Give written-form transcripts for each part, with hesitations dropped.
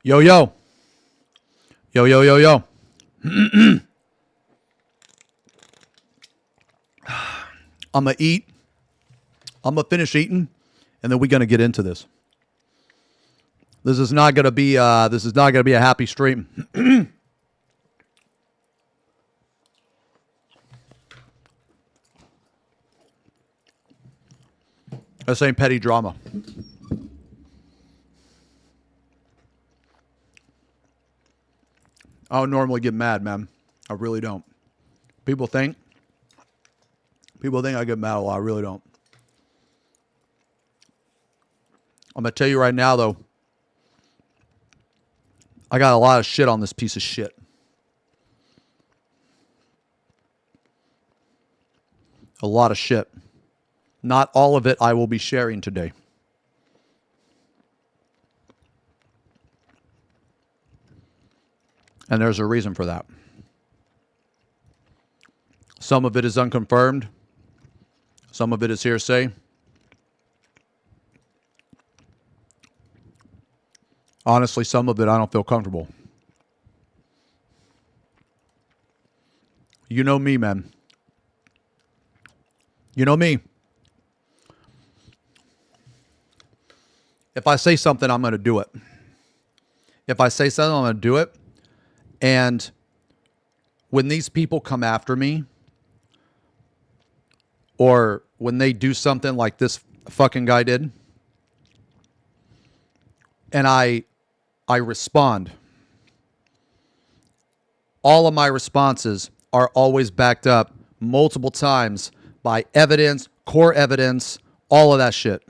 Yo, yo. Yo, yo, yo, yo. I'm going to eat. I'm going to finish eating, and then we're going to get into this. This is not going to be a happy stream. This ain't petty drama. I don't normally get mad, man. I really don't. People think I get mad a lot. I really don't. I'm going to tell you right now, though. I got a lot of shit on this piece of shit. A lot of shit. Not all of it I will be sharing today. And there's a reason for that. Some of it is unconfirmed. Some of it is hearsay. Honestly, some of it I don't feel comfortable. You know me, man. You know me. If I say something, I'm going to do it. If I say something, I'm going to do it. And when these people come after me, or when they do something like this fucking guy did, and I respond, all of my responses are always backed up multiple times by evidence, core evidence, all of that shit.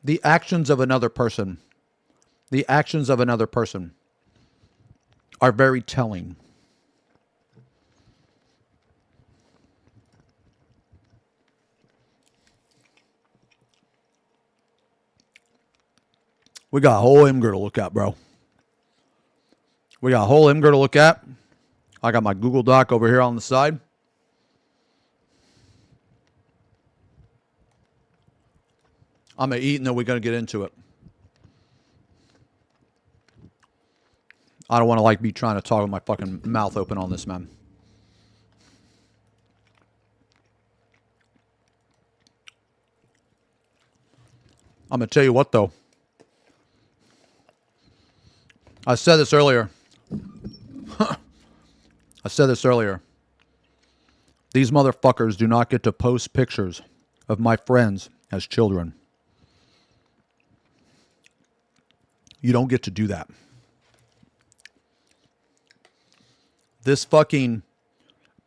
The actions of another person are very telling. We got a whole Imgur to look at, bro. We got a whole Imgur to look at. I got my Google Doc over here on the side. I'm going to eat and then we're going to get into it. I don't want to be trying to talk with my fucking mouth open on this, man. I'm going to tell you what, though. I said this earlier. These motherfuckers do not get to post pictures of my friends as children. You don't get to do that. This fucking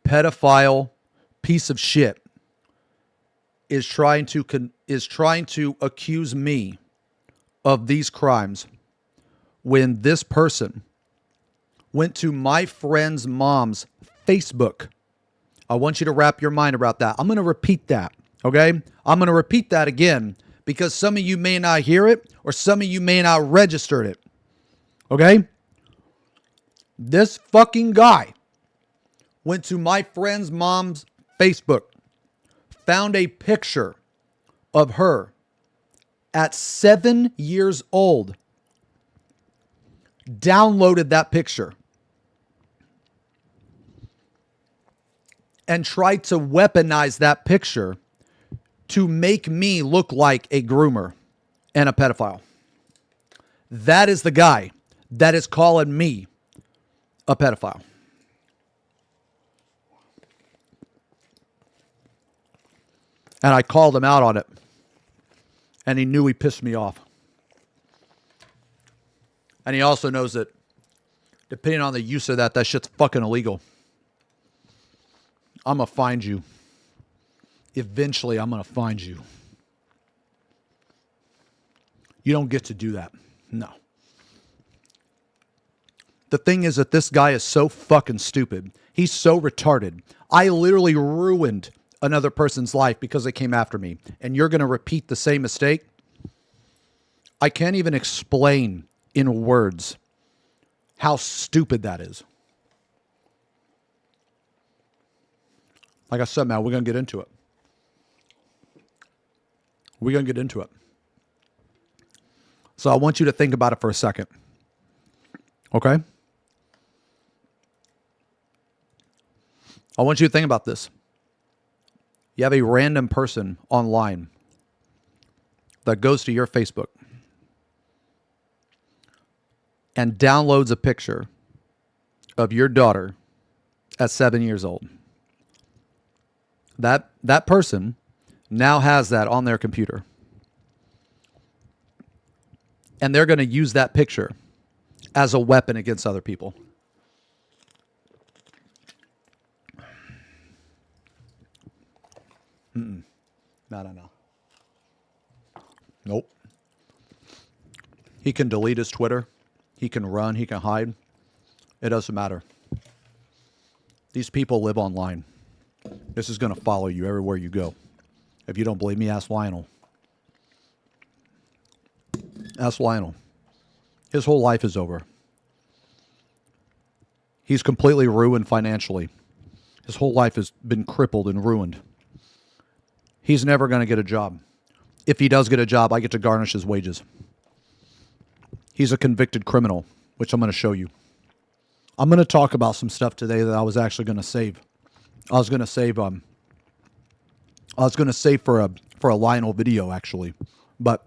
pedophile piece of shit is trying to accuse me of these crimes when this person went to my friend's mom's Facebook. I want you to wrap your mind around that. I'm going to repeat that, okay? I'm going to repeat that again because some of you may not hear it or some of you may not register it, okay? This fucking guy went to my friend's mom's Facebook, found a picture of her at 7 years old, downloaded that picture, and tried to weaponize that picture to make me look like a groomer and a pedophile. That is the guy that is calling me a pedophile. And I called him out on it. And he knew he pissed me off. And he also knows that depending on the use of that shit's fucking illegal. I'm going to find you. Eventually, I'm going to find you. You don't get to do that. No. The thing is that this guy is so fucking stupid. He's so retarded. I literally ruined another person's life because they came after me. And you're going to repeat the same mistake? I can't even explain in words how stupid that is. Like I said, man, we're going to get into it. We're going to get into it. So I want you to think about it for a second. Okay? I want you to think about this. You have a random person online that goes to your Facebook and downloads a picture of your daughter at 7 years old. That person now has that on their computer. And they're going to use that picture as a weapon against other people. No. Nope. He can delete his Twitter. He can run. He can hide. It doesn't matter. These people live online. This is going to follow you everywhere you go. If you don't believe me, ask Lionel. Ask Lionel. His whole life is over. He's completely ruined financially. His whole life has been crippled and ruined. He's never going to get a job. If he does get a job, I get to garnish his wages. He's a convicted criminal, which I'm going to show you. I'm going to talk about some stuff today that I was actually going to save. I was going to save for a Lionel video actually, but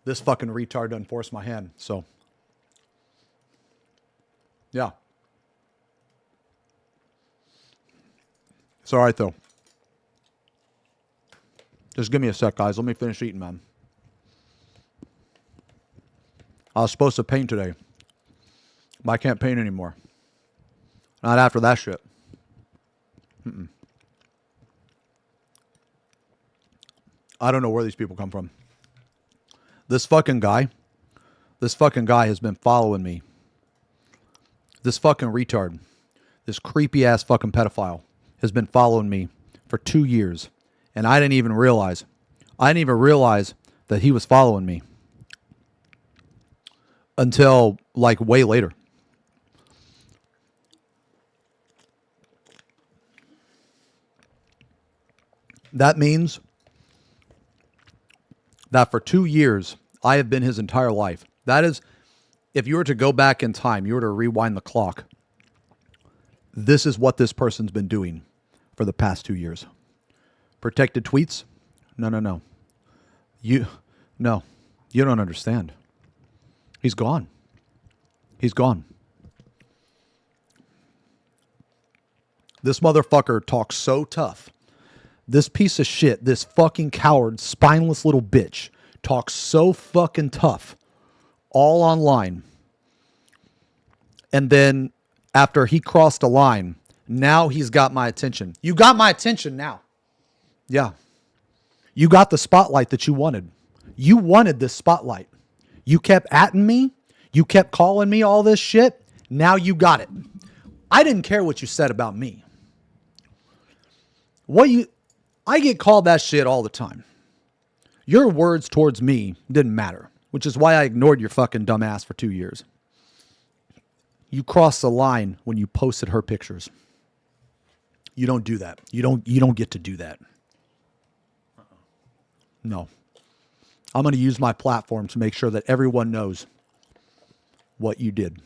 this fucking retard done forced my hand. So yeah, it's all right though. Just give me a sec, guys. Let me finish eating, man. I was supposed to paint today, but I can't paint anymore. Not after that shit. I don't know where these people come from. This fucking guy has been following me. This fucking retard, this creepy ass fucking pedophile has been following me for 2 years. And I didn't even realize that he was following me until like way later. That means that for 2 years, I have been his entire life. That is, if you were to go back in time, you were to rewind the clock, this is what this person's been doing for the past 2 years. Protected tweets? No. You don't understand. He's gone. He's gone. This motherfucker talks so tough. This piece of shit, this fucking coward, spineless little bitch, talks so fucking tough, all online. And then after he crossed a line, now he's got my attention. You got my attention now. Yeah. You got the spotlight that you wanted. You wanted this spotlight. You kept atting me. You kept calling me all this shit. Now you got it. I didn't care what you said about me. I get called that shit all the time. Your words towards me didn't matter, which is why I ignored your fucking dumb ass for 2 years. You crossed the line when you posted her pictures. You don't do that. You don't get to do that. No. I'm going to use my platform to make sure that everyone knows what you did.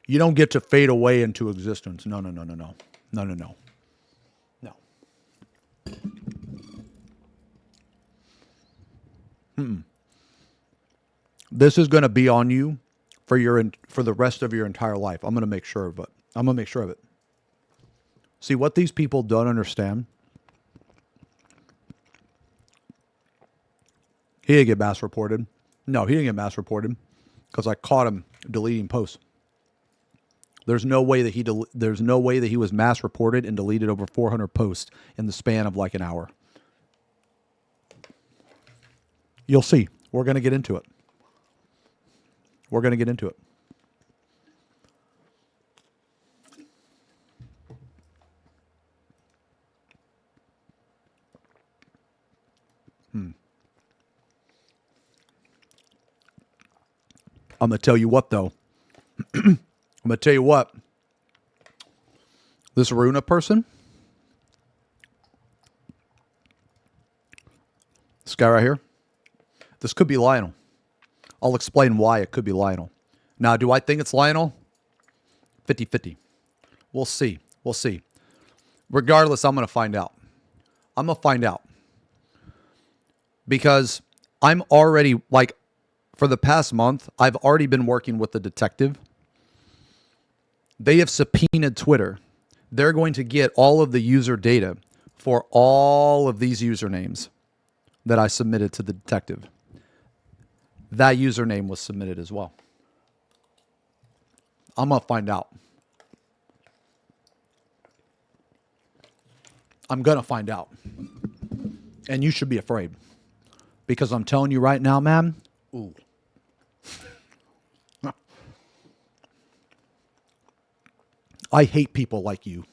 You don't get to fade away into existence. No. This is going to be on you for the rest of your entire life. I'm going to make sure of it. See, what these people don't understand, he didn't get mass reported. No, he didn't get mass reported because I caught him deleting posts. There's no way that he was mass reported and deleted over 400 posts in the span of like an hour. You'll see. We're going to get into it. I'm going to tell you what, though. This Runa person, guy right here. This could be Lionel. I'll explain why it could be Lionel. Now, do I think it's Lionel? 50-50. We'll see. We'll see. Regardless, I'm going to find out. I'm going to find out. Because I'm already, like, for the past month, I've already been working with the detective. They have subpoenaed Twitter. They're going to get all of the user data for all of these usernames that I submitted to the detective. That username was submitted as well. I'm going to find out. I'm going to find out. And you should be afraid. Because I'm telling you right now, man, ooh. I hate people like you.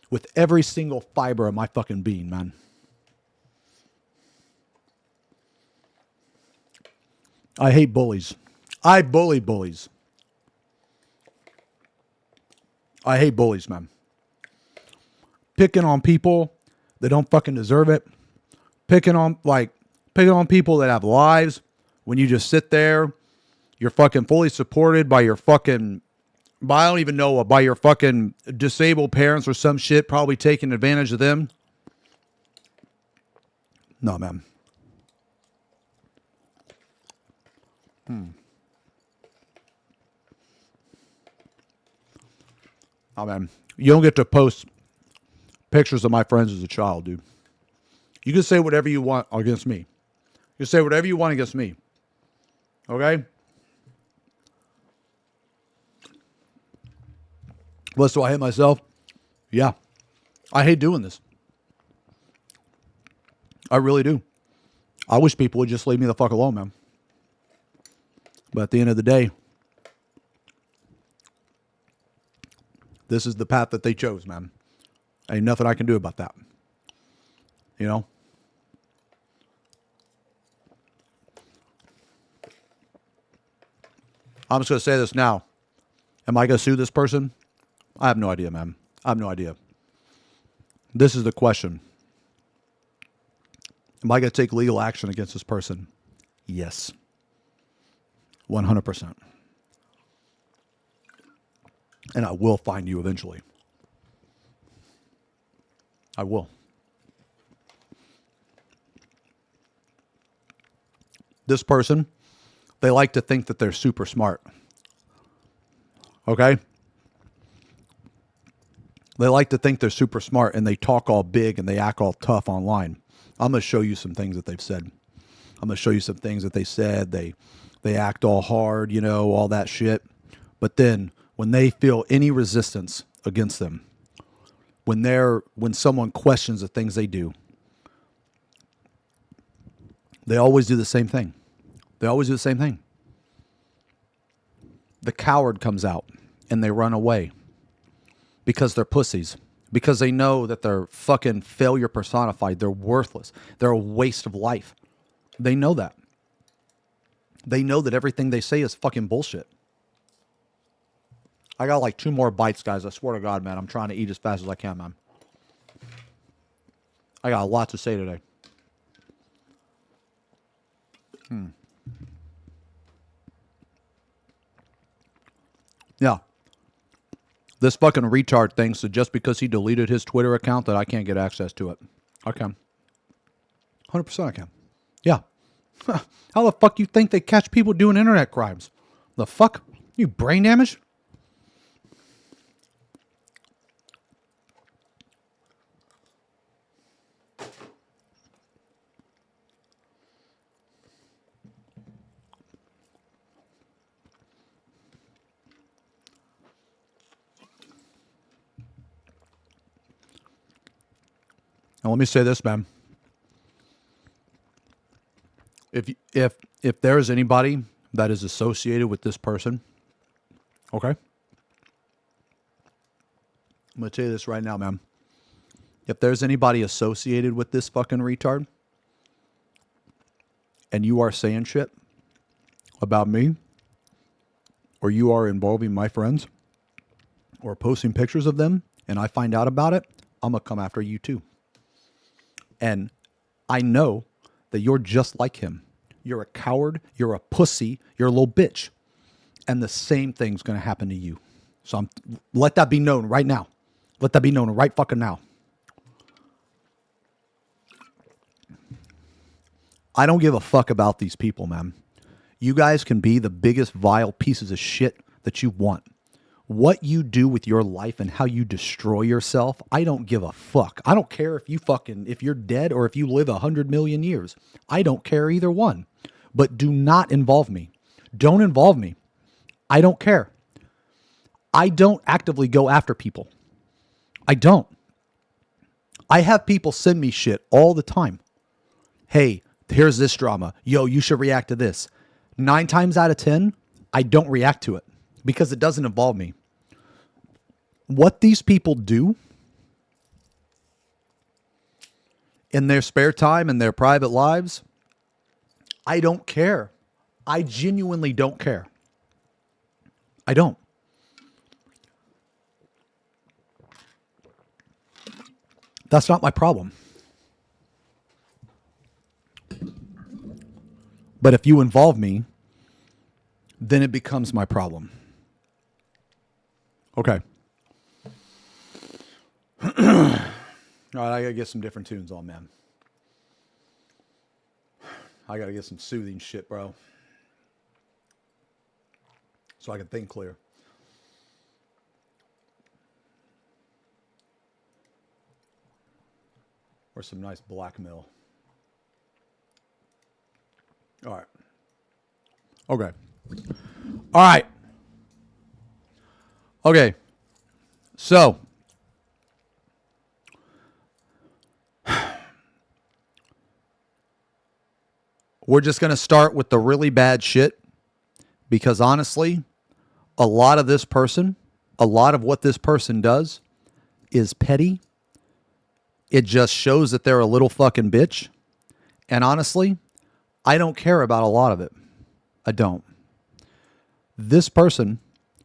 With every single fiber of my fucking being, man. I hate bullies. I bully bullies. I hate bullies, man. Picking on people that don't fucking deserve it. Picking on people that have lives when you just sit there. You're fucking fully supported by your fucking, I don't even know, by your fucking disabled parents or some shit, probably taking advantage of them. No, man. Oh, man. You don't get to post pictures of my friends as a child, dude. You can say whatever you want against me. You can say whatever you want against me. Okay? What, do I hate myself? Yeah. I hate doing this. I really do. I wish people would just leave me the fuck alone, man. But at the end of the day, this is the path that they chose, man. Ain't nothing I can do about that. You know? I'm just going to say this now. Am I going to sue this person? I have no idea, man. I have no idea. This is the question. Am I going to take legal action against this person? Yes. 100%. And I will find you eventually. I will. This person, they like to think that they're super smart. Okay? They like to think they're super smart and they talk all big and they act all tough online. I'm going to show you some things that they've said. I'm going to show you some things that they said. They act all hard, you know, all that shit. But then when they feel any resistance against them, when someone questions the things they do, they always do the same thing. They always do the same thing. The coward comes out and they run away because they're pussies. Because they know that they're fucking failure personified. They're worthless. They're a waste of life. They know that. They know that everything they say is fucking bullshit. I got like 2 more bites, guys. I swear to God, man. I'm trying to eat as fast as I can, man. I got a lot to say today. Yeah. This fucking retard thinks that just because he deleted his Twitter account that I can't get access to it. I can. 100% I can. Yeah. How the fuck you think they catch people doing internet crimes? The fuck? You brain damaged? Now let me say this, man. If there is anybody that is associated with this person, okay? I'm going to tell you this right now, man. If there's anybody associated with this fucking retard, and you are saying shit about me, or you are involving my friends, or posting pictures of them, and I find out about it, I'm going to come after you too. And I know that you're just like him. You're a coward. You're a pussy. You're a little bitch. And the same thing's going to happen to you. So let that be known right now. Let that be known right fucking now. I don't give a fuck about these people, man. You guys can be the biggest vile pieces of shit that you want. What you do with your life and how you destroy yourself, I don't give a fuck. I don't care if you're dead or if you live 100 million years. I don't care either one. But do not involve me. Don't involve me. I don't care. I don't actively go after people. I don't. I have people send me shit all the time. Hey, here's this drama. Yo, you should react to this. 9 times out of 10, I don't react to it because it doesn't involve me. What these people do in their spare time and their private lives, I don't care. I genuinely don't care. I don't. That's not my problem. But if you involve me, then it becomes my problem. Okay. All right, I gotta get some different tunes on, man. I gotta get some soothing shit, bro. So I can think clear. Or some nice blackmail. All right. Okay. All right. Okay. So. We're just going to start with the really bad shit. Because honestly, a lot of what this person does is petty. It just shows that they're a little fucking bitch. And honestly, I don't care about a lot of it. I don't. This person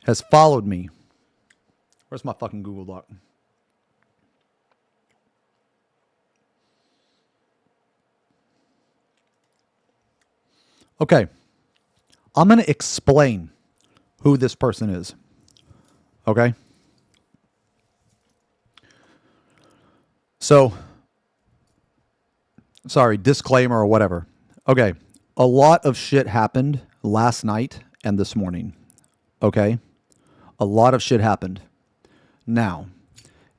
has followed me. Where's my fucking Google Doc? Okay. I'm going to explain who this person is. Okay? So, sorry, disclaimer or whatever. Okay, a lot of shit happened last night and this morning. Okay? A lot of shit happened. Now,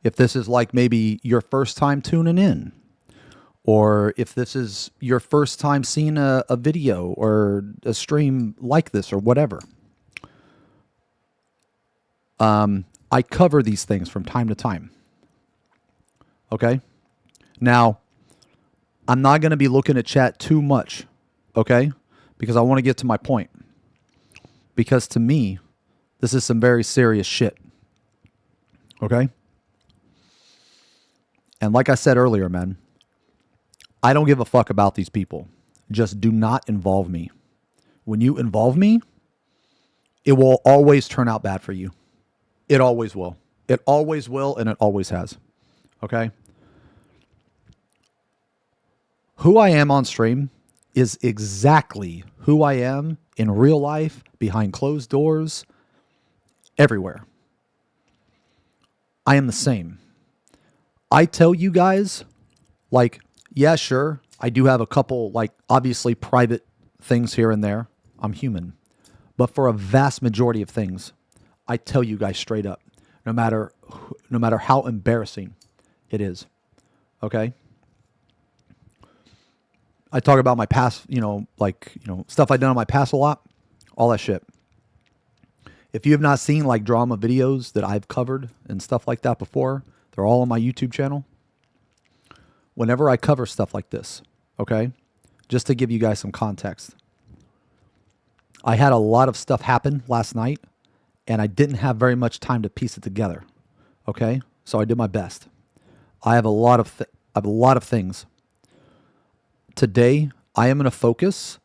if this is like maybe your first time tuning in, or if this is your first time seeing a video or a stream like this or whatever, I cover these things from time to time. Okay? Now, I'm not going to be looking at chat too much, okay? Because I want to get to my point. Because to me, this is some very serious shit. Okay? And like I said earlier, man, I don't give a fuck about these people. Just do not involve me. When you involve me, it will always turn out bad for you. It always will. It always will, and it always has. Okay? Who I am on stream is exactly who I am in real life, behind closed doors, everywhere. I am the same. I tell you guys, like, yeah, sure, I do have a couple, like, obviously private things here and there. I'm human. But for a vast majority of things, I tell you guys straight up, no matter how embarrassing it is. Okay? I talk about my past, stuff I've done in my past a lot, all that shit. If you have not seen like drama videos that I've covered and stuff like that before, they're all on my YouTube channel. Whenever I cover stuff like this, okay, just to give you guys some context, I had a lot of stuff happen last night and I didn't have very much time to piece it together. Okay, so I did my best. I have a lot of things. Today, I am going to focus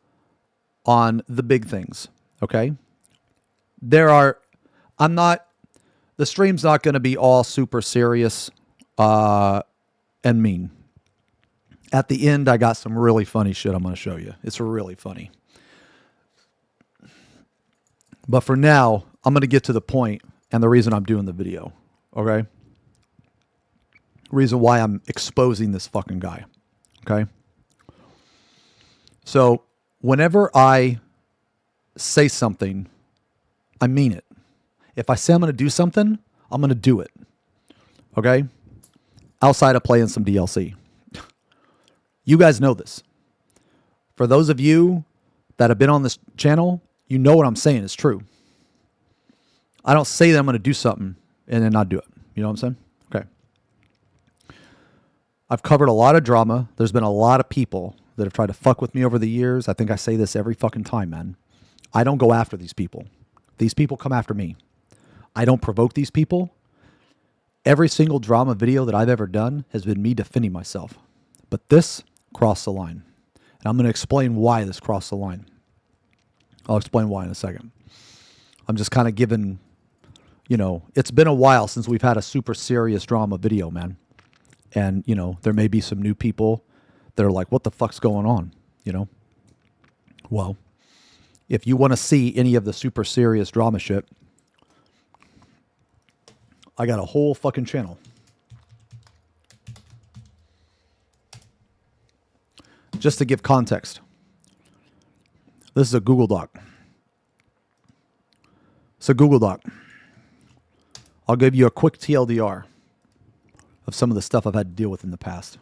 on the big things, okay? The stream's not going to be all super serious and mean. At the end, I got some really funny shit I'm going to show you. It's really funny. But for now, I'm going to get to the point and the reason I'm doing the video. Okay? Reason why I'm exposing this fucking guy. Okay? So, whenever I say something, I mean it. If I say I'm going to do something, I'm going to do it. Okay? Outside of playing some DLC. You guys know this. For those of you that have been on this channel, you know what I'm saying is true. I don't say that I'm going to do something and then not do it. You know what I'm saying? Okay. I've covered a lot of drama. There's been a lot of people that have tried to fuck with me over the years. I think I say this every fucking time, man. I don't go after these people. These people come after me. I don't provoke these people. Every single drama video that I've ever done has been me defending myself. But this crossed the line. And I'm going to explain why this crossed the line. I'll explain why in a second. I'm just kind of giving, it's been a while since we've had a super serious drama video, man. And, there may be some new people that are like, what the fuck's going on? Well, if you want to see any of the super serious drama shit, I got a whole fucking channel. Just to give context, this is a Google Doc. It's a Google Doc. I'll give you a quick TLDR of some of the stuff I've had to deal with in the past.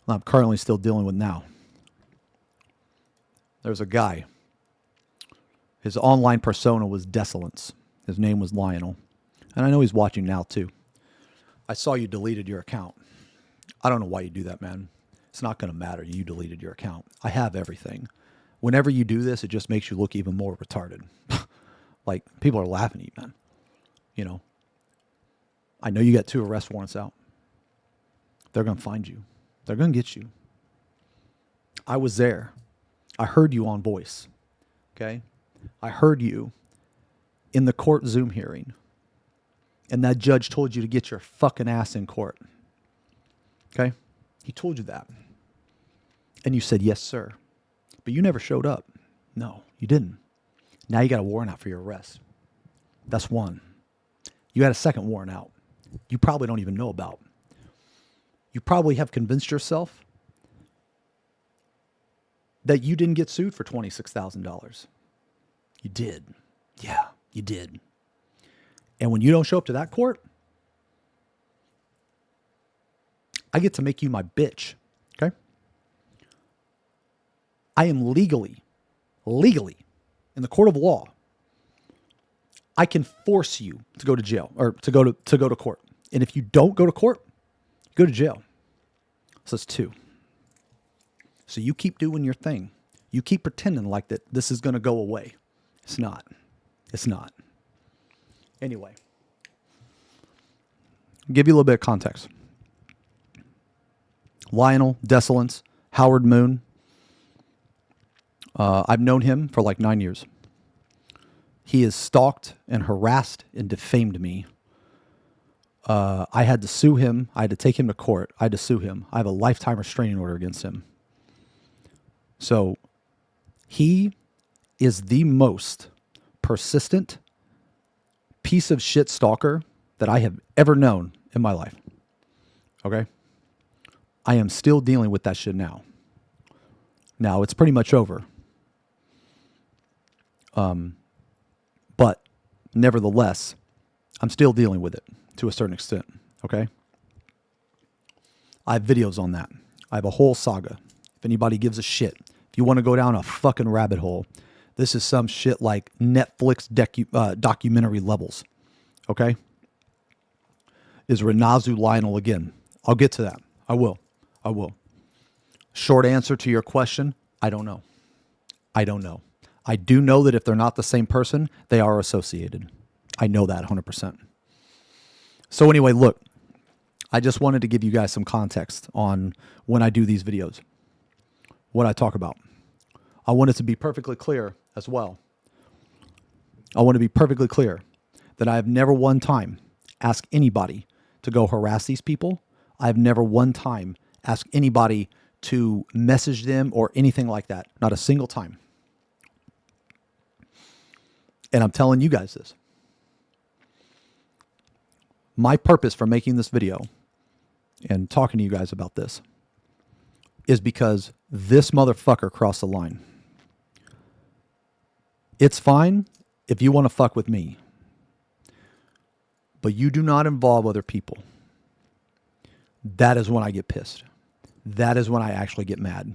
I'm currently still dealing with now. There's a guy. His online persona was Desolence. His name was Lionel. And I know he's watching now too. I saw you deleted your account. I don't know why you do that, man. It's not going to matter. You deleted your account. I have everything. Whenever you do this, it just makes you look even more retarded. Like, people are laughing at you, man. I know you got 2 arrest warrants out. They're going to find you. They're going to get you. I was there. I heard you on voice. Okay? I heard you in the court Zoom hearing. And that judge told you to get your fucking ass in court. Okay? He told you that. And you said, yes, sir. But you never showed up. No, you didn't. Now you got a warrant out for your arrest. That's one. You had a second warrant out. You probably don't even know about. You probably have convinced yourself that you didn't get sued for $26,000. You did. Yeah, you did. And when you don't show up to that court, I get to make you my bitch. Okay? I am legally, in the court of law, I can force you to go to jail or to go to court. And if you don't go to court, you go to jail. So it's 2. So you keep doing your thing. You keep pretending like that this is going to go away. It's not. It's not. Anyway, I'll give you a little bit of context. Lionel, Desolence, Howard Moon. I've known him for like 9 years. He has stalked and harassed and defamed me. I had to sue him. I had to take him to court. I had to sue him. I have a lifetime restraining order against him. So he is the most persistent piece of shit stalker that I have ever known in my life. Okay? I am still dealing with that shit now. Now, it's pretty much over. But nevertheless, I'm still dealing with it to a certain extent. Okay? I have videos on that. I have a whole saga. If anybody gives a shit, if you want to go down a fucking rabbit hole, this is some shit like Netflix documentary levels. Okay? Is Renazu Lionel again? I'll get to that. I will. Short answer to your question, I don't know. I don't know. I do know that if they're not the same person, they are associated. I know that 100%. So anyway, look, I just wanted to give you guys some context on when I do these videos, what I talk about. I want it to be perfectly clear as well. I want to be perfectly clear that I have never one time asked anybody to go harass these people. I have never one time ask anybody to message them or anything like that. Not a single time. And I'm telling you guys this. My purpose for making this video and talking to you guys about this is because this motherfucker crossed the line. It's fine if you want to fuck with me, but you do not involve other people. That is when I get pissed. That is when I actually get mad.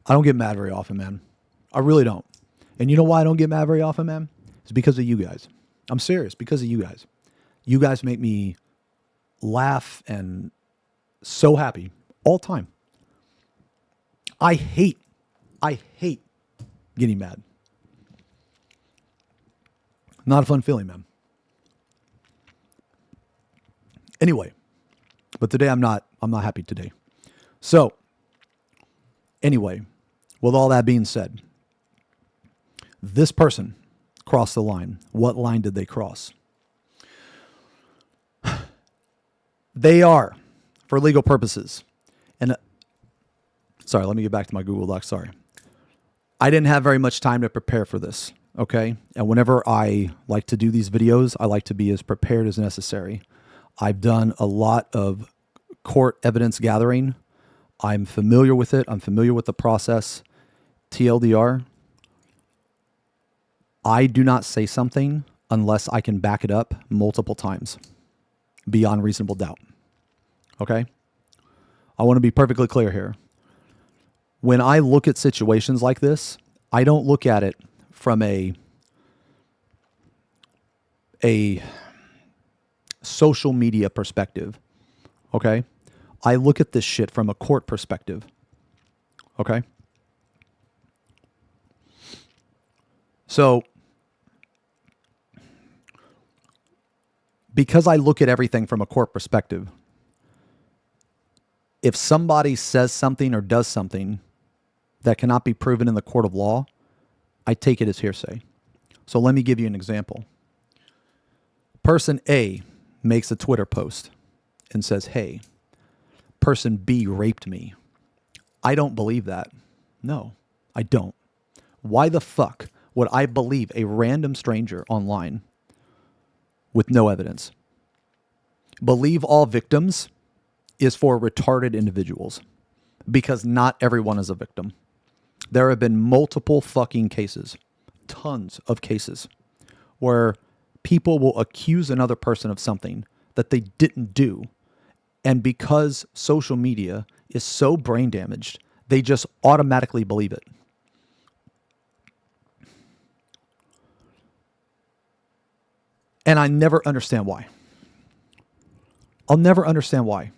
I don't get mad very often, man. I really don't. And you know why I don't get mad very often, man? It's because of you guys. I'm serious, because of you guys. You guys make me laugh and so happy all the time. I hate getting mad. Not a fun feeling, man. Anyway, but today I'm not happy today. So, anyway, with all that being said, this person crossed the line. What line did they cross? They are, for legal purposes, and sorry, let me get back to my Google Docs. Sorry. I didn't have very much time to prepare for this, okay? And whenever I like to do these videos, I like to be as prepared as necessary. I've done a lot of court evidence gathering. I'm familiar with it. I'm familiar with the process. TLDR, I do not say something unless I can back it up multiple times beyond reasonable doubt. Okay? I want to be perfectly clear here. When I look at situations like this, I don't look at it from a social media perspective. Okay? I look at this shit from a court perspective. Okay? So, because I look at everything from a court perspective, if somebody says something or does something that cannot be proven in the court of law, I take it as hearsay. So let me give you an example. Person A makes a Twitter post and says, hey, person B raped me. I don't believe that. No, I don't. Why the fuck would I believe a random stranger online with no evidence? Believe all victims is for retarded individuals, because not everyone is a victim. There have been multiple fucking cases, tons of cases, where people will accuse another person of something that they didn't do. And because social media is so brain damaged, they just automatically believe it. And I never understand why. I'll never understand why.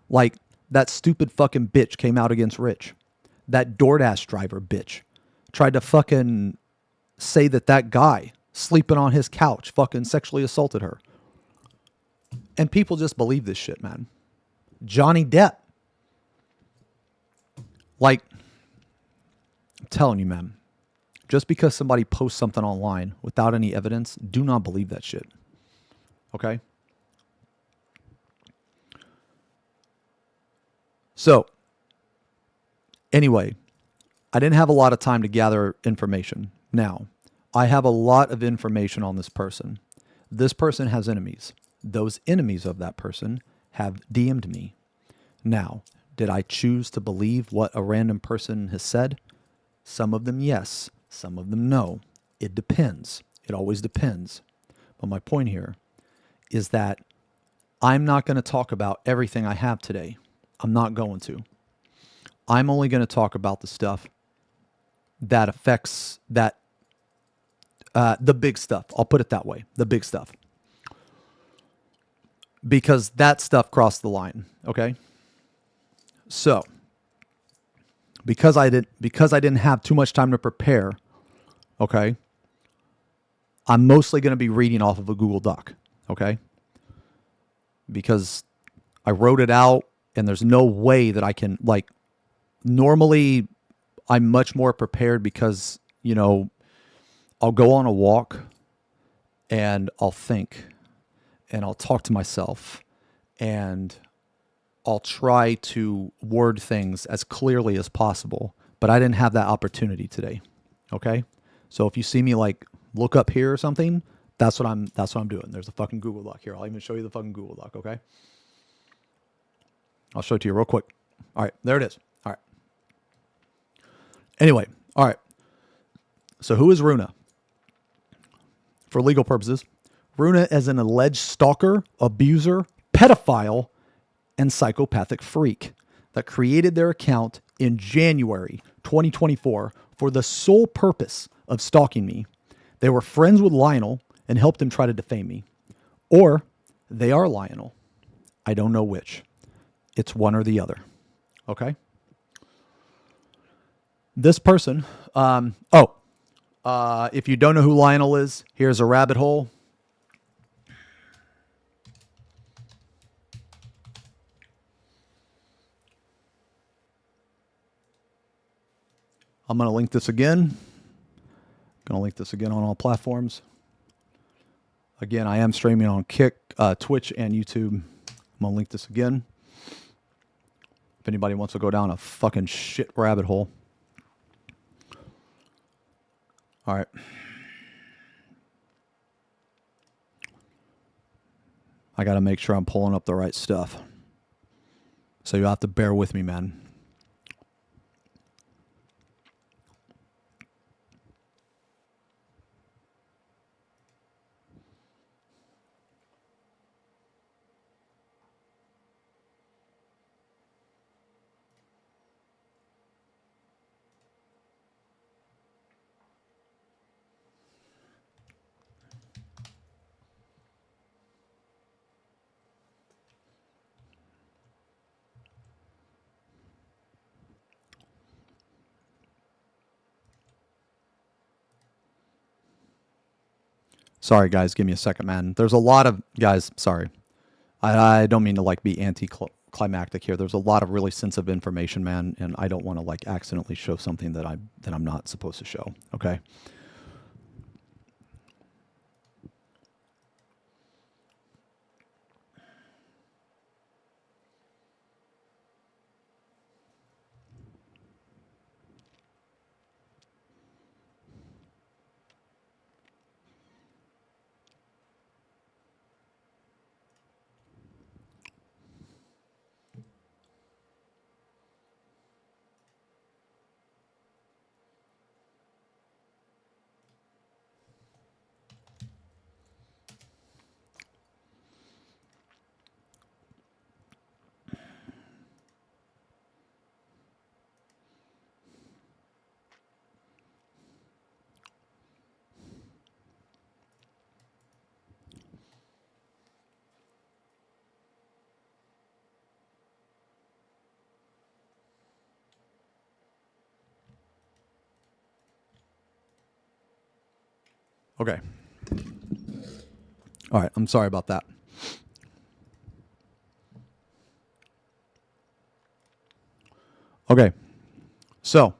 Like, that stupid fucking bitch came out against Rich. That DoorDash driver bitch tried to fucking say that guy sleeping on his couch fucking sexually assaulted her. And people just believe this shit, man. Johnny Depp. Like, I'm telling you, man. Just because somebody posts something online without any evidence, do not believe that shit. Okay? So, anyway, I didn't have a lot of time to gather information. Now, I have a lot of information on this person. This person has enemies. Those enemies of that person have DM'd me. Now, did I choose to believe what a random person has said? Some of them, yes. Some of them, no. It depends. It always depends. But my point here is that I'm not going to talk about everything I have today. I'm not going to. I'm only going to talk about the stuff that affects the big stuff. I'll put it that way. The big stuff. Because that stuff crossed the line. Okay? So, because I didn't have too much time to prepare, okay, I'm mostly going to be reading off of a Google Doc, okay? Because I wrote it out, and there's no way that I can, like, normally I'm much more prepared because, you know, I'll go on a walk and I'll think and I'll talk to myself and I'll try to word things as clearly as possible, but I didn't have that opportunity today. Okay? So if you see me like look up here or something, that's what I'm doing. There's a fucking Google Doc here. I'll even show you the fucking Google Doc, okay? I'll show it to you real quick. All right, there it is. All right. Anyway, all right. So who is Runa? For legal purposes, Runa is an alleged stalker, abuser, pedophile, and psychopathic freak that created their account in January 2024 for the sole purpose of stalking me. They were friends with Lionel and helped him try to defame me. Or they are Lionel. I don't know which. It's one or the other. Okay? This person, if you don't know who Lionel is, here's a rabbit hole. I'm going to link this again. Going to link this again on all platforms. Again, I am streaming on Twitch, and YouTube. I'm going to link this again. If anybody wants to go down a fucking shit rabbit hole. All right. I got to make sure I'm pulling up the right stuff. So you'll have to bear with me, man. Sorry, guys. Give me a second, man. There's a lot of... Guys, sorry. I don't mean to, like, be anticlimactic here. There's a lot of really sensitive information, man, and I don't want to, like, accidentally show something that I'm not supposed to show, okay? Okay. All right. I'm sorry about that. Okay. So,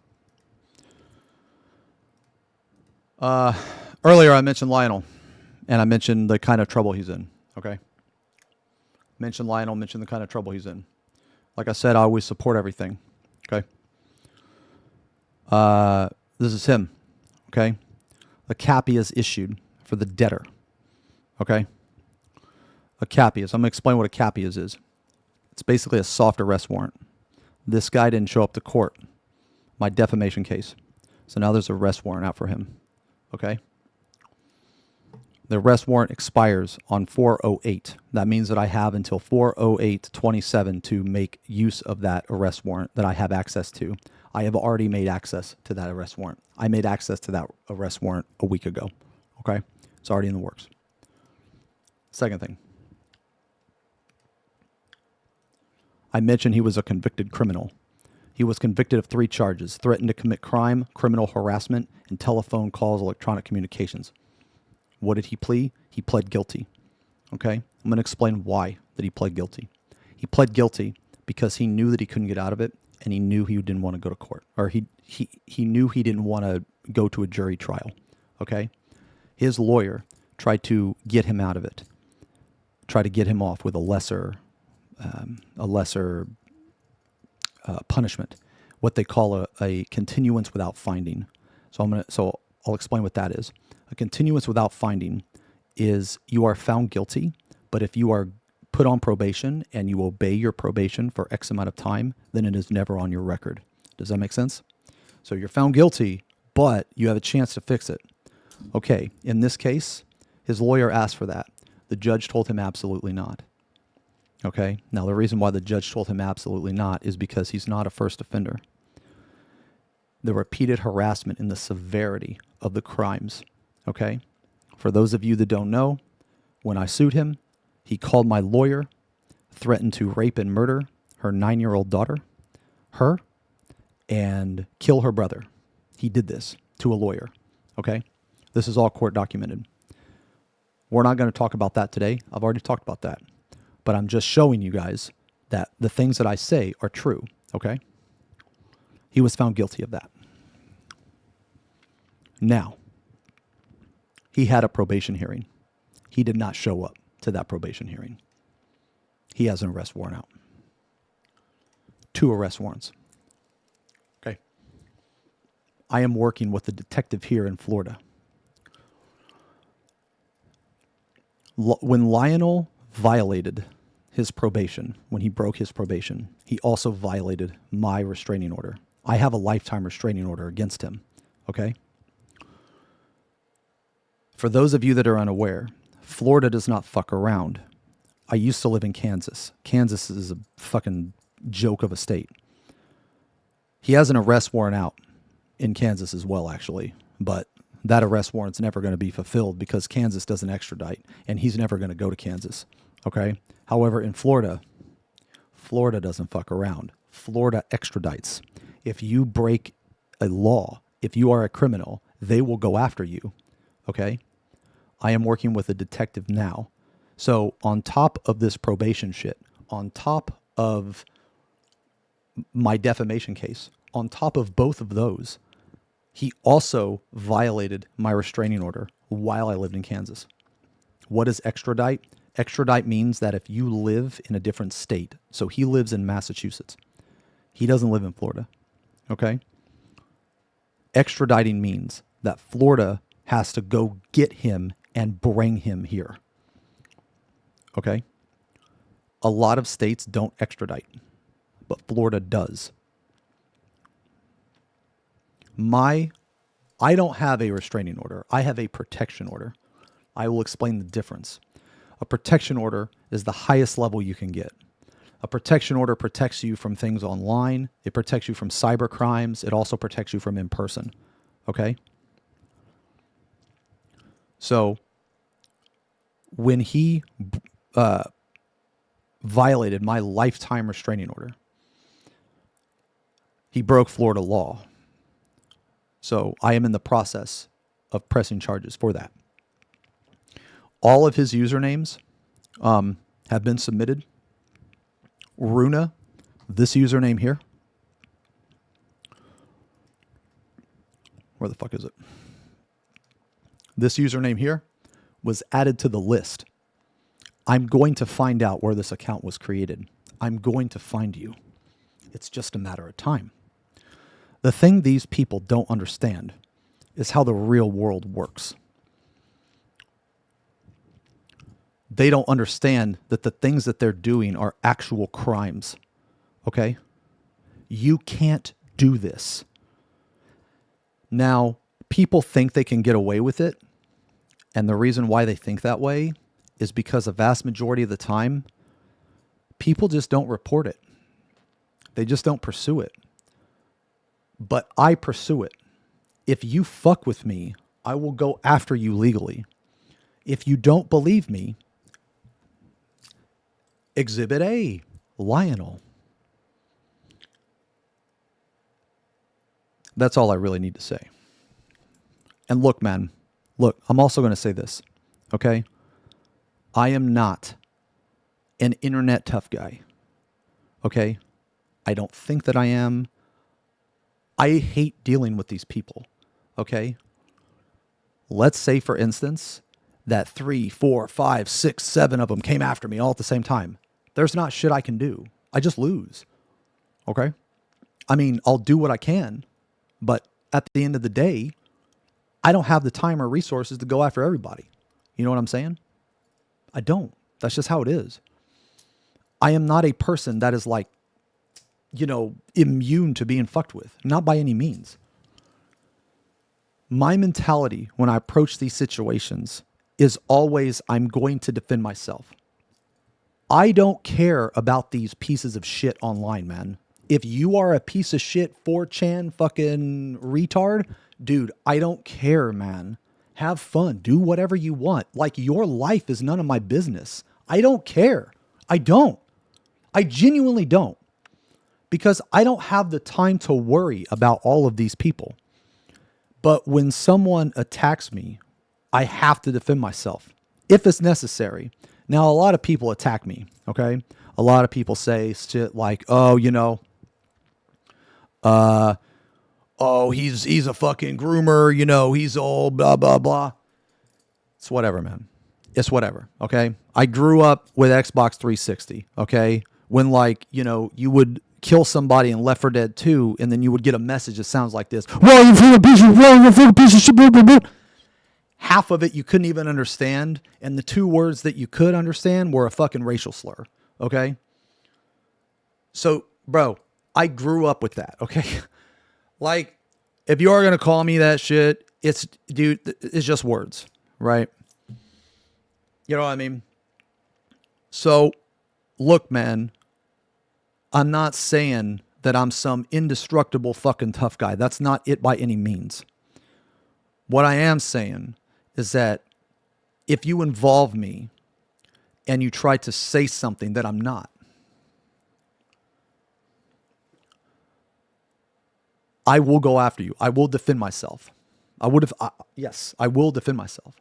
earlier I mentioned Lionel, and I mentioned the kind of trouble he's in. Okay. Mentioned Lionel, mentioned the kind of trouble he's in. Like I said, I always support everything. Okay. This is him. Okay. A CAPI is issued for the debtor. Okay? A CAPI is. I'm going to explain what a CAPI is. It's basically a soft arrest warrant. This guy didn't show up to court. My defamation case. So now there's an arrest warrant out for him. Okay? The arrest warrant expires on 4/08. That means that I have until 4/08/27 to make use of that arrest warrant that I have access to. I have already made access to that arrest warrant. I made access to that arrest warrant a week ago. Okay? It's already in the works. Second thing. I mentioned he was a convicted criminal. He was convicted of 3 charges: threatened to commit crime, criminal harassment, and telephone calls, electronic communications. What did he plead? He pled guilty. Okay? I'm going to explain why that he pled guilty. He pled guilty because he knew that he couldn't get out of it, and he knew he didn't want to go to court. Or he knew he didn't want to go to a jury trial. Okay? His lawyer tried to get him out of it. Tried to get him off with a lesser lesser punishment, what they call a continuance without finding. So I'll explain what that is. A continuance without finding is you are found guilty, but if you are put on probation and you obey your probation for X amount of time, then it is never on your record. Does that make sense? So you're found guilty, but you have a chance to fix it. Okay, in this case, his lawyer asked for that. The judge told him absolutely not. Okay, now the reason why the judge told him absolutely not is because he's not a first offender. The repeated harassment and the severity of the crimes. Okay, for those of you that don't know, when I sued him, he called my lawyer, threatened to rape and murder her 9-year-old daughter, and kill her brother. He did this to a lawyer. Okay, this is all court documented. We're not going to talk about that today. I've already talked about that. But I'm just showing you guys that the things that I say are true, okay? He was found guilty of that. Now, he had a probation hearing. He did not show up to that probation hearing. He has an arrest warrant out. 2 arrest warrants. Okay. I am working with a detective here in Florida. When Lionel violated his probation, when he broke his probation, he also violated my restraining order. I have a lifetime restraining order against him, okay? For those of you that are unaware, Florida does not fuck around. I used to live in Kansas. Kansas is a fucking joke of a state. He has an arrest warrant out in Kansas as well, actually, but that arrest warrant's never going to be fulfilled because Kansas doesn't extradite, and he's never going to go to Kansas, okay? However, in Florida, Florida doesn't fuck around. Florida extradites. If you break a law, if you are a criminal, they will go after you, okay? I am working with a detective now. So on top of this probation shit, on top of my defamation case, on top of both of those, he also violated my restraining order while I lived in Kansas. What is extradite? Extradite means that if you live in a different state, so he lives in Massachusetts, he doesn't live in Florida, okay? Extraditing means that Florida has to go get him and bring him here, okay? A lot of states don't extradite, but Florida does. I don't have a restraining order. I have a protection order. I will explain the difference. A protection order is the highest level you can get. A protection order protects you from things online. It protects you from cyber crimes. It also protects you from in person. Okay? So, when he violated my lifetime restraining order, he broke Florida law. So I am in the process of pressing charges for that. All of his usernames have been submitted. Runa, this username here. Where the fuck is it? This username here was added to the list. I'm going to find out where this account was created. I'm going to find you. It's just a matter of time. The thing these people don't understand is how the real world works. They don't understand that the things that they're doing are actual crimes. Okay? You can't do this. Now, people think they can get away with it, and the reason why they think that way is because a vast majority of the time, people just don't report it. They just don't pursue it. But I pursue it. If you fuck with me, I will go after you legally. If you don't believe me, Exhibit A, Lionel. That's all I really need to say. And look, man, look, I'm also going to say this, okay? I am not an internet tough guy, okay? I don't think that I am. I hate dealing with these people, okay? Let's say, for instance, that 3, 4, 5, 6, 7 of them came after me all at the same time. there's not shit I can do. I just lose. Okay? I mean, I'll do what I can, but at the end of the day, I don't have the time or resources to go after everybody. You know what I'm saying? I don't. That's just how it is. I am not a person that is like, immune to being fucked with. Not by any means. My mentality when I approach these situations is always, I'm going to defend myself. I don't care about these pieces of shit online, man. If you are a piece of shit 4chan fucking retard, dude, I don't care, man. Have fun. Do whatever you want. Like, your life is none of my business. I don't care. I don't. I genuinely don't. Because I don't have the time to worry about all of these people. But when someone attacks me, I have to defend myself if it's necessary. Now, a lot of people attack me, okay? A lot of people say shit like, oh, he's a fucking groomer, he's all blah, blah, blah. It's whatever, man. It's whatever, okay? I grew up with Xbox 360, okay? When, you would kill somebody in Left 4 Dead 2, and then you would get a message that sounds like this. Well, you fucking piece of shit, blah, blah, blah. Half of it you couldn't even understand, and the 2 words that you could understand were a fucking racial slur, okay? So, bro, I grew up with that, okay? Like, if you are going to call me that shit, it's just words, right? You know what I mean? So, look, man, I'm not saying that I'm some indestructible fucking tough guy. That's not it by any means. What I am saying is that if you involve me and you try to say something that I'm not, I will go after you. I will defend myself. I will defend myself.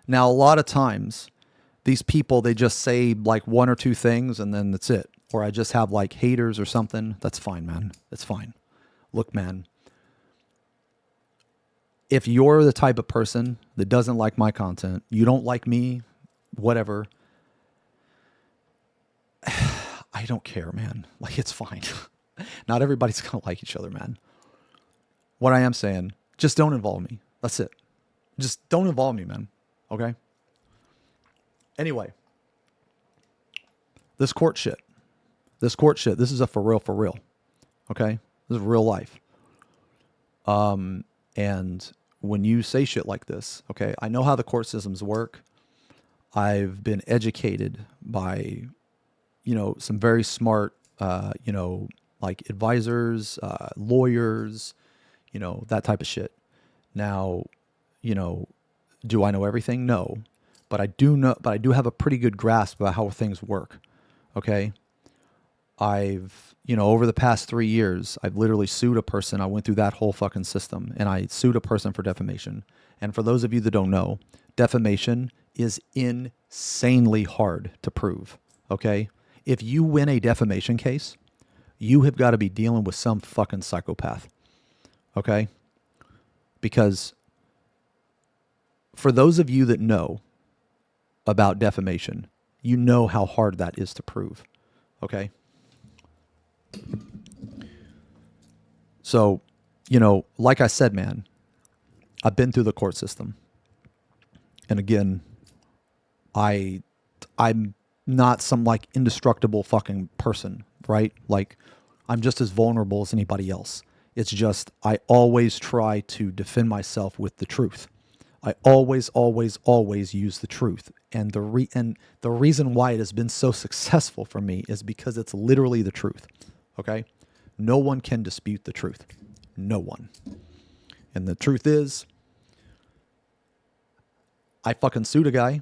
Now, a lot of times, these people, they just say like 1 or 2 things and then that's it. Or I just have like haters or something. That's fine, man. That's fine. Look, man, if you're the type of person that doesn't like my content, you don't like me, whatever, I don't care, man. Like, it's fine. Not everybody's going to like each other, man. What I am saying, just don't involve me. That's it. Just don't involve me, man. Okay? Anyway, this court shit, this is a for real. Okay? This is real life. And when you say shit like this, okay, I know how the court systems work. I've been educated by, some very smart, like advisors, lawyers, that type of shit. Now, do I know everything? No. But I do have a pretty good grasp about how things work. Okay? I've, over the past 3 years, I've literally sued a person. I went through that whole fucking system, and I sued a person for defamation. And for those of you that don't know, defamation is insanely hard to prove. Okay? If you win a defamation case, you have got to be dealing with some fucking psychopath. Okay? Because for those of you that know about defamation, you know how hard that is to prove. Okay? So, like I said, man, I've been through the court system. And again, I'm not some like indestructible fucking person, right? Like, I'm just as vulnerable as anybody else. It's just, I always try to defend myself with the truth. I always use the truth. And the reason why it has been so successful for me is because it's literally the truth. Okay? No one can dispute the truth. No one. And the truth is, I fucking sued a guy.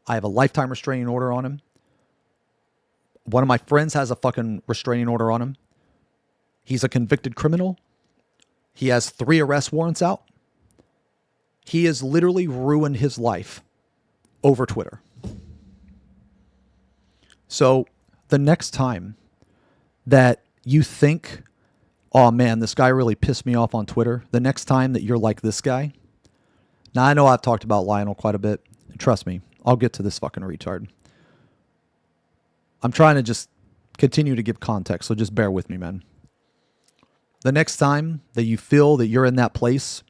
I have a lifetime restraining order on him. One of my friends has a fucking restraining order on him. He's a convicted criminal. He has 3 arrest warrants out. He has literally ruined his life over Twitter. So the next time that you think, oh man, this guy really pissed me off on Twitter, the next time that you're like this guy, now I know I've talked about Lionel quite a bit. Trust me, I'll get to this fucking retard. I'm trying to just continue to give context, so just bear with me, man. The next time that you feel that you're in that place,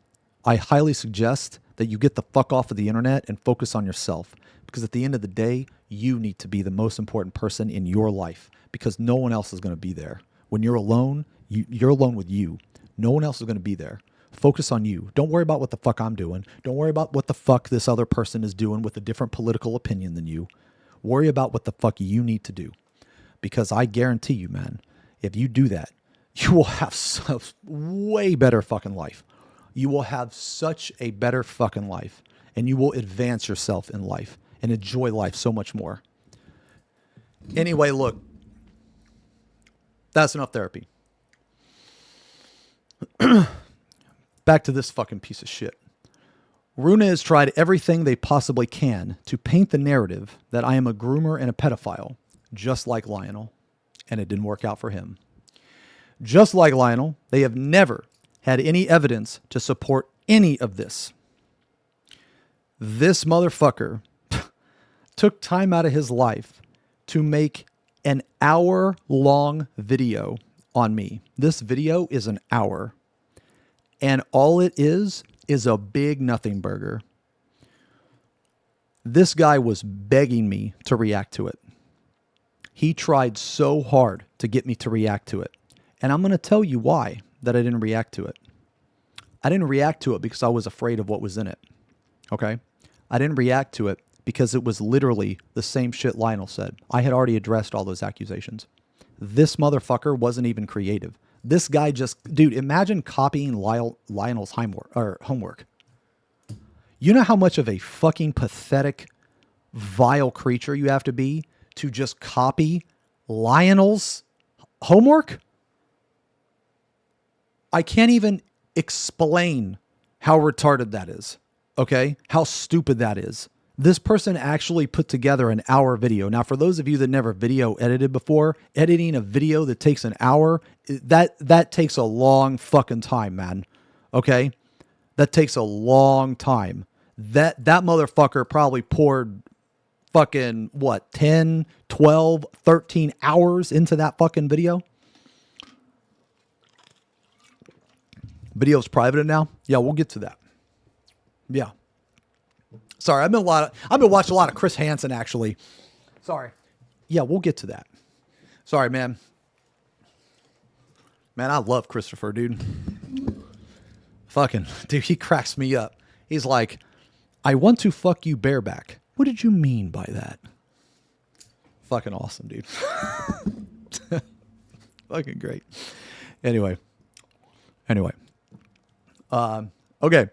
I highly suggest that you get the fuck off of the internet and focus on yourself. Because at the end of the day, you need to be the most important person in your life, because no one else is going to be there. When you're alone, you're alone with you. No one else is going to be there. Focus on you. Don't worry about what the fuck I'm doing. Don't worry about what the fuck this other person is doing with a different political opinion than you. Worry about what the fuck you need to do. Because I guarantee you, man, if you do that, you will have a way better fucking life. You will have such a better fucking life. And you will advance yourself in life and enjoy life so much more. Anyway, look. That's enough therapy. Back to this fucking piece of shit. Runa has tried everything they possibly can to paint the narrative that I am a groomer and a pedophile, just like Lionel. And it didn't work out for him. Just like Lionel, they have never had any evidence to support any of this. This motherfucker took time out of his life to make an hour-long video on me. This video is an hour. And all it is a big nothing burger. This guy was begging me to react to it. He tried so hard to get me to react to it. And I'm going to tell you why that I didn't react to it. I didn't react to it because I was afraid of what was in it. Okay? I didn't react to it because it was literally the same shit Lionel said. I had already addressed all those accusations. This motherfucker wasn't even creative. This guy just, dude, imagine copying Lionel's homework. You know how much of a fucking pathetic, vile creature you have to be to just copy Lionel's homework? I can't even explain how retarded that is. Okay? How stupid that is. This person actually put together an hour video. Now, for those of you that never video edited before, editing a video that takes an hour, that takes a long fucking time, man. Okay? That takes a long time. That motherfucker probably poured fucking, 10, 12, 13 hours into that fucking video? Video's private now? Yeah, we'll get to that. Yeah. Sorry, I've been watching a lot of Chris Hansen, actually. Sorry. Yeah, we'll get to that. Sorry, man. Man, I love Christopher, dude. Fucking, dude, he cracks me up. He's like, I want to fuck you bareback. What did you mean by that? Fucking awesome, dude. Fucking great. Anyway. Okay.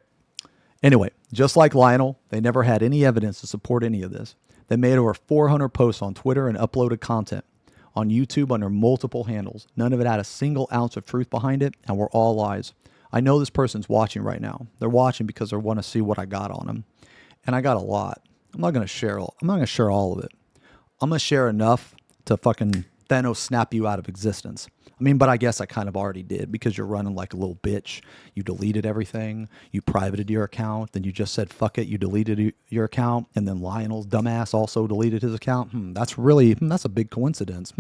Anyway, just like Lionel, they never had any evidence to support any of this. They made over 400 posts on Twitter and uploaded content on YouTube under multiple handles. None of it had a single ounce of truth behind it, and were all lies. I know this person's watching right now. They're watching because they want to see what I got on them. And I got a lot. I'm not going to share all of it. I'm going to share enough to fucking Xeno snap you out of existence. I mean, but I guess I kind of already did, because you're running like a little bitch. You deleted everything. You privated your account. Then you just said, fuck it. You deleted your account. And then Lionel's dumbass also deleted his account. That's a big coincidence.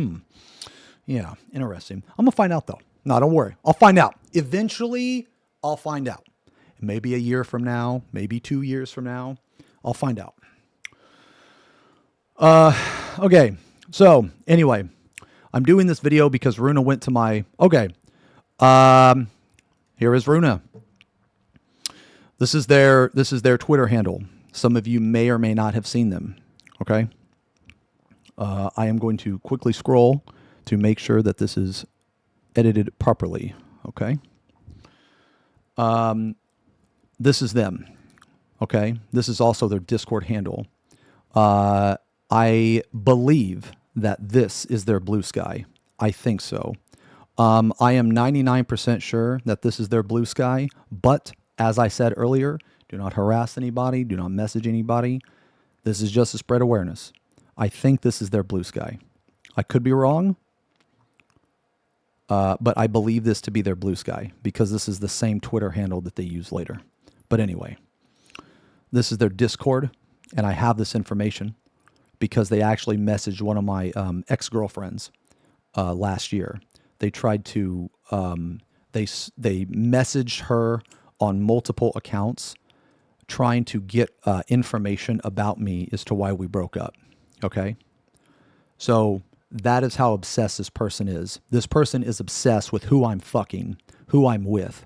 Yeah, interesting. I'm going to find out, though. No, don't worry. I'll find out. Eventually, I'll find out. Maybe a year from now, maybe 2 years from now, I'll find out. Okay. So, anyway, I'm doing this video because Runa went to my... Okay. Here is Runa. This is their Twitter handle. Some of you may or may not have seen them. Okay. I am going to quickly scroll to make sure that this is edited properly. Okay. This is them. Okay. This is also their Discord handle. I believe that this is their blue sky. I think so. I am 99% sure that this is their blue sky, but as I said earlier, do not harass anybody. Do not message anybody. This is just to spread awareness. I think this is their blue sky. I could be wrong, but I believe this to be their blue sky because this is the same Twitter handle that they use later. But anyway, this is their Discord, and I have this information because they actually messaged one of my ex-girlfriends last year. They tried to they messaged her on multiple accounts, trying to get information about me as to why we broke up. Okay, so that is how obsessed this person is. This person is obsessed with who I'm fucking, who I'm with.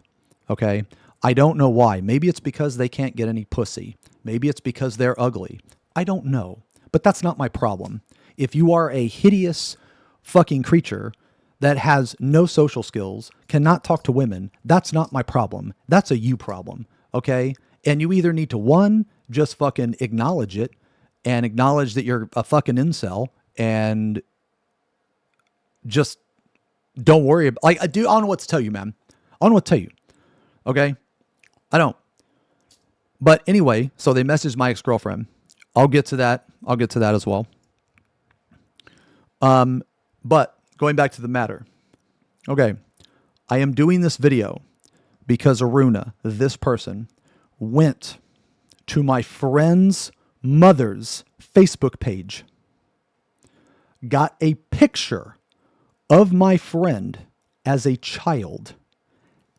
Okay, I don't know why. Maybe it's because they can't get any pussy. Maybe it's because they're ugly. I don't know. But that's not my problem. If you are a hideous fucking creature that has no social skills, cannot talk to women, that's not my problem. That's a you problem. Okay? And you either need to, one, just fucking acknowledge it and acknowledge that you're a fucking incel and just don't worry about, like, I don't know what to tell you, man. I don't know what to tell you. Okay? I don't. But anyway, so they messaged my ex-girlfriend. I'll get to that. I'll get to that as well. But going back to the matter. Okay. I am doing this video because Runa, this person, went to my friend's mother's Facebook page, got a picture of my friend as a child,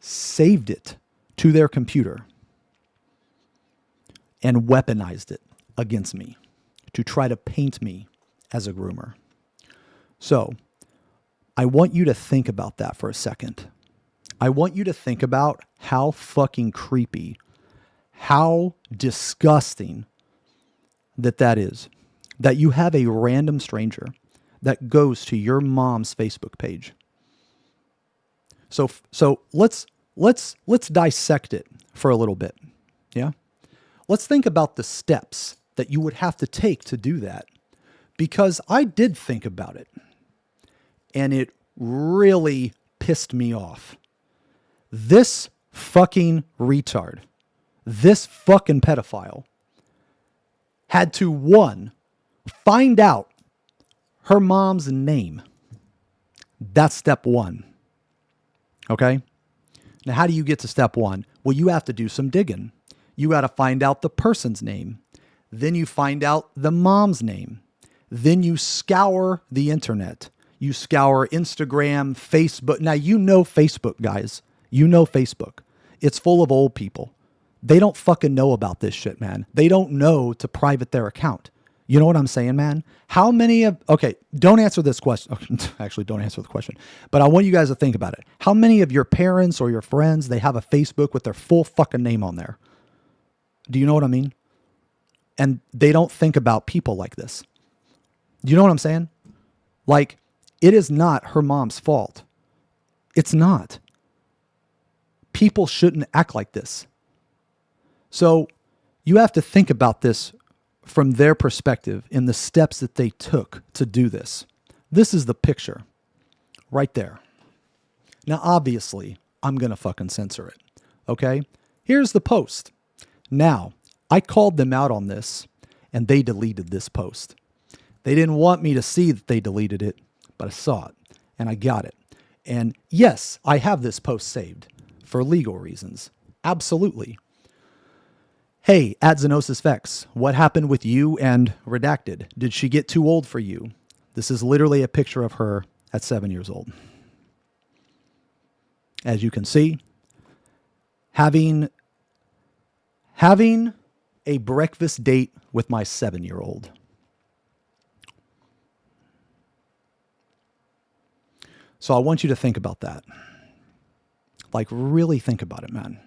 saved it to their computer, and weaponized it against me to try to paint me as a groomer. So I want you to think about that for a second. I want you to think about how fucking creepy, how disgusting that is. That you have a random stranger that goes to your mom's Facebook page. So let's dissect it for a little bit. Yeah? Let's think about the steps that you would have to take to do that. Because I did think about it. And it really pissed me off. This fucking retard, this fucking pedophile, had to, one, find out her mom's name. That's step one. Okay? Now, how do you get to step one? Well, you have to do some digging. You got to find out the person's name. Then you find out the mom's name. Then you scour the internet. You scour Instagram, Facebook. Now, you know Facebook, guys. You know Facebook. It's full of old people. They don't fucking know about this shit, man. They don't know to private their account. You know what I'm saying, man? How many of... Okay, don't answer this question. Actually, don't answer the question. But I want you guys to think about it. How many of your parents or your friends, they have a Facebook with their full fucking name on there? Do you know what I mean? And they don't think about people like this. Do you know what I'm saying? Like, it is not her mom's fault. It's not. People shouldn't act like this. So you have to think about this from their perspective in the steps that they took to do this. This is the picture right there. Now, obviously, I'm going to fucking censor it. Okay? Here's the post. Now, I called them out on this and they deleted this post. They didn't want me to see that they deleted it, but I saw it and I got it. And yes, I have this post saved for legal reasons. Absolutely. Hey, at XenosysVex, what happened with you and Redacted? Did she get too old for you? This is literally a picture of her at 7 years old. As you can see, having a breakfast date with my 7-year-old. So I want you to think about that. Like, really think about it, man.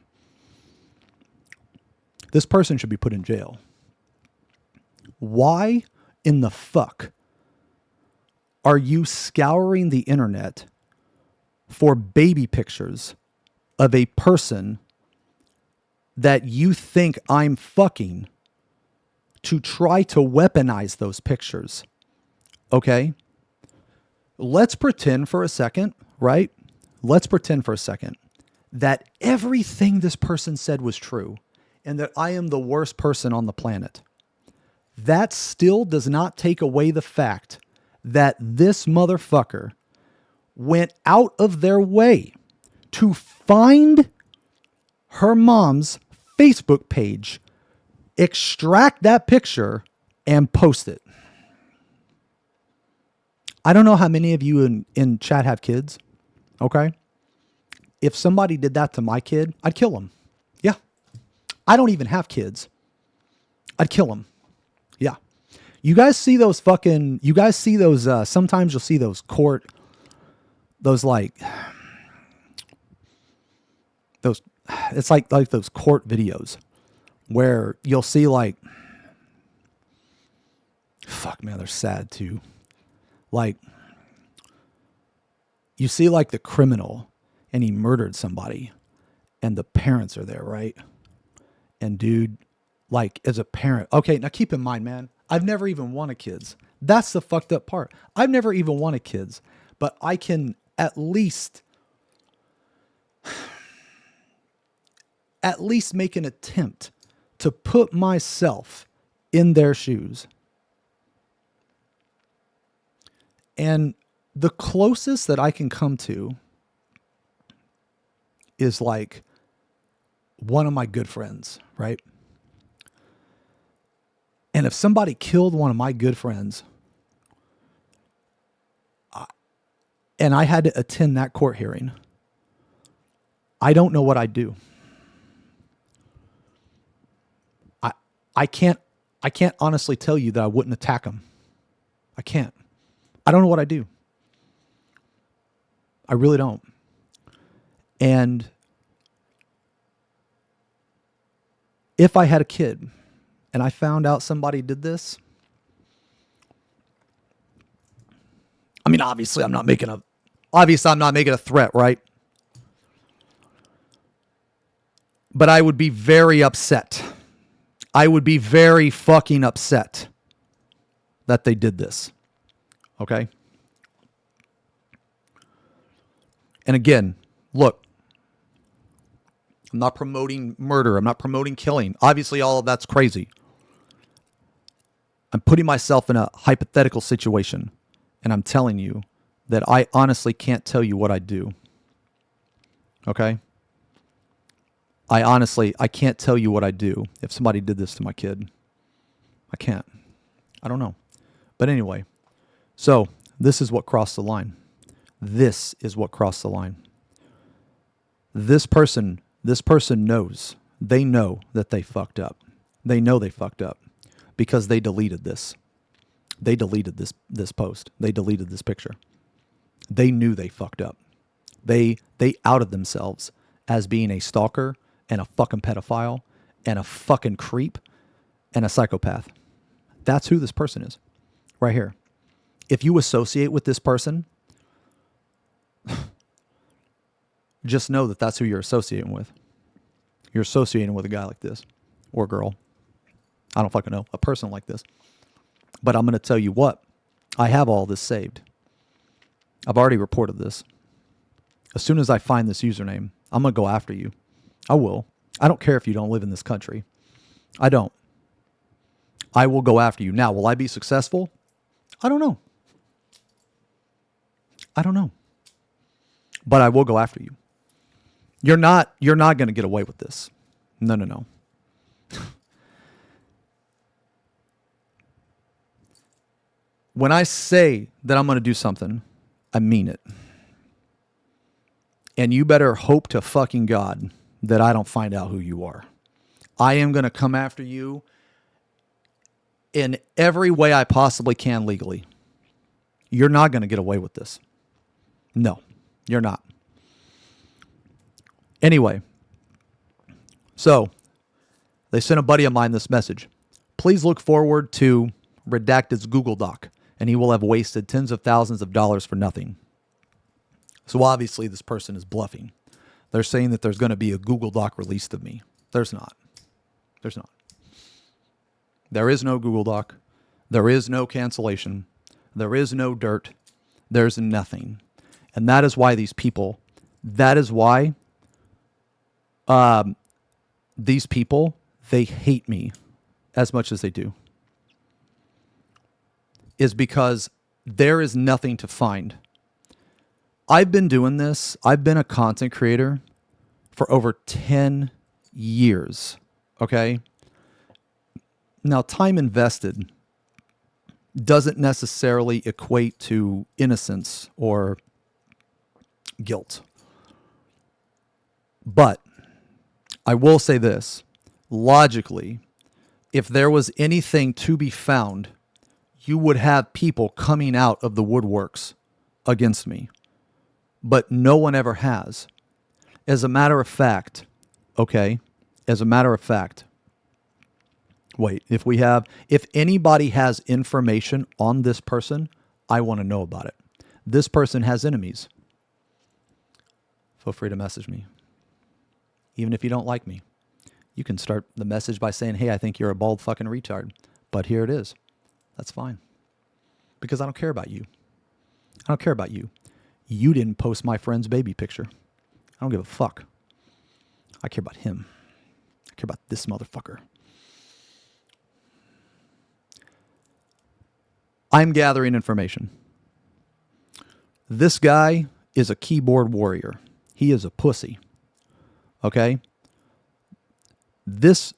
This person should be put in jail. Why in the fuck are you scouring the internet for baby pictures of a person that you think I'm fucking to try to weaponize those pictures? Okay? Let's pretend for a second, right? Let's pretend for a second that everything this person said was true and that I am the worst person on the planet. That still does not take away the fact that this motherfucker went out of their way to find her mom's Facebook page, extract that picture, and post it. I don't know how many of you in chat have kids. Okay. If somebody did that to my kid, I'd kill him. Yeah. I don't even have kids. I'd kill him. Yeah. You guys see those sometimes you'll see those it's like those court videos where you'll see like, fuck man, they're sad too. Like you see like the criminal and he murdered somebody and the parents are there, right? And dude, like as a parent, okay, now keep in mind, man, I've never even wanted kids. That's the fucked up part. I've never even wanted kids, but I can at least make an attempt to put myself in their shoes. And the closest that I can come to is like one of my good friends, right? And if somebody killed one of my good friends, and I had to attend that court hearing, I don't know what I'd do. I can't honestly tell you that I wouldn't attack him. I can't. I don't know what I do. I really don't. And if I had a kid and I found out somebody did this, I mean, obviously I'm not making a threat, right? But I would be very upset. I would be very fucking upset that they did this. Okay? And again, look, I'm not promoting murder. I'm not promoting killing. Obviously, all of that's crazy. I'm putting myself in a hypothetical situation, and I'm telling you that I honestly can't tell you what I'd do. Okay? I can't tell you what I'd do if somebody did this to my kid. I can't. I don't know. But anyway, so this is what crossed the line. This is what crossed the line. This person knows. They know that they fucked up. They know they fucked up because they deleted this. They deleted this post. They deleted this picture. They knew they fucked up. They outed themselves as being a stalker and a fucking pedophile and a fucking creep and a psychopath. That's who this person is right here. If you associate with this person, just know that that's who you're associating with. You're associating with a guy like this or girl. I don't fucking know. A person like this. But I'm going to tell you what. I have all this saved. I've already reported this. As soon as I find this username, I'm going to go after you. I will. I don't care if you don't live in this country. I don't. I will go after you. Now, will I be successful? I don't know. I don't know. But I will go after you. You're not going to get away with this. No. When I say that I'm going to do something, I mean it. And you better hope to fucking God that I don't find out who you are. I am going to come after you in every way I possibly can legally. You're not going to get away with this. No, you're not. Anyway, so they sent a buddy of mine this message. Please look forward to Redacted's Google Doc, and he will have wasted tens of thousands of dollars for nothing. So obviously this person is bluffing. They're saying that there's going to be a Google Doc released of me. There's not. There's not. There is no Google Doc. There is no cancellation. There is no dirt. There's nothing. And that is why these people, these people, they hate me as much as they do. Is because there is nothing to find. I've been doing this. I've been a content creator for over 10 years. Okay? Now, time invested doesn't necessarily equate to innocence or guilt. But I will say this, logically, if there was anything to be found, you would have people coming out of the woodworks against me. But no one ever has. As a matter of fact, okay, wait, if anybody has information on this person, I want to know about it. This person has enemies. Feel free to message me. Even if you don't like me. You can start the message by saying, hey, I think you're a bald fucking retard. But here it is. That's fine. Because I don't care about you. I don't care about you. You didn't post my friend's baby picture. I don't give a fuck. I care about him. I care about this motherfucker. I'm gathering information. This guy is a keyboard warrior. He is a pussy. Okay? This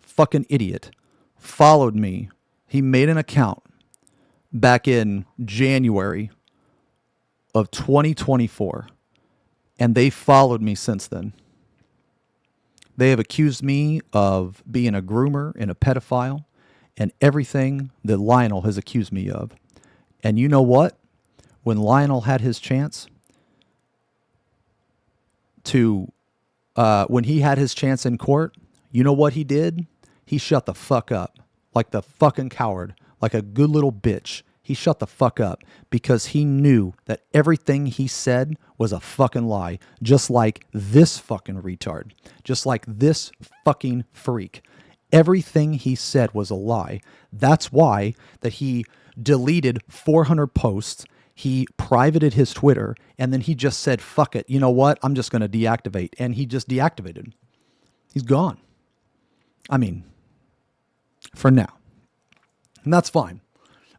fucking idiot followed me. He made an account back in January of 2024, and they followed me since then. They have accused me of being a groomer and a pedophile and everything that Lionel has accused me of. And you know what? When Lionel had his chance when he had his chance in court, you know what he did? He shut the fuck up. Like the fucking coward. Like a good little bitch. He shut the fuck up because he knew that everything he said was a fucking lie. Just like this fucking retard. Just like this fucking freak. Everything he said was a lie. That's why that he deleted 400 posts. He privated his Twitter, and then he just said, fuck it. You know what? I'm just going to deactivate. And he just deactivated. He's gone. I mean, for now. And that's fine.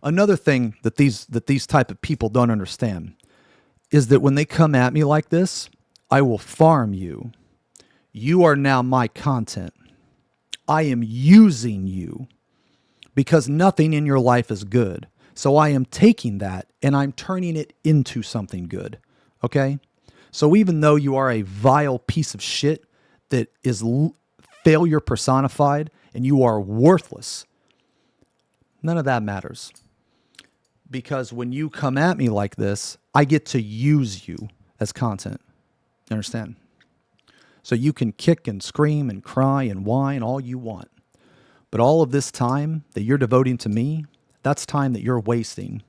Another thing that these type of people don't understand is that when they come at me like this, I will farm you. You are now my content. I am using you because nothing in your life is good. So I am taking that and I'm turning it into something good. Okay? So even though you are a vile piece of shit that is failure personified and you are worthless, none of that matters. Because when you come at me like this, I get to use you as content. You understand? So you can kick and scream and cry and whine all you want. But all of this time that you're devoting to me, that's time that you're wasting.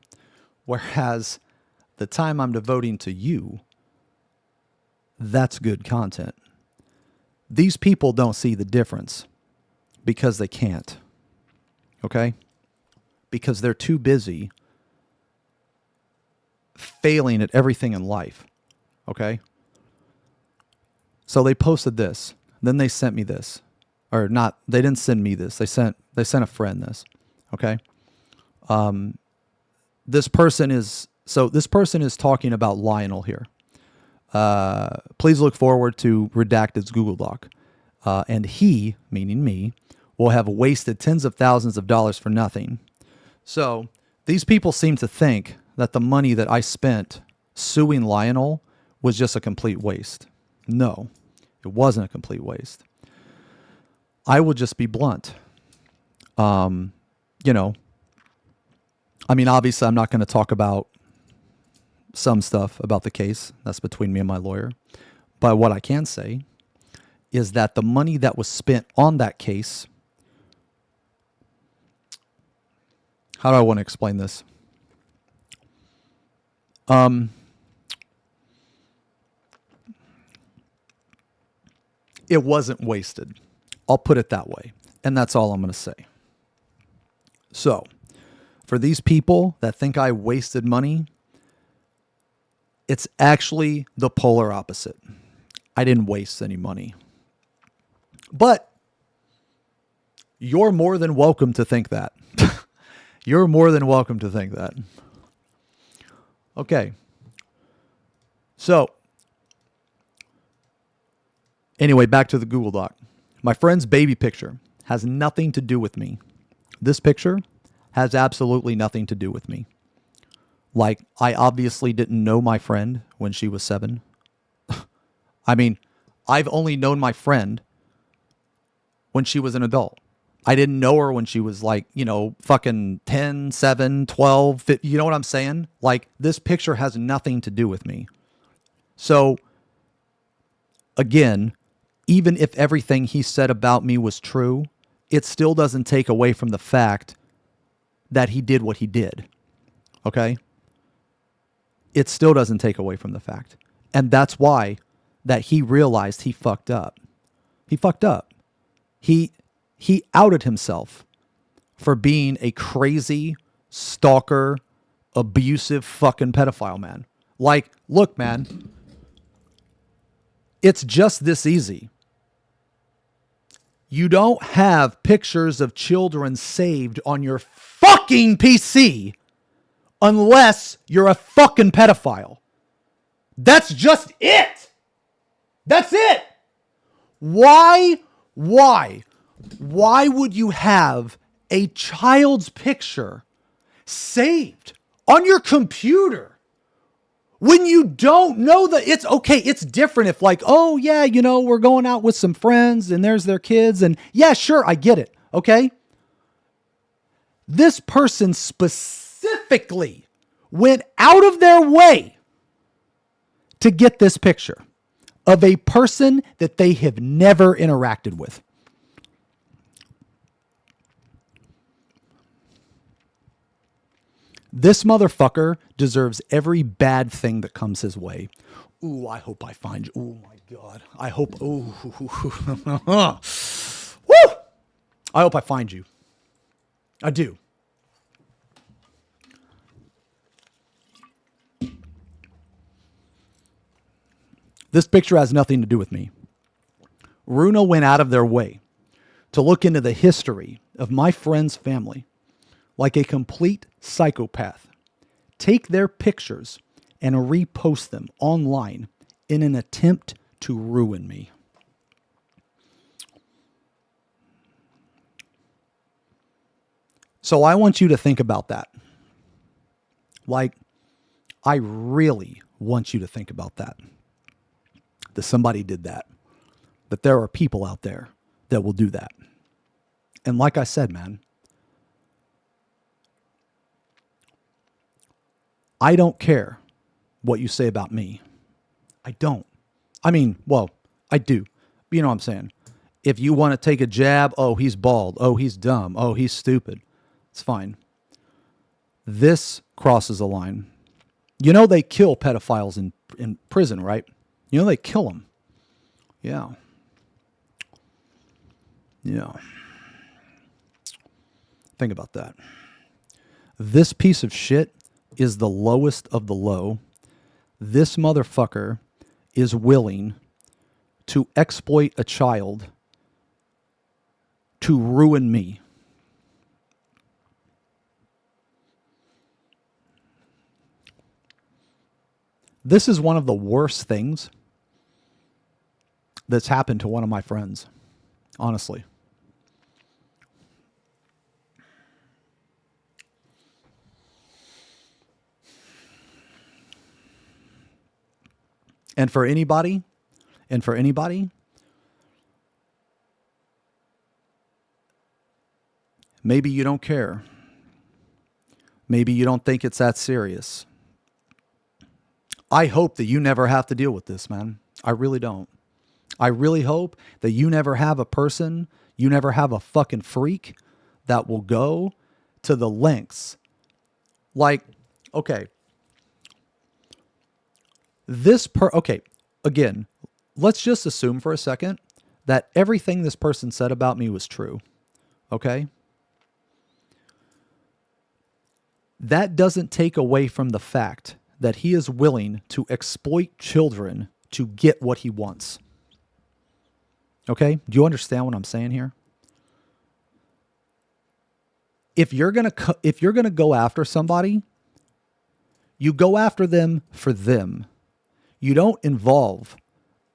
Whereas the time I'm devoting to you, that's good content. These people don't see the difference because they can't. Okay? Because they're too busy failing at everything in life. Okay? So they posted this. Then they sent me this. Or not, they didn't send me this. They sent a friend this. Okay? This person is talking about Lionel here. Please look forward to Redacted's Google Doc. And he, meaning me, will have wasted tens of thousands of dollars for nothing. So these people seem to think that the money that I spent suing Lionel was just a complete waste. No, it wasn't a complete waste. I will just be blunt. Obviously I'm not going to talk about some stuff about the case. That's between me and my lawyer. But what I can say is that the money that was spent on that case, how do I want to explain this? It wasn't wasted. I'll put it that way. And that's all I'm going to say. So, for these people that think I wasted money, it's actually the polar opposite. I didn't waste any money. But you're more than welcome to think that. You're more than welcome to think that. Okay. So, anyway, back to the Google Doc. My friend's baby picture has nothing to do with me. This picture has absolutely nothing to do with me. Like, I obviously didn't know my friend when she was 7. I mean, I've only known my friend when she was an adult. I didn't know her when she was like, fucking 10, 7, 12. You know what I'm saying? Like, this picture has nothing to do with me. So, again, even if everything he said about me was true, it still doesn't take away from the fact that he did what he did. Okay? It still doesn't take away from the fact. And that's why that he realized he fucked up. He fucked up. He outed himself for being a crazy, stalker, abusive fucking pedophile, man. Like, look, man, it's just this easy. You don't have pictures of children saved on your fucking PC unless you're a fucking pedophile. That's just it. That's it. Why would you have a child's picture saved on your computer when you don't know that it's okay? It's different if like, oh yeah, we're going out with some friends and there's their kids and yeah, sure, I get it. Okay. This person specifically went out of their way to get this picture of a person that they have never interacted with. This motherfucker deserves every bad thing that comes his way. Ooh, I hope I find you. Oh my God. I hope. Ooh. Woo! I hope I find you. I do. This picture has nothing to do with me. Runa went out of their way to look into the history of my friend's family like a complete psychopath, take their pictures and repost them online in an attempt to ruin me. So I want you to think about that. Like, I really want you to think about that. That somebody did that. That there are people out there that will do that. And like I said, man, I don't care what you say about me. I don't. I mean, well, I do. You know what I'm saying? If you want to take a jab, oh, he's bald. Oh, he's dumb. Oh, he's stupid. It's fine. This crosses a line. They kill pedophiles in prison, right? They kill them. Yeah. Yeah. Think about that. This piece of shit is the lowest of the low. This motherfucker is willing to exploit a child to ruin me. This is one of the worst things that's happened to one of my friends, honestly. And for anybody, maybe you don't care. Maybe you don't think it's that serious. I hope that you never have to deal with this, man. I really don't. I really hope that you never have a person, you never have a fucking freak that will go to the lengths. Like, okay. Okay, again, let's just assume for a second that everything this person said about me was true. Okay? That doesn't take away from the fact that he is willing to exploit children to get what he wants. Okay? Do you understand what I'm saying here? If you're going to go after somebody, you go after them for them. You don't involve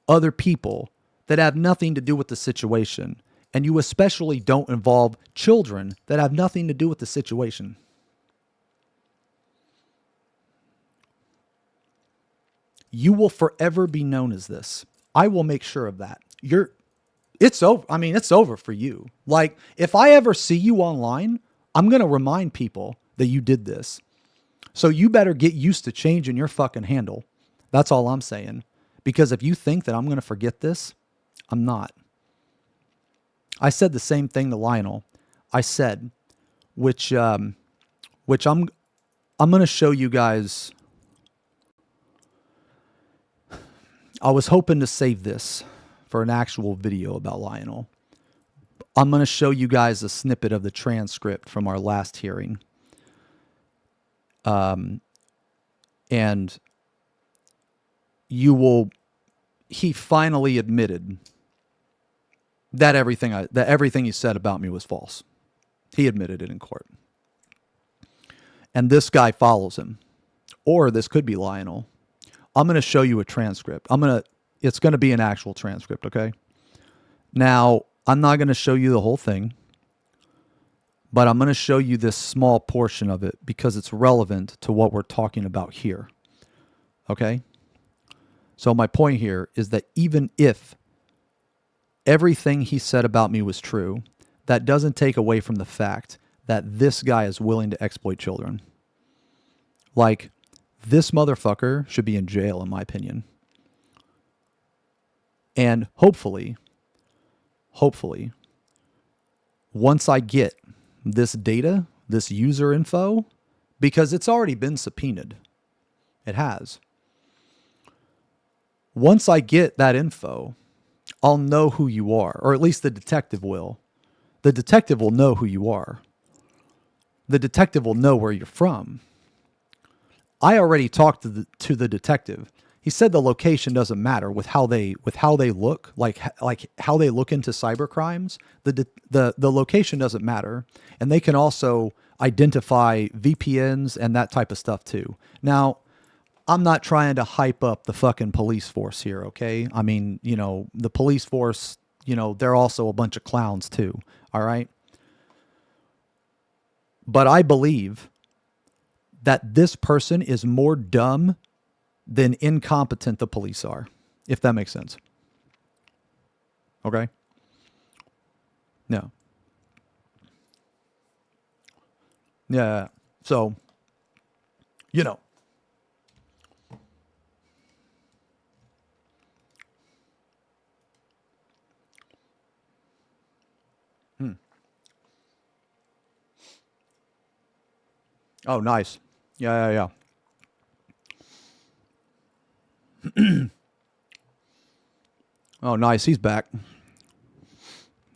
other people that have nothing to do with the situation And you especially don't involve children that have nothing to do with the situation. You will forever be known as this. I will make sure of that. It's over. I mean, it's over for you. Like, if I ever see you online, I'm going to remind people that you did this. So you better get used to changing your fucking handle. That's all I'm saying. Because if you think that I'm going to forget this, I'm not. I said the same thing to Lionel. I said, which I'm going to show you guys. I was hoping to save this for an actual video about Lionel. I'm going to show you guys a snippet of the transcript from our last hearing. And he finally admitted that everything he said about me was false. He admitted it in court. And this guy follows him. Or this could be Lionel. I'm going to show you a transcript. It's going to be an actual transcript, okay? Now, I'm not going to show you the whole thing, but I'm going to show you this small portion of it because it's relevant to what we're talking about here. Okay? So my point here is that even if everything he said about me was true, that doesn't take away from the fact that this guy is willing to exploit children. Like, this motherfucker should be in jail, in my opinion. And hopefully, once I get this data, this user info, because it's already been subpoenaed. It has. Once I get that info, I'll know who you are, or at least the detective will. The detective will know who you are. The detective will know where you're from. I already talked to the detective. He said the location doesn't matter with how they look, like how they look into cyber crimes. The location doesn't matter, and they can also identify VPNs and that type of stuff too. Now, I'm not trying to hype up the fucking police force here, okay? I mean, the police force, they're also a bunch of clowns too, all right? But I believe that this person is more dumb than incompetent the police are, if that makes sense. Okay? No. Yeah. So, Oh, nice. Yeah. Oh, nice. He's back.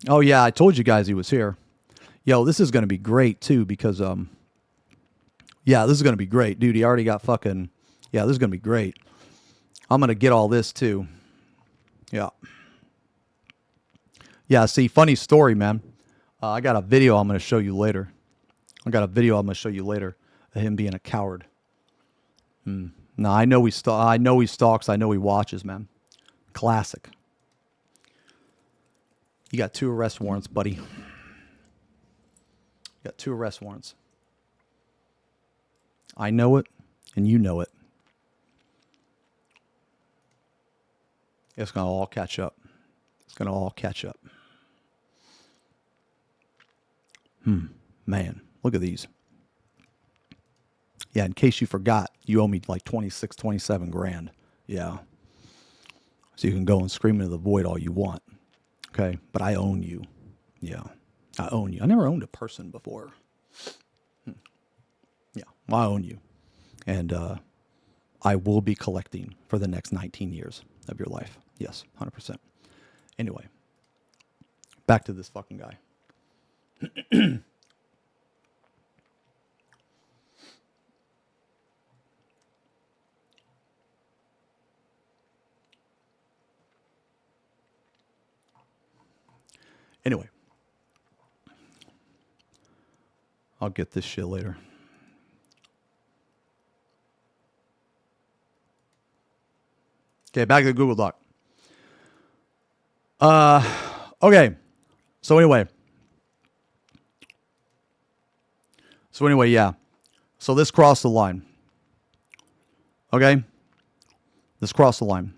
Oh, yeah. I told you guys he was here. Yo, this is going to be great, too, because, this is going to be great. Dude, he already got fucking... Yeah, this is going to be great. I'm going to get all this, too. Yeah. Yeah, see, funny story, man. I got a video I'm going to show you later. Of him being a coward. No, I know he stalks. I know he watches, man. Classic. You got 2 arrest warrants, buddy. You got 2 arrest warrants. I know it, and you know it. It's going to all catch up. Man, look at these. Yeah, in case you forgot, you owe me like 26, 27 grand. Yeah. So you can go and scream into the void all you want. Okay? But I own you. Yeah. I own you. I never owned a person before. Yeah. Well, I own you. And I will be collecting for the next 19 years of your life. Yes, 100%. Anyway. Back to this fucking guy. Anyway. I'll get this shit later. Okay, back to the Google Doc. Okay. So anyway. Yeah. So this crossed the line. Okay? This crossed the line.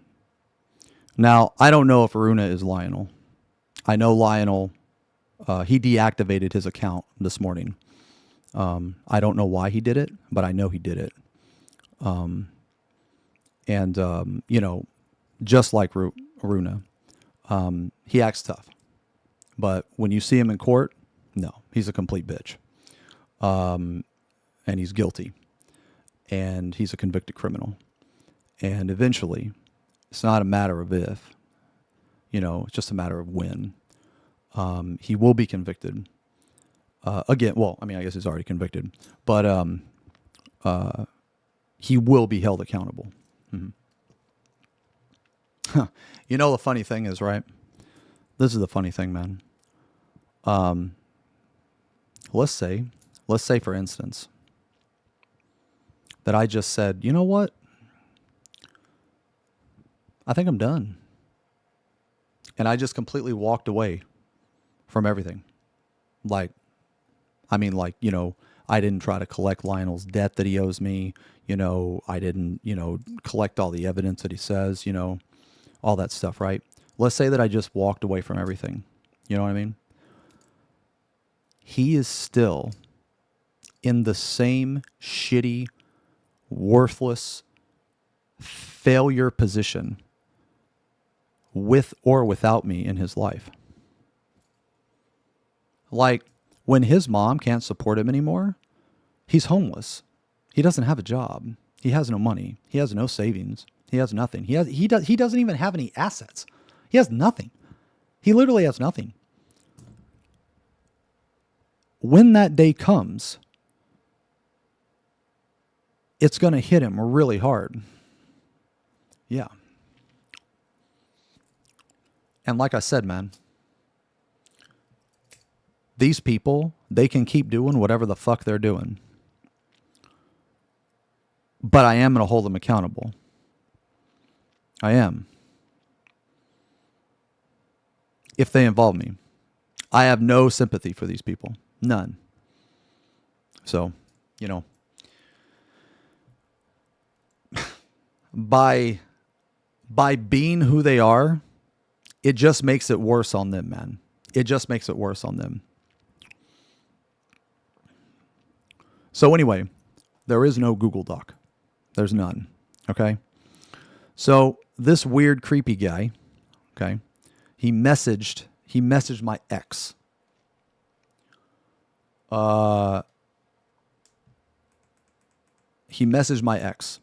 Now, I don't know if Runa is Lionel. I know Lionel, he deactivated his account this morning. I don't know why he did it, but I know he did it. You know, just like Runa, he acts tough. But when you see him in court, no, he's a complete bitch. And he's guilty. And he's a convicted criminal. And eventually, it's not a matter of if, you know, it's just a matter of when. He will be convicted. Again, well, I mean, I guess he's already convicted. But he will be held accountable. Mm-hmm. You know, the funny thing is, right? This is the funny thing, man. Let's say, for instance, that I just said, you know what? I think I'm done. And I just completely walked away from everything. Like, you know, I didn't try to collect Lionel's debt that he owes me. You know, I didn't, you know, collect all the evidence that he says, you know, all that stuff, right? Let's say that I just walked away from everything. You know what I mean? He is still in the same shitty, worthless, failure position with or without me in his life. Like, when his mom can't support him anymore, he's homeless. He doesn't have a job. He has no money. He has no savings. He has nothing. He doesn't even have any assets. He has nothing. He literally has nothing. When that day comes, it's going to hit him really hard. Yeah. And like I said, man, these people, they can keep doing whatever the fuck they're doing. But I am going to hold them accountable. I am. If they involve me. I have no sympathy for these people. None. So, you know, by being who they are, it just makes it worse on them, man. It just makes it worse on them. So anyway, there is no Google Doc. There's none. Okay? So this weird, creepy guy, okay, he messaged my ex. He messaged my ex.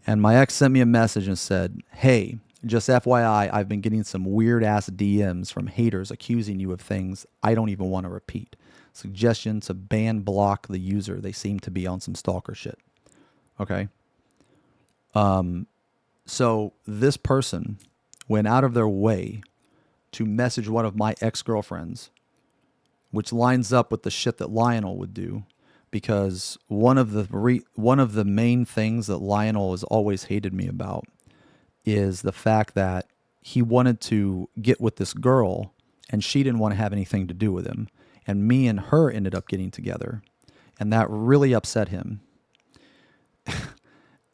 And my ex sent me a message and said, hey, just FYI, I've been getting some weird-ass DMs from haters accusing you of things I don't even want to repeat. Suggestion to ban block the user. They seem to be on some stalker shit. Okay? So this person went out of their way to message one of my ex-girlfriends, which lines up with the shit that Lionel would do, because one of the main things that Lionel has always hated me about is the fact that he wanted to get with this girl and she didn't want to have anything to do with him. And me and her ended up getting together. And that really upset him.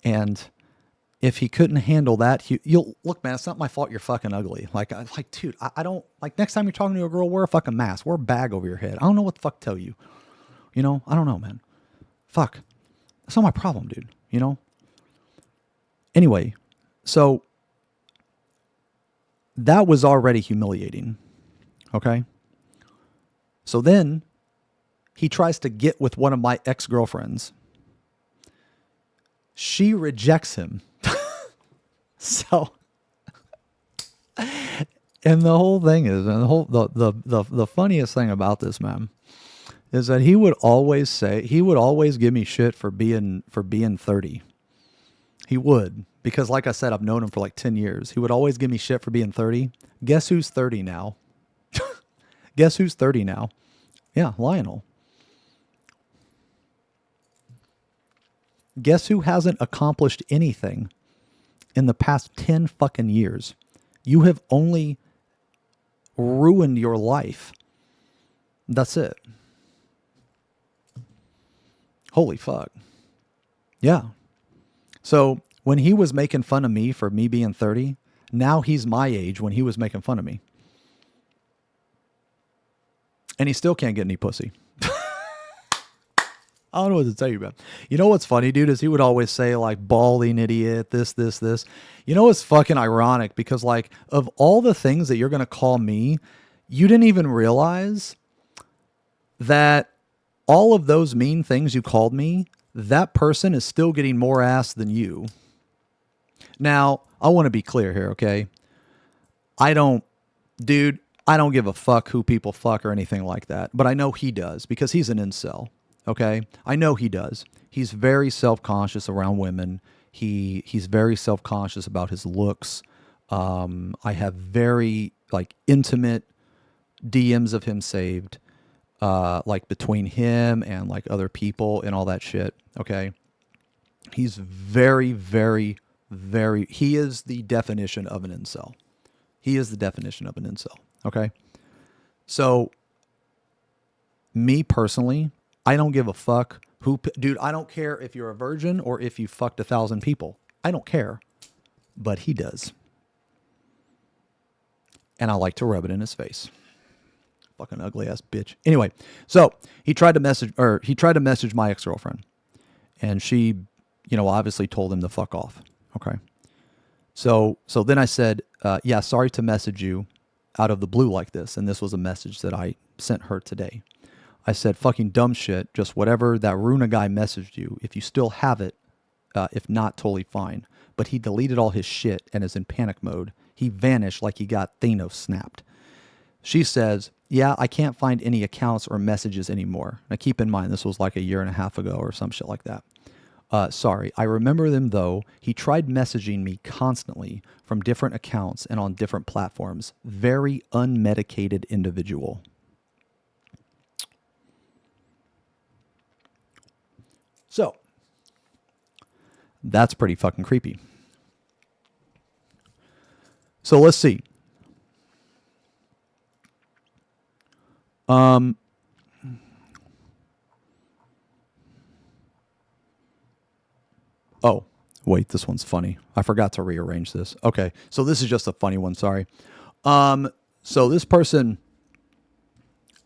And if he couldn't handle that, you'll look, man, it's not my fault you're fucking ugly. Like, dude, I don't, like, next time you're talking to a girl, wear a fucking mask, wear a bag over your head. I don't know what the fuck to tell you. You know, I don't know, man. Fuck. That's not my problem, dude. You know? Anyway, so that was already humiliating. Okay? So then he tries to get with one of my ex-girlfriends. She rejects him. So, and the whole thing is, and the funniest thing about this, man, is that he would always give me shit for being 30. He would, because like I said, I've known him for like 10 years. He would always give me shit for being 30. Guess who's 30 now? Guess who's 30 now? Yeah, Lionel. Guess who hasn't accomplished anything in the past 10 fucking years? You have only ruined your life That's it. Holy fuck. Yeah. So when he was making fun of me for me being 30, now he's my age when he was making fun of me. And he still can't get any pussy. I don't know what to tell you about. You know what's funny, dude, is he would always say, like, balding idiot, this. You know what's fucking ironic? Because, like, of all the things that you're going to call me, you didn't even realize that all of those mean things you called me, that person is still getting more ass than you. Now, I want to be clear here, okay? I don't give a fuck who people fuck or anything like that. But I know he does because he's an incel. Okay, I know he does. He's very self-conscious around women. He's very self-conscious about his looks. I have very like intimate DMs of him saved, like between him and like other people and all that shit. Okay, he's very, very, very. He is the definition of an incel. He is the definition of an incel. Okay, so me personally, I don't give a fuck who, dude, I don't care if you're a virgin or if you fucked 1,000 people. I don't care, but he does. And I like to rub it in his face. Fucking ugly ass bitch. Anyway, so he tried to message my ex-girlfriend, and she, obviously told him to fuck off. Okay. So then I said, yeah, sorry to message you out of the blue like this. And this was a message that I sent her today. I said, fucking dumb shit, just whatever that Runa guy messaged you. If you still have it, if not, totally fine. But he deleted all his shit and is in panic mode. He vanished like he got Xeno snapped. She says, yeah, I can't find any accounts or messages anymore. Now keep in mind, this was like a year and a half ago or some shit like that. Sorry, I remember them though. He tried messaging me constantly from different accounts and on different platforms. Very unmedicated individual. So, that's pretty fucking creepy. So let's see. Oh, wait, this one's funny. I forgot to rearrange this. Okay, so this is just a funny one, sorry. So this person,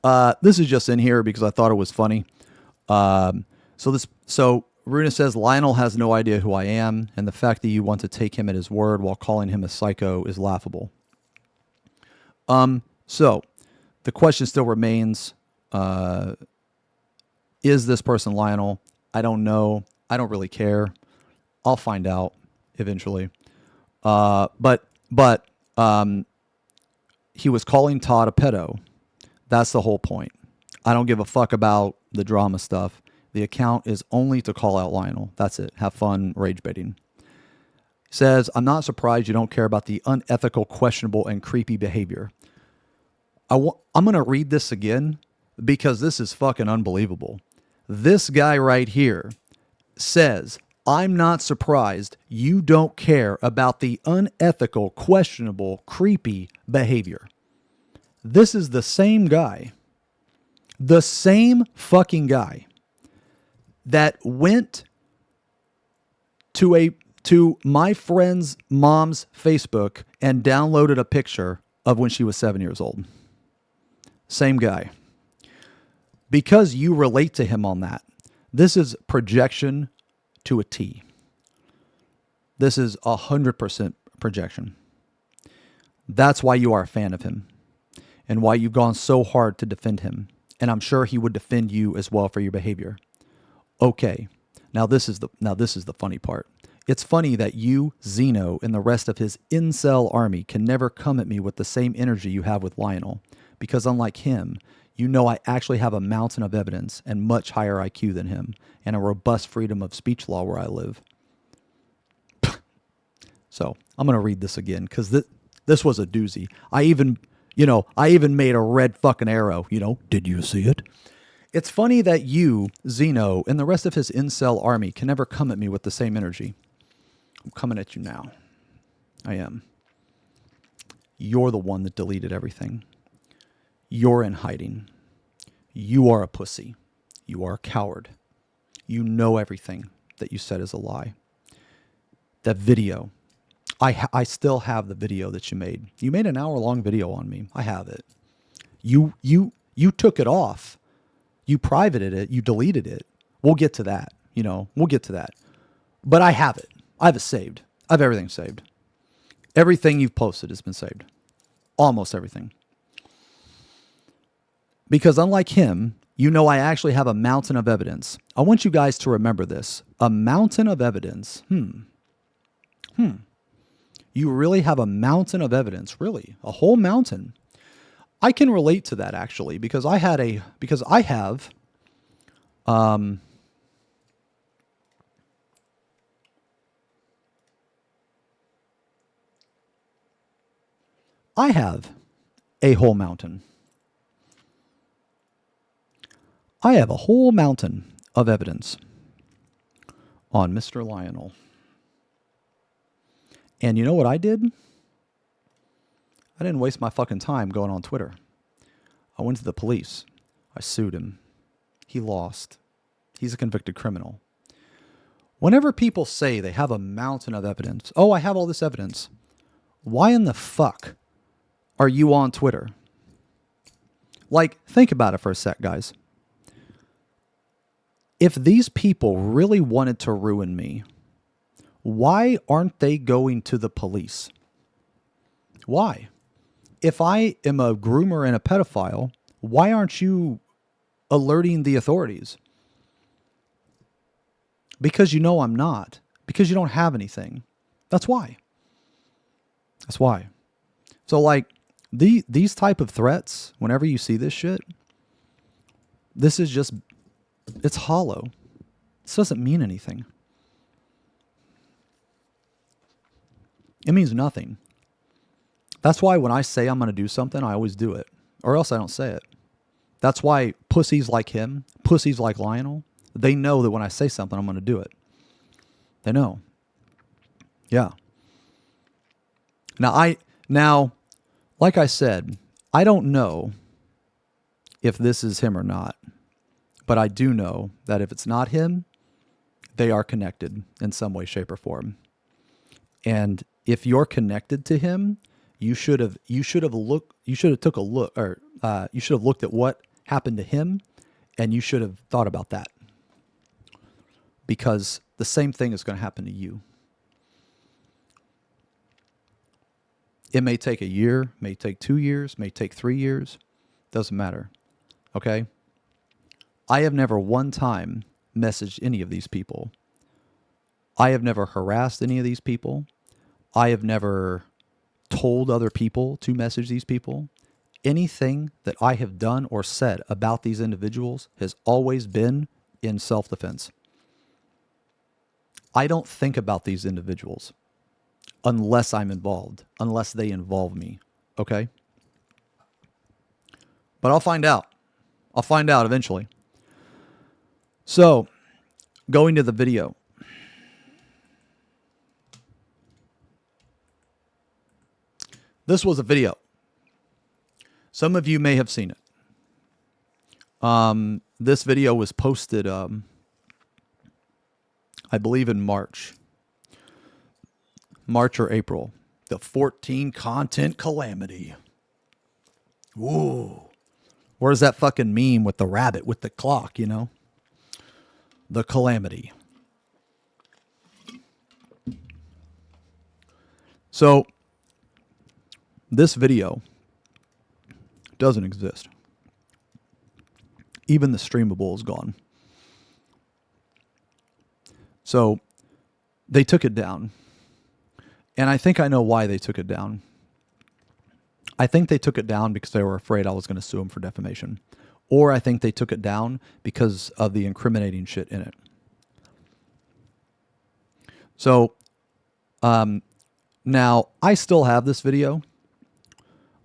this is just in here because I thought it was funny. So Runa says, Lionel has no idea who I am, and the fact that you want to take him at his word while calling him a psycho is laughable. So the question still remains, is this person Lionel? I don't know. I don't really care. I'll find out eventually. But he was calling Todd a pedo. That's the whole point. I don't give a fuck about the drama stuff. The account is only to call out Lionel. That's it. Have fun rage baiting. Says, I'm not surprised you don't care about the unethical, questionable, and creepy behavior. I'm going to read this again because this is fucking unbelievable. This guy right here says, I'm not surprised you don't care about the unethical, questionable, creepy behavior. This is the same guy, the same fucking guy that went to my friend's mom's Facebook and downloaded a picture of when she was 7 years old. Same guy. Because you relate to him on that. This is projection to a T. This is 100% projection. That's why you are a fan of him and why you've gone so hard to defend him. And I'm sure he would defend you as well for your behavior. Okay. Now this is the funny part. It's funny that you, Xeno, and the rest of his incel army can never come at me with the same energy you have with Lionel. Because unlike him, you know I actually have a mountain of evidence and much higher IQ than him and a robust freedom of speech law where I live. So I'm going to read this again because this was a doozy. I even made a red fucking arrow. Did you see it? It's funny that you, Xeno, and the rest of his incel army can never come at me with the same energy. I'm coming at you now. I am. You're the one that deleted everything. You're in hiding. You are a pussy. You are a coward. You know everything that you said is a lie. That video, I still have the video that you made. You made an hour-long video on me. I have it. You took it off. You privated it. You deleted it. We'll get to that. We'll get to that. But I have it. I have it saved. I have everything saved. Everything you've posted has been saved. Almost everything. Because unlike him, I actually have a mountain of evidence. I want you guys to remember this. A mountain of evidence. You really have a mountain of evidence. Really. A whole mountain. I can relate to that actually because I have a whole mountain. I have a whole mountain of evidence on Mr. Lionel. And you know what I did? I didn't waste my fucking time going on Twitter. I went to the police. I sued him. He lost. He's a convicted criminal. Whenever people say they have a mountain of evidence, oh, I have all this evidence, why in the fuck are you on Twitter? Like, think about it for a sec, guys. If these people really wanted to ruin me, why aren't they going to the police? Why? If I am a groomer and a pedophile, why aren't you alerting the authorities? Because I'm not. Because you don't have anything. That's why. That's why. So like these type of threats, whenever you see this shit, this is just, it's hollow. This doesn't mean anything. It means nothing. That's why when I say I'm going to do something, I always do it. Or else I don't say it. That's why pussies like him, pussies like Lionel, they know that when I say something, I'm going to do it. They know. Yeah. Now, like I said, I don't know if this is him or not. But I do know that if it's not him, they are connected in some way, shape, or form. And if you're connected to him, you should have looked at what happened to him, and you should have thought about that. Because the same thing is going to happen to you. It may take a year, may take 2 years, may take 3 years. Doesn't matter. Okay? I have never one time messaged any of these people. I have never harassed any of these people. I have never told other people to message these people. Anything that I have done or said about these individuals has always been in self-defense. I don't think about these individuals unless I'm involved, unless they involve me, okay? But I'll find out. I'll find out eventually. So, going to the video. This was a video. Some of you may have seen it. This video was posted, I believe in March or April. The 14 content calamity. Whoa. Where's that fucking meme with the rabbit with the clock, The calamity. So, this video doesn't exist. Even the streamable is gone. So, they took it down. And I think I know why they took it down. I think they took it down because they were afraid I was going to sue them for defamation. Or I think they took it down because of the incriminating shit in it. So, now, I still have this video.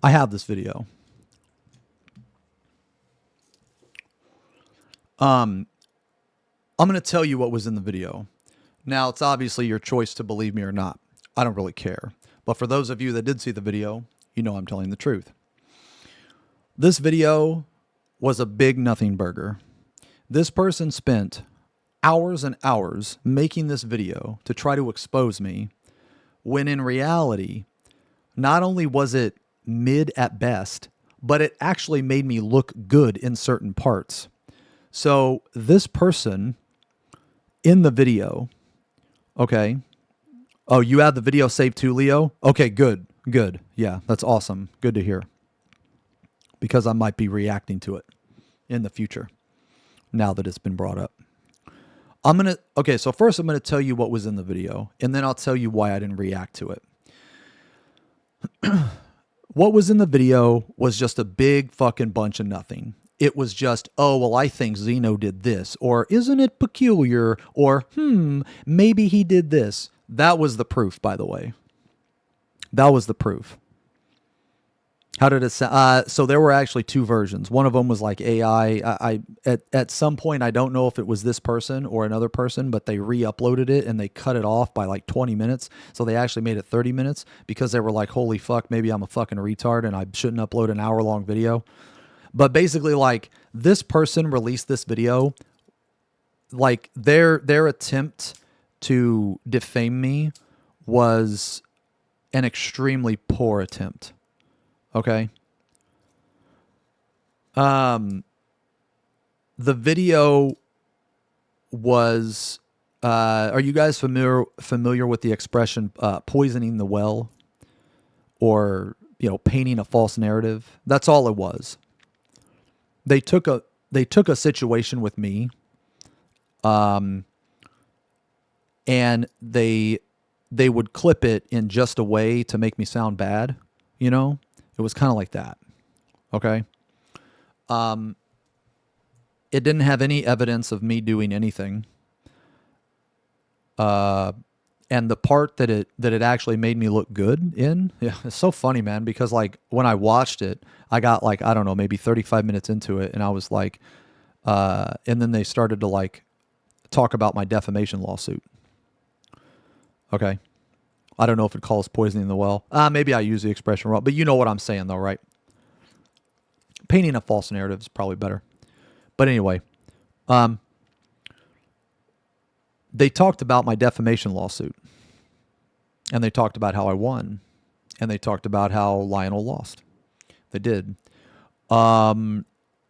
I have this video. I'm going to tell you what was in the video. Now, it's obviously your choice to believe me or not. I don't really care. But for those of you that did see the video, you know I'm telling the truth. This video was a big nothing burger. This person spent hours and hours making this video to try to expose me, when in reality, not only was it mid at best, but it actually made me look good in certain parts. So this person in the video, okay. Oh, you have the video saved too, Leo? Okay, good. Good. Yeah, that's awesome. Good to hear. Because I might be reacting to it in the future now that it's been brought up. Okay, so first I'm going to tell you what was in the video, and then I'll tell you why I didn't react to it. What was in the video was just a big fucking bunch of nothing. It was just, oh, well, I think Xeno did this, or isn't it peculiar, or maybe he did this. That was the proof, by the way. That was the proof. How did it sound? So there were actually two versions. One of them was like AI. At some point, I don't know if it was this person or another person, but they re-uploaded it and they cut it off by like 20 minutes. So they actually made it 30 minutes because they were like, holy fuck, maybe I'm a fucking retard and I shouldn't upload an hour-long video. But basically, like, this person released this video. Like, their attempt to defame me was an extremely poor attempt. Okay. The video was, are you guys familiar with the expression, poisoning the well, or, painting a false narrative? That's all it was. They took a situation with me, and they would clip it in just a way to make me sound bad, It was kind of like that. Okay. It didn't have any evidence of me doing anything. And the part that it actually made me look good in, yeah, it's so funny, man, because like when I watched it, I got like, I don't know, maybe 35 minutes into it, and I was like, and then they started to like talk about my defamation lawsuit. Okay. I don't know if it calls poisoning the well. Maybe I use the expression wrong, but you know what I'm saying though, right? Painting a false narrative is probably better. But anyway, they talked about my defamation lawsuit, and they talked about how I won, and they talked about how Lionel lost. They did. And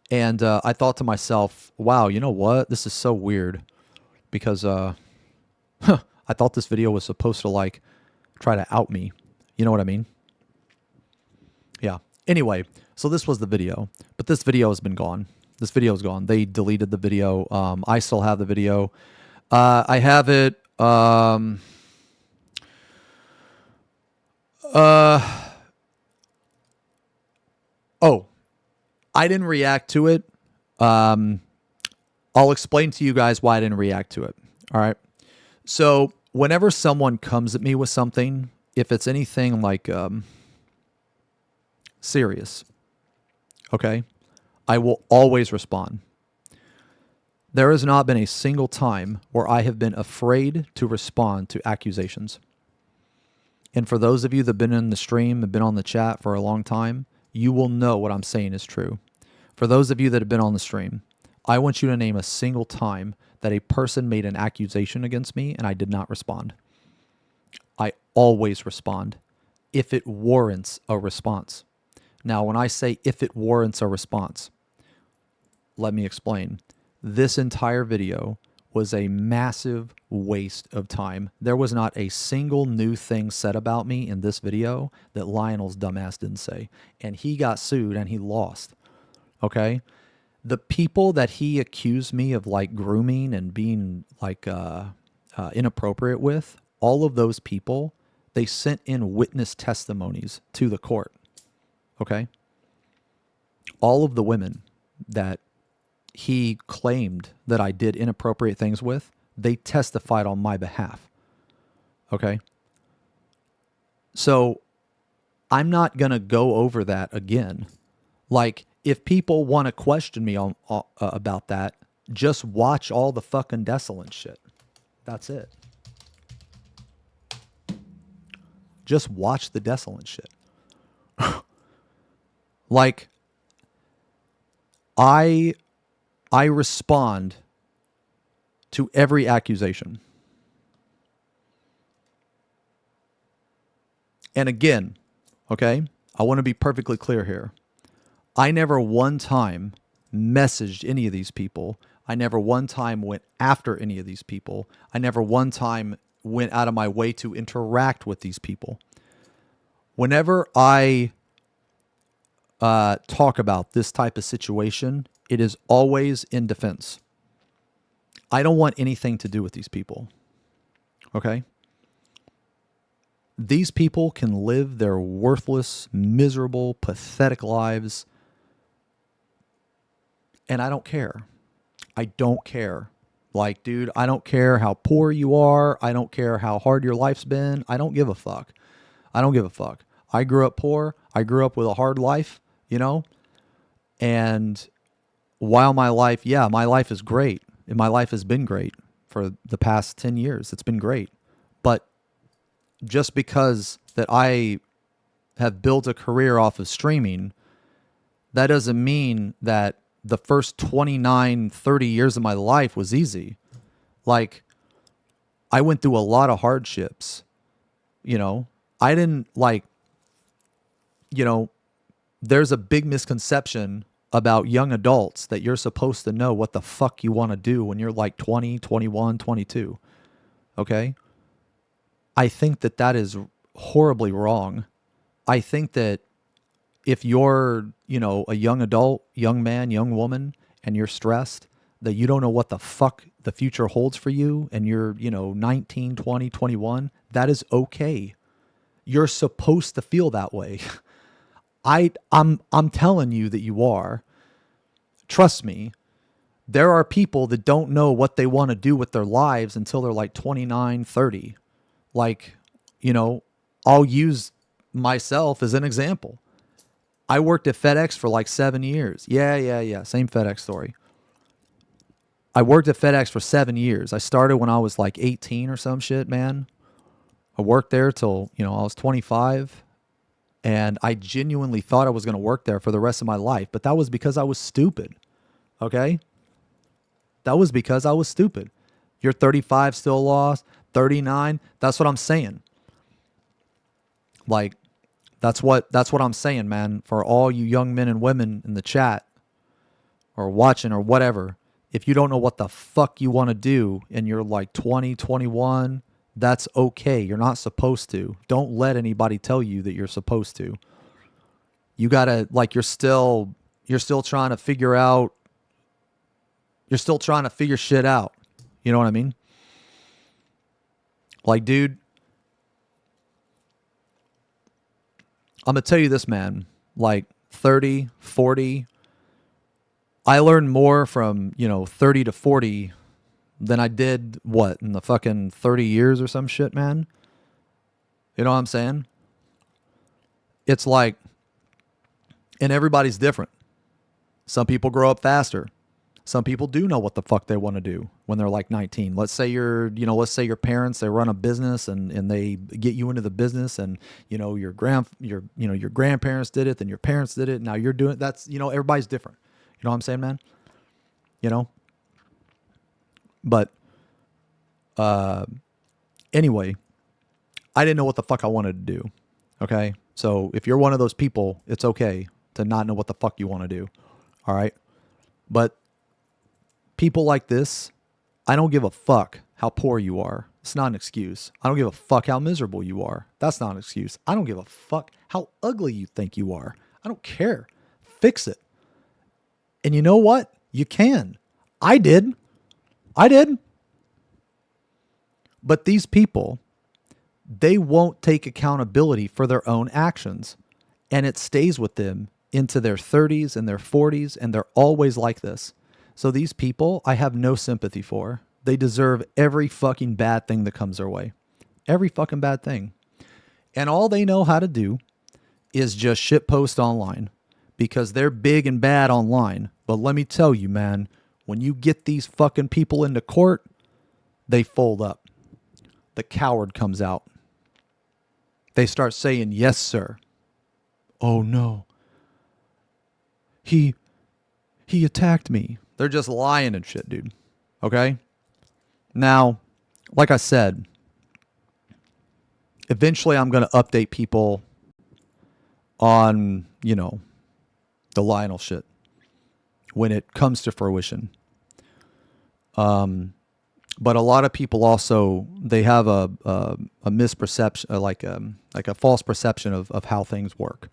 I thought to myself, wow, you know what? This is so weird, because I thought this video was supposed to like try to out me. You know what I mean? Yeah. Anyway, so this was the video, but this video has been gone. This video is gone. They deleted the video. I still have the video. I have it. Oh, I didn't react to it. I'll explain to you guys why I didn't react to it. All right. So whenever someone comes at me with something, if it's anything like serious, okay, I will always respond. There has not been a single time where I have been afraid to respond to accusations. And for those of you that have been in the stream and been on the chat for a long time, you will know what I'm saying is true. For those of you that have been on the stream, I want you to name a single time that a person made an accusation against me and I did not respond. I always respond if it warrants a response. Now, when I say if it warrants a response, let me explain. This entire video was a massive waste of time. There was not a single new thing said about me in this video that Lionel's dumbass didn't say. And he got sued and he lost. Okay? The people that he accused me of like grooming and being like inappropriate with, all of those people, they sent in witness testimonies to the court. Okay? All of the women that he claimed that I did inappropriate things with, they testified on my behalf. Okay? So I'm not going to go over that again. Like, if people want to question me on about that, just watch all the fucking desolate shit. That's it. Just watch the desolate shit. Like, I respond to every accusation. And again, okay, I want to be perfectly clear here. I never one time messaged any of these people. I never one time went after any of these people. I never one time went out of my way to interact with these people. Whenever I talk about this type of situation, it is always in defense. I don't want anything to do with these people. Okay? These people can live their worthless, miserable, pathetic lives, and I don't care. I don't care. Like, dude, I don't care how poor you are. I don't care how hard your life's been. I don't give a fuck. I don't give a fuck. I grew up poor. I grew up with a hard life, you know? And while my life is great. And my life has been great for the past 10 years. It's been great. But just because that I have built a career off of streaming, that doesn't mean that the first 29, 30 years of my life was easy. Like, I went through a lot of hardships, you know? I didn't there's a big misconception about young adults that you're supposed to know what the fuck you want to do when you're like 20, 21, 22. Okay? I think that that is horribly wrong. I think that if you're, a young adult, young man, young woman, and you're stressed, that you don't know what the fuck the future holds for you, and you're, 19, 20, 21, that is okay. You're supposed to feel that way. I'm telling you that you are. Trust me. There are people that don't know what they want to do with their lives until they're like 29, 30. Like, I'll use myself as an example. I worked at FedEx for like 7 years. Yeah. Same FedEx story. I worked at FedEx for 7 years. I started when I was like 18 or some shit, man. I worked there till, I was 25. And I genuinely thought I was going to work there for the rest of my life. But that was because I was stupid. Okay? That was because I was stupid. You're 35, still lost. 39. That's what I'm saying. Like, that's what I'm saying, man. For all you young men and women in the chat or watching or whatever, if you don't know what the fuck you want to do and you're like 20, 21, that's okay. You're not supposed to. Don't let anybody tell you that you're supposed to. You gotta, you're still trying to figure out, you're still trying to figure shit out. You know what I mean? Like, dude, I'm gonna tell you this, man, like 30, 40, I learned more from, 30 to 40 than I did, in the fucking 30 years or some shit, man? You know what I'm saying? It's like, and everybody's different. Some people grow up faster. Some people do know what the fuck they want to do when they're like 19. Let's say let's say your parents, they run a business and they get you into the business, and your grandparents did it, then your parents did it, now you're doing it. That's, everybody's different. You know what I'm saying, man? But anyway, I didn't know what the fuck I wanted to do. Okay? So if you're one of those people, it's okay to not know what the fuck you want to do. All right? But people like this, I don't give a fuck how poor you are. It's not an excuse. I don't give a fuck how miserable you are. That's not an excuse. I don't give a fuck how ugly you think you are. I don't care. Fix it. And you know what? You can. I did. But these people, they won't take accountability for their own actions. And it stays with them into their 30s and their 40s, and they're always like this. So these people, I have no sympathy for. They deserve every fucking bad thing that comes their way. Every fucking bad thing. And all they know how to do is just shitpost online, because they're big and bad online. But let me tell you, man, when you get these fucking people into court, they fold up. The coward comes out. They start saying, "Yes, sir." "Oh no. He he attacked me. They're just lying and shit, dude. Okay? Now, like I said, eventually I'm going to update people on, you know, the Lionel shit when it comes to fruition. But a lot of people also, they have a misperception, like a false perception of how things work.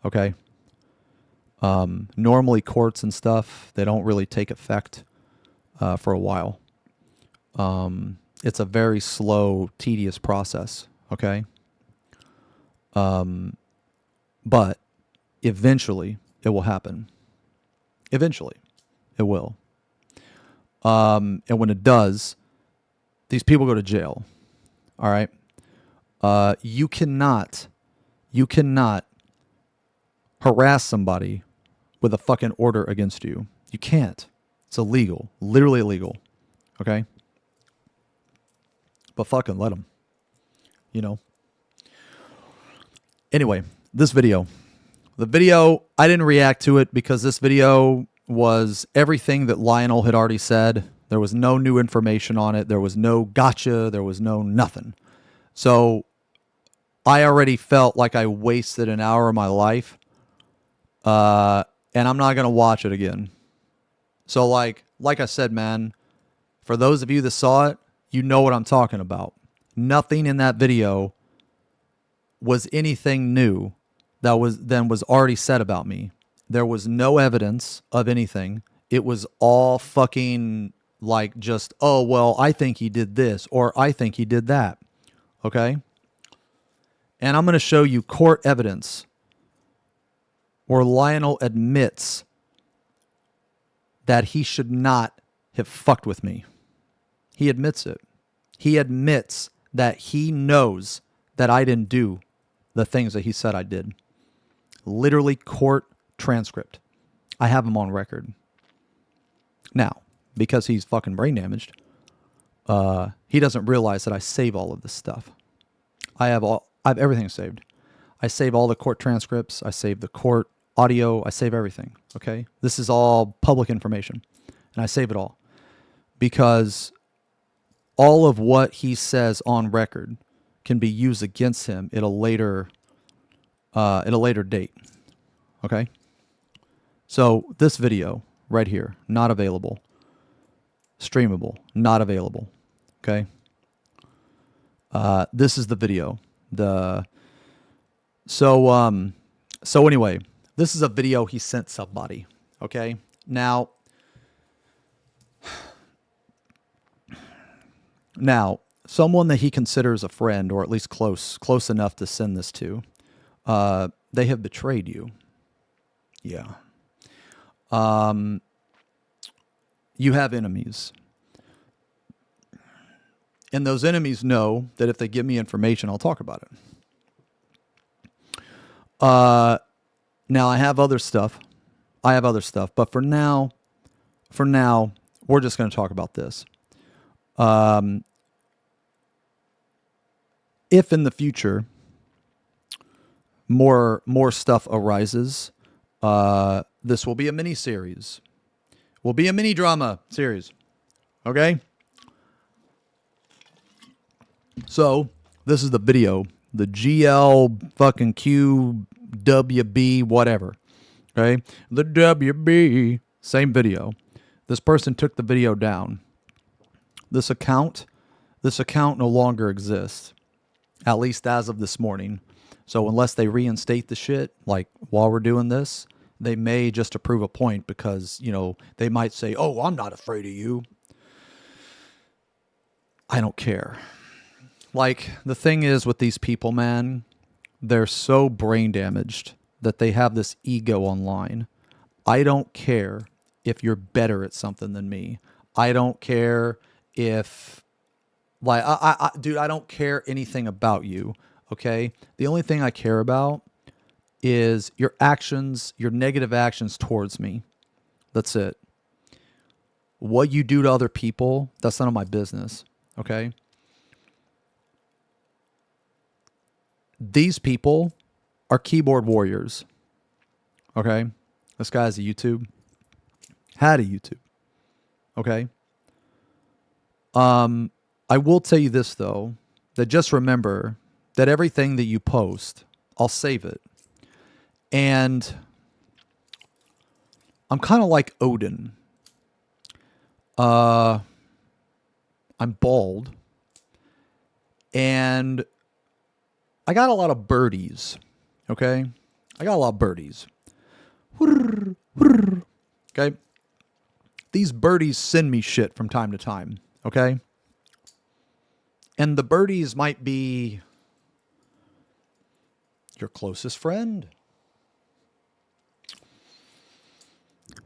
Okay? Normally courts and stuff, they don't really take effect for a while. It's a very slow, tedious process. Okay? But eventually it will happen. Eventually it will. And when it does, these people go to jail. All right. You cannot harass somebody with a fucking order against you. You can't. It's illegal. Literally illegal. Okay. But fucking let them. You know. Anyway, this video. The video, I didn't react to it because this video was everything that Lionel had already said. There was no new information on it. There was no gotcha. There was no nothing. So I already felt like I wasted an hour of my life. And I'm not going to watch it again. So like I said, man, for those of you that saw it, you know what I'm talking about. Nothing in that video was anything new that was already said about me. There was no evidence of anything. It was all fucking like just, oh, well, I think he did this or I think he did that. Okay? And I'm going to show you court evidence where Lionel admits that he should not have fucked with me. He admits it. He admits that he knows that I didn't do the things that he said I did. Literally court transcript. I have him on record. Now, because he's fucking brain damaged, he doesn't realize that I save all of this stuff. I have everything saved. I save all the court transcripts. I save the court audio. I save everything. Okay? This is all public information. And I save it all. Because all of what he says on record can be used against him at a later date. Okay? So this video right here, not available. Streamable, not available. Okay? This is the video. So anyway, this is a video he sent somebody. Okay? Now, someone that he considers a friend, or at least close enough to send this to, they have betrayed you. Yeah. You have enemies. And those enemies know that if they give me information, I'll talk about it. Now I have other stuff. But for now, we're just going to talk about this. If in the future more stuff arises, this will be a mini series. Will be a mini drama series. Okay? So, this is the video. The GL fucking QWB whatever. Okay? The WB. Same video. This person took the video down. This account no longer exists. At least as of this morning. So unless they reinstate the shit, like while we're doing this, they may just to prove a point because, you know, they might say, oh, I'm not afraid of you. I don't care. Like, the thing is with these people, man, they're so brain damaged that they have this ego online. I don't care if you're better at something than me. I don't care if, like, dude, I don't care anything about you, okay? The only thing I care about is your actions, your negative actions towards me. That's it. What you do to other people, that's none of my business, okay? These people are keyboard warriors, okay? This guy has a YouTube. Had a YouTube. Okay. I will tell you this though, that just remember that everything that you post, I'll save it. And I'm kind of like Odin. I'm bald. And I got a lot of birdies. Okay? I got a lot of birdies. Okay? These birdies send me shit from time to time. Okay? And the birdies might be your closest friend.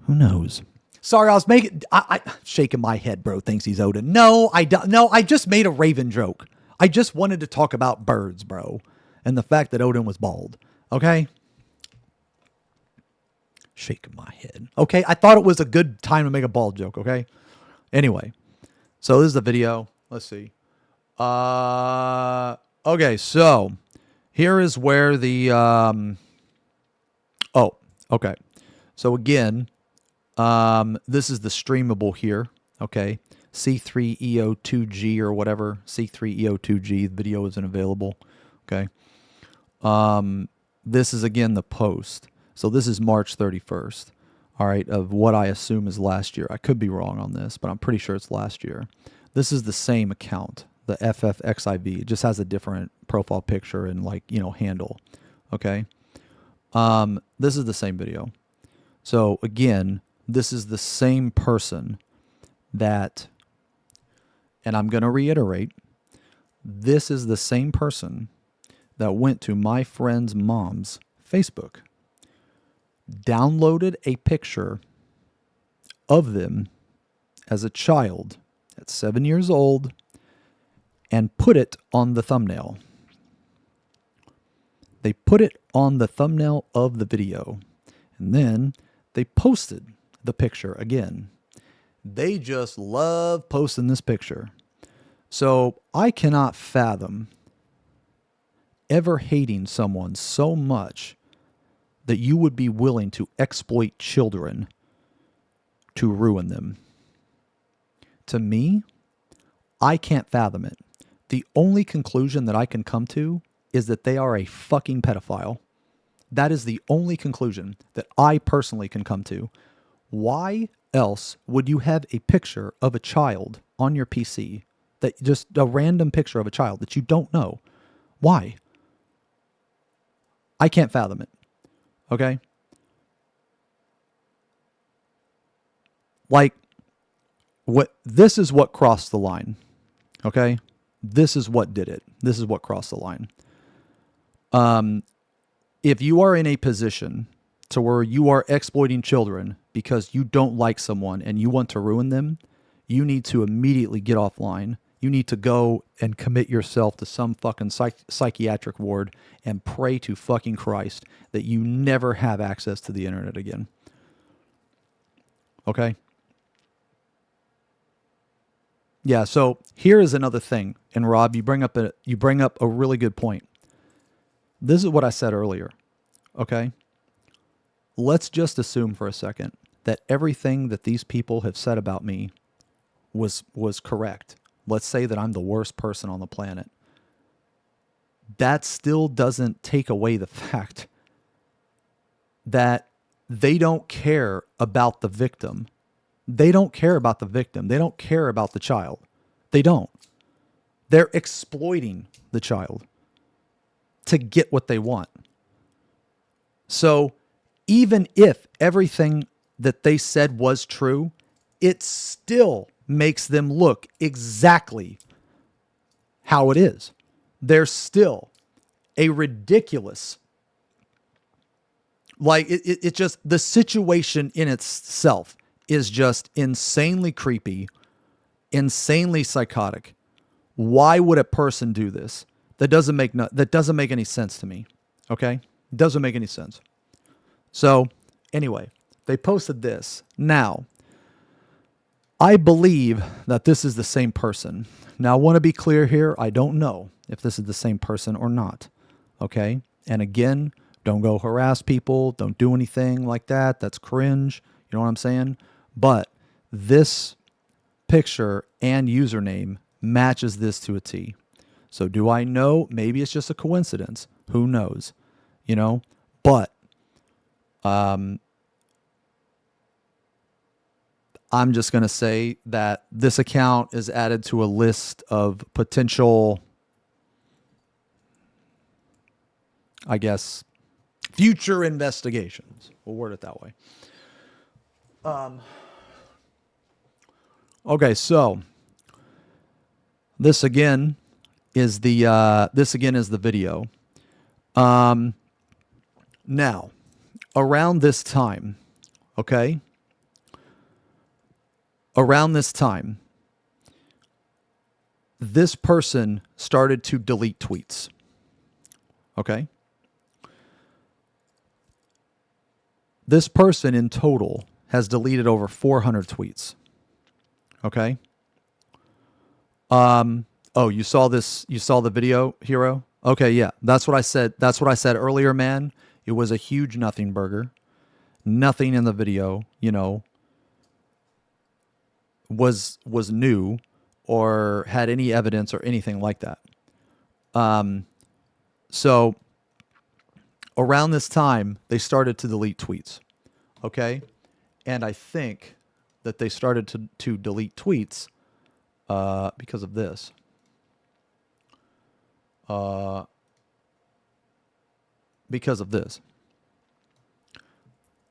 Who knows? Sorry, I was making... I shaking my head, bro. Thinks he's Odin. No, I don't. No, I just made a Raven joke. I just wanted to talk about birds, bro. And the fact that Odin was bald. Okay? Shaking my head. Okay? I thought it was a good time to make a bald joke, okay? Anyway. So this is the video. Let's see. Okay, so here is where the... Oh, okay. So again... this is the streamable here, okay? C3EO2G or whatever, C3EO2G, the video isn't available, okay? This is again the post. So this is March 31st, all right, of what I assume is last year. I could be wrong on this, but I'm pretty sure it's last year. This is the same account, the FFXIV. It just has a different profile picture and like, you know, handle, okay? This is the same video. So again, this is the same person that, and I'm going to reiterate, this is the same person that went to my friend's mom's Facebook, downloaded a picture of them as a child at 7 years old and put it on the thumbnail. They put it on the thumbnail of the video, and then they posted the picture again. They just love posting this picture. So I cannot fathom ever hating someone so much that you would be willing to exploit children to ruin them. To me, I can't fathom it. The only conclusion that I can come to is that they are a fucking pedophile. That is the only conclusion that I personally can come to. Why else would you have a picture of a child on your PC, that just a random picture of a child that you don't know? Why? I can't fathom it. Okay? Like, this is what crossed the line. Okay? This is what did it. This is what crossed the line. If you are in a position to where you are exploiting children because you don't like someone and you want to ruin them, you need to immediately get offline. You need to go and commit yourself to some fucking psychiatric ward and pray to fucking Christ that you never have access to the internet again. Okay? Yeah, so here is another thing. And Rob, you bring up a really good point. This is what I said earlier. Okay? Let's just assume for a second that everything that these people have said about me was correct. Let's say that I'm the worst person on the planet. That still doesn't take away the fact that they don't care about the victim. They don't care about the victim. They don't care about the child. They don't. They're exploiting the child to get what they want. So even if everything that they said was true, it still makes them look exactly how it is. They're still a ridiculous, like it just, the situation in itself is just insanely creepy, insanely psychotic. Why would a person do this? That doesn't make any sense to me. Okay? It doesn't make any sense. So, anyway, they posted this. Now, I believe that this is the same person. Now, I want to be clear here. I don't know if this is the same person or not. Okay? And again, don't go harass people. Don't do anything like that. That's cringe. You know what I'm saying? But this picture and username matches this to a T. So do I know? Maybe it's just a coincidence. Who knows? You know? But I'm just going to say that this account is added to a list of potential, I guess, future investigations. We'll word it that way. Okay, so this again is the video. Now, around this time, okay? Around this time, this person started to delete tweets. Okay? This person in total has deleted over 400 tweets. Okay? Oh, you saw this, you saw the video, Hero? Okay, yeah. That's what I said. That's what I said earlier, man. It was a huge nothing burger. Nothing in the video, you know, was new or had any evidence or anything like that. So around this time, they started to delete tweets. Okay? And I think that they started to delete tweets because of this. Because of this.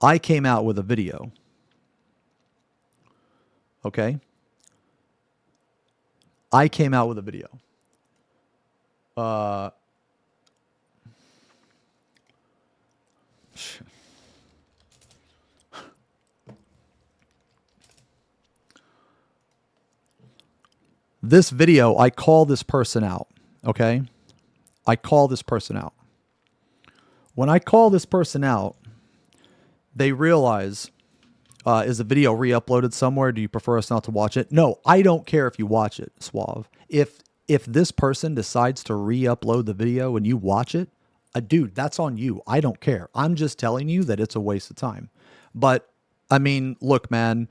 I came out with a video. Okay? I came out with a video. This video, I call this person out. Okay? I call this person out. When I call this person out, they realize, is the video re-uploaded somewhere? Do you prefer us not to watch it? No, I don't care if you watch it, Suave. If this person decides to re-upload the video and you watch it, dude, that's on you. I don't care. I'm just telling you that it's a waste of time. But, I mean, look, man,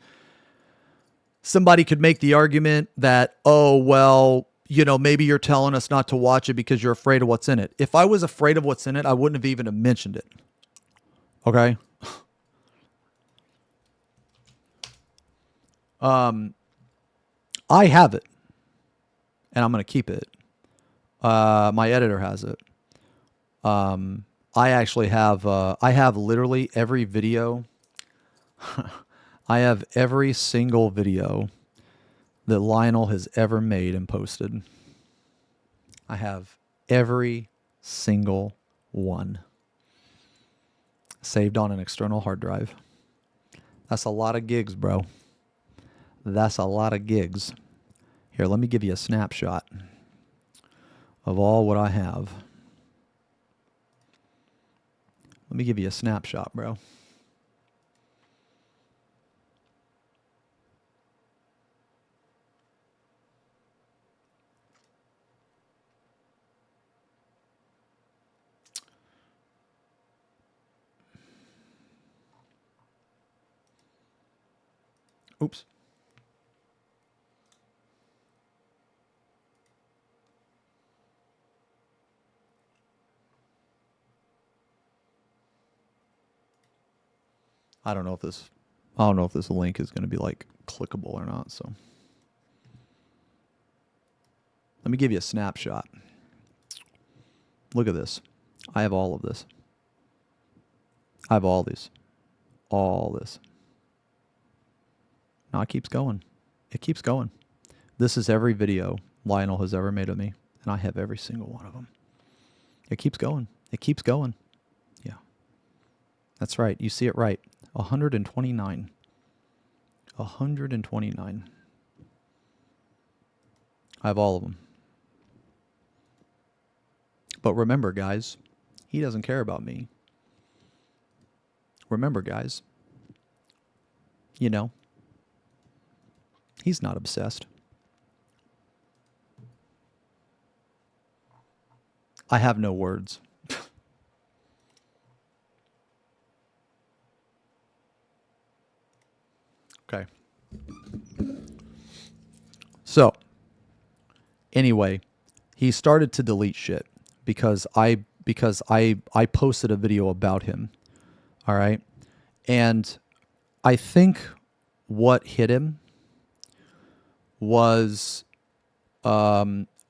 somebody could make the argument that, oh, well, you know, maybe you're telling us not to watch it because you're afraid of what's in it. If I was afraid of what's in it, I wouldn't have even mentioned it. Okay? I have it, and I'm going to keep it. My editor has it. I actually have, I have literally every video. I have every single video that Lionel has ever made and posted. I have every single one saved on an external hard drive. That's a lot of gigs, bro. That's a lot of gigs. Here, let me give you a snapshot of all what I have. Let me give you a snapshot, bro. Oops. I don't know if this link is going to be like clickable or not, so let me give you a snapshot. Look at this. I have all of this. I have all these. All this. Now it keeps going. It keeps going. This is every video Lionel has ever made of me, and I have every single one of them. It keeps going. It keeps going. Yeah. That's right. You see it right. 129. 129. I have all of them. But remember, guys, he doesn't care about me. Remember, guys, you know, he's not obsessed. I have no words. Okay. Anyway, he started to delete shit because I posted a video about him. All right. And I think what hit him was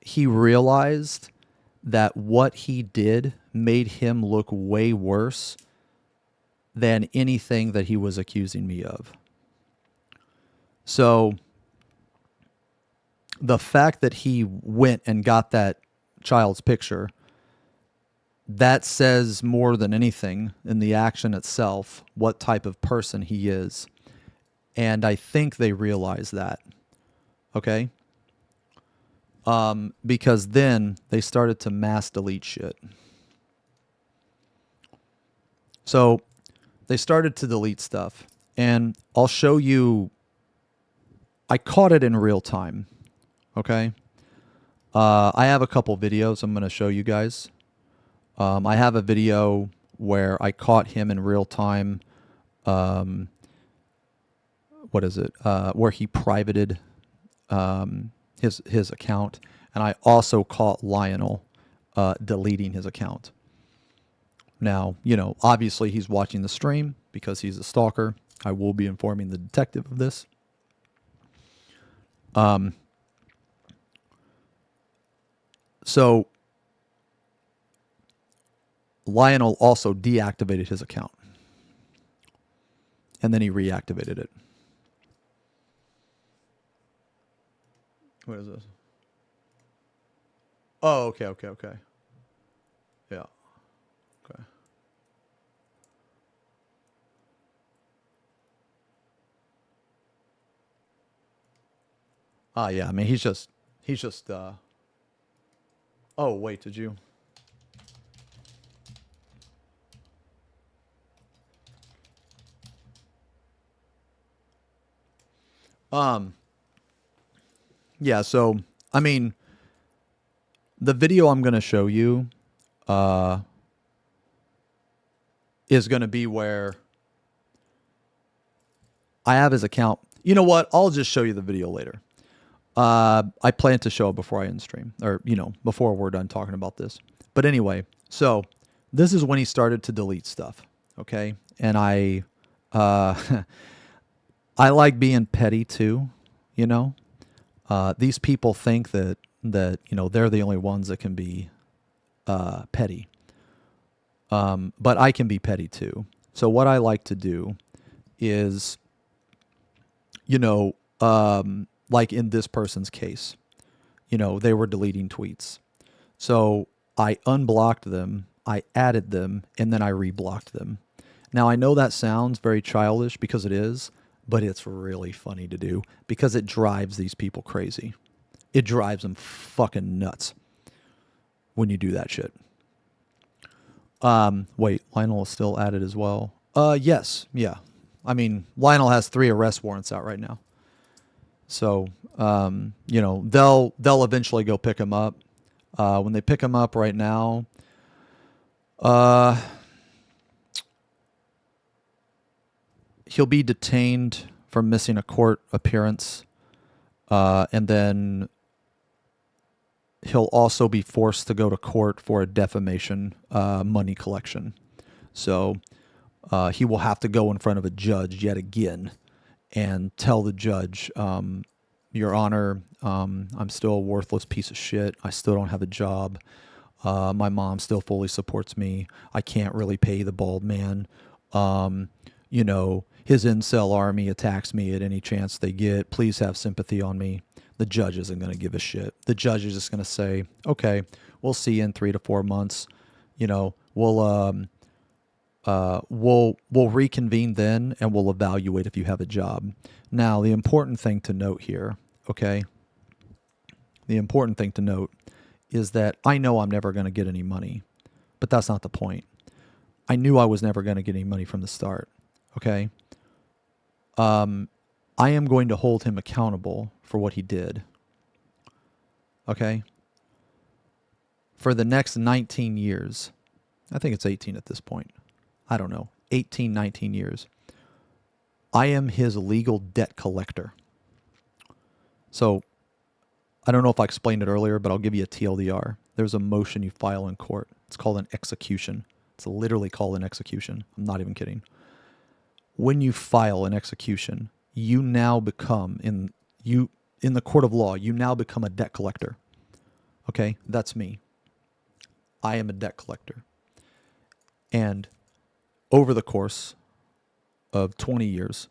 he realized that what he did made him look way worse than anything that he was accusing me of. So the fact that he went and got that child's picture, that says more than anything in the action itself what type of person he is. And I think they realize that. Okay? Because then they started to mass delete shit. So they started to delete stuff. And I'll show you, I caught it in real time. Okay? I have a couple videos I'm going to show you guys. I have a video where I caught him in real time. What is it? Where he privated his account, and I also caught Lionel deleting his account. Now, you know, obviously he's watching the stream because he's a stalker. I will be informing the detective of this. So Lionel also deactivated his account, and then he reactivated it. What is this? Oh, okay. Yeah. Okay. Yeah, I mean, he's just, oh, wait, did you? Yeah, so, I mean, the video I'm going to show you, is going to be where I have his account. You know what? I'll just show you the video later. I plan to show it before I end stream, or, you know, before we're done talking about this. But anyway, so this is when he started to delete stuff. Okay. And I like being petty too, you know. These people think that, you know, they're the only ones that can be petty. But I can be petty too. So what I like to do is, you know, like in this person's case, you know, they were deleting tweets. So I unblocked them, I added them, and then I reblocked them. Now, I know that sounds very childish because it is, but it's really funny to do because it drives these people crazy. It drives them fucking nuts when you do that shit. Wait, Lionel is still at it as well. Yes, yeah. I mean, Lionel has 3 arrest warrants out right now. So, you know, they'll eventually go pick him up. When they pick him up right now, he'll be detained for missing a court appearance, and then he'll also be forced to go to court for a defamation money collection. So he will have to go in front of a judge yet again and tell the judge, Your Honor, I'm still a worthless piece of shit. I still don't have a job. My mom still fully supports me. I can't really pay the bald man. You know, his incel army attacks me at any chance they get. Please have sympathy on me. The judge isn't going to give a shit. The judge is just going to say, okay, we'll see you in 3 to 4 months. You know, we'll reconvene then and we'll evaluate if you have a job. Now, the important thing to note here, okay? The important thing to note is that I know I'm never going to get any money, but that's not the point. I knew I was never going to get any money from the start, okay? I am going to hold him accountable for what he did, okay? For the next 19 years, I think it's 18 at this point. I don't know, 18, 19 years. I am his legal debt collector. So I don't know if I explained it earlier, but I'll give you a TLDR. There's a motion you file in court. It's called an execution. It's literally called an execution. I'm not even kidding. When you file an execution, you now become in the court of law, you now become a debt collector. Okay? That's me. I am a debt collector. And over the course of 20 years,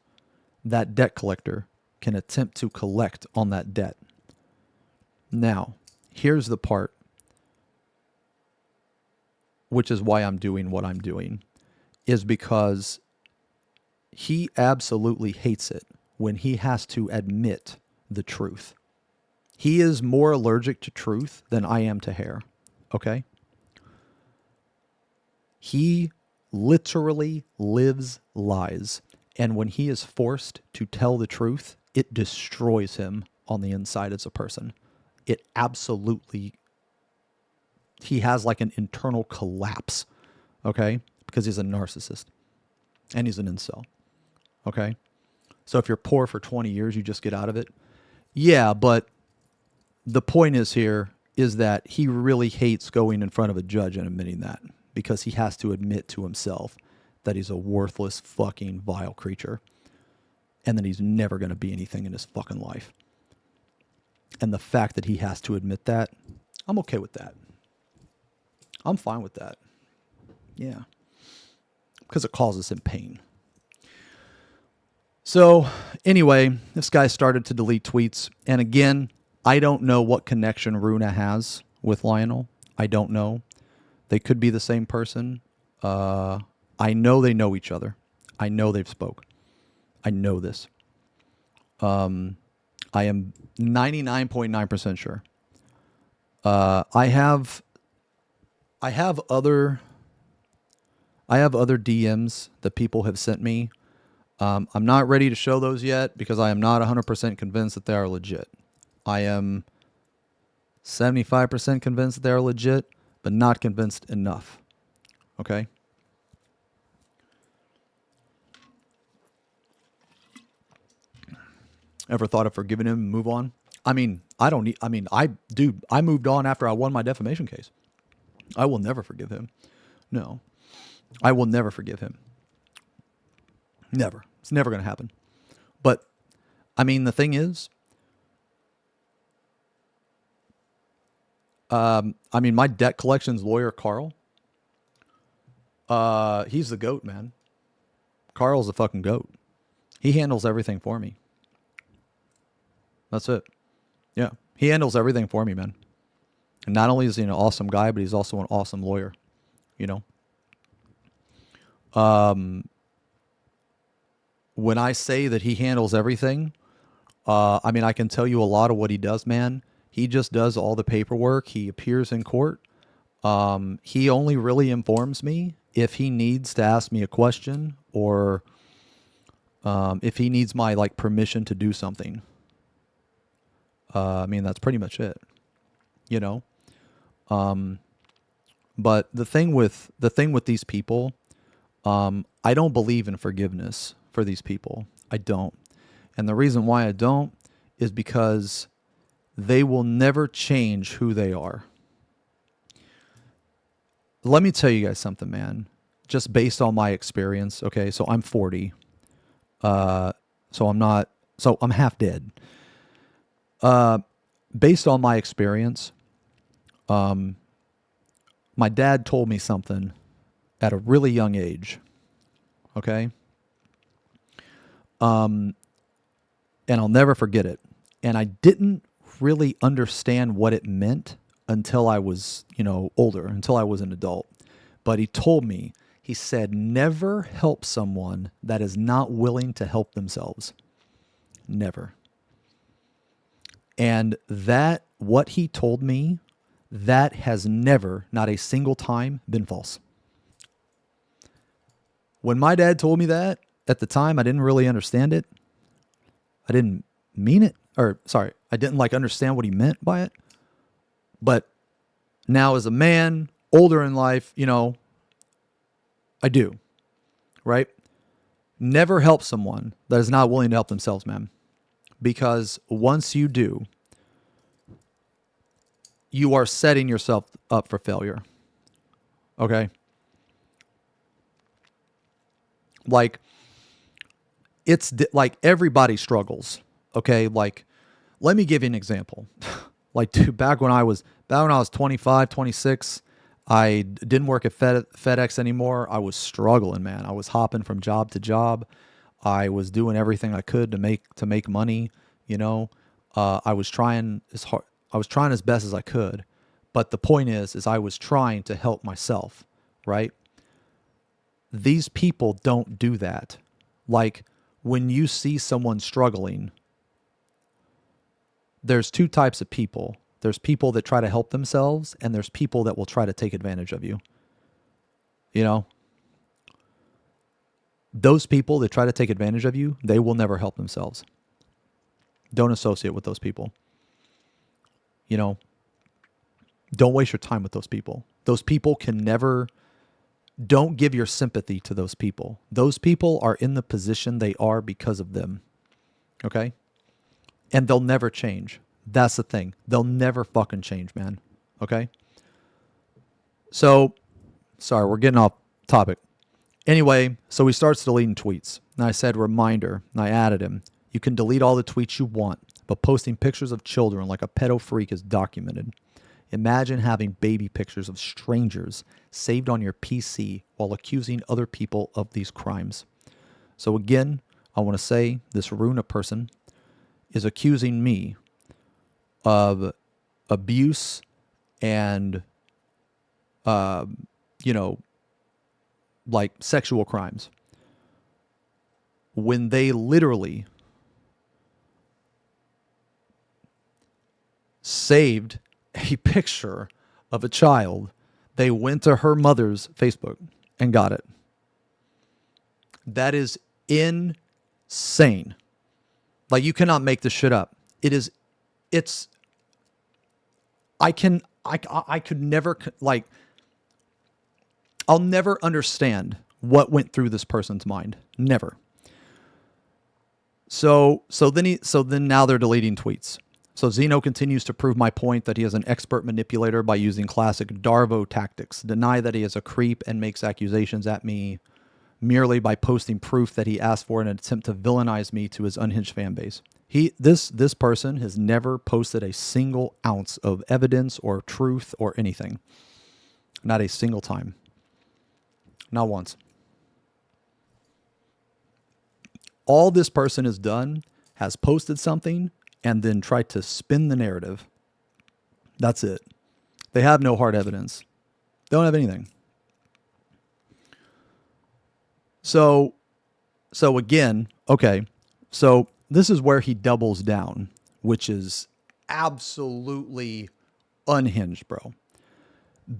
that debt collector can attempt to collect on that debt. Now, here's the part, which is why I'm doing what I'm doing, is because he absolutely hates it when he has to admit the truth. He is more allergic to truth than I am to hair, okay? He literally lives lies, and when he is forced to tell the truth, it destroys him on the inside as a person. It absolutely, he has like an internal collapse, okay? Because he's a narcissist and he's an incel, okay? So if you're poor for 20 years, you just get out of it. Yeah, but the point is here is that he really hates going in front of a judge and admitting that, because he has to admit to himself that he's a worthless, fucking, vile creature and that he's never going to be anything in his fucking life. And the fact that he has to admit that, I'm okay with that. I'm fine with that. Yeah. Because it causes him pain. So, anyway, this guy started to delete tweets. And again, I don't know what connection Runa has with Lionel. I don't know. They could be the same person. I know they know each other. I know they've spoke. I know this. I am 99.9% sure. I have other DMs that people have sent me. I'm not ready to show those yet because I am not 100% convinced that they are legit. I am 75% convinced that they are legit, but not convinced enough. Okay? Ever thought of forgiving him and move on? I moved on after I won my defamation case. I will never forgive him. No. I will never forgive him. Never. It's never going to happen. But, I mean, the thing is, my debt collections lawyer, Carl, he's the GOAT, man. Carl's the fucking GOAT. He handles everything for me. That's it. Yeah. He handles everything for me, man. And not only is he an awesome guy, but he's also an awesome lawyer. You know? When I say that he handles everything, I can tell you a lot of what he does, man. He just does all the paperwork. He appears in court. He only really informs me if he needs to ask me a question or if he needs my permission to do something. That's pretty much it, you know? But the thing with these people, I don't believe in forgiveness for these people. I don't. And the reason why I don't is because they will never change who they are. Let me tell you guys something, man. Just based on my experience, okay? So I'm 40. So I'm half dead. Based on my experience, my dad told me something at a really young age, okay? And I'll never forget it. And I didn't really understand what it meant until I was, older, until I was an adult. But he told me, he said, never help someone that is not willing to help themselves. Never. And what he told me, that has never, not a single time, been false. When my dad told me that, at the time, I didn't really understand it. I didn't mean it. I didn't understand what he meant by it. But now as a man, older in life, I do. Right? Never help someone that is not willing to help themselves, man. Because once you do, you are setting yourself up for failure. Okay? Like, like everybody struggles. Okay? Like, let me give you an example. Like, dude, back when I was 25, 26, I didn't work at FedEx anymore. I was struggling, man. I was hopping from job to job. I was doing everything I could to make money, you know. I was trying as best as I could. But the point is I was trying to help myself, right? These people don't do that. Like, when you see someone struggling, there's two types of people. There's people that try to help themselves, and there's people that will try to take advantage of you. You know? Those people that try to take advantage of you, they will never help themselves. Don't associate with those people. You know? Don't waste your time with those people. Those people can never... Don't give your sympathy to those people. Those people are in the position they are because of them. Okay? And they'll never change. That's the thing. They'll never fucking change, man. Okay? So, sorry, we're getting off topic. Anyway, so he starts deleting tweets. And I said, reminder. And I added him. You can delete all the tweets you want, but posting pictures of children like a pedo freak is documented. Imagine having baby pictures of strangers saved on your PC while accusing other people of these crimes. So again, I want to say this Runa person is accusing me of abuse and, like sexual crimes, when they literally saved a picture of a child. They went to her mother's Facebook and got it. That is insane. Like, you cannot make this shit up. I could never, like, I'll never understand what went through this person's mind. Never. So then now they're deleting tweets. So Xeno continues to prove my point that he is an expert manipulator by using classic Darvo tactics. Deny that he is a creep and makes accusations at me merely by posting proof that he asked for in an attempt to villainize me to his unhinged fan base. This person has never posted a single ounce of evidence or truth or anything. Not a single time. Not once. All this person has done has posted something and then tried to spin the narrative. That's it. They have no hard evidence. They don't have anything. So again, okay, so this is where he doubles down, which is absolutely unhinged, bro.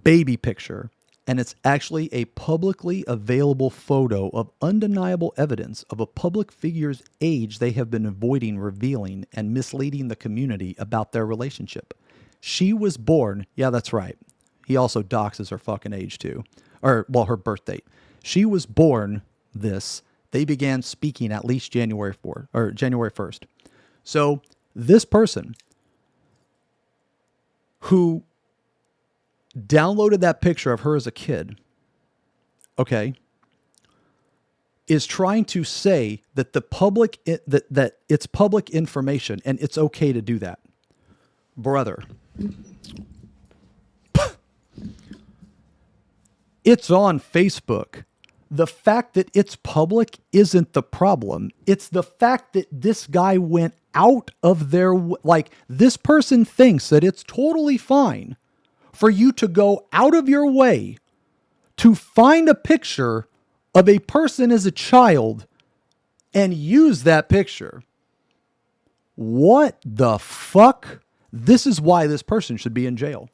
Baby picture. And it's actually a publicly available photo of undeniable evidence of a public figure's age they have been avoiding revealing and misleading the community about their relationship. She was born, yeah, that's right. He also doxes her fucking age too. Or, well, her birth date. She was born they began speaking at least January 4th, or January 1st. So this person who downloaded that picture of her as a kid, okay, is trying to say that the public that it's public information and it's okay to do that. Brother, it's on Facebook. The fact that it's public isn't the problem. It's the fact that this guy went out of their, like, this person thinks that it's totally fine for you to go out of your way to find a picture of a person as a child and use that picture. What the fuck? This is why this person should be in jail.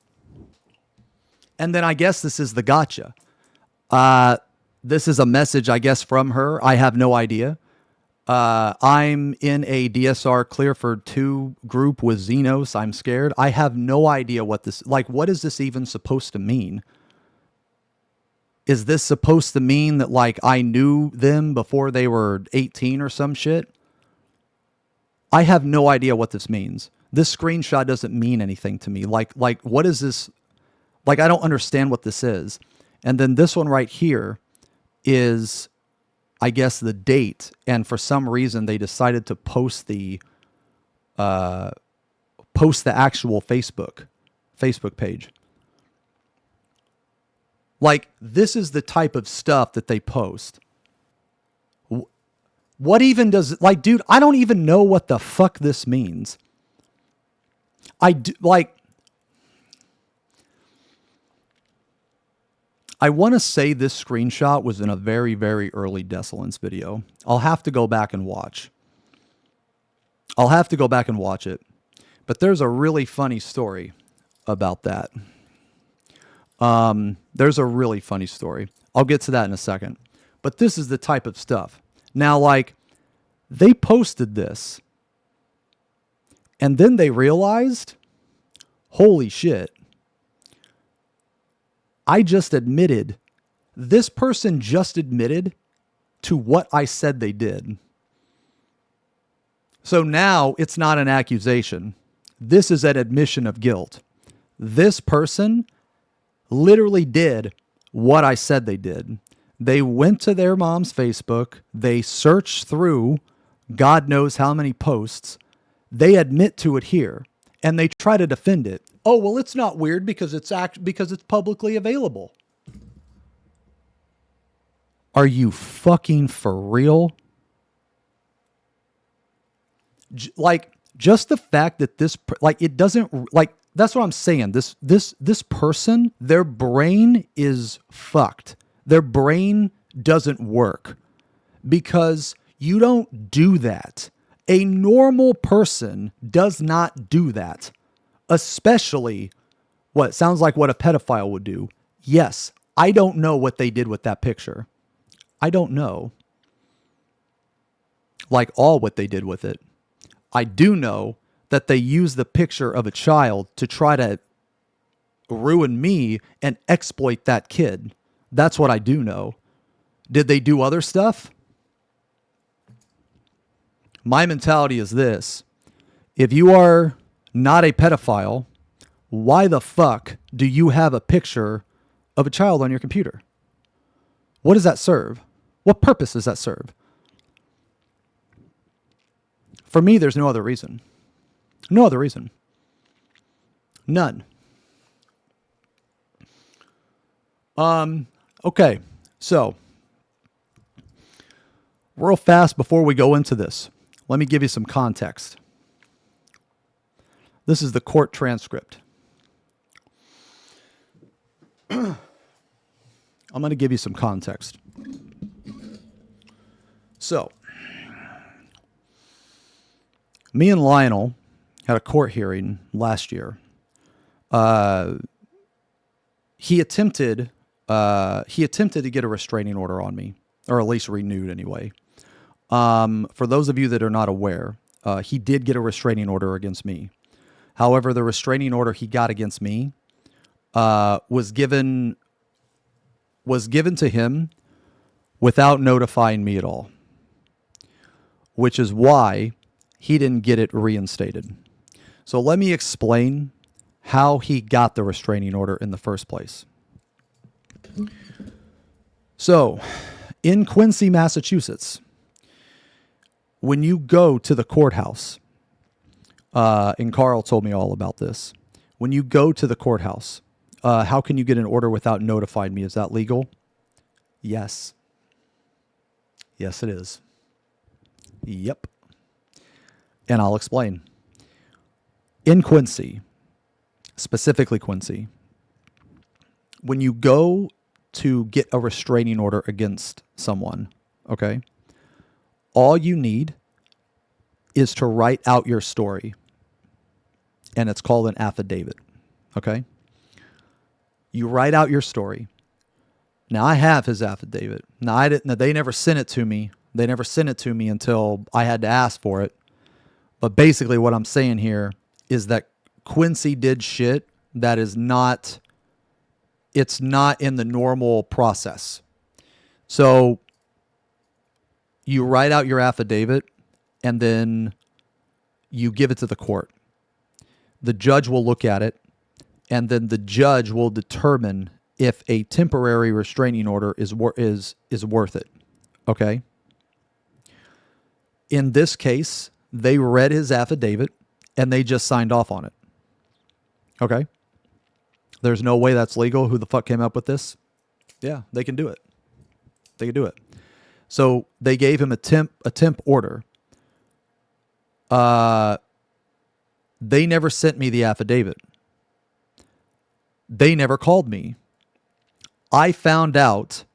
And then I guess this is the gotcha. This is a message, I guess, from her. I have no idea. I'm in a DSR clear for 2 group with Xenos. I'm scared. I have no idea what this, like, what is this even supposed to mean? Is this supposed to mean that, like, I knew them before they were 18 or some shit? I have no idea what this means. This screenshot doesn't mean anything to me. Like what is this? Like, I don't understand what this is. And then this one right here is, I guess, the date. And for some reason, they decided to post the actual Facebook page. Like, this is the type of stuff that they post. What even does, like, dude, I don't even know what the fuck this means. I want to say this screenshot was in a very, very early Desolence video. I'll have to go back and watch. it. But there's a really funny story about that. There's a really funny story. I'll get to that in a second. But this is the type of stuff. Now, like, they posted this, and then they realized, holy shit, this person just admitted to what I said they did. So now it's not an accusation. This is an admission of guilt. This person literally did what I said they did. They went to their mom's Facebook. They searched through God knows how many posts. They admit to it here, and they try to defend it. Oh, well, it's not weird because it's publicly available. Are you fucking for real? Like, just the fact that it doesn't, like, that's what I'm saying. This person, their brain is fucked. Their brain doesn't work because you don't do that. A normal person does not do that, especially what sounds like what a pedophile would do. Yes, I don't know what they did with that picture. I don't know, like, all what they did with it. I do know that they used the picture of a child to try to ruin me and exploit that kid. That's what I do know. Did they do other stuff? My mentality is this. If you are not a pedophile, why the fuck do you have a picture of a child on your computer? What does that serve? What purpose does that serve? For me, there's no other reason. No other reason. None. Okay, so real fast before we go into this, let me give you some context. This is the court transcript. I'm going to give you some context. So, me and Lionel had a court hearing last year. He attempted to get a restraining order on me, or at least renewed anyway. For those of you that are not aware, he did get a restraining order against me. However, the restraining order he got against me was given to him without notifying me at all, which is why he didn't get it reinstated. So let me explain how he got the restraining order in the first place. So, in Quincy, Massachusetts, when you go to the courthouse, and Carl told me all about this, when you go to the courthouse, how can you get an order without notifying me? Is that legal? Yes. Yes, it is. Yep. And I'll explain. In Quincy, specifically Quincy, when you go to get a restraining order against someone, okay, all you need is to write out your story. And it's called an affidavit, okay? You write out your story. Now, I have his affidavit. Now, they never sent it to me. They never sent it to me until I had to ask for it. But basically what I'm saying here is that Quincy did shit that is not, it's not in the normal process. So you write out your affidavit and then you give it to the court. The judge will look at it, and then the judge will determine if a temporary restraining order is worth it. Okay? In this case, they read his affidavit, and they just signed off on it. Okay? There's no way that's legal. Who the fuck came up with this? Yeah, they can do it. They can do it. So they gave him a temp order. They never sent me the affidavit. They never called me. I found out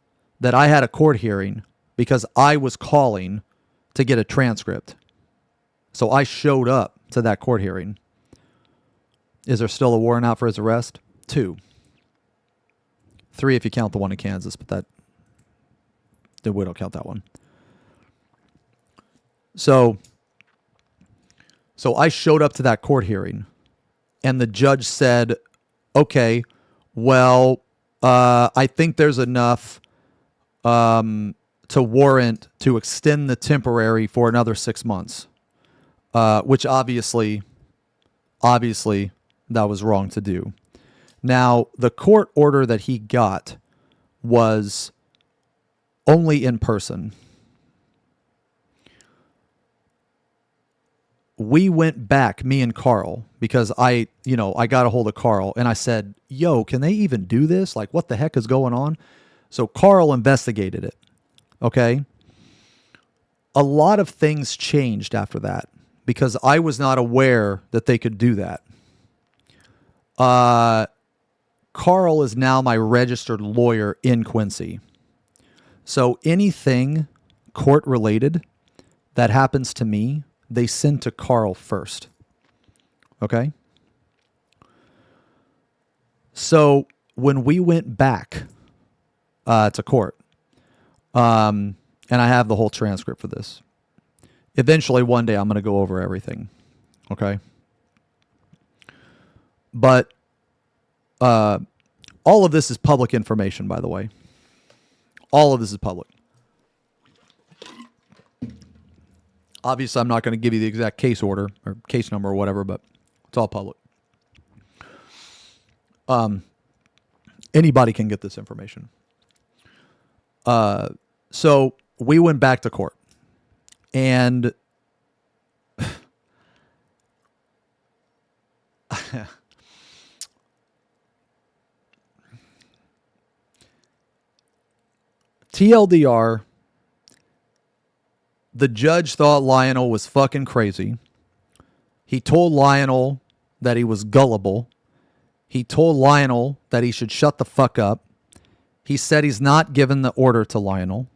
that I had a court hearing because I was calling to get a transcript. So I showed up to that court hearing. Is there still a warrant out for his arrest? 2. 3 if you count the one in Kansas, but we don't count that one. So I showed up to that court hearing, and the judge said, okay, well, I think there's enough to warrant to extend the temporary for another 6 months, which obviously that was wrong to do. Now, the court order that he got was only in person. We went back, me and Carl, because I got a hold of Carl, and I said, yo, can they even do this? Like, what the heck is going on? So Carl investigated it, okay? A lot of things changed after that, because I was not aware that they could do that. Carl is now my registered lawyer in Quincy. So anything court-related that happens to me, they send to Carl first. Okay? So when we went back to court, and I have the whole transcript for this. Eventually, one day, I'm going to go over everything. Okay? But all of this is public information, by the way. All of this is public. Obviously, I'm not going to give you the exact case order or case number or whatever, but it's all public. Anybody can get this information. So we went back to court, and TLDR, the judge thought Lionel was fucking crazy. He told Lionel that he was gullible. He told Lionel that he should shut the fuck up. He said he's not given the order to Lionel.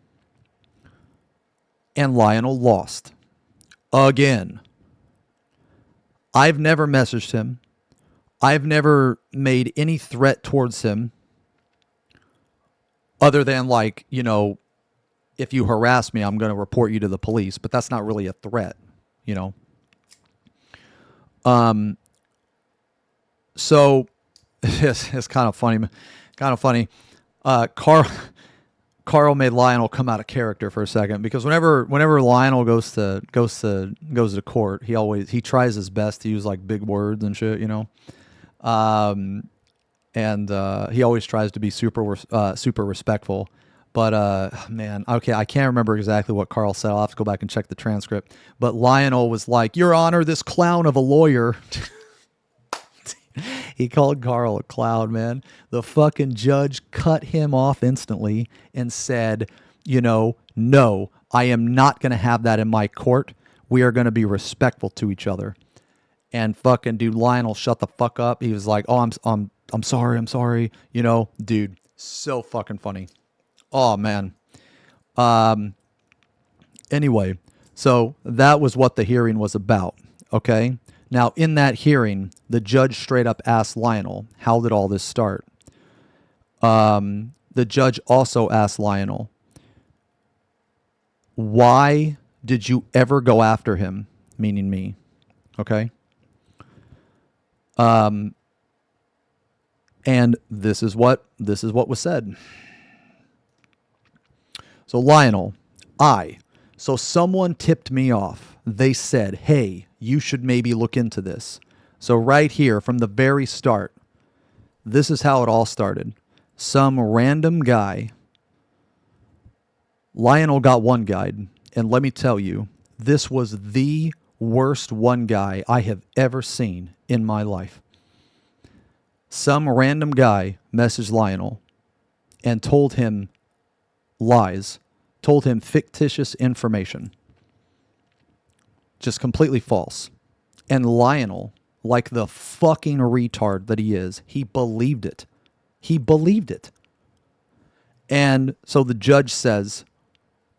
And Lionel lost. Again. I've never messaged him. I've never made any threat towards him. Other than, like, you know, if you harass me, I'm going to report you to the police. But that's not really a threat, you know. So it's kind of funny. Carl made Lionel come out of character for a second, because whenever Lionel goes to court, he tries his best to use like big words and shit, you know. And he always tries to be super respectful. But, man, okay, I can't remember exactly what Carl said. I'll have to go back and check the transcript. But Lionel was like, Your Honor, this clown of a lawyer. He called Carl a clown, man. The fucking judge cut him off instantly and said, you know, no, I am not going to have that in my court. We are going to be respectful to each other. And fucking dude, Lionel shut the fuck up. He was like, oh, I'm sorry. You know, dude, so fucking funny. Oh, man. Anyway, so that was what the hearing was about, okay? Now, in that hearing, the judge straight up asked Lionel, how did all this start? The judge also asked Lionel, why did you ever go after him, meaning me, okay? And this is what was said. So Lionel, so someone tipped me off. They said, hey, you should maybe look into this. So right here from the very start, this is how it all started. Some random guy, Lionel got one guide, and let me tell you, this was the worst one guy I have ever seen in my life. Some random guy messaged Lionel and told him lies, told him fictitious information. Just completely false. And Lionel, like the fucking retard that he is, he believed it. He believed it. And so the judge says,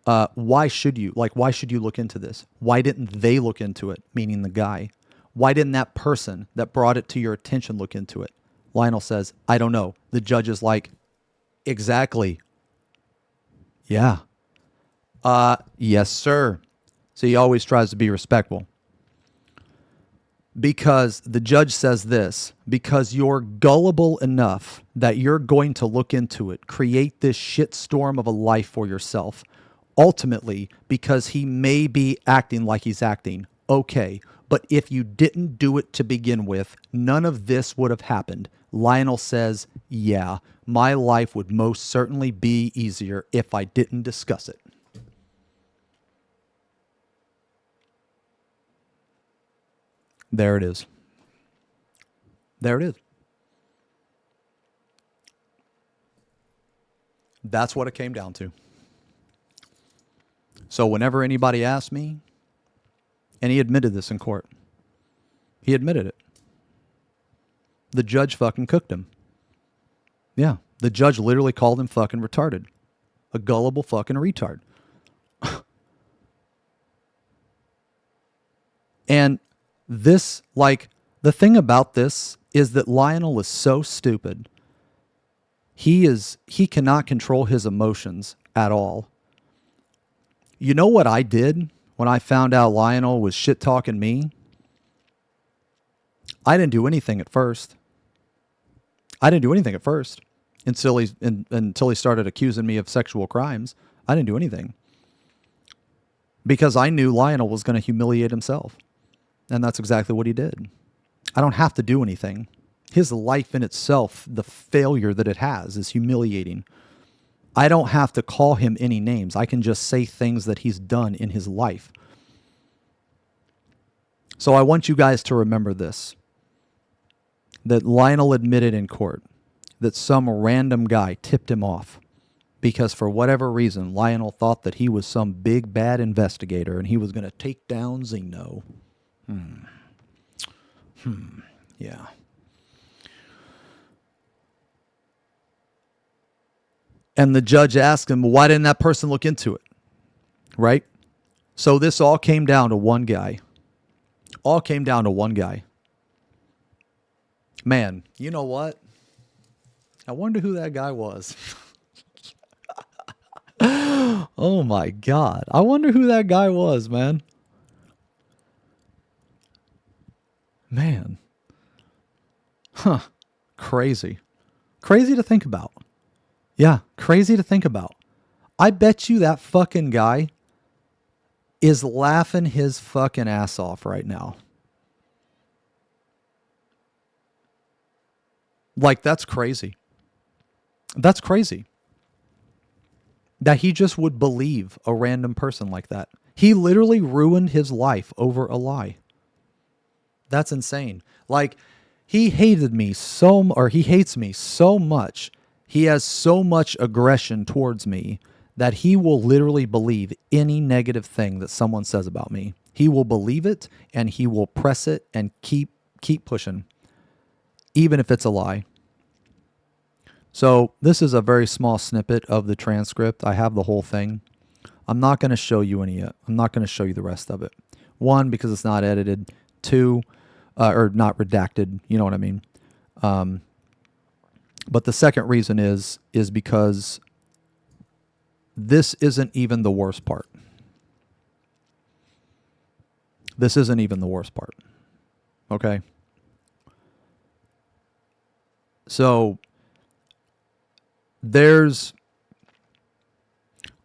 why should you look into this? Why didn't they look into it? Meaning the guy. Why didn't that person that brought it to your attention look into it? Lionel says, I don't know. The judge is like, exactly. Yeah. Yes, sir. So he always tries to be respectful. Because the judge says this, because you're gullible enough that you're going to look into it, create this shitstorm of a life for yourself. Ultimately, because he may be acting like he's acting. Okay, but if you didn't do it to begin with, none of this would have happened. Lionel says, yeah, my life would most certainly be easier if I didn't discuss it. There it is. There it is. That's what it came down to. So whenever anybody asked me, and he admitted this in court, he admitted it. The judge fucking cooked him. Yeah, the judge literally called him fucking retarded. A gullible fucking retard. And this, like, the thing about this is that Lionel is so stupid. He cannot control his emotions at all. You know what I did when I found out Lionel was shit talking me? I didn't do anything at first. Until he started accusing me of sexual crimes. I didn't do anything. Because I knew Lionel was going to humiliate himself. And that's exactly what he did. I don't have to do anything. His life in itself, the failure that it has, is humiliating. I don't have to call him any names. I can just say things that he's done in his life. So I want you guys to remember this. That Lionel admitted in court that some random guy tipped him off because for whatever reason, Lionel thought that he was some big bad investigator and he was going to take down Xeno. Yeah. And the judge asked him, why didn't that person look into it? Right? So this all came down to one guy. Man, you know what? I wonder who that guy was. Oh my God. I wonder who that guy was, man. Man. Huh. Crazy. Crazy to think about. Yeah, crazy to think about. I bet you that fucking guy is laughing his fucking ass off right now. Like, that's crazy. That's crazy. That he just would believe a random person like that. He literally ruined his life over a lie. That's insane. Like, he hates me so much. He has so much aggression towards me that he will literally believe any negative thing that someone says about me. He will believe it and he will press it and keep pushing, even if it's a lie. So this is a very small snippet of the transcript. I have the whole thing. I'm not going to show you any. I'm not going to show you the rest of it. One, because it's not edited. Two, or not redacted. You know what I mean? But the second reason is because this isn't even the worst part. This isn't even the worst part. Okay? So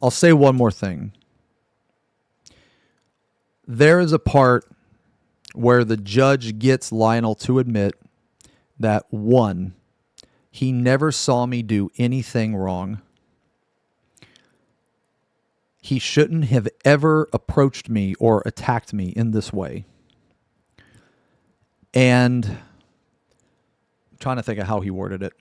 I'll say one more thing. There is a part where the judge gets Lionel to admit that, one, he never saw me do anything wrong. He shouldn't have ever approached me or attacked me in this way. And I'm trying to think of how he worded it.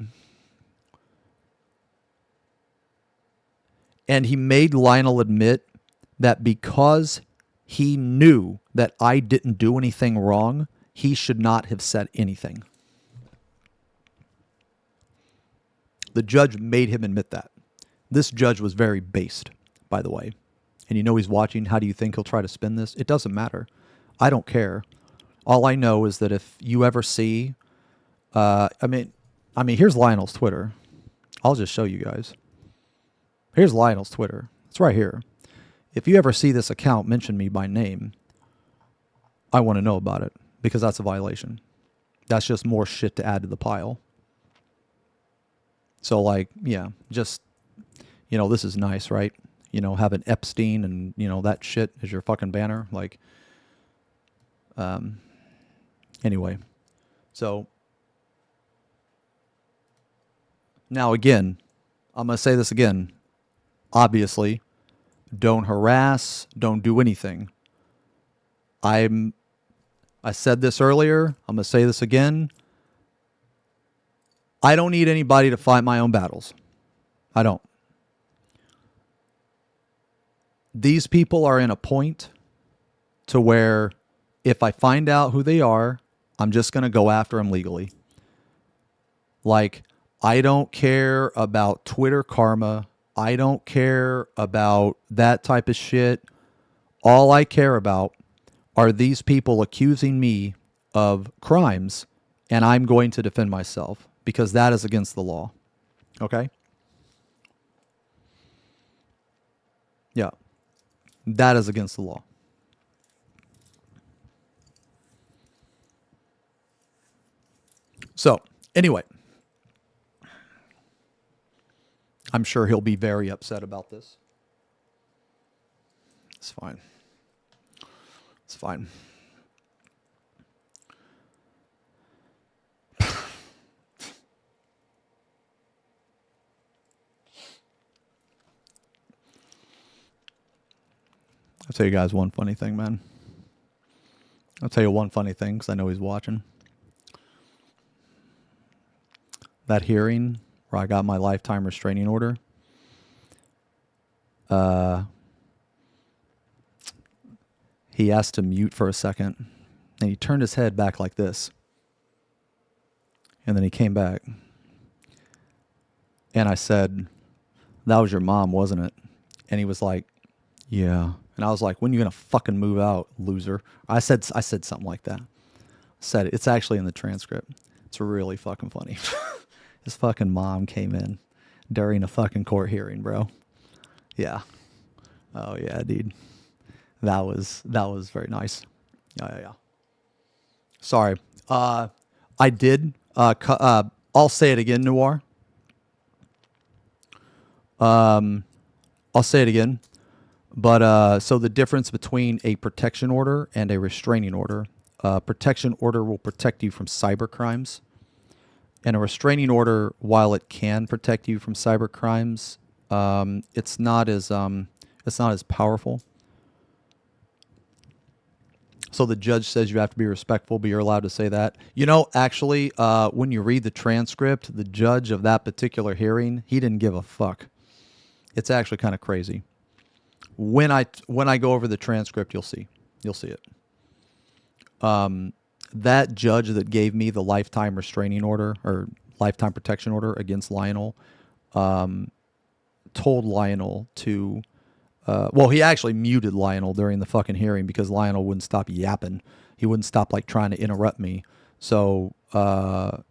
And he made Lionel admit that because he knew that I didn't do anything wrong, he should not have said anything. The judge made him admit that. This judge was very based, by the way. And you know he's watching. How do you think he'll try to spin this? It doesn't matter. I don't care. All I know is that if you ever see, I mean, here's Lionel's Twitter. I'll just show you guys. Here's Lionel's Twitter. It's right here. If you ever see this account mention me by name, I want to know about it because that's a violation. That's just more shit to add to the pile. So, like, yeah, just, you know, this is nice, right? You know, having Epstein and, you know, that shit as your fucking banner. Like, anyway. So, now again, I'm going to say this again. Obviously, don't harass, don't do anything. I said this earlier. I'm going to say this again. I don't need anybody to fight my own battles. I don't. These people are in a point to where if I find out who they are, I'm just going to go after them legally. Like, I don't care about Twitter karma. I don't care about that type of shit. All I care about are these people accusing me of crimes, and I'm going to defend myself because that is against the law. Okay? Yeah. That is against the law. So, anyway. I'm sure he'll be very upset about this. It's fine. It's fine. I'll tell you guys one funny thing, man. I'll tell you one funny thing because I know he's watching. That hearing where I got my lifetime restraining order. He asked to mute for a second, and he turned his head back like this. And then he came back. And I said, "That was your mom, wasn't it?" And he was like, "Yeah." And I was like, "When are you going to fucking move out, loser?" I said something like that. I said it. It's actually in the transcript. It's really fucking funny. His fucking mom came in during a fucking court hearing, bro. Yeah. Oh yeah, dude. That was very nice. Yeah. Sorry. I did. I'll say it again, Noir. I'll say it again. But so the difference between a protection order and a restraining order. Protection order will protect you from cyber crimes. And a restraining order, while it can protect you from cyber crimes, it's not as powerful. So the judge says you have to be respectful, but you're allowed to say that. You know, actually, when you read the transcript, the judge of that particular hearing, he didn't give a fuck. It's actually kind of crazy. When I go over the transcript, you'll see it. That judge that gave me the lifetime restraining order or lifetime protection order against Lionel, told Lionel to, well, he actually muted Lionel during the fucking hearing because Lionel wouldn't stop yapping. He wouldn't stop like trying to interrupt me. So the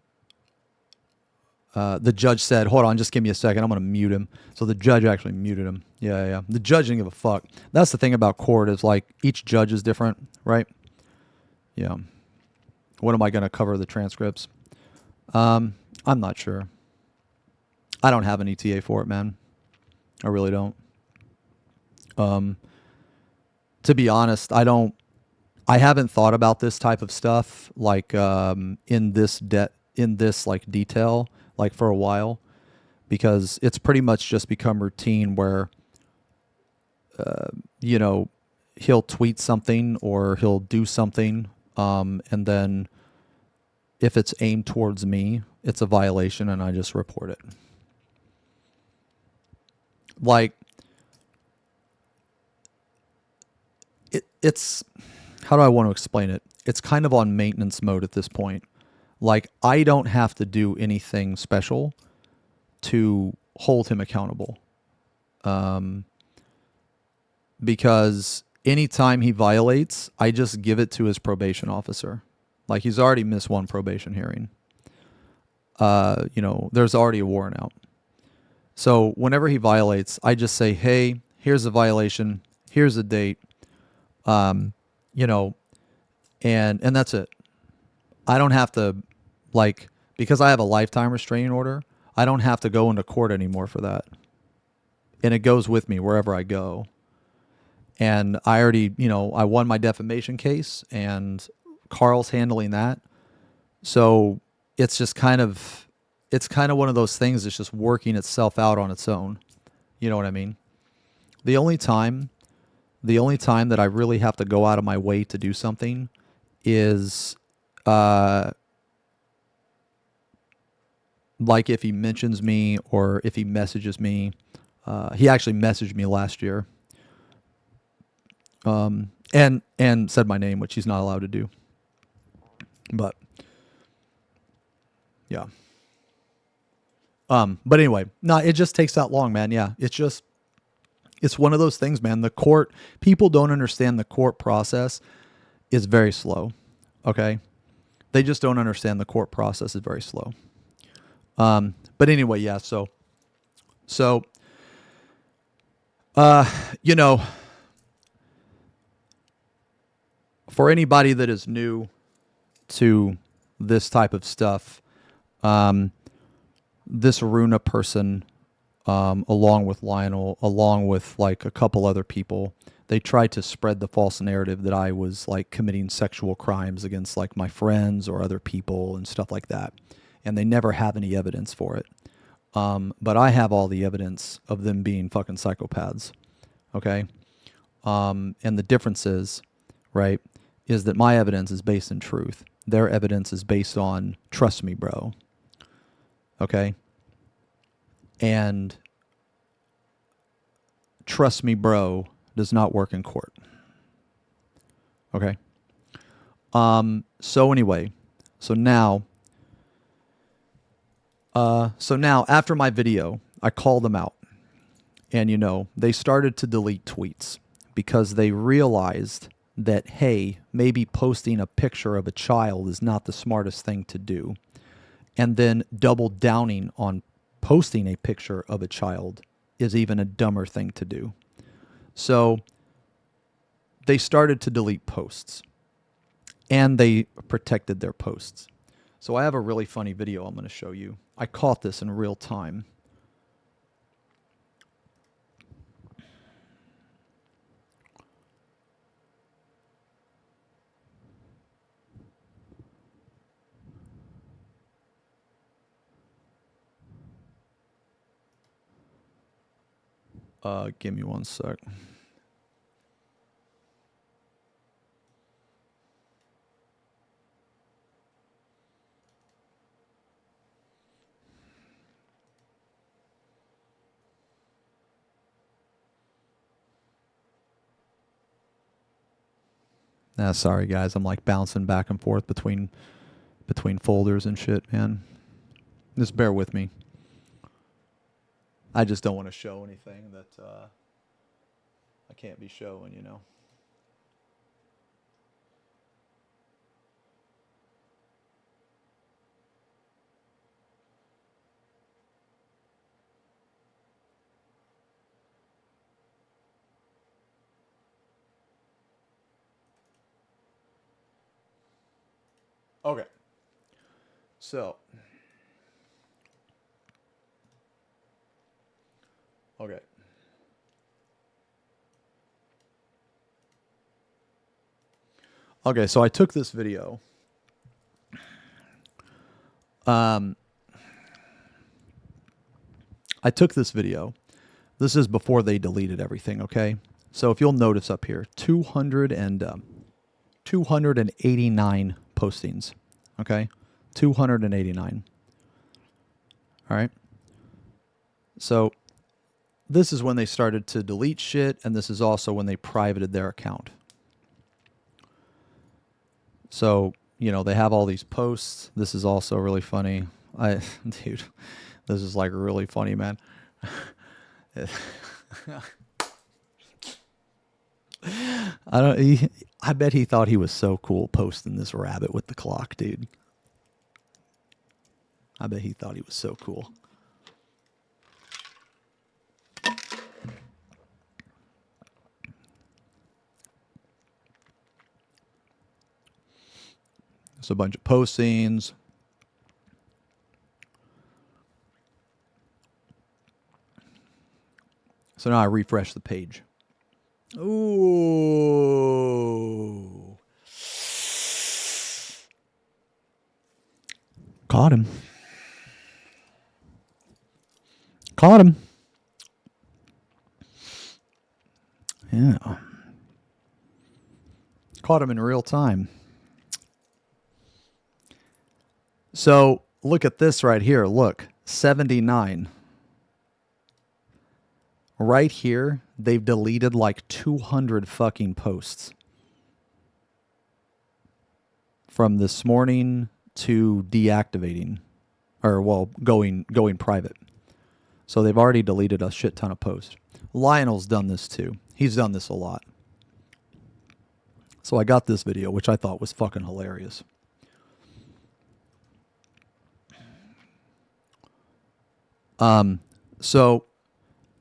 judge said, "Hold on, just give me a second. I'm going to mute him." So the judge actually muted him. Yeah. The judge didn't give a fuck. That's the thing about court is like each judge is different, right? Yeah. What am I going to cover the transcripts? I'm not sure. I don't have an ETA for it, man. I really don't. To be honest, I don't I haven't thought about this type of stuff like in this like detail like for a while, because it's pretty much just become routine where you know, he'll tweet something or he'll do something, and then if it's aimed towards me, it's a violation and I just report it. Like, it's, how do I want to explain it? It's kind of on maintenance mode at this point. Like, I don't have to do anything special to hold him accountable. Because anytime he violates, I just give it to his probation officer. Like, he's already missed one probation hearing. You know, there's already a warrant out. So whenever he violates, I just say, hey, here's a violation. Here's a date. You know, and that's it. I don't have to, like, because I have a lifetime restraining order, I don't have to go into court anymore for that. And it goes with me wherever I go. And I already, you know, I won my defamation case and Carl's handling that. So it's just it's kind of one of those things that's just working itself out on its own. You know what I mean? The only time that I really have to go out of my way to do something is like if he mentions me or if he messages me. He actually messaged me last year. And said my name, which he's not allowed to do. But yeah. But anyway, no, it just takes that long, man. Yeah. It's one of those things, man. The court, people don't understand the court process is very slow. Okay. They just don't understand the court process is very slow. But anyway, yeah. So, you know, for anybody that is new to this type of stuff, this Runa person, along with Lionel, along with like a couple other people, they tried to spread the false narrative that I was like committing sexual crimes against like my friends or other people and stuff like that. And they never have any evidence for it. But I have all the evidence of them being fucking psychopaths. Okay. And the difference is, right, is that my evidence is based in truth. Their evidence is based on trust me, bro. Okay. And trust me, bro, does not work in court. Okay. So anyway, so now after my video, I called them out. And, you know, they started to delete tweets because they realized that, hey, maybe posting a picture of a child is not the smartest thing to do. And then double downing on posting a picture of a child is even a dumber thing to do. So they started to delete posts. And they protected their posts. So I have a really funny video I'm going to show you. I caught this in real time. Give me one sec. Sorry guys, I'm like bouncing back and forth between folders and shit, man. Just bear with me. I just don't want to show anything that I can't be showing, you know. Okay. So. Okay. Okay, so I took this video. I took this video. This is before they deleted everything, okay? So if you'll notice up here, 289 postings, okay? 289. All right? So this is when they started to delete shit, and this is also when they privated their account. So, you know, they have all these posts. This is also really funny. Dude, this is like really funny, man. I bet he thought he was so cool posting this rabbit with the clock, dude. I bet he thought he was so cool. It's a bunch of postings. So now I refresh the page. Ooh. Caught him. Caught him. Yeah. Caught him in real time. So look at this right here. Look, 79. Right here, they've deleted like 200 fucking posts. From this morning to deactivating. Or, well, going private. So they've already deleted a shit ton of posts. Lionel's done this too. He's done this a lot. So I got this video, which I thought was fucking hilarious. So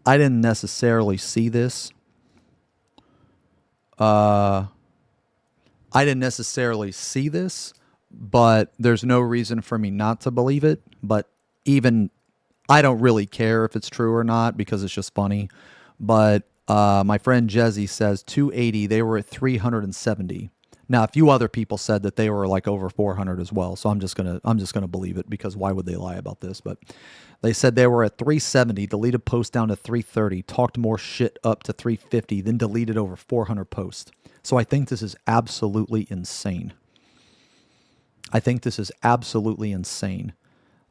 I didn't necessarily see this. But there's no reason for me not to believe it. But even I don't really care if it's true or not because it's just funny. But my friend Jezzy says 280. They were at 370. Now, a few other people said that they were like over 400 as well. So I'm just gonna believe it because why would they lie about this? But they said they were at 370, deleted posts down to 330, talked more shit up to 350, then deleted over 400 posts. So I think this is absolutely insane.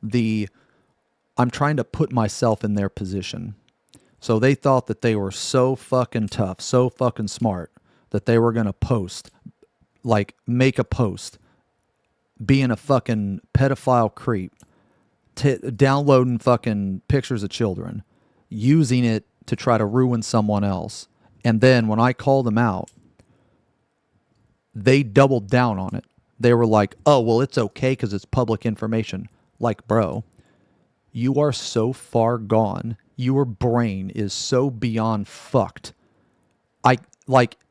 I'm trying to put myself in their position. So they thought that they were so fucking tough, so fucking smart that they were gonna post, like make a post, being a fucking pedophile creep, downloading fucking pictures of children, using it to try to ruin someone else. And then when I called them out, they doubled down on it. They were like, oh, well, it's okay because it's public information. Like, bro, you are so far gone. Your brain is so beyond fucked.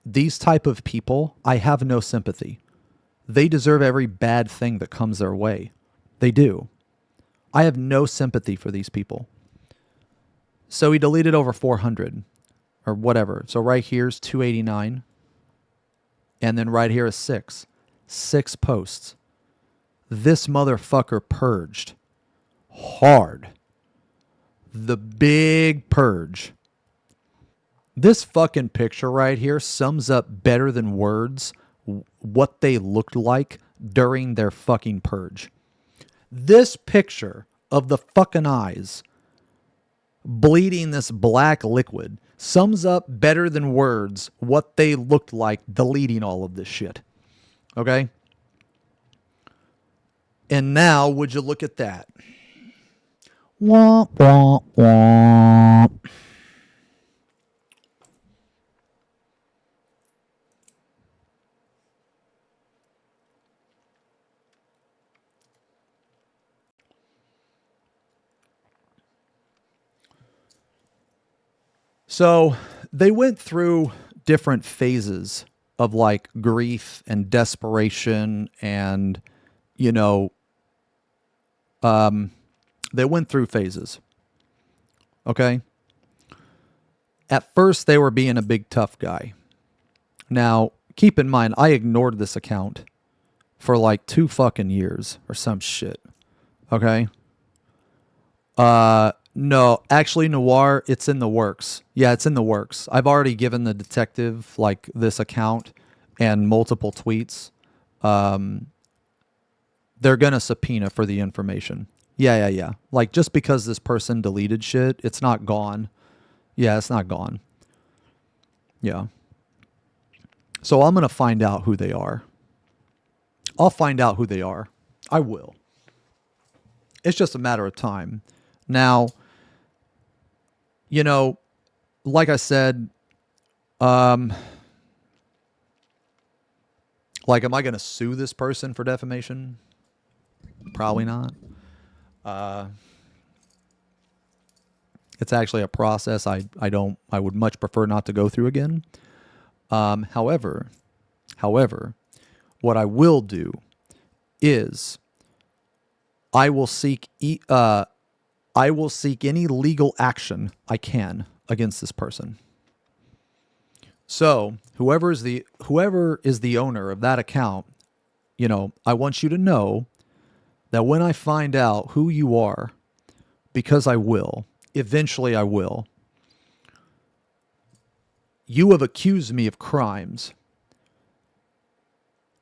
These type of people, I have no sympathy. They deserve every bad thing that comes their way. They do. I have no sympathy for these people. So he deleted over 400 or whatever. So right here's 289. And then right here is 6. 6 posts. This motherfucker purged hard. The big purge. This fucking picture right here sums up better than words what they looked like during their fucking purge. This picture of the fucking eyes bleeding this black liquid sums up better than words what they looked like deleting all of this shit. Okay? And now, would you look at that? Womp, womp, womp. So they went through different phases of like grief and desperation and, you know, they went through phases. Okay? At first, they were being a big tough guy. Now, keep in mind, I ignored this account for like 2 fucking years or some shit. Okay? No, actually, Noir, it's in the works. Yeah, it's in the works. I've already given the detective like this account and multiple tweets. They're gonna subpoena for the information. Yeah. Like, just because this person deleted shit, it's not gone. Yeah, it's not gone. Yeah. So I'm gonna find out who they are. I'll find out who they are. I will. It's just a matter of time. Now, you know, like I said, like, am I going to sue this person for defamation? Probably not. It's actually a process I would much prefer not to go through again. However, what I will do is I will seek any legal action I can against this person. So whoever is the owner of that account, you know, I want you to know that when I find out who you are, because I will, eventually I will, you have accused me of crimes.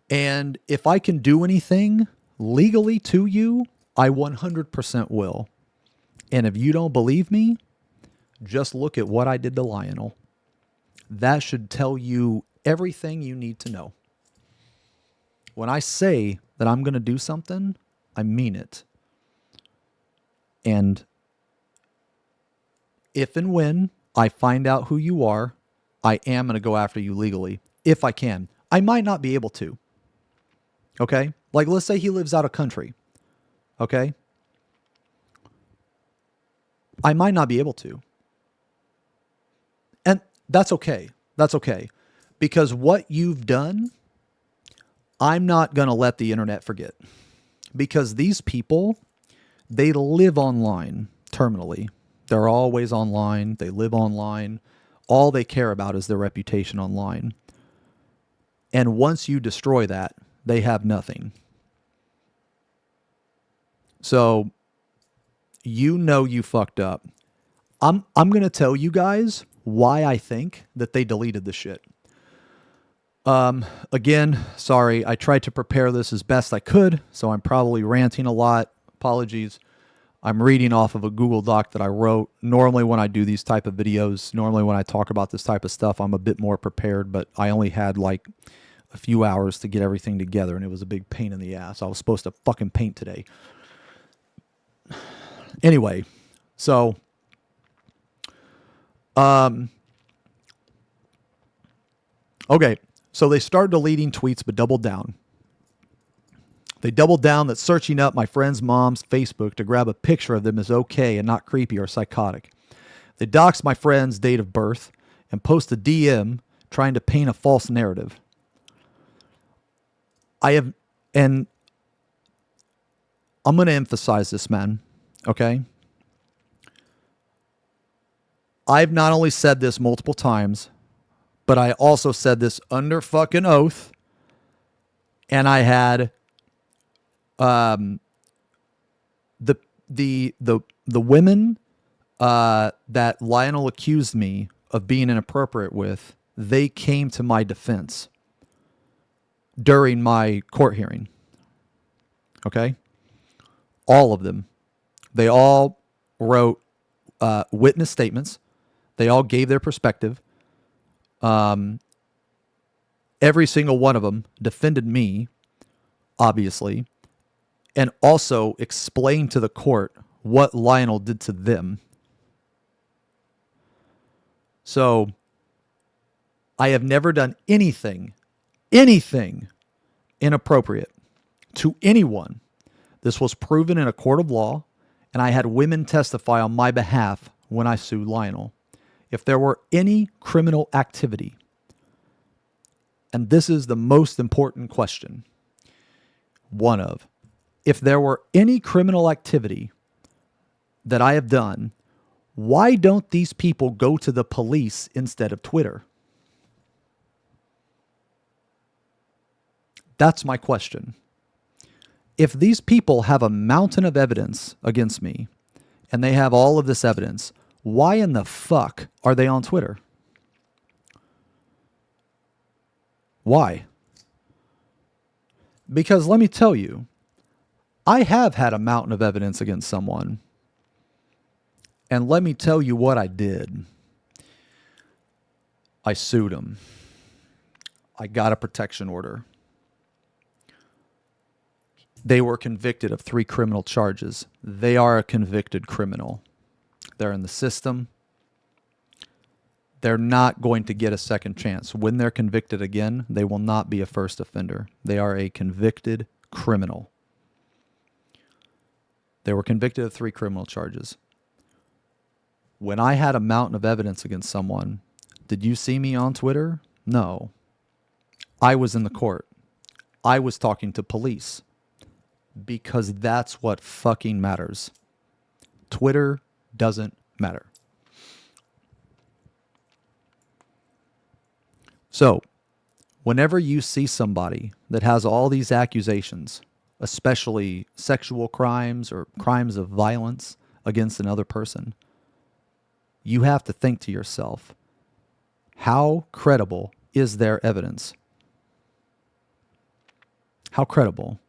And if I can do anything legally to you, I 100% will. And if you don't believe me, just look at what I did to Lionel. That should tell you everything you need to know. When I say that I'm going to do something, I mean it. And if and when I find out who you are, I am going to go after you legally, if I can. I might not be able to. Okay? Like, let's say he lives out of country. Okay? I might not be able to. And that's okay. That's okay. Because what you've done, I'm not going to let the internet forget. Because these people, they live online terminally. They're always online. They live online. All they care about is their reputation online. And once you destroy that, they have nothing. So, you know you fucked up. I'm going to tell you guys why I think that they deleted the shit. Again, sorry, I tried to prepare this as best I could, so I'm probably ranting a lot. Apologies. I'm reading off of a Google Doc that I wrote. Normally when I do these type of videos, normally when I talk about this type of stuff, I'm a bit more prepared, but I only had like a few hours to get everything together, and it was a big pain in the ass. I was supposed to fucking paint today. Anyway, so okay, so they started deleting tweets but doubled down. They doubled down that searching up my friend's mom's Facebook to grab a picture of them is okay and not creepy or psychotic. They doxed my friend's date of birth and post a DM trying to paint a false narrative. And I'm going to emphasize this, man. Okay? I've not only said this multiple times, but I also said this under fucking oath. And I had the women that Lionel accused me of being inappropriate with, they came to my defense during my court hearing. Okay? All of them. They all wrote witness statements. They all gave their perspective. Every single one of them defended me, obviously, and also explained to the court what Lionel did to them. So, I have never done anything inappropriate to anyone. This was proven in a court of law, and I had women testify on my behalf when I sued Lionel. If there were any criminal activity, and this is the most important question, if there were any criminal activity that I have done, why don't these people go to the police instead of Twitter? That's my question. If these people have a mountain of evidence against me, and they have all of this evidence, why in the fuck are they on Twitter? Why? Because let me tell you, I have had a mountain of evidence against someone. And let me tell you what I did. I sued him. I got a protection order. They were convicted of 3 criminal charges. They are a convicted criminal. They're in the system. They're not going to get a second chance. When they're convicted again, they will not be a first offender. They are a convicted criminal. They were convicted of 3 criminal charges. When I had a mountain of evidence against someone, did you see me on Twitter? No. I was in the court. I was talking to police. Because that's what fucking matters. Twitter doesn't matter. So, whenever you see somebody that has all these accusations, especially sexual crimes or crimes of violence against another person, you have to think to yourself, how credible is their evidence? How credible?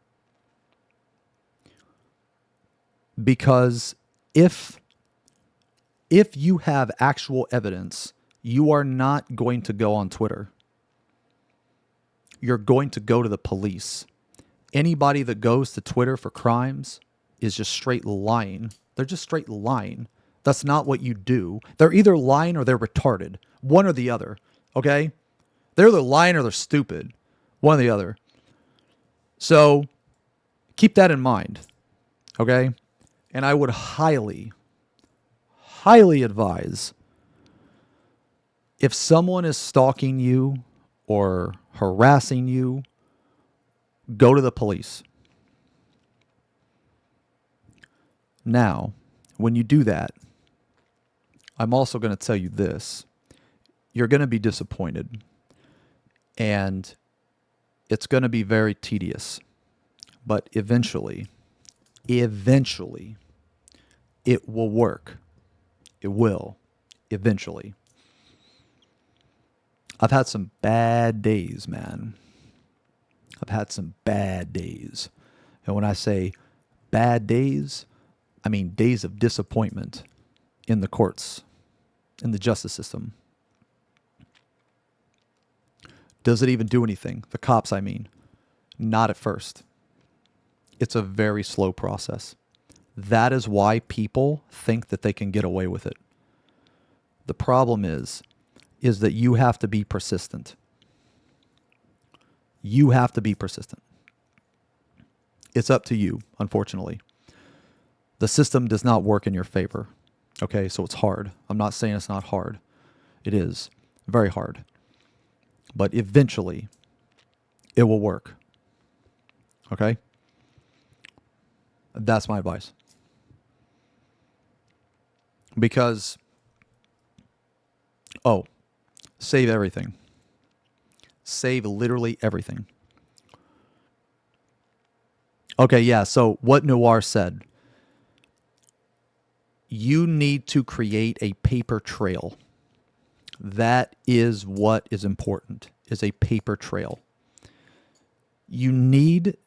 Because if you have actual evidence, you are not going to go on Twitter. You're going to go to the police. Anybody that goes to Twitter for crimes is just straight lying. They're just straight lying. That's not what you do. They're either lying or they're retarded. One or the other. Okay? They're either lying or they're stupid. One or the other. So keep that in mind. Okay? And I would highly advise, if someone is stalking you or harassing you, go to the police. Now, when you do that, I'm also going to tell you this. You're going to be disappointed. And it's going to be very tedious. But eventually, it will work. It will, eventually. I've had some bad days, man. I've had some bad days. And when I say bad days, I mean days of disappointment in the courts, in the justice system. Does it even do anything? The cops, I mean. Not at first. It's a very slow process. That is why people think that they can get away with it. The problem is that you have to be persistent. You have to be persistent. It's up to you, unfortunately. The system does not work in your favor. Okay, so it's hard. I'm not saying it's not hard. It is very hard. But eventually, it will work. Okay? That's my advice. Because, save everything. Save literally everything. Okay, yeah, so what Noir said. You need to create a paper trail. That is what is important, is a paper trail. You need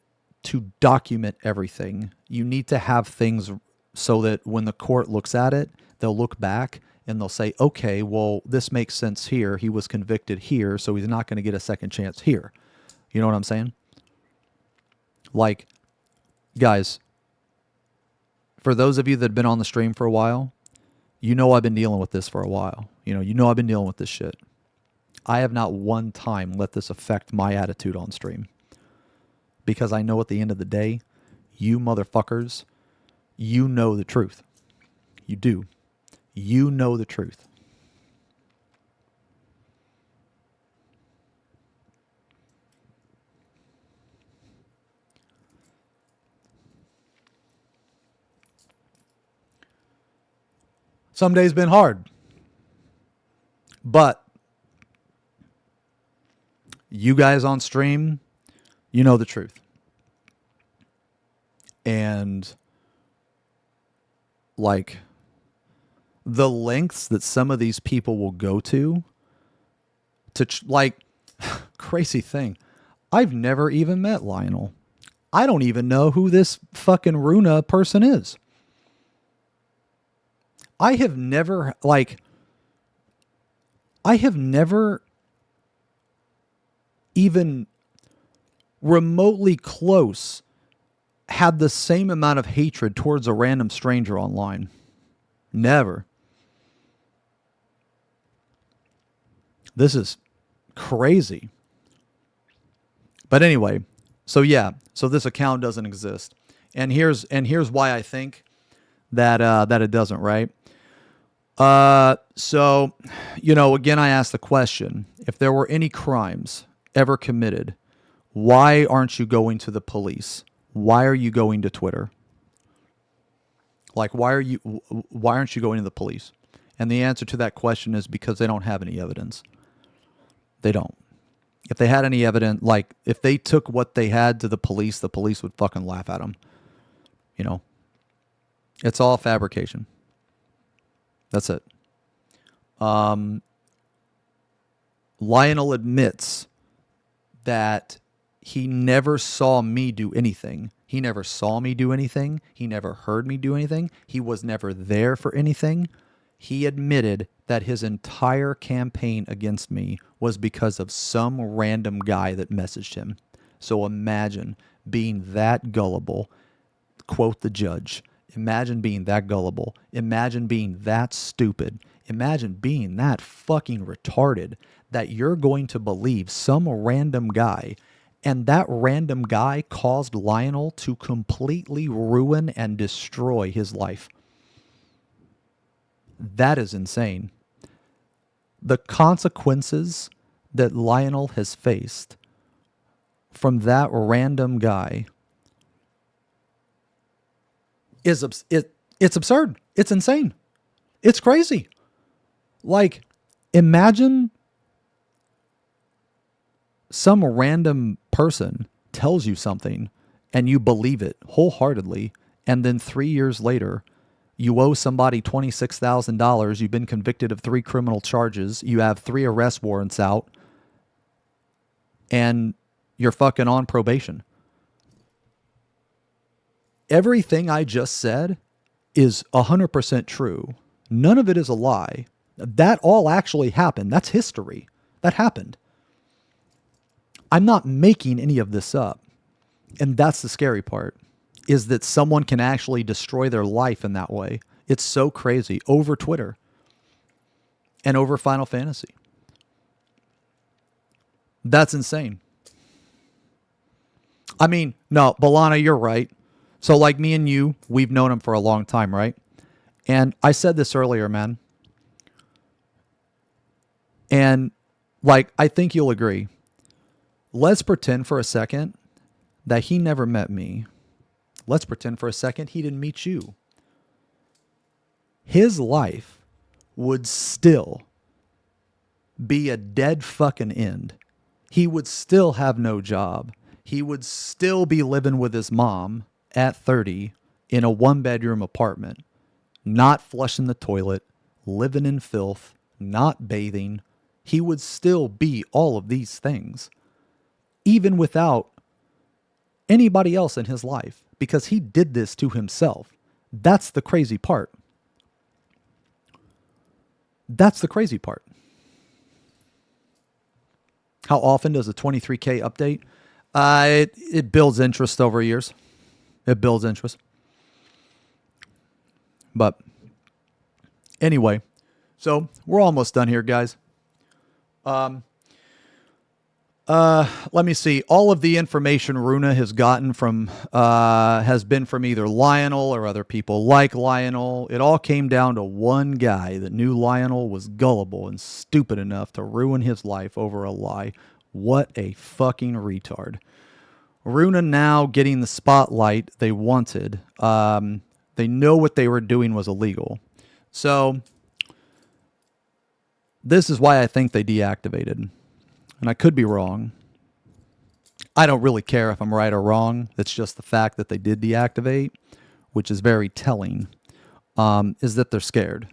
to document everything. You need to have things so that when the court looks at it, they'll look back and they'll say, okay, well, this makes sense here. He was convicted here, so he's not going to get a second chance here. You know what I'm saying? Like, guys, for those of you that have been on the stream for a while, you know I've been dealing with this for a while. You know I've been dealing with this shit. I have not one time let this affect my attitude on stream. Because I know at the end of the day, you motherfuckers, you know the truth. You do. You know the truth. Some days been hard. But you guys on stream, You know the truth. And like the lengths that some of these people will go to like crazy thing. I've never even met Lionel. I don't even know who this fucking Runa person is. I have never even remotely close had the same amount of hatred towards a random stranger online. Never. This is crazy. But anyway, so this account doesn't exist. And here's why I think that it doesn't, right? So, again, I asked the question, if there were any crimes ever committed, why aren't you going to the police? Why are you going to Twitter? Like, why aren't you going to the police? And the answer to that question is because they don't have any evidence. They don't. If they had any evidence, like if they took what they had to the police would fucking laugh at them. It's all fabrication. That's it. Lionel admits that he never saw me do anything. He never saw me do anything. He never heard me do anything. He was never there for anything. He admitted that his entire campaign against me was because of some random guy that messaged him. So imagine being that gullible. Quote the judge. Imagine being that gullible. Imagine being that stupid. Imagine being that fucking retarded that you're going to believe some random guy, and that random guy caused Lionel to completely ruin and destroy his life. That is insane. The consequences that Lionel has faced from that random guy is it's absurd. It's insane. It's crazy. Like, imagine some random person tells you something and you believe it wholeheartedly, and then 3 years later, you owe somebody $26,000. You've been convicted of 3 criminal charges. You have 3 arrest warrants out, and you're fucking on probation. Everything I just said is 100% true. None of it is a lie. That all actually happened. That's history. That happened. I'm not making any of this up. And that's the scary part, is that someone can actually destroy their life in that way. It's so crazy. Over Twitter and over Final Fantasy. That's insane. I mean, no, Balana, you're right. So like me and you, we've known him for a long time, right? And I said this earlier, man. And like, I think you'll agree. Let's pretend for a second that he never met me. Let's pretend for a second he didn't meet you. His life would still be a dead fucking end. He would still have no job. He would still be living with his mom at 30 in a 1-bedroom apartment, not flushing the toilet, living in filth, not bathing. He would still be all of these things, even without anybody else in his life, because he did this to himself. That's the crazy part. That's the crazy part. How often does a 23K update? It builds interest over years. It builds interest. But anyway, so we're almost done here, guys. Let me see. All of the information Runa has gotten from, has been from either Lionel or other people like Lionel. It all came down to one guy that knew Lionel was gullible and stupid enough to ruin his life over a lie. What a fucking retard. Runa now getting the spotlight they wanted. They know what they were doing was illegal. So this is why I think they deactivated. And I could be wrong. I don't really care if I'm right or wrong. It's just the fact that they did deactivate, which is very telling, is that they're scared.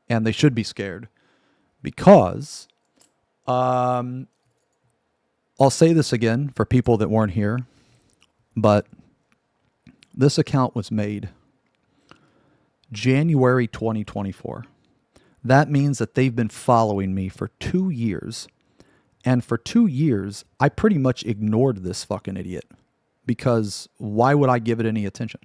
And they should be scared because I'll say this again for people that weren't here, but this account was made January 2024. That means that they've been following me for 2 years. And for 2 years, I pretty much ignored this fucking idiot because why would I give it any attention?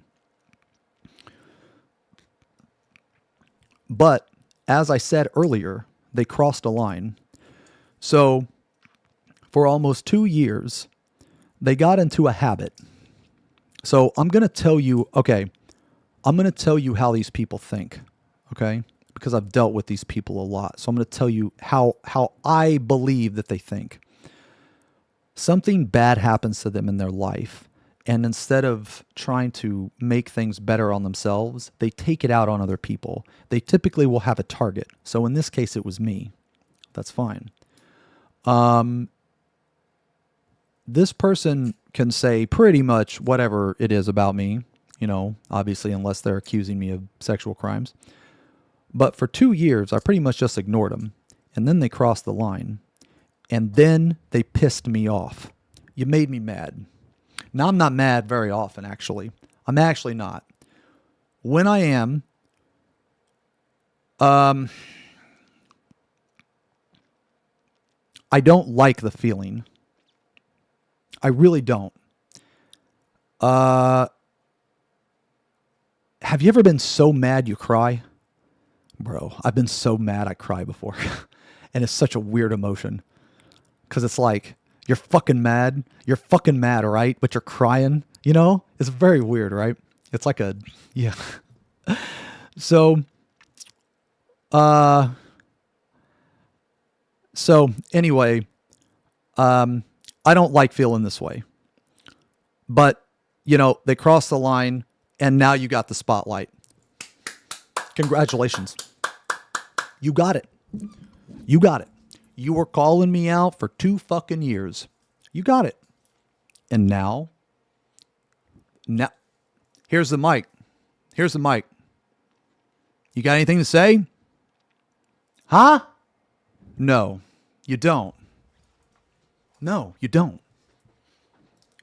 But as I said earlier, they crossed a line. So for almost 2 years, they got into a habit. So I'm going to tell you, I'm going to tell you how these people think, okay? Because I've dealt with these people a lot. So I'm going to tell you how I believe that they think. Something bad happens to them in their life, and instead of trying to make things better on themselves, they take it out on other people. They typically will have a target. So in this case, it was me. That's fine. This person can say pretty much whatever it is about me, obviously, unless they're accusing me of sexual crimes. But for 2 years, I pretty much just ignored them. And then they crossed the line. And then they pissed me off. You made me mad. Now, I'm not mad very often, actually. I'm actually not. When I am, I don't like the feeling. I really don't. Have you ever been so mad you cry? Bro, I've been so mad I cry before. And it's such a weird emotion. Because it's like, you're fucking mad, right? But you're crying, It's very weird, right? It's like yeah. So anyway, I don't like feeling this way. But, they crossed the line, and now you got the spotlight. Congratulations. You got it. You got it. You were calling me out for 2 fucking years. You got it. And now, here's the mic. Here's the mic. You got anything to say? Huh? No, you don't. No, you don't.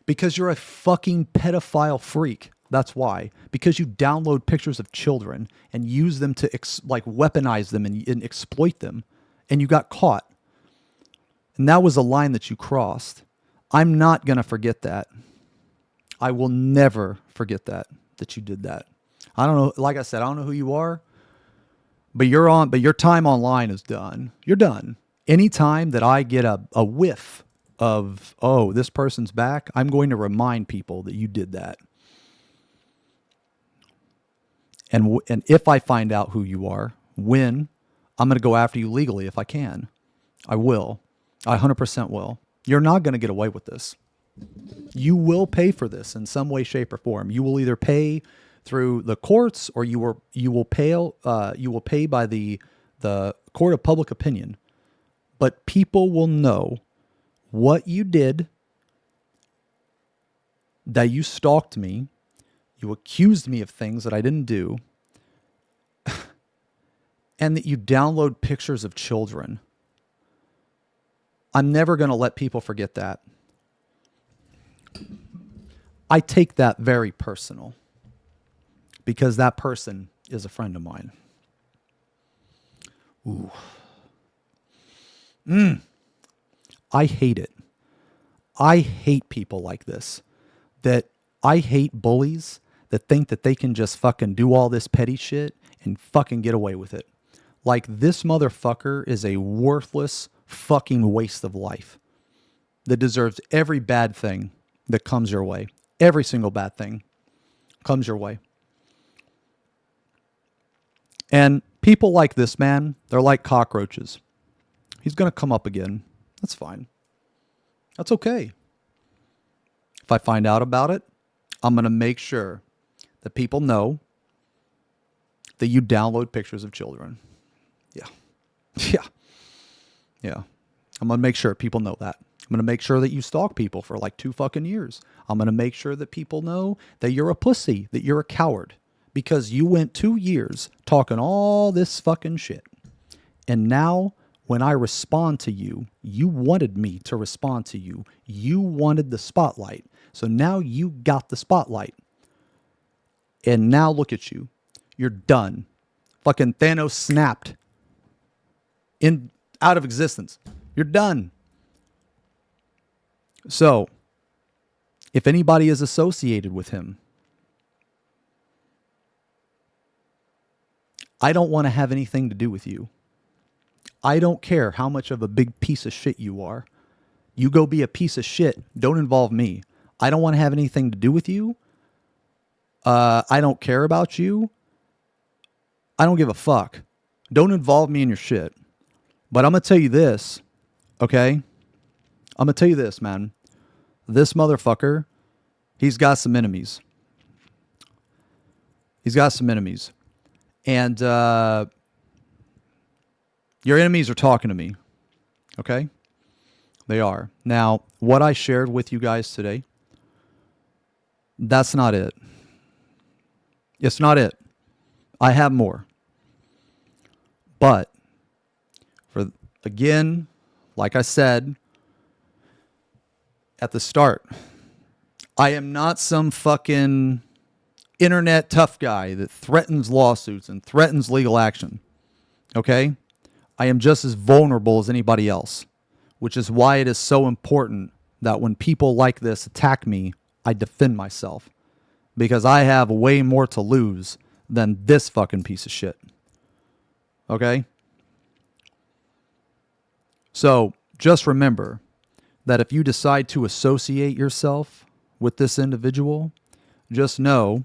Because you're a fucking pedophile freak. That's why. Because you download pictures of children and use them to weaponize them and exploit them. And you got caught. And that was a line that you crossed. I'm not going to forget that. I will never forget that you did that. I don't know. Like I said, I don't know who you are. But your time online is done. You're done. Anytime that I get a whiff of, oh, this person's back, I'm going to remind people that you did that. And if I find out who you are, I'm going to go after you legally if I can. I will. I 100% will. You're not going to get away with this. You will pay for this in some way, shape, or form. You will either pay through the courts, or you will pay by the court of public opinion. But people will know what you did, that you stalked me, you accused me of things that I didn't do, and that you download pictures of children. I'm never going to let people forget that. I take that very personal because that person is a friend of mine. Ooh. I hate it. I hate people like this. I hate bullies that think that they can just fucking do all this petty shit and fucking get away with it. Like, this motherfucker is a worthless fucking waste of life that deserves every bad thing that comes your way. Every single bad thing comes your way. And people like this man, they're like cockroaches. He's going to come up again. That's fine. That's okay. If I find out about it, I'm going to make sure that people know that you download pictures of children. Yeah. Yeah. Yeah. I'm going to make sure people know that. I'm going to make sure that you stalk people for like 2 fucking years. I'm going to make sure that people know that you're a pussy, that you're a coward, because you went 2 years talking all this fucking shit. And now when I respond to you, you wanted me to respond to you. You wanted the spotlight. So now you got the spotlight. And now look at you. You're done. Fucking Thanos snapped out of existence. You're done. So, if anybody is associated with him, I don't want to have anything to do with you. I don't care how much of a big piece of shit you are. You go be a piece of shit. Don't involve me. I don't want to have anything to do with you. I don't care about you. I don't give a fuck. Don't involve me in your shit. But I'm going to tell you this, okay? I'm going to tell you this, man. This motherfucker, he's got some enemies. He's got some enemies. And your enemies are talking to me, okay? They are. Now, what I shared with you guys today, that's not it. It's not it. I have more. But, again, like I said at the start, I am not some fucking internet tough guy that threatens lawsuits and threatens legal action. Okay? I am just as vulnerable as anybody else, which is why it is so important that when people like this attack me, I defend myself, because I have way more to lose than this fucking piece of shit. Okay? So just remember that if you decide to associate yourself with this individual, just know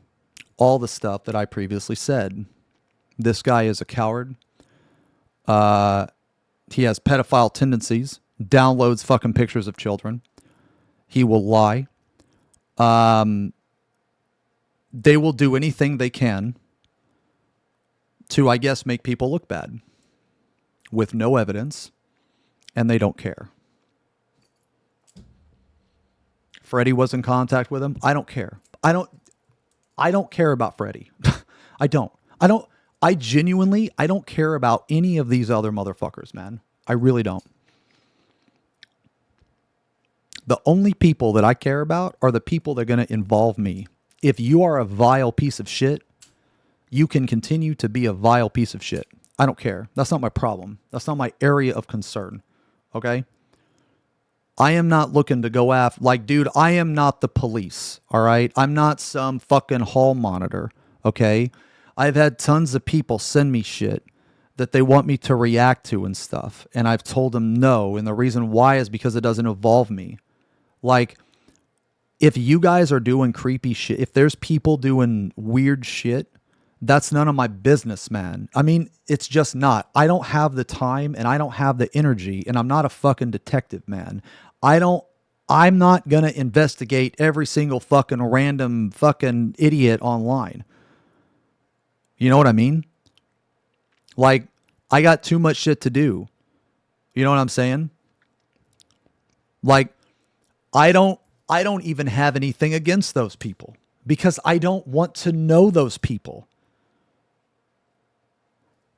all the stuff that I previously said. This guy is a coward. He has pedophile tendencies, downloads fucking pictures of children. He will lie. They will do anything they can to, I guess, make people look bad with no evidence, and they don't care. Freddie was in contact with him. I don't care. I don't care about Freddie. I don't care about any of these other motherfuckers, man. I really don't. The only people that I care about are the people that are going to involve me. If you are a vile piece of shit, you can continue to be a vile piece of shit. I don't care. That's not my problem. That's not my area of concern. Okay? I am not looking to go after, like, dude, I am not the police, all right? I'm not some fucking hall monitor, okay? I've had tons of people send me shit that they want me to react to and stuff, and I've told them no, and the reason why is because it doesn't involve me. Like, if you guys are doing creepy shit, if there's people doing weird shit, that's none of my business, man. I mean, it's just not. I don't have the time and I don't have the energy, and I'm not a fucking detective, man. I'm not going to investigate every single fucking random fucking idiot online. You know what I mean? Like, I got too much shit to do. You know what I'm saying? Like, I don't even have anything against those people because I don't want to know those people.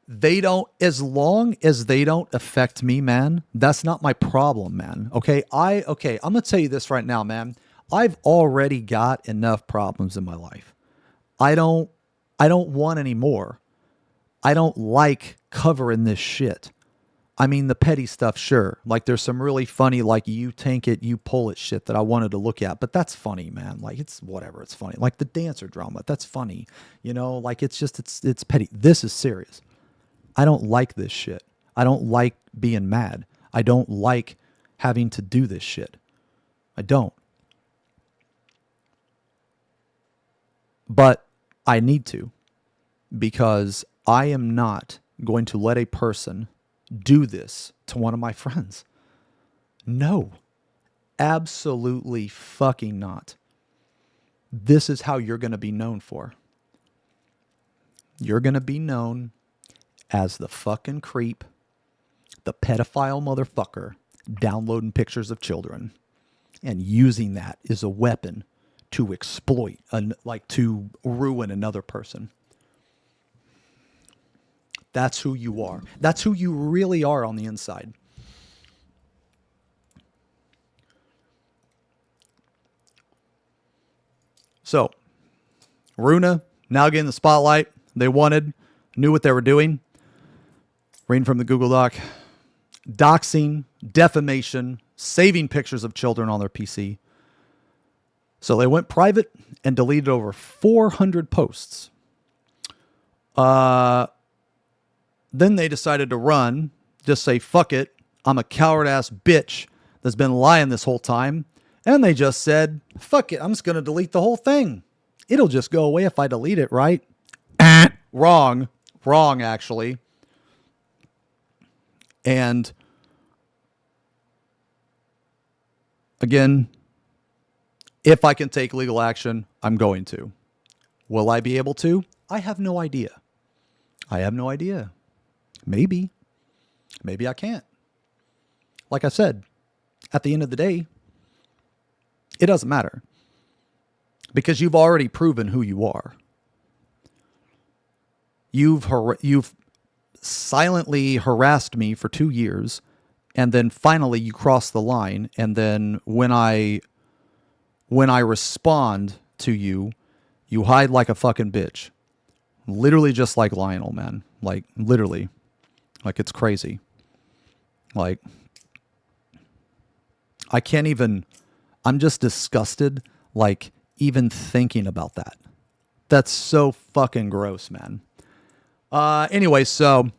They don't, as long as they don't affect me, man, that's not my problem, man. Okay, I'm going to tell you this right now, man. I've already got enough problems in my life. I don't want any more. I don't like covering this shit. I mean, the petty stuff, sure. Like, there's some really funny, like, you tank it, you pull it shit that I wanted to look at. But that's funny, man. Like, it's whatever. It's funny. Like, the dancer drama, that's funny. You know, like, it's just, it's petty. This is serious. I don't like this shit. I don't like being mad. I don't like having to do this shit. I don't. But I need to, because I am not going to let a person do this to one of my friends. No. Absolutely fucking not. This is how you're going to be known for. You're going to be known as the fucking creep, the pedophile motherfucker downloading pictures of children and using that as a weapon to exploit, like to ruin another person. That's who you are. That's who you really are on the inside. So, Runa, now getting the spotlight they wanted, knew what they were doing. Reading from the Google Doc. Doxing, defamation, saving pictures of children on their PC. So they went private and deleted over 400 posts. Then they decided to run, just say, fuck it, I'm a coward-ass bitch that's been lying this whole time. And they just said, fuck it, I'm just going to delete the whole thing. It'll just go away if I delete it, right? Wrong. Wrong, actually. And again, if I can take legal action, I'm going to. Will I be able to? I have no idea. I have no idea. Maybe. Maybe I can't. Like I said, at the end of the day, it doesn't matter. Because you've already proven who you are. You've silently harassed me for 2 years, and then finally you cross the line, and then when I respond to you, you hide like a fucking bitch. Literally just like Lionel, man. Like, literally. Like, it's crazy. Like, I can't even... I'm just disgusted, like, even thinking about that. That's so fucking gross, man. Anyway, so...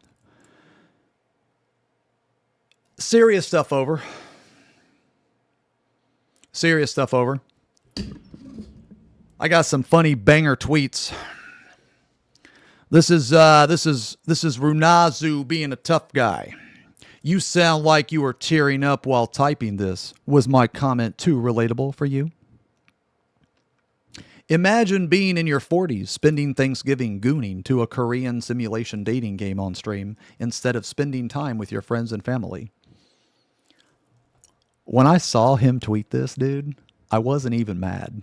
Serious stuff over. Serious stuff over. I got some funny banger tweets. This is Runazu being a tough guy. You sound like you were tearing up while typing this. Was my comment too relatable for you? Imagine being in your 40s, spending Thanksgiving gooning to a Korean simulation dating game on stream instead of spending time with your friends and family. When I saw him tweet this, dude, I wasn't even mad.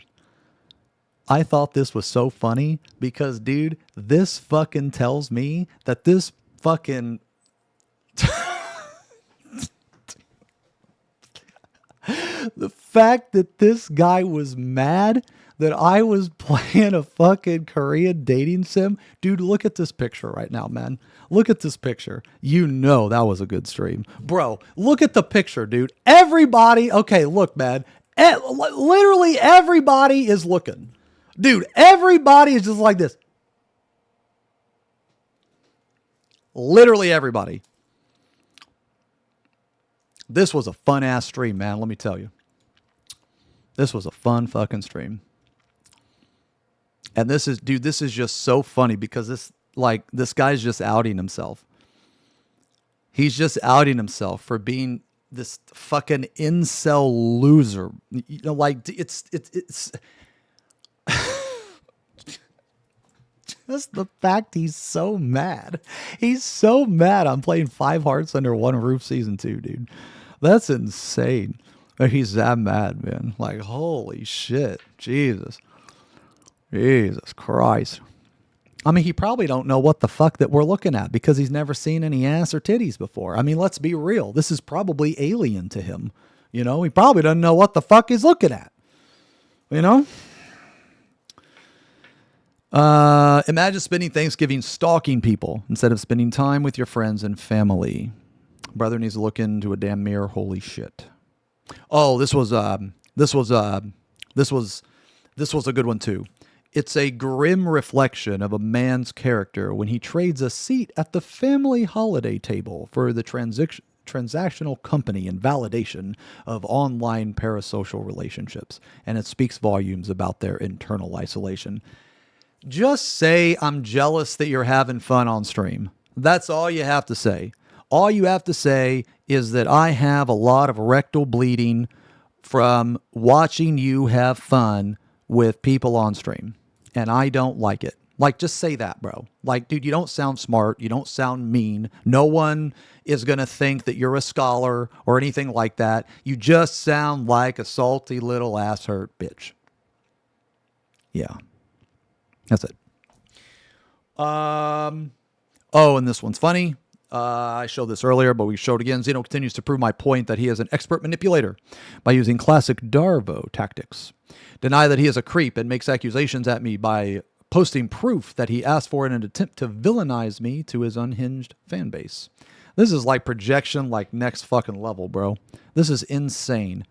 I thought this was so funny because, dude, this fucking tells me that this fucking... The fact that this guy was mad that I was playing a fucking Korean dating sim. Dude, look at this picture right now, man. Look at this picture. You know that was a good stream. Bro, look at the picture, dude. Everybody, okay, look, man. Literally everybody is looking. Dude, everybody is just like this. Literally everybody. This was a fun ass stream, man. Let me tell you. This was a fun fucking stream. And this is, dude, this is just so funny because this guy's just outing himself. He's just outing himself for being this fucking incel loser. You know, like it's just the fact he's so mad. He's so mad I'm playing 5 Hearts Under One Roof Season 2, dude. That's insane. He's that mad, man. Like, holy shit. Jesus Christ. I mean, he probably don't know what the fuck that we're looking at because he's never seen any ass or titties before. I mean, let's be real. This is probably alien to him. You know, he probably doesn't know what the fuck he's looking at. You know? Imagine spending Thanksgiving stalking people instead of spending time with your friends and family. Brother needs to look into a damn mirror. Holy shit. Oh, this was a good one too. It's a grim reflection of a man's character when he trades a seat at the family holiday table for the transactional company and validation of online parasocial relationships. And it speaks volumes about their internal isolation. Just say, I'm jealous that you're having fun on stream. That's all you have to say. All you have to say is that I have a lot of rectal bleeding from watching you have fun with people on stream. And I don't like it. Like, just say that, bro. Like, dude, you don't sound smart. You don't sound mean. No one is going to think that you're a scholar or anything like that. You just sound like a salty little ass hurt bitch. Yeah. That's it. Oh, and this one's funny. I showed this earlier, but we showed again. Xeno continues to prove my point that he is an expert manipulator by using classic Darvo tactics. Deny that he is a creep and makes accusations at me by posting proof that he asked for in an attempt to villainize me to his unhinged fan base. This is like projection, like next fucking level, bro. This is insane.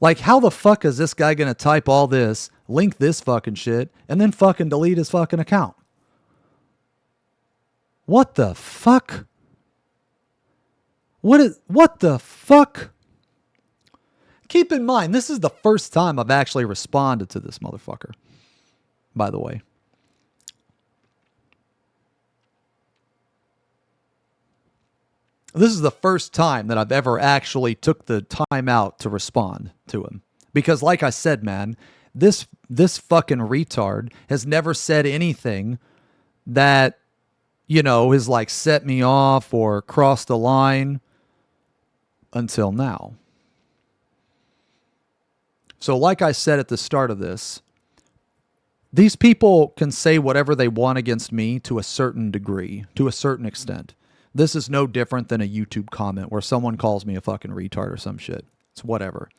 Like, how the fuck is this guy gonna type all this, link this fucking shit, and then fucking delete his fucking account? What the fuck? What the fuck? Keep in mind, this is the first time I've actually responded to this motherfucker, by the way. This is the first time that I've ever actually took the time out to respond to him. Because like I said, man, this fucking retard has never said anything that, you know, has like set me off or crossed the line until now. So like I said at the start of this, these people can say whatever they want against me to a certain degree, to a certain extent. This is no different than a YouTube comment where someone calls me a fucking retard or some shit. It's whatever.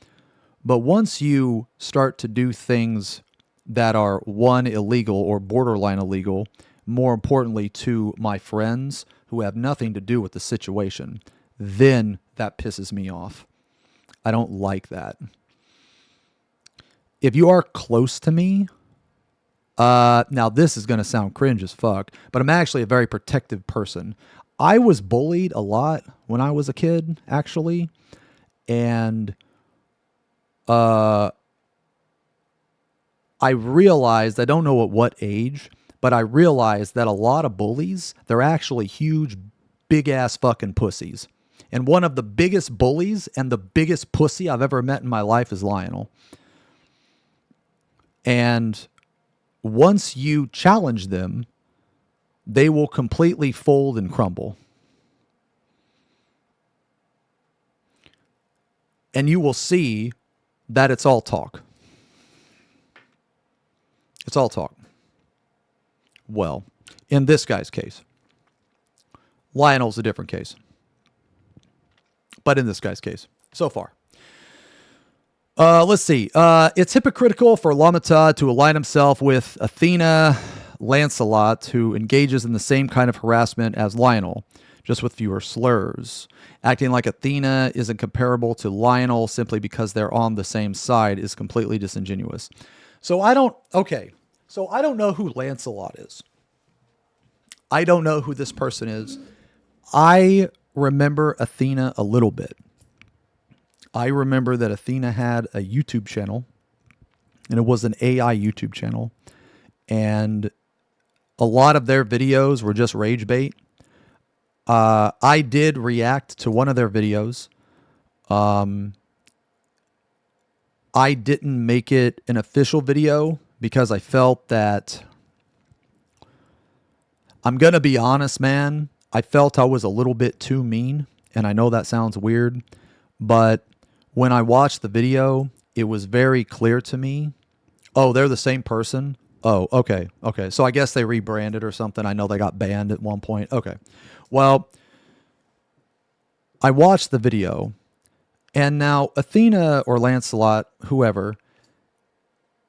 But once you start to do things that are, one, illegal or borderline illegal, more importantly to my friends who have nothing to do with the situation, then that pisses me off. I don't like that. If you are close to me, now this is going to sound cringe as fuck, but I'm actually a very protective person. I was bullied a lot when I was a kid, actually. And I realized, I don't know at what age, but I realized that a lot of bullies, they're actually huge, big-ass fucking pussies. And one of the biggest bullies and the biggest pussy I've ever met in my life is Lionel. And once you challenge them, they will completely fold and crumble. And you will see that it's all talk. It's all talk. Well, in this guy's case, Lionel's a different case. But in this guy's case, so far. Let's see. It's hypocritical for Lamata to align himself with Athena Lancelot, who engages in the same kind of harassment as Lionel, just with fewer slurs. Acting like Athena isn't comparable to Lionel simply because they're on the same side is completely disingenuous. So I don't know who Lancelot is. I don't know who this person is. I remember Athena a little bit. I remember that Athena had a YouTube channel, and it was an AI YouTube channel, and a lot of their videos were just rage bait. I did react to one of their videos. I didn't make it an official video because I felt that, I'm going to be honest, man, I felt I was a little bit too mean, and I know that sounds weird, but when I watched the video, it was very clear to me, oh, they're the same person? Oh, okay. So I guess they rebranded or something. I know they got banned at one point. Okay. Well, I watched the video, and now Athena or Lancelot, whoever,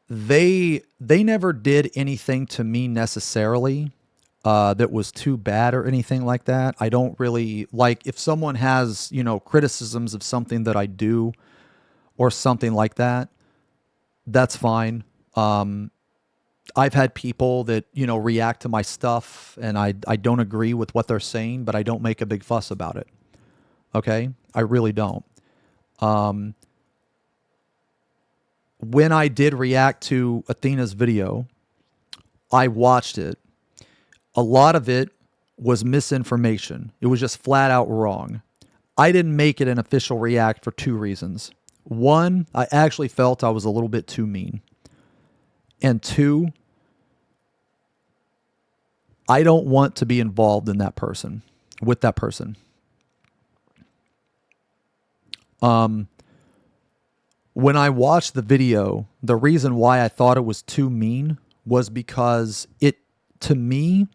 they never did anything to me necessarily that was too bad or anything like that. I don't really, like, if someone has, criticisms of something that I do or something like that, that's fine. I've had people that, react to my stuff, and I don't agree with what they're saying, but I don't make a big fuss about it. Okay? I really don't. When I did react to Athena's video, I watched it. A lot of it was misinformation. It was just flat out wrong. I didn't make it an official react for two reasons. One, I actually felt I was a little bit too mean. And two, I don't want to be involved in that person, with that person. When I watched the video, the reason why I thought it was too mean was because to me,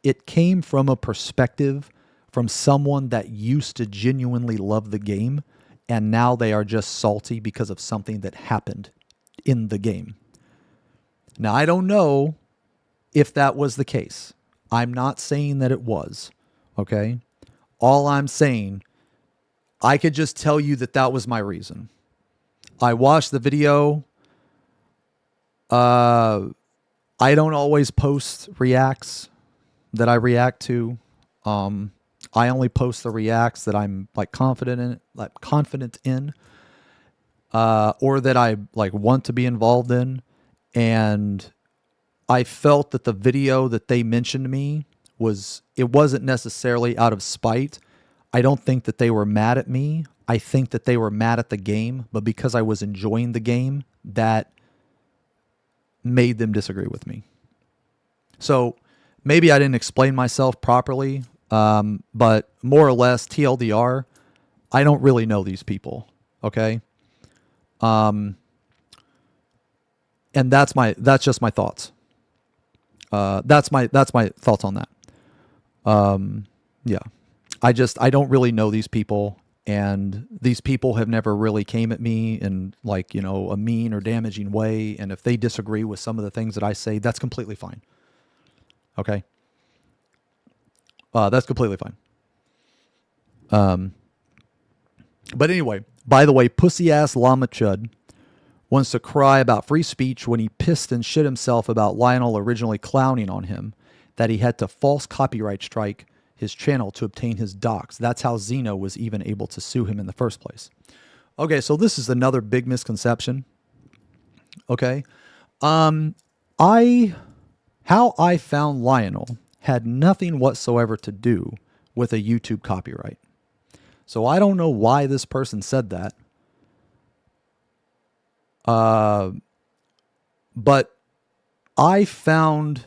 it came from a perspective from someone that used to genuinely love the game, and now they are just salty because of something that happened in the game. Now, I don't know if that was the case. I'm not saying that it was, okay? All I'm saying, I could just tell you that that was my reason. I watched the video. I don't always post reacts that I react to. I only post the reacts that I'm like confident in, or that I like want to be involved in. And I felt that the video that they mentioned to me wasn't necessarily out of spite. I don't think that they were mad at me. I think that they were mad at the game, but because I was enjoying the game, that made them disagree with me. So maybe I didn't explain myself properly, but more or less TLDR, I don't really know these people, okay? And that's just my thoughts. That's my thoughts on that. Yeah. I don't really know these people, and these people have never really came at me in like, you know, a mean or damaging way. And if they disagree with some of the things that I say, that's completely fine. Okay. That's completely fine. But anyway, by the way, pussy ass llama chud wants to cry about free speech when he pissed and shit himself about Lionel originally clowning on him, that he had to false copyright strike his channel to obtain his docs. That's how Xeno was even able to sue him in the first place. Okay, so this is another big misconception. Okay. How I found Lionel had nothing whatsoever to do with a YouTube copyright. So I don't know why this person said that. But I found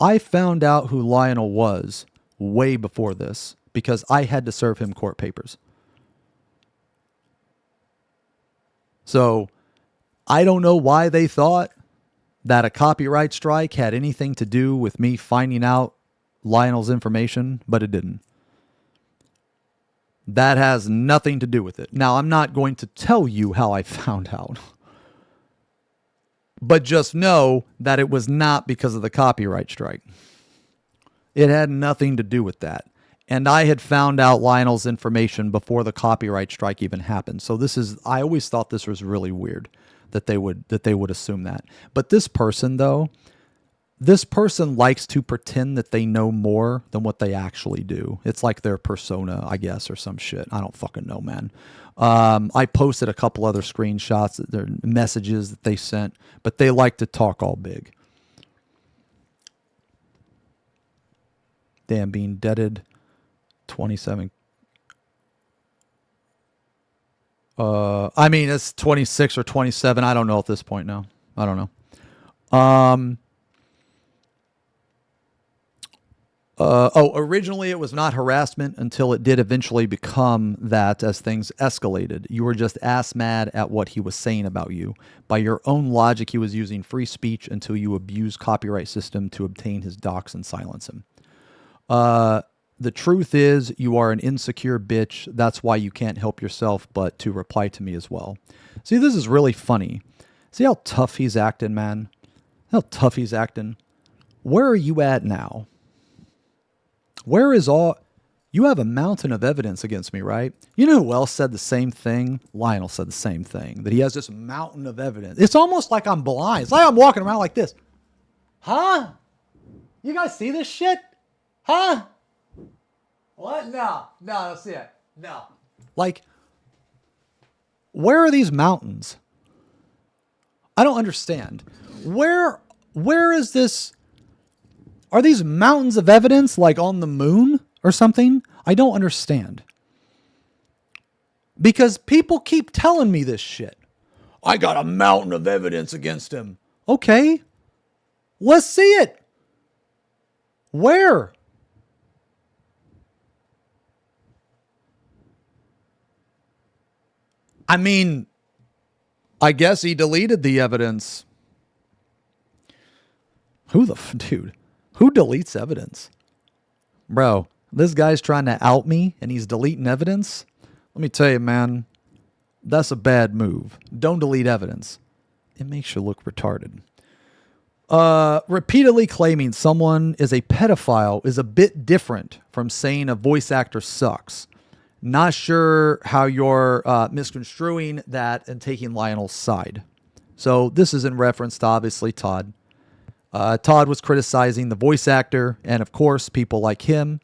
out who Lionel was way before this because I had to serve him court papers. So I don't know why they thought that a copyright strike had anything to do with me finding out Lionel's information, but it didn't. That has nothing to do with it. Now, I'm not going to tell you how I found out. But just know that it was not because of the copyright strike. It had nothing to do with that. And I had found out Lionel's information before the copyright strike even happened. So I always thought this was really weird that they would assume that. But this person likes to pretend that they know more than what they actually do. It's like their persona, I guess, or some shit. I don't fucking know, man. I posted a couple other screenshots, their messages that they sent, but they like to talk all big. Damn, being deaded 27. I mean, it's 26 or 27. I don't know at this point now. I don't know. Originally it was not harassment until it did eventually become that as things escalated. You were just ass mad at what he was saying about you. By your own logic, he was using free speech until you abused copyright system to obtain his docs and silence him. The truth is you are an insecure bitch. That's why you can't help yourself but to reply to me as well. See, this is really funny. See how tough he's acting, man? How tough he's acting. Where are you at now? Where is all... You have a mountain of evidence against me, right? You know who else said the same thing? Lionel said the same thing, that he has this mountain of evidence. It's almost like I'm blind. It's like I'm walking around like this. Huh? You guys see this shit? Huh? What? No, I don't see it. No. Like, where are these mountains? I don't understand. Where is this... Are these mountains of evidence like on the moon or something? I don't understand. Because people keep telling me this shit. I got a mountain of evidence against him. Okay. Let's see it. Where? I mean, I guess he deleted the evidence. Dude, who deletes evidence? Bro, this guy's trying to out me and he's deleting evidence? Let me tell you, man, that's a bad move. Don't delete evidence. It makes you look retarded. Repeatedly claiming someone is a pedophile is a bit different from saying a voice actor sucks. Not sure how you're misconstruing that and taking Lionel's side. So this is in reference to, obviously, Todd. Todd was criticizing the voice actor, and of course, people like him,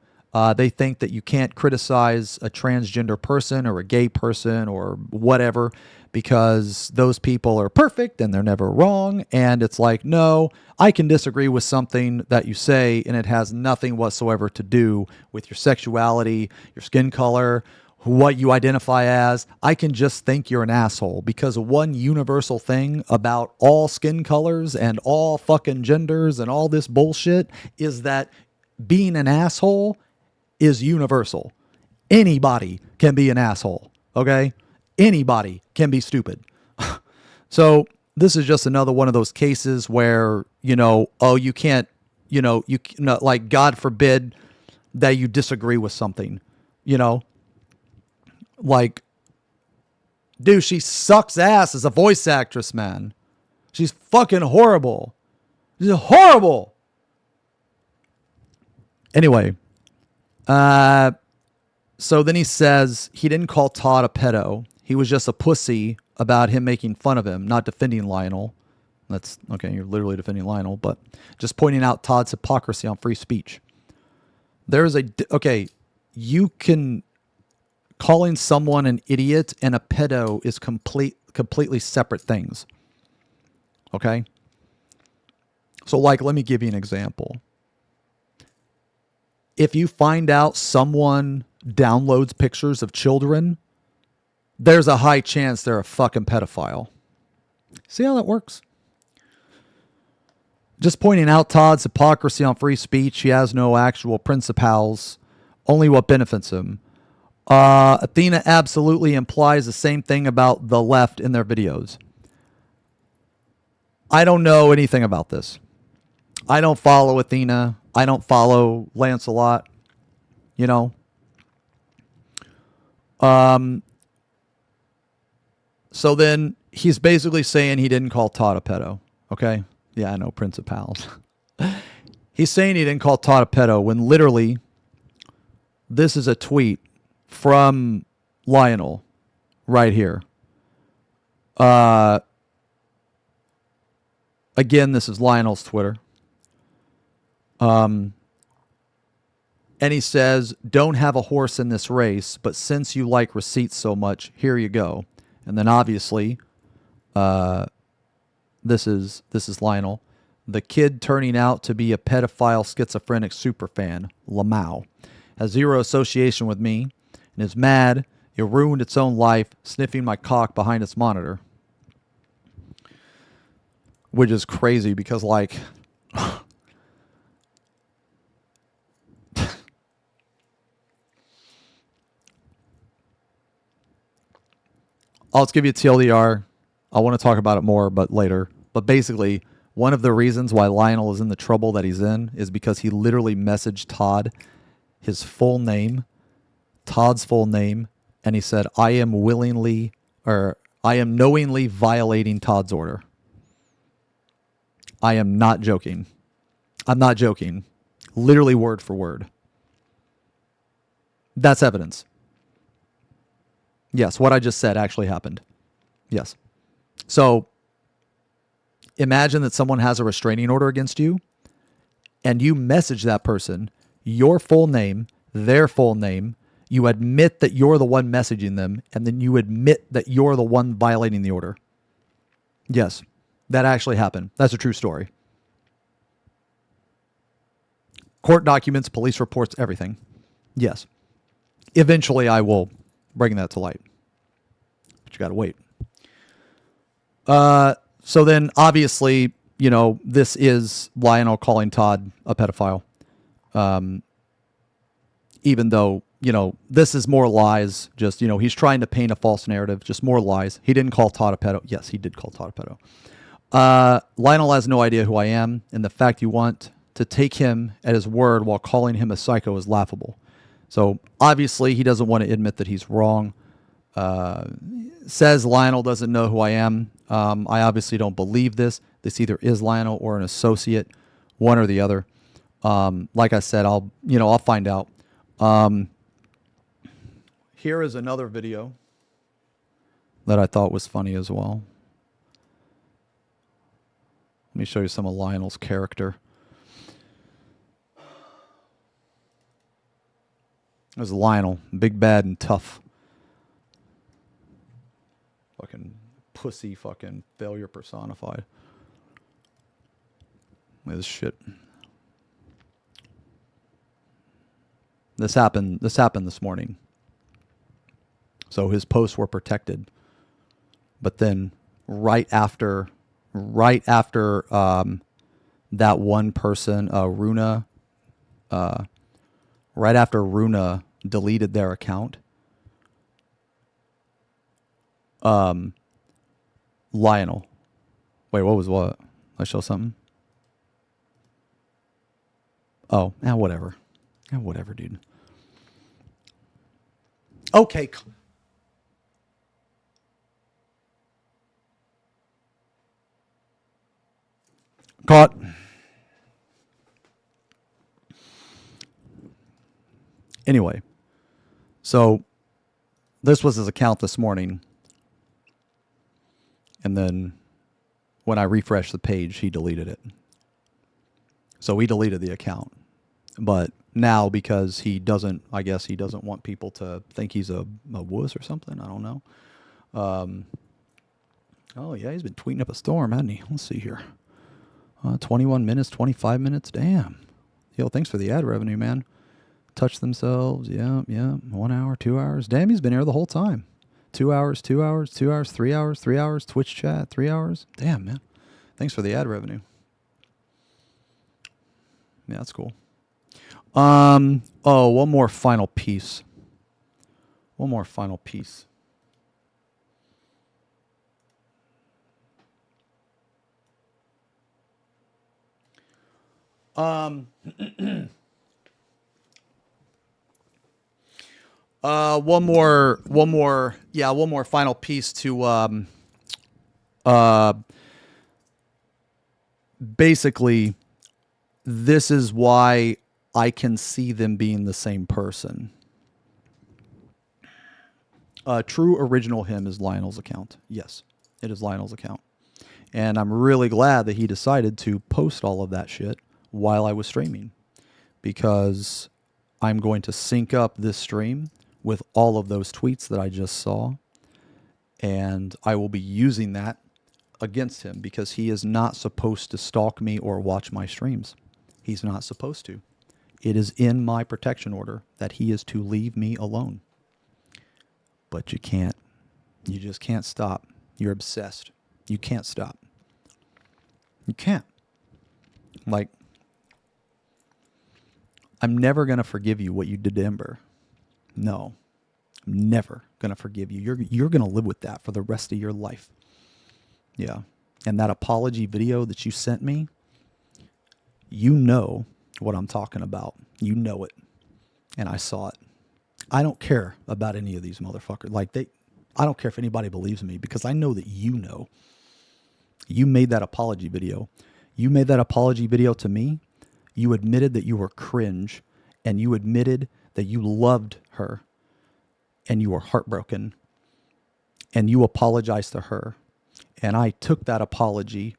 they think that you can't criticize a transgender person or a gay person or whatever because those people are perfect and they're never wrong. And it's like, no, I can disagree with something that you say, and it has nothing whatsoever to do with your sexuality, your skin color, what you identify as. I can just think you're an asshole because one universal thing about all skin colors and all fucking genders and all this bullshit is that being an asshole is universal. Anybody can be an asshole, okay? Anybody can be stupid. So this is just another one of those cases where, you can't, like, God forbid that you disagree with something, Like, dude, she sucks ass as a voice actress, man. She's fucking horrible. She's horrible. Anyway, so then he says he didn't call Todd a pedo. He was just a pussy about him making fun of him, not defending Lionel. That's okay. You're literally defending Lionel, but just pointing out Todd's hypocrisy on free speech. Calling someone an idiot and a pedo is completely separate things. Okay? So, like, let me give you an example. If you find out someone downloads pictures of children, there's a high chance they're a fucking pedophile. See how that works? Just pointing out Todd's hypocrisy on free speech. He has no actual principles, only what benefits him. Athena absolutely implies the same thing about the left in their videos. I don't know anything about this. I don't follow Athena. I don't follow Lancelot. So then he's basically saying he didn't call Todd a pedo. Okay? Yeah, I know, principals. He's saying he didn't call Todd a pedo when literally this is a tweet from Lionel right here. Again, this is Lionel's Twitter. And he says, don't have a horse in this race, but since you like receipts so much, here you go. And then obviously, this is Lionel. The kid turning out to be a pedophile schizophrenic superfan, Lamau, has zero association with me and is mad it ruined its own life sniffing my cock behind its monitor. Which is crazy because, like, I'll just give you a TLDR. I want to talk about it more, but later. But basically, one of the reasons why Lionel is in the trouble that he's in is because he literally messaged Todd his full name, Todd's full name, and he said, I am knowingly violating Todd's order. I am not joking. I'm not joking. Literally word for word. That's evidence. Yes, what I just said actually happened. Yes. So imagine that someone has a restraining order against you and you message that person your full name, their full name. You admit that you're the one messaging them, and then you admit that you're the one violating the order. Yes, that actually happened. That's a true story. Court documents, police reports, everything. Yes. Eventually, I will bring that to light. But you got to wait. So then, obviously, this is Lionel calling Todd a pedophile. Even though, you know, this is more lies. Just, you know, he's trying to paint a false narrative. Just more lies. He didn't call Todd a pedo. Yes, he did call Todd a pedo. Lionel has no idea who I am, and the fact you want to take him at his word while calling him a psycho is laughable. So obviously he doesn't want to admit that he's wrong. Says Lionel doesn't know who I am. I obviously don't believe this. This either is Lionel or an associate, one or the other. Like I said, I'll find out. Here is another video that I thought was funny as well. Let me show you some of Lionel's character. There's Lionel, big, bad, and tough. Fucking pussy, fucking failure personified. Look at this shit. This happened this morning. So his posts were protected. But then right after that one person, Runa, right after Runa deleted their account, Lionel. Wait, what? I show something? Oh, whatever. Whatever, dude. Okay. Caught. Anyway, so this was his account this morning. And then when I refreshed the page, he deleted it. So he deleted the account. But now, because he doesn't want people to think he's a wuss or something. I don't know. Oh, yeah, he's been tweeting up a storm, hasn't he? Let's see here. 21 minutes, 25 minutes. Damn. Yo, thanks for the ad revenue, man. Touch themselves. Yeah. 1 hour, 2 hours. Damn, he's been here the whole time. 2 hours, 2 hours, 2 hours, 3 hours, 3 hours. Twitch chat, 3 hours. Damn, man. Thanks for the ad revenue. Yeah, that's cool. One more final piece. One more final piece. One more final piece to basically, this is why I can see them being the same person. True original him is Lionel's account. Yes, it is Lionel's account. And I'm really glad that he decided to post all of that shit while I was streaming, because I'm going to sync up this stream with all of those tweets that I just saw, and I will be using that against him, because he is not supposed to stalk me or watch my streams. He's not supposed to. It is in my protection order that he is to leave me alone. But you can't. You just can't stop. You're obsessed. You can't stop. You can't. Like, I'm never going to forgive you what you did to Ember. No. I'm never going to forgive you. You're going to live with that for the rest of your life. Yeah. And that apology video that you sent me, you know what I'm talking about. You know it. And I saw it. I don't care about any of these motherfuckers. I don't care if anybody believes me, because I know that you know. You made that apology video. You made that apology video to me. You admitted that you were cringe, and you admitted that you loved her, and you were heartbroken, and you apologized to her. And I took that apology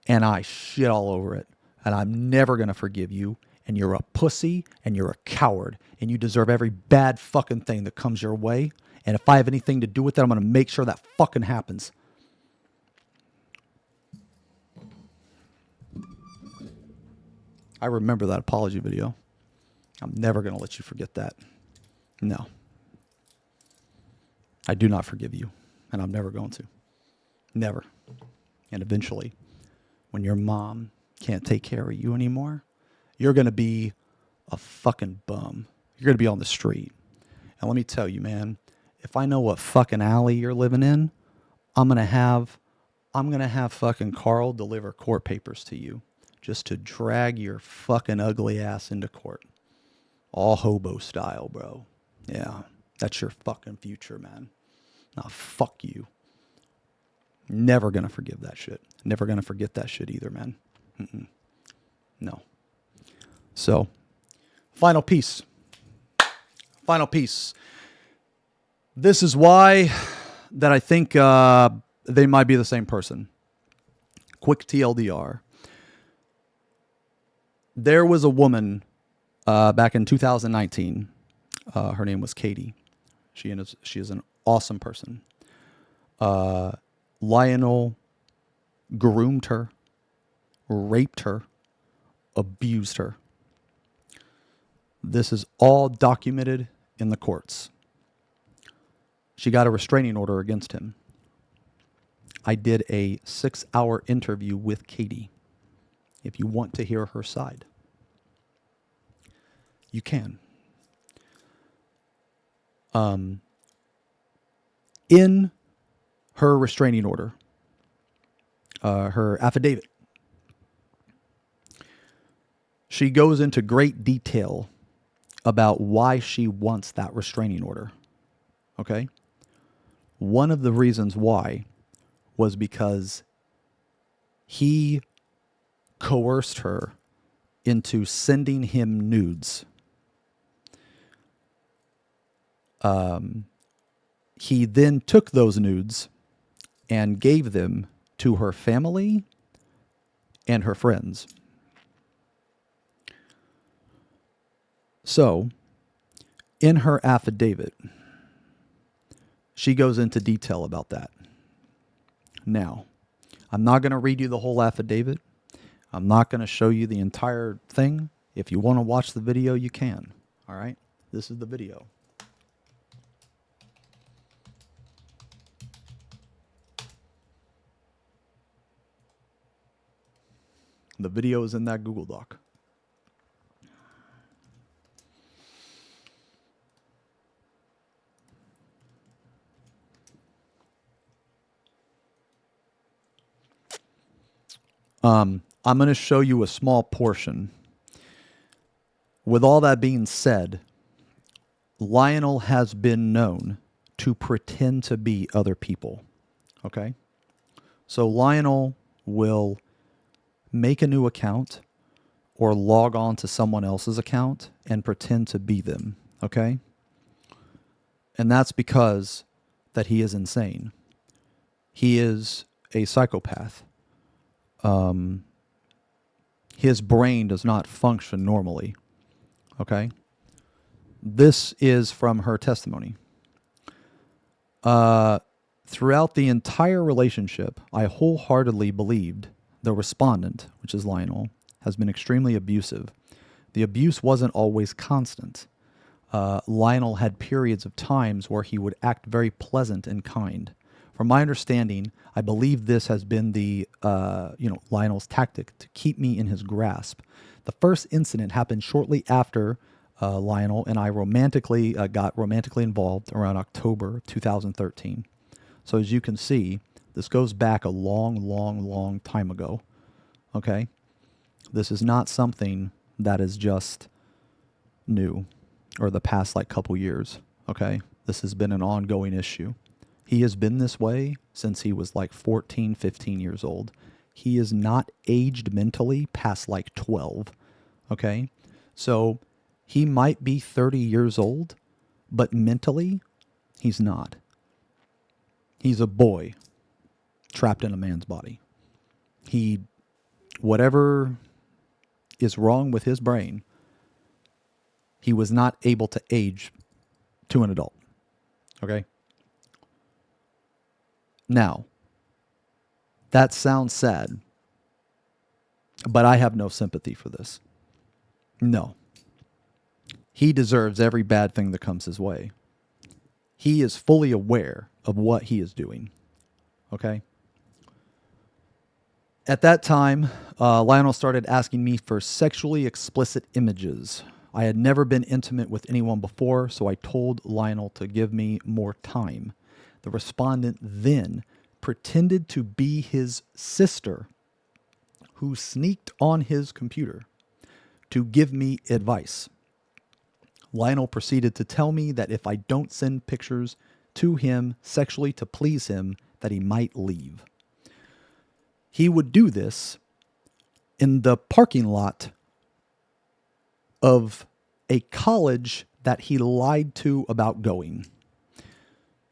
and I shit all over it. And I'm never going to forgive you. And you're a pussy, and you're a coward, and you deserve every bad fucking thing that comes your way. And if I have anything to do with it, I'm going to make sure that fucking happens. I remember that apology video. I'm never going to let you forget that. No. I do not forgive you, and I'm never going to. Never. And eventually, when your mom can't take care of you anymore, you're going to be a fucking bum. You're going to be on the street. And let me tell you, man, if I know what fucking alley you're living in, I'm going to have fucking Carl deliver court papers to you just to drag your fucking ugly ass into court. All hobo style, bro. Yeah, that's your fucking future, man. Nah, fuck you. Never going to forgive that shit. Never going to forget that shit either, man. No. So, final piece. Final piece. This is why that I think they might be the same person. Quick TLDR. There was a woman back in 2019. Her name was Katie. She is an awesome person. Lionel groomed her, raped her, abused her. This is all documented in the courts. She got a restraining order against him. I did a 6-hour interview with Katie. If you want to hear her side, you can. In her restraining order, her affidavit, she goes into great detail about why she wants that restraining order. Okay? One of the reasons why was because he coerced her into sending him nudes. He then took those nudes and gave them to her family and her friends. So, in her affidavit, she goes into detail about that. Now, I'm not going to read you the whole affidavit. I'm not going to show you the entire thing. If you want to watch the video, you can. All right? This is the video. The video is in that Google Doc. I'm going to show you a small portion. With all that being said, Lionel has been known to pretend to be other people. Okay? So Lionel will make a new account or log on to someone else's account and pretend to be them. Okay? And that's because that he is insane. He is a psychopath. His brain does not function normally. Okay? This is from her testimony. Throughout the entire relationship, I wholeheartedly believed the respondent, which is Lionel, has been extremely abusive. The abuse wasn't always constant. Lionel had periods of times where he would act very pleasant and kind. From my understanding, I believe this has been the Lionel's tactic to keep me in his grasp. The first incident happened shortly after Lionel and I got romantically involved around October 2013. So as you can see, this goes back a long time ago. Okay? This is not something that is just new or the past couple years. Okay? This has been an ongoing issue. He has been this way since he was 14, 15 years old. He is not aged mentally past 12. Okay? So he might be 30 years old, but mentally, he's not. He's a boy trapped in a man's body. Whatever is wrong with his brain, he was not able to age to an adult. Okay? Now, that sounds sad, but I have no sympathy for this. No. He deserves every bad thing that comes his way. He is fully aware of what he is doing. Okay? At that time, Lionel started asking me for sexually explicit images. I had never been intimate with anyone before, so I told Lionel to give me more time. The respondent then pretended to be his sister, who sneaked on his computer to give me advice. Lionel proceeded to tell me that if I don't send pictures to him sexually to please him, that he might leave. He would do this in the parking lot of a college that he lied to about going.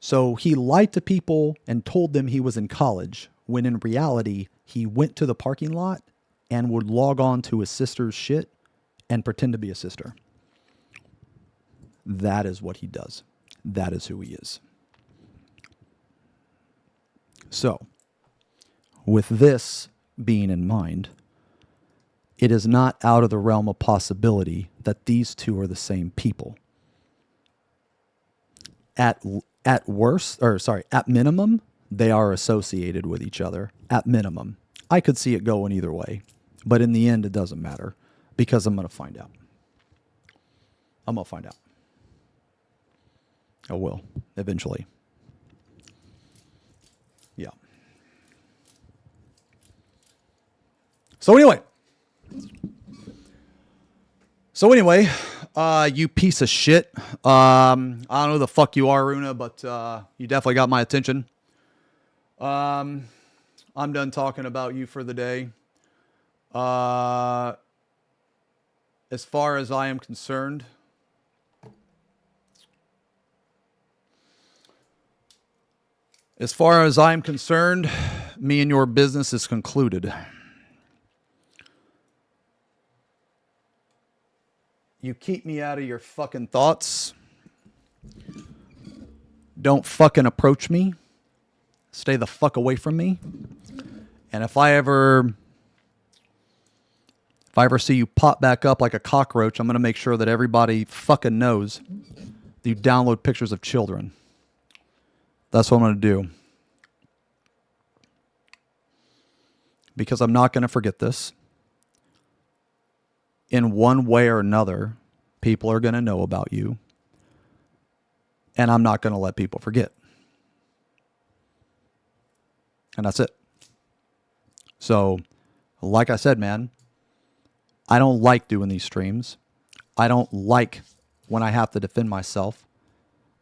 So he lied to people and told them he was in college, when in reality, he went to the parking lot and would log on to his sister's shit and pretend to be a sister. That is what he does. That is who he is. So, with this being in mind, it is not out of the realm of possibility that these two are the same people. At minimum, they are associated with each other. At minimum. I could see it going either way. But in the end, it doesn't matter. Because I'm going to find out. I'm going to find out. I will, eventually. Yeah. So anyway, you piece of shit. I don't know who the fuck you are, Runa, but you definitely got my attention. I'm done talking about you for the day. As far as I am concerned, me and your business is concluded. You keep me out of your fucking thoughts. Don't fucking approach me. Stay the fuck away from me. And if I ever see you pop back up like a cockroach, I'm going to make sure that everybody fucking knows that you download pictures of children. That's what I'm going to do. Because I'm not going to forget this. In one way or another, people are going to know about you. And I'm not going to let people forget. And that's it. So, like I said, man, I don't like doing these streams. I don't like when I have to defend myself.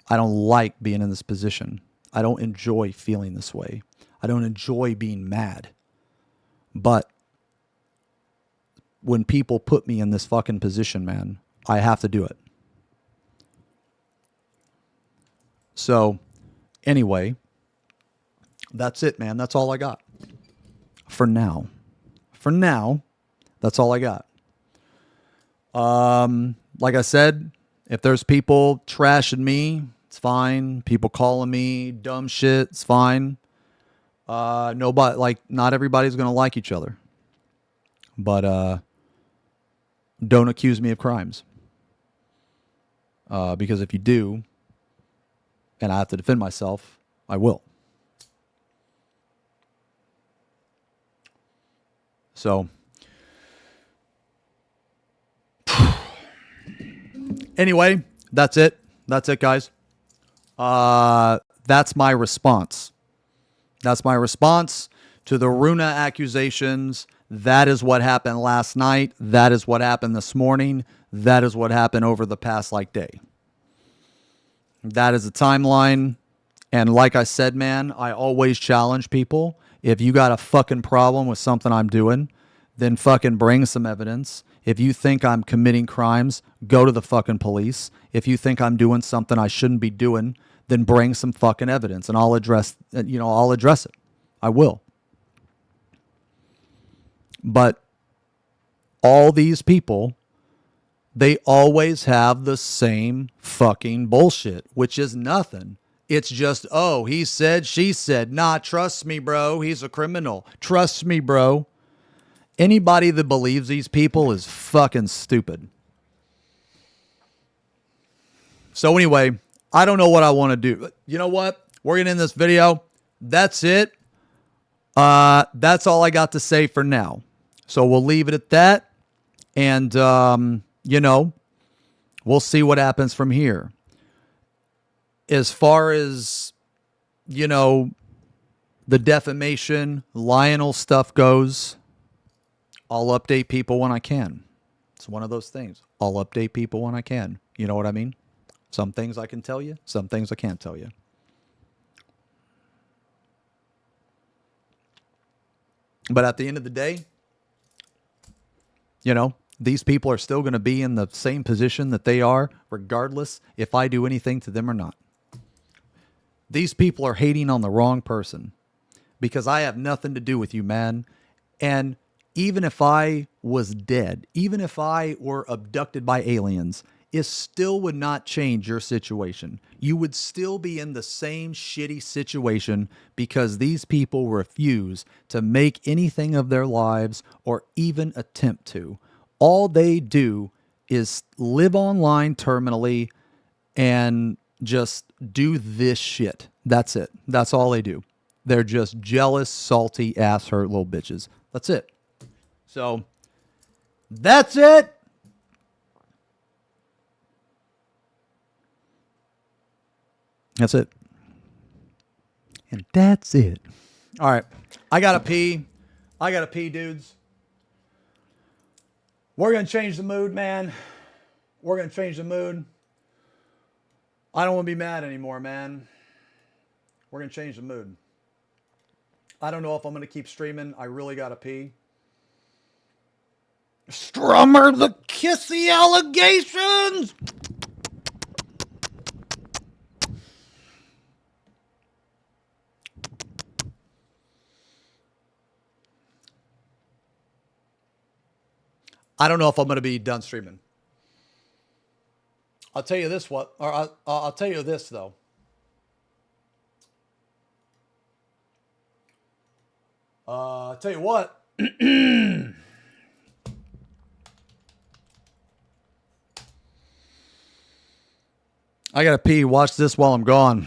I don't like being in this position. I don't enjoy feeling this way. I don't enjoy being mad. But when people put me in this fucking position, man, I have to do it. So, anyway, that's it, man. That's all I got. For now. For now, that's all I got. Like I said, if there's people trashing me, it's fine. People calling me dumb shit, it's fine. Not everybody's gonna like each other. But don't accuse me of crimes. Because if you do, and I have to defend myself, I will. So, anyway, that's it. That's it, guys. That's my response. That's my response to the Runa accusations. That is what happened last night. That is what happened this morning. That is what happened over the past day. That is the timeline. And like I said, man, I always challenge people. If you got a fucking problem with something I'm doing, then fucking bring some evidence. If you think I'm committing crimes, go to the fucking police. If you think I'm doing something I shouldn't be doing, then bring some fucking evidence and I'll address it. I will. But all these people, they always have the same fucking bullshit, which is nothing. It's just, oh, he said, she said. Nah, trust me, bro. He's a criminal. Trust me, bro. Anybody that believes these people is fucking stupid. So anyway, I don't know what I want to do. You know what? We're going to end this video. That's it. That's all I got to say for now. So we'll leave it at that. And, We'll see what happens from here. As far as, you know, the defamation, Lionel stuff goes, I'll update people when I can. It's one of those things. I'll update people when I can. You know what I mean? Some things I can tell you, some things I can't tell you. But at the end of the day, you know, these people are still going to be in the same position that they are, regardless if I do anything to them or not. These people are hating on the wrong person because I have nothing to do with you, man. And even if I was dead, even if I were abducted by aliens, it still would not change your situation. You would still be in the same shitty situation because these people refuse to make anything of their lives or even attempt to. All they do is live online terminally and just do this shit. That's it. That's all they do. They're just jealous, salty, ass hurt little bitches. That's it. So, that's it. That's it. And that's it. All right. I got to pee. Dudes. We're going to change the mood, man. We're going to change the mood. I don't want to be mad anymore, man. We're going to change the mood. I don't know if I'm going to keep streaming. I really got to pee. Strummer the kissy allegations. I don't know if I'm going to be done streaming. I'll tell you this I'll tell you this though. I'll tell you what. I gotta pee. Watch this while I'm gone.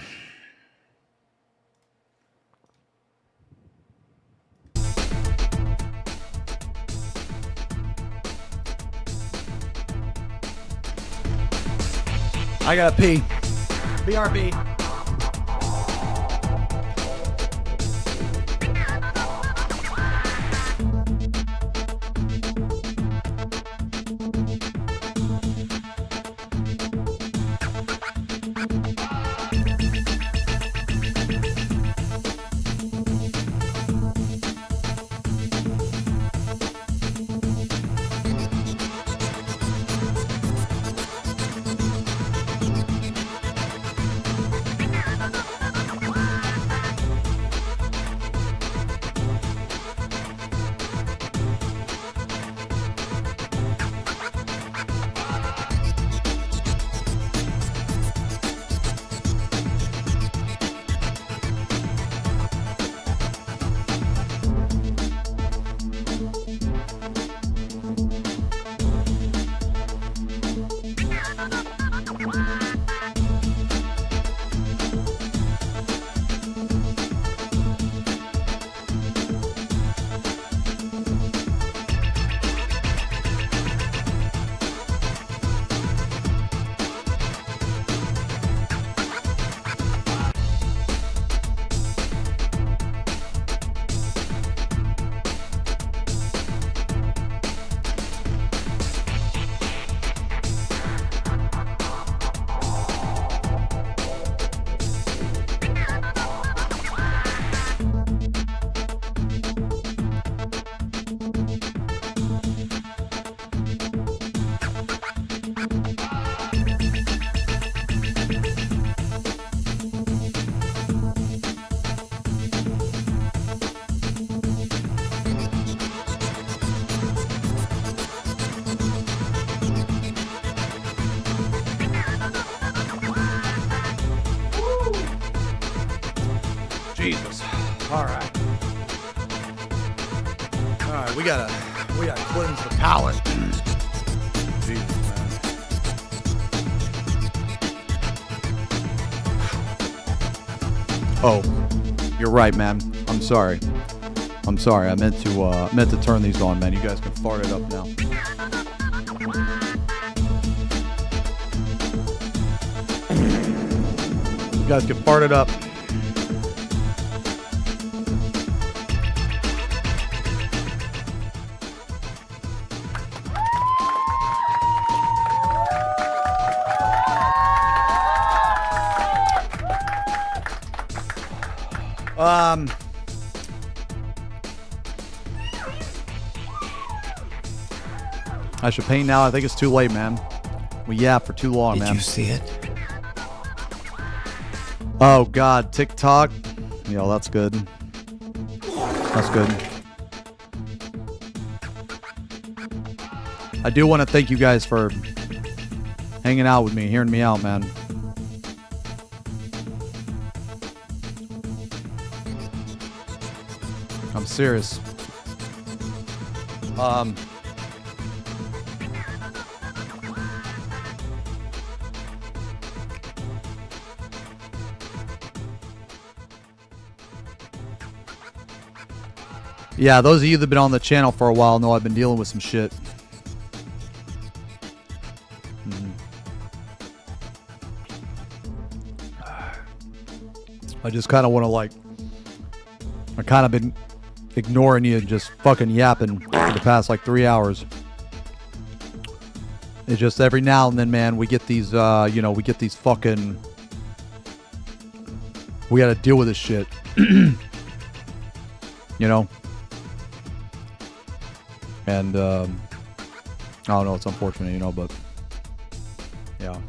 I gotta pee. BRB. Jesus. All right. We gotta cleanse the palate. Jesus, man. Oh, you're right, man. I'm sorry. I meant to turn these on, man. You guys can fart it up now. You guys get farted up. I should paint now. I think it's too late, man. We yapped for too long, man. Did you see it? Oh, God. TikTok. Yo, that's good. That's good. I do want to thank you guys for hanging out with me, hearing me out, man. I'm serious. Yeah, those of you that have been on the channel for a while know I've been dealing with some shit. I just kind of want to, like, I kind of been ignoring you and just fucking yapping for the past, like, 3 hours. It's just every now and then, man, we get these, you know, we get these fucking... We got to deal with this shit. You know? And, I don't know, it's unfortunate, you know, but... Yeah.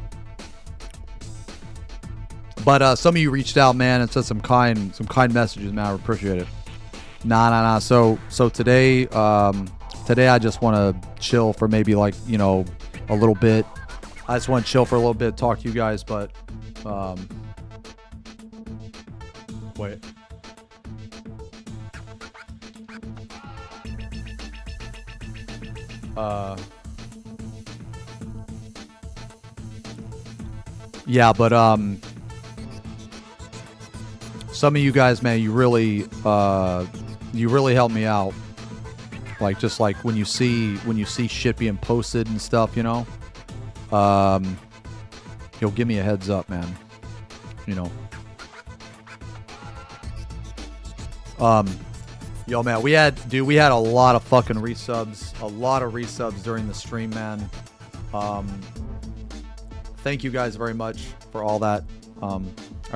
But some of you reached out, man, and said some kind messages, man. I appreciate it. Nah. So today, today I just want to chill for maybe, like, you know, a little bit. I just want to chill for a little bit, talk to you guys, but wait. Yeah, but some of you guys, man, you really helped me out. Like, just like when you see shit being posted and stuff, you know, you'll give me a heads up, man. You know. Yo, man, we had a lot of fucking resubs during the stream, man. Thank you guys very much for all that. I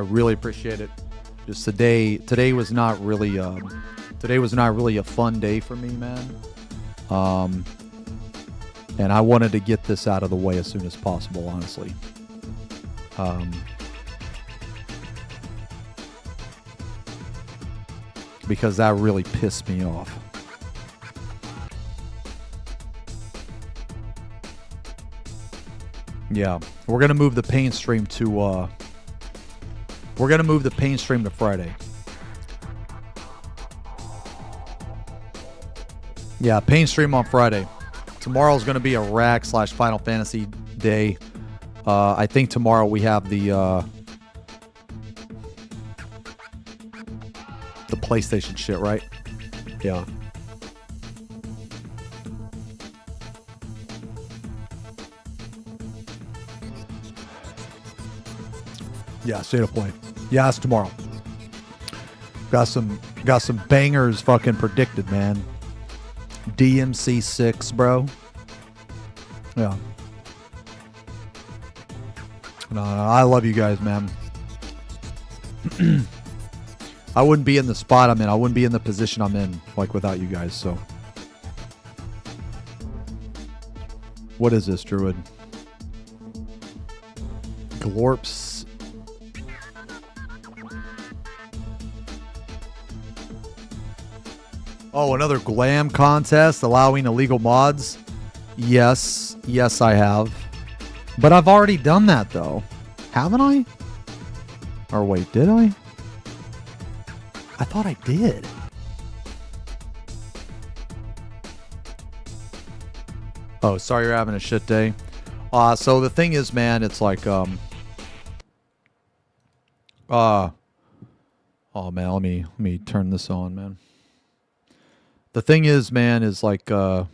really appreciate it. Just today was not really a fun day for me, man. And I wanted to get this out of the way as soon as possible, honestly. Because that really pissed me off. Yeah, we're gonna move the pain stream to Friday. Yeah, pain stream on Friday. Tomorrow's gonna be a rack / Final Fantasy day. I think tomorrow we have the PlayStation shit, right? Yeah. Yeah, State of Play. Yeah, it's tomorrow. Got some bangers fucking predicted, man. DMC6, bro. Yeah. No, I love you guys, man. I wouldn't be in the spot I'm in. I wouldn't be in the position I'm in, like, without you guys, so. What is this, Druid? Glorps. Oh, another glam contest allowing illegal mods? Yes. Yes, I have. But I've already done that, though. Haven't I? Or wait, did I? I thought I did. Oh, sorry you're having a shit day. So the thing is, man, it's like, oh man, let me turn this on, man. The thing is, man, is like, I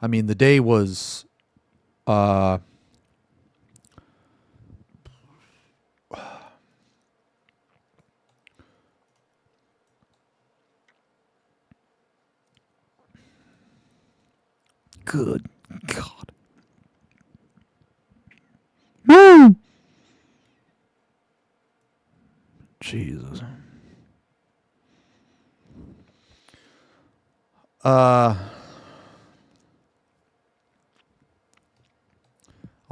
mean, the day was, Good God. Woo! Jesus. I'll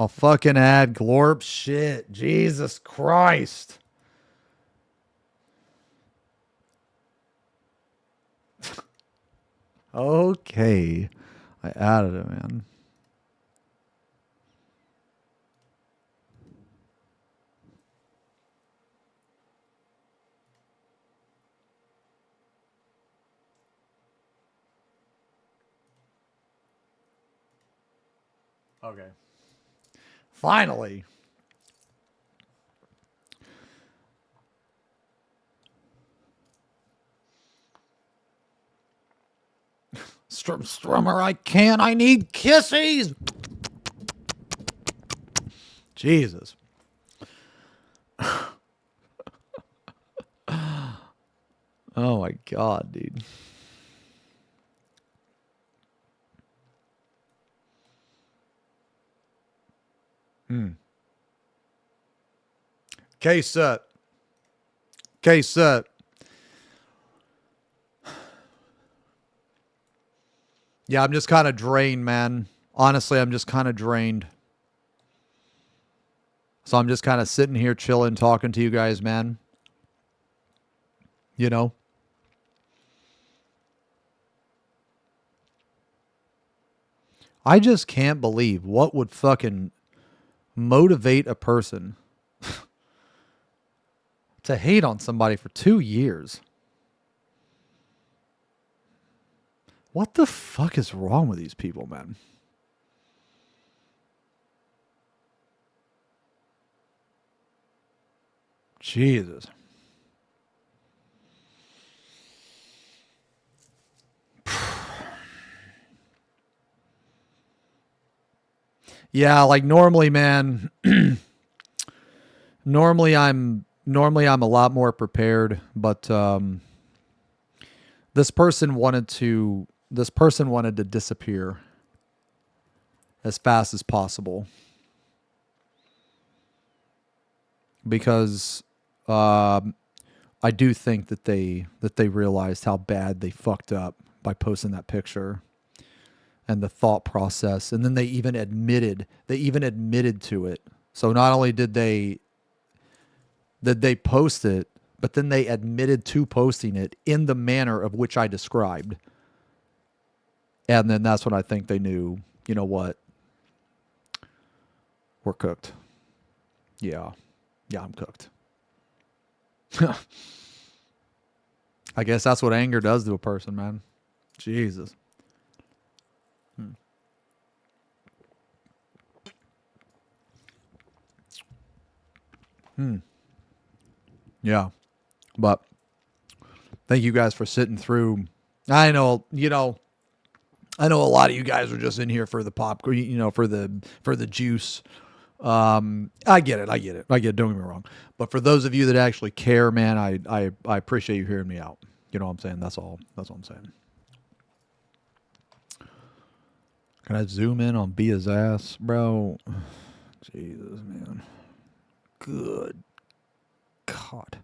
fucking add glorp shit. Jesus Christ. Okay. I added it, man. Okay. Finally. Strummer, I can't. I need kissies. Jesus. Oh my God, dude. Case set. Case set. Yeah, I'm just kind of drained, man. Honestly, I'm just kind of drained. So I'm just kind of sitting here chilling, talking to you guys, man. You know? I just can't believe what would fucking motivate a person to hate on somebody for 2 years. What the fuck is wrong with these people, man? Jesus. Yeah, like normally, man, normally I'm a lot more prepared, but this person wanted to disappear as fast as possible because I do think that they realized how bad they fucked up by posting that picture and the thought process, and then they even admitted to it. So not only did they post it, but then they admitted to posting it in the manner of which I described. And then that's when I think they knew, you know what? We're cooked. Yeah. Yeah, I'm cooked. I guess that's what anger does to a person, man. Jesus. Yeah. But thank you guys for sitting through. I know, I know a lot of you guys are just in here for the pop, for the juice. I get it. Don't get me wrong. But for those of you that actually care, man, I appreciate you hearing me out. You know what I'm saying? That's all I'm saying. Can I zoom in on Bia's ass, bro? Jesus, man. Good God.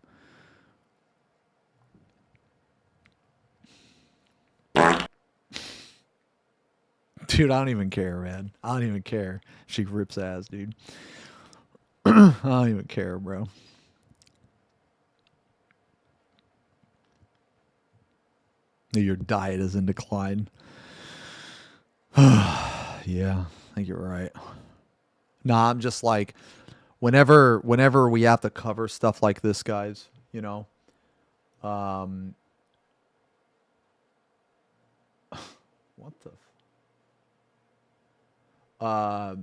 Dude, I don't even care, man. I don't even care. She rips ass, dude. I don't even care, bro. Your diet is in decline. Yeah, I think you're right. Nah, I'm just like, whenever we have to cover stuff like this, guys, um, what the,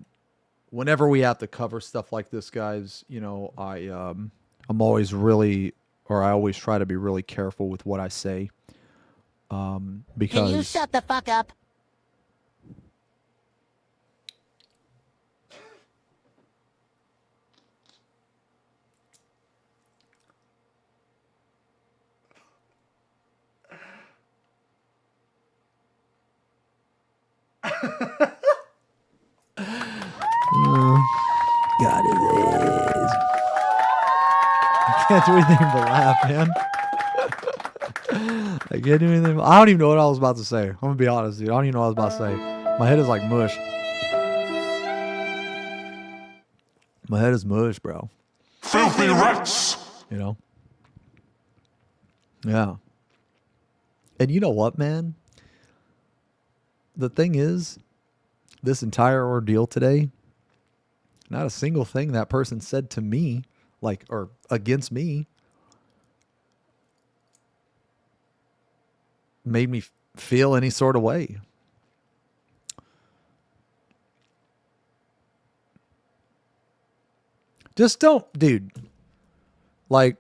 whenever we have to cover stuff like this, guys, I'm always really, or I always try to be really careful with what I say, because Can you shut the fuck up? God, it is. I can't do anything but laugh, man. I can't do anything. I don't even know what I was about to say. I'm gonna be honest, dude. I don't even know what I was about to say. My head is like mush. My head is mush, bro. Filthy rats! You know? Yeah. And you know what, man? The thing is, this entire ordeal today, not a single thing that person said to me, like, or against me, made me feel any sort of way. Just don't, dude. Like,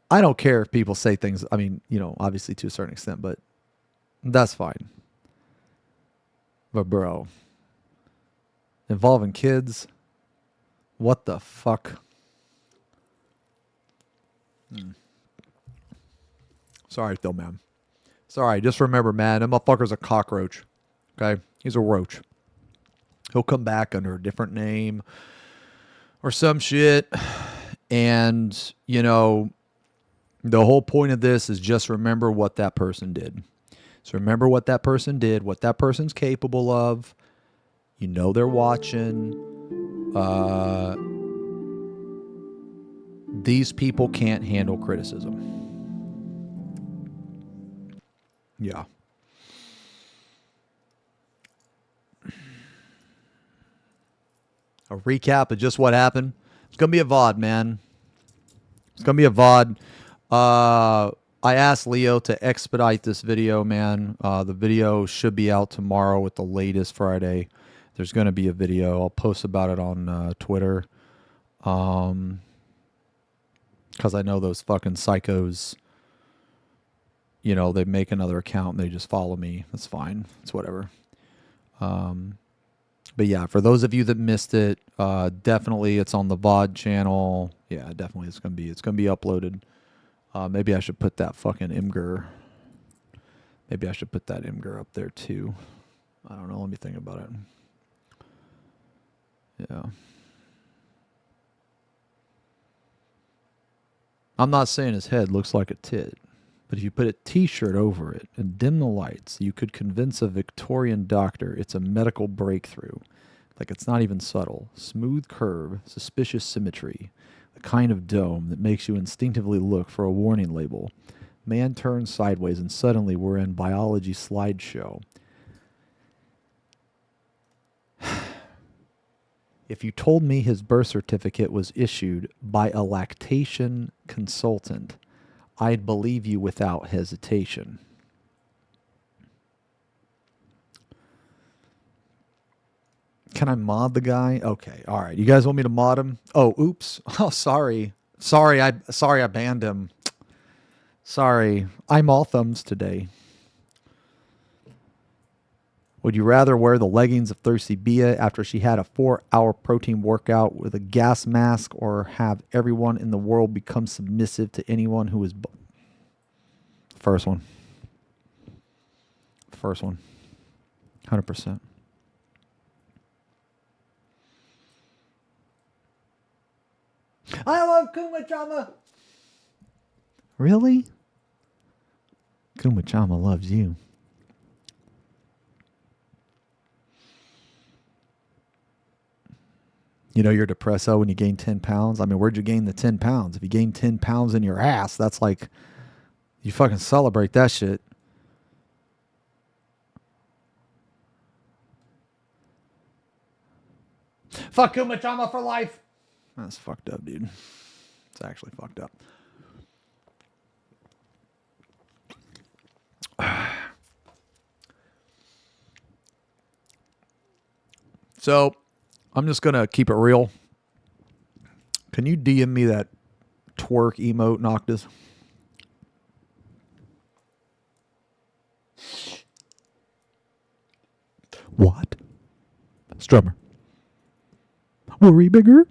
I don't care if people say things. I mean, you know, obviously to a certain extent, but that's fine. But bro, involving kids, what the fuck? Sorry, though, man. Sorry, just remember, man, that motherfucker's a cockroach. Okay? He's a roach. He'll come back under a different name or some shit. And, you know, the whole point of this is just remember what that person did. So remember what that person did, what that person's capable of. You know they're watching. These people can't handle criticism. Yeah. A recap of just what happened. It's going to be a VOD, man. It's going to be a VOD. I asked Leo to expedite this video, man. The video should be out tomorrow at the latest Friday. There's going to be a video. I'll post about it on Twitter. Because I know those fucking psychos, you know, they make another account and they just follow me. That's fine. It's whatever. But yeah, for those of you that missed it, definitely it's on the VOD channel. Yeah, definitely it's gonna be uploaded. Maybe I should put that fucking Imgur. Maybe I should put that Imgur up there too. I don't know. Let me think about it. Yeah. I'm not saying his head looks like a tit, but if you put a t-shirt over it and dim the lights, you could convince a Victorian doctor it's a medical breakthrough. Like it's not even subtle. Smooth curve, suspicious symmetry, the kind of dome that makes you instinctively look for a warning label. Man turns sideways and suddenly we're in biology slideshow. If you told me his birth certificate was issued by a lactation consultant, I'd believe you without hesitation. Can I mod the guy? Okay, all right. You guys want me to mod him? Oh, oops. Oh, sorry. Sorry, I banned him. Sorry. I'm all thumbs today. Would you rather wear the leggings of Thirsty Bia after she had a 4-hour protein workout with a gas mask, or have everyone in the world become submissive to anyone who is... First one. First one. 100%. I love Kumachama. Really? Kumachama loves you. You know you're depresso when you gain 10 pounds. I mean, where'd you gain the 10 pounds? If you gain 10 pounds in your ass, that's like, you fucking celebrate that shit. Fuck Kumachama for life. That's fucked up, dude. It's actually fucked up. So, I'm just going to keep it real. Can you DM me that twerk emote, Noctis? What? Strummer. Worry bigger?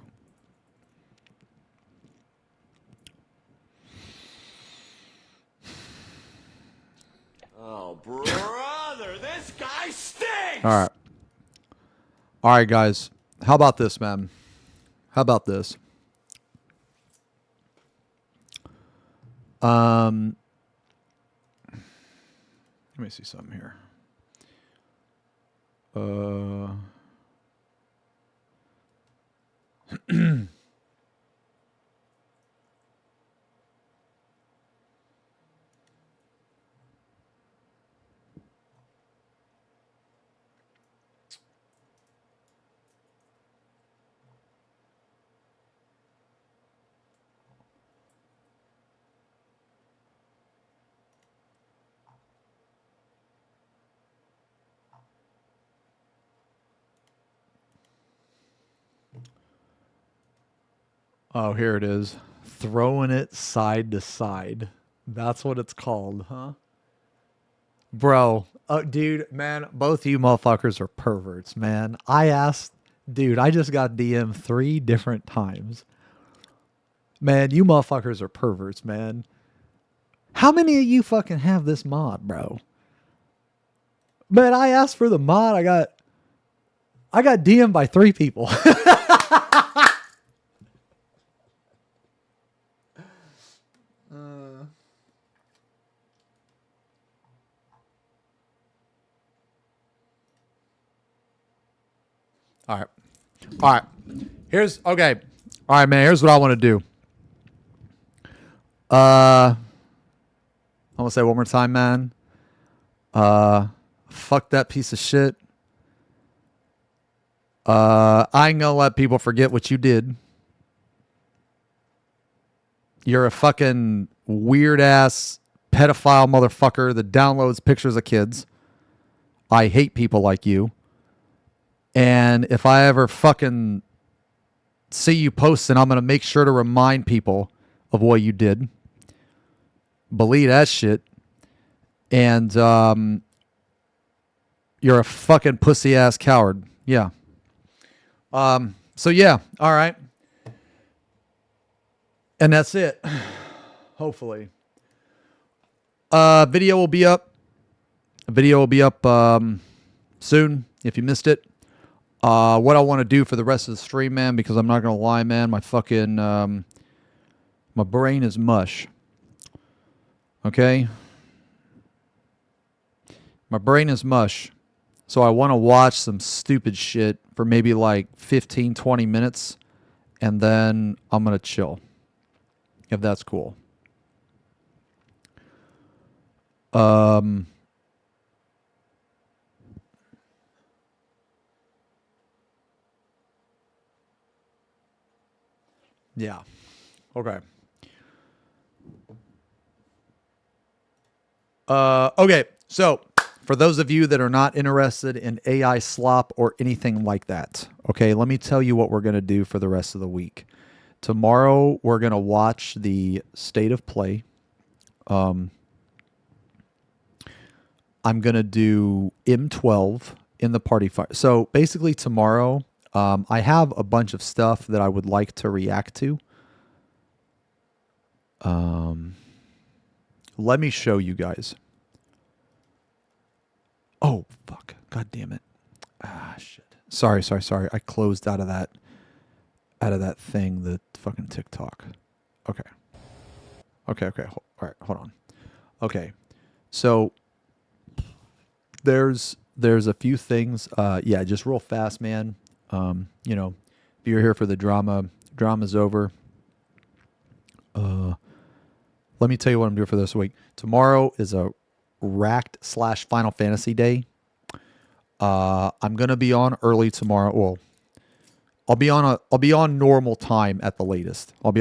Oh, brother, All right. All right, guys. How about this, man? How about this? Let me see something here. Oh, here it is. Throwing it side to side. That's what it's called, huh? Bro, dude, man, both you motherfuckers are perverts, man. I just got DM 3 different times. Man, you motherfuckers are perverts, man. How many of you fucking have this mod, bro? Man, I asked for the mod. I got DM'd by 3 people. All right. All right. Okay. All right, man. Here's what I want to do. I'm gonna say it one more time, man. Fuck that piece of shit. I ain't gonna let people forget what you did. You're a fucking weird ass pedophile motherfucker that downloads pictures of kids. I hate people like you. And if I ever fucking see you posting, I'm gonna make sure to remind people of what you did. Believe that shit. And you're a fucking pussy ass coward. Yeah. So yeah, all right. And that's it. Hopefully. Video will be up. Soon if you missed it. What I want to do for the rest of the stream, man, because I'm not gonna lie, man, my fucking my brain is mush. Okay? My brain is mush. So I want to watch some stupid shit for maybe like 15, 20 minutes, and then I'm going to chill. If that's cool. Yeah. Okay. Okay. So for those of you that are not interested in AI slop or anything like that, okay, let me tell you what we're going to do for the rest of the week. Tomorrow, we're going to watch the State of Play. I'm going to do M12 in the party fire. So basically tomorrow, I have a bunch of stuff that I would like to react to. Let me show you guys. Oh, fuck. God damn it. Ah, shit. Sorry. I closed out of that thing, the fucking TikTok. Okay. All right, hold on. Okay. So there's a few things. Yeah, just real fast, man. You know, if you're here for the drama's over. Let me tell you what I'm doing for this week. Tomorrow is a Racked/Final Fantasy day. I'm gonna be on early tomorrow. Well, I'll be on normal time at the latest. We're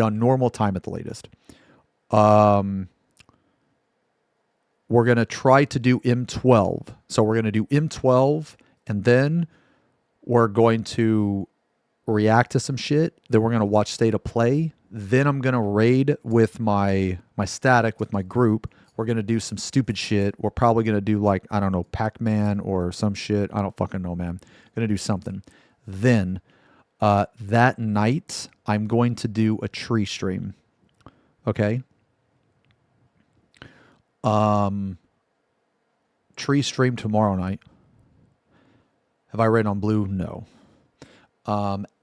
gonna try to do M12. So we're gonna do M12, and then we're going to react to some shit. Then we're gonna watch State of Play. Then I'm gonna raid with my static with my group. We're gonna do some stupid shit. We're probably gonna do like, I don't know, Pac-Man or some shit. I don't fucking know, man. Gonna do something. Then that night I'm going to do a tree stream. Okay. Tree stream tomorrow night. Have I read on blue? No.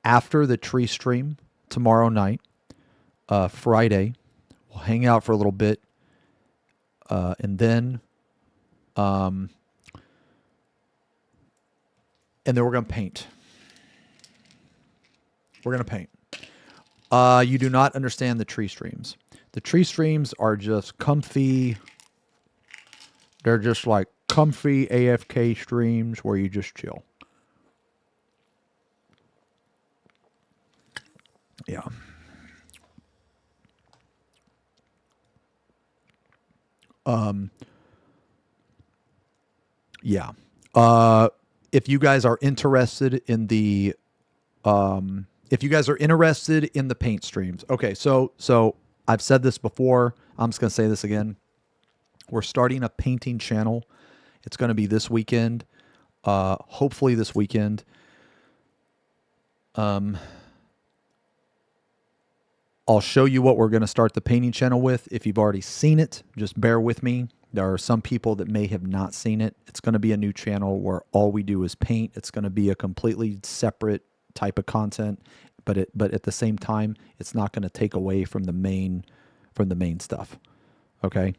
After the tree stream tomorrow night, Friday, we'll hang out for a little bit, and then we're gonna paint. We're gonna paint. You do not understand the tree streams. The tree streams are just comfy. They're just like comfy AFK streams where you just chill. Yeah. Yeah. If you guys are interested in the paint streams. Okay, so I've said this before. I'm just going to say this again. We're starting a painting channel. It's going to be this weekend. Hopefully this weekend. I'll show you what we're going to start the painting channel with. If you've already seen it, just bear with me. There are some people that may have not seen it. It's going to be a new channel where all we do is paint. It's going to be a completely separate type of content, but at the same time, it's not going to take away from the main stuff. Okay.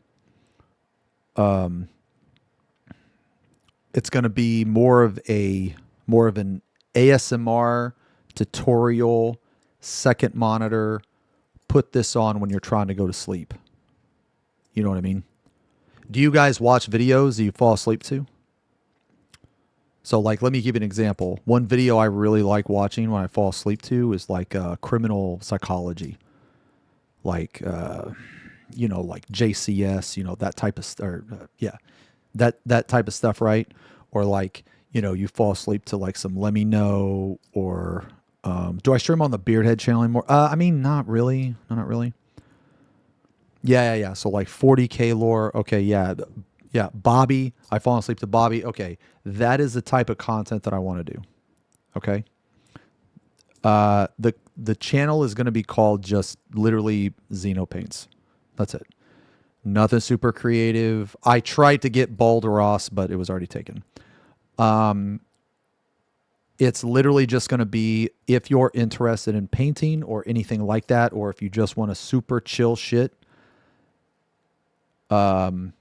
It's going to be more of an ASMR tutorial, second monitor. Put this on when you're trying to go to sleep. You know what I mean? Do you guys watch videos that you fall asleep to? So, like, let me give you an example. One video I really like watching when I fall asleep to is like criminal psychology, like like JCS, that type of that type of stuff, right? Or like you fall asleep to like some Let Me Know, or do I stream on the Beardhead channel anymore? I mean, not really. No, not really. Yeah. So like 40K lore. Okay, yeah. Bobby. I fall asleep to Bobby. Okay, that is the type of content that I want to do. Okay. The channel is going to be called just literally Xeno Paints. That's it. Nothing super creative. I tried to get Balderos, but it was already taken. It's literally just going to be, if you're interested in painting or anything like that, or if you just want to super chill shit, then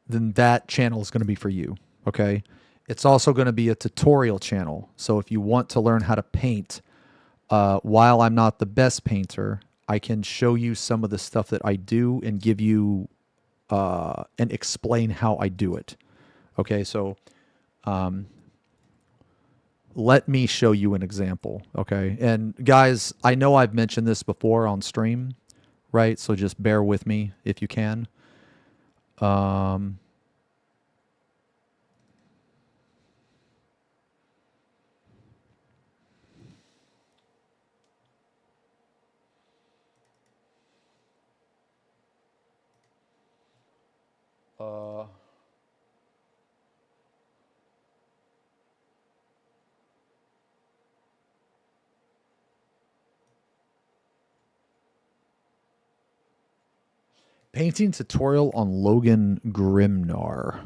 that channel is going to be for you. Okay. It's also going to be a tutorial channel. So if you want to learn how to paint, while I'm not the best painter, I can show you some of the stuff that I do and give you, and explain how I do it. Okay. So, let me show you an example. Okay. And guys, I know I've mentioned this before on stream, right? So just bear with me if you can. Painting tutorial on Logan Grimnar.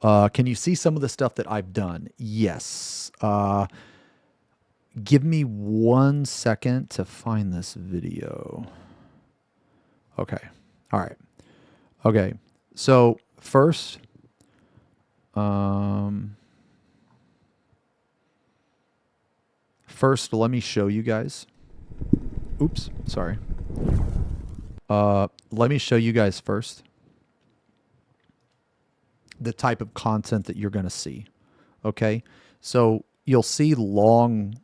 Can you see some of the stuff that I've done? Yes. Give me 1 second to find this video. Okay. All right. Okay. So first, let me show you guys. Oops. Sorry. Let me show you guys first the type of content that you're going to see. Okay. So you'll see long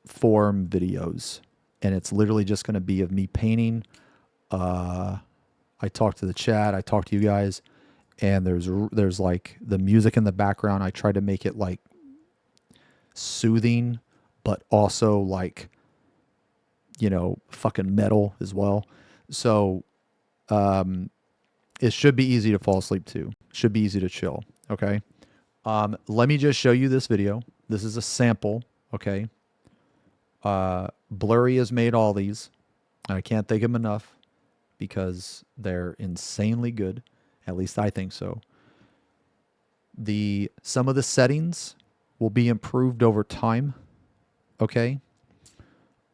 form videos, and it's literally just going to be of me painting. I talk to the chat, I talk to you guys, and there's like the music in the background. I try to make it like soothing, but also like, fucking metal as well. So, it should be easy to fall asleep to. Should be easy to chill. Okay. Let me just show you this video. This is a sample. Okay. Blurry has made all these. I can't thank him enough because they're insanely good. At least I think so. Some of the settings will be improved over time. Okay.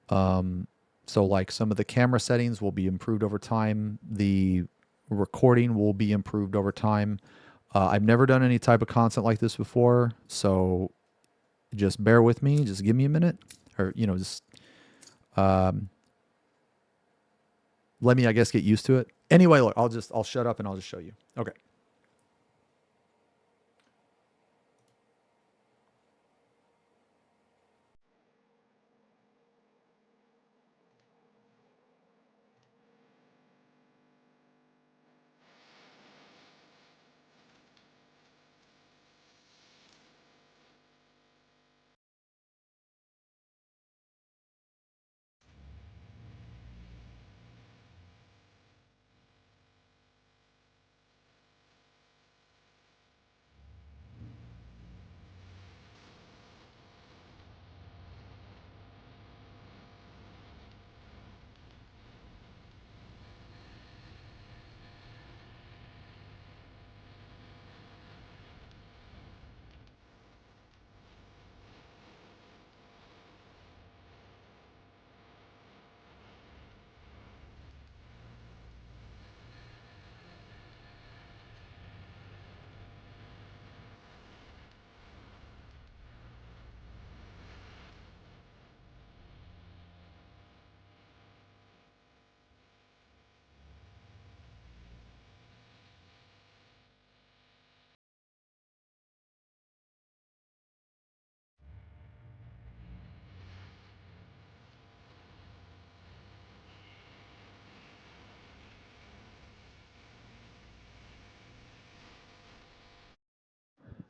So like some of the camera settings will be improved over time. The recording will be improved over time. I've never done any type of content like this before, so just bear with me. Just give me a minute, or just let me, I guess, get used to it. Anyway, look, I'll shut up and I'll just show you. Okay.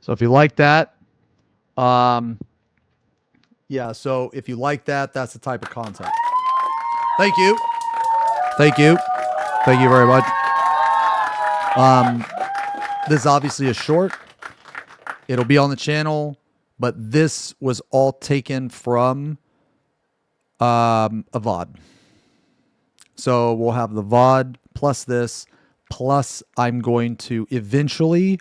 So if you like that, yeah. So if you like that, that's the type of content. Thank you. Thank you. Thank you very much. This is obviously a short. It'll be on the channel, but this was all taken from a VOD. So we'll have the VOD plus this, plus I'm going to eventually,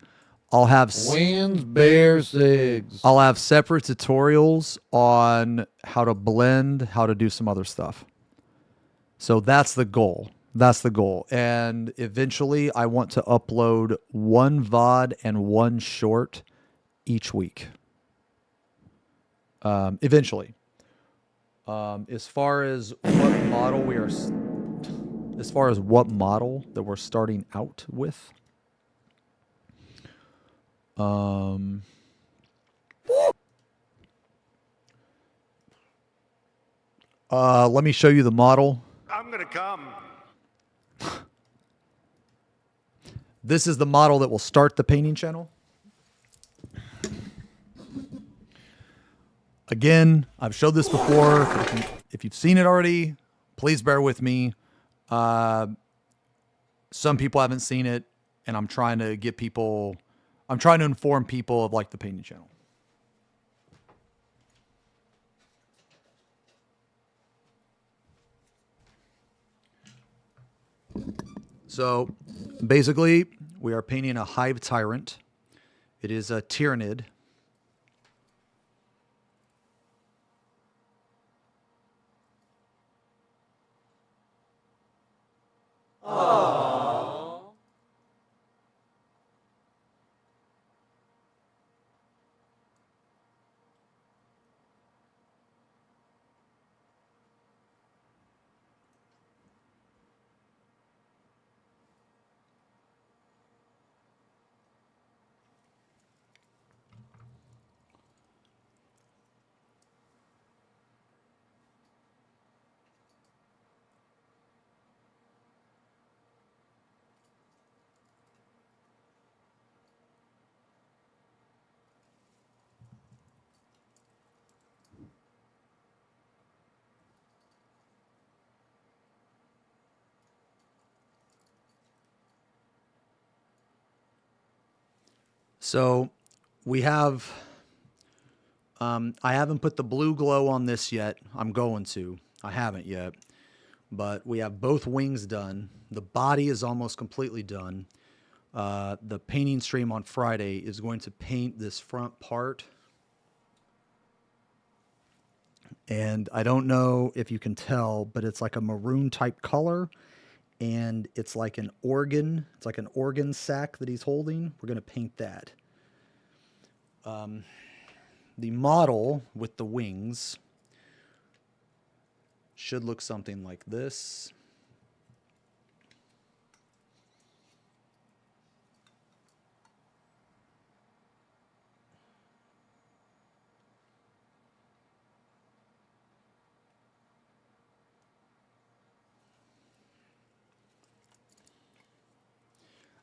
I'll have Winds, bears, eggs. I'll have separate tutorials on how to blend, how to do some other stuff. So that's the goal. That's the goal. And eventually I want to upload one VOD and one short each week. Eventually. As far as what model we are, as far as what model that we're starting out with, let me show you the model. I'm gonna come. This is the model that will start the painting channel. Again, I've showed this before. If you've seen it already, please bear with me. Some people haven't seen it, and I'm trying to inform people of like the painting channel. So basically, we are painting a hive tyrant. It is a tyrannid. So we have, I haven't put the blue glow on this yet. I'm going to. I haven't yet. But we have both wings done. The body is almost completely done. The painting stream on Friday is going to paint this front part. And I don't know if you can tell, but it's like a maroon type color. And it's like an organ. It's like an organ sac that he's holding. We're going to paint that. The model with the wings should look something like this.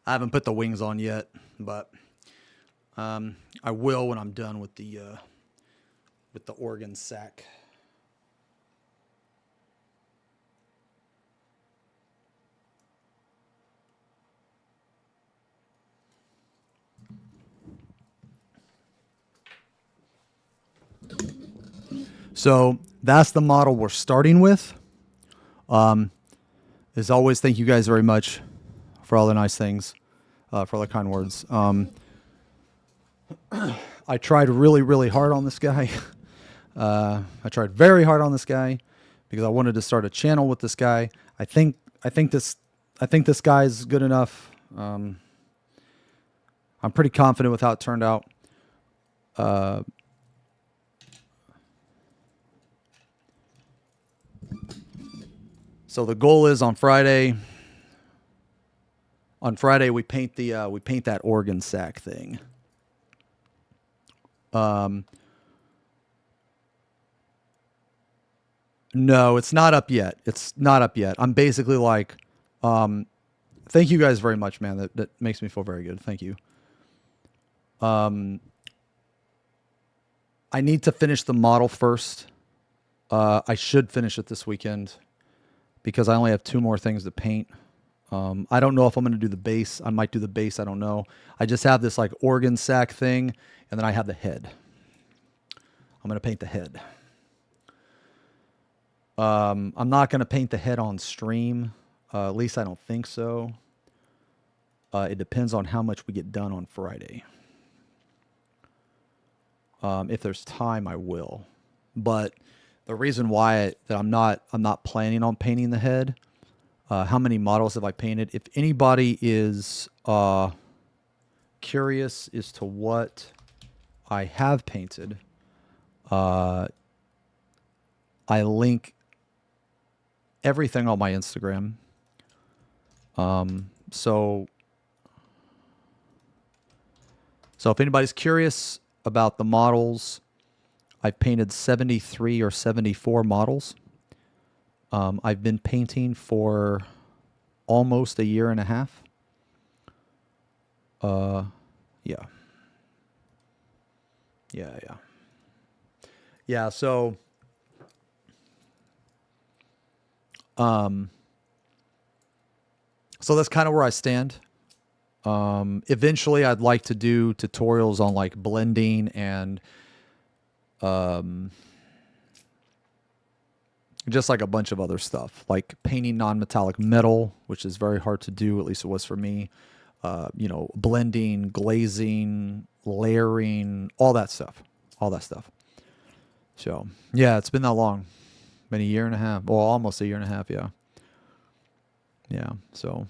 I haven't put the wings on yet, but I will when I'm done with the organ sac. So that's the model we're starting with. As always, thank you guys very much for all the nice things, for all the kind words. I tried really, really hard on this guy. I tried very hard on this guy because I wanted to start a channel with this guy. I think this guy's good enough. I'm pretty confident with how it turned out. So the goal is on Friday. On Friday we paint that organ sac thing. No, it's not up yet. It's not up yet. I'm basically like, thank you guys very much, man. That makes me feel very good. Thank you. I need to finish the model first. I should finish it this weekend because I only have 2 more things to paint. I don't know if I'm going to do the base. I might do the base. I don't know. I just have this like organ sac thing, and then I have the head. I'm going to paint the head. I'm not going to paint the head on stream. At least I don't think so. It depends on how much we get done on Friday. If there's time, I will. But the reason why that I'm not planning on painting the head. How many models have I painted? If anybody is curious as to what I have painted, I link everything on my Instagram. So if anybody's curious about the models, I've painted 73 or 74 models. I've been painting for almost a year and a half. Yeah. So, so that's kind of where I stand. Eventually I'd like to do tutorials on like blending and, just like a bunch of other stuff, like painting non-metallic metal, which is very hard to do. At least it was for me. Blending, glazing, layering, all that stuff. So yeah, it's been that long. Been a year and a half. Well, almost a year and a half. Yeah. So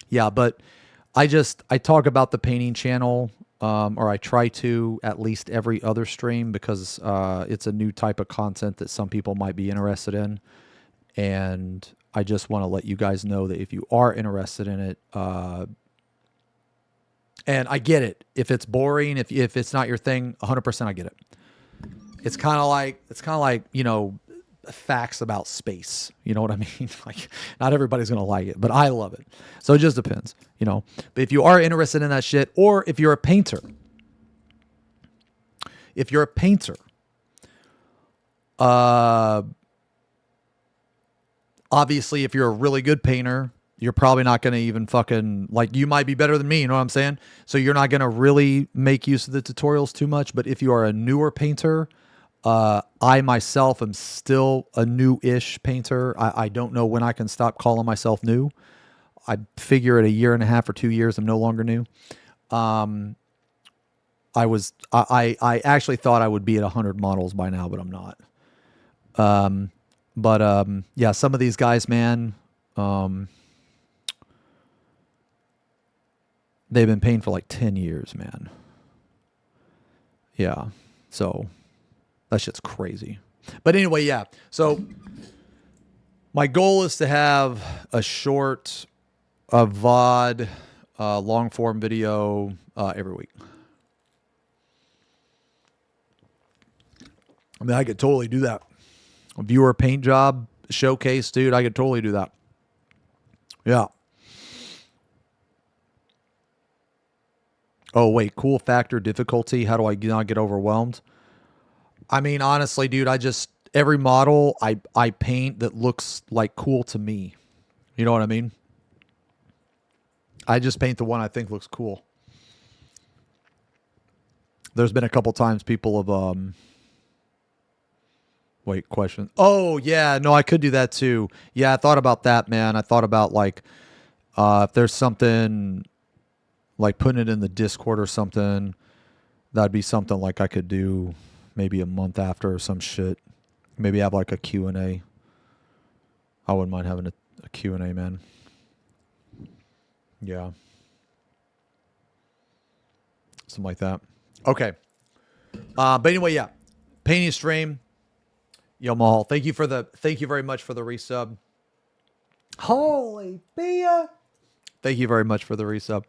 yeah, but I talk about the painting channel, or I try to at least every other stream because it's a new type of content that some people might be interested in. And I just want to let you guys know that if you are interested in it, and I get it. If it's boring, if it's not your thing, 100% I get it. It's kind of like, facts about space. You know what I mean? Like, not everybody's going to like it, but I love it. So it just depends, But if you are interested in that shit, or if you're a painter, obviously if you're a really good painter, you're probably not going to even fucking, like, you might be better than me, you know what I'm saying? So you're not going to really make use of the tutorials too much. But if you are a newer painter, I myself am still a new-ish painter. I don't know when I can stop calling myself new. I figure at a year and a half or 2 years, I'm no longer new. I actually thought I would be at 100 models by now, but I'm not. Yeah, some of these guys, man, they've been paying for like 10 years, man. Yeah. So that shit's crazy. But anyway, yeah. So my goal is to have a short, a VOD, long form video every week. I mean, I could totally do that. A viewer paint job showcase, dude. I could totally do that. Yeah. Oh, wait. Cool factor difficulty. How do I not get overwhelmed? I mean, honestly, dude, every model I paint that looks like cool to me. You know what I mean? I just paint the one I think looks cool. There's been a couple times people have, wait, question. Oh, yeah. No, I could do that too. Yeah, I thought about that, man. I thought about like, if there's something like putting it in the Discord or something, that'd be something like I could do maybe a month after or some shit. Maybe have like a Q&A. I wouldn't mind having a Q&A, man. Yeah. Something like that. Okay. But anyway, yeah. Painting stream. Yo, Mahal. Thank you very much for the resub. Holy beer. Thank you very much for the resub.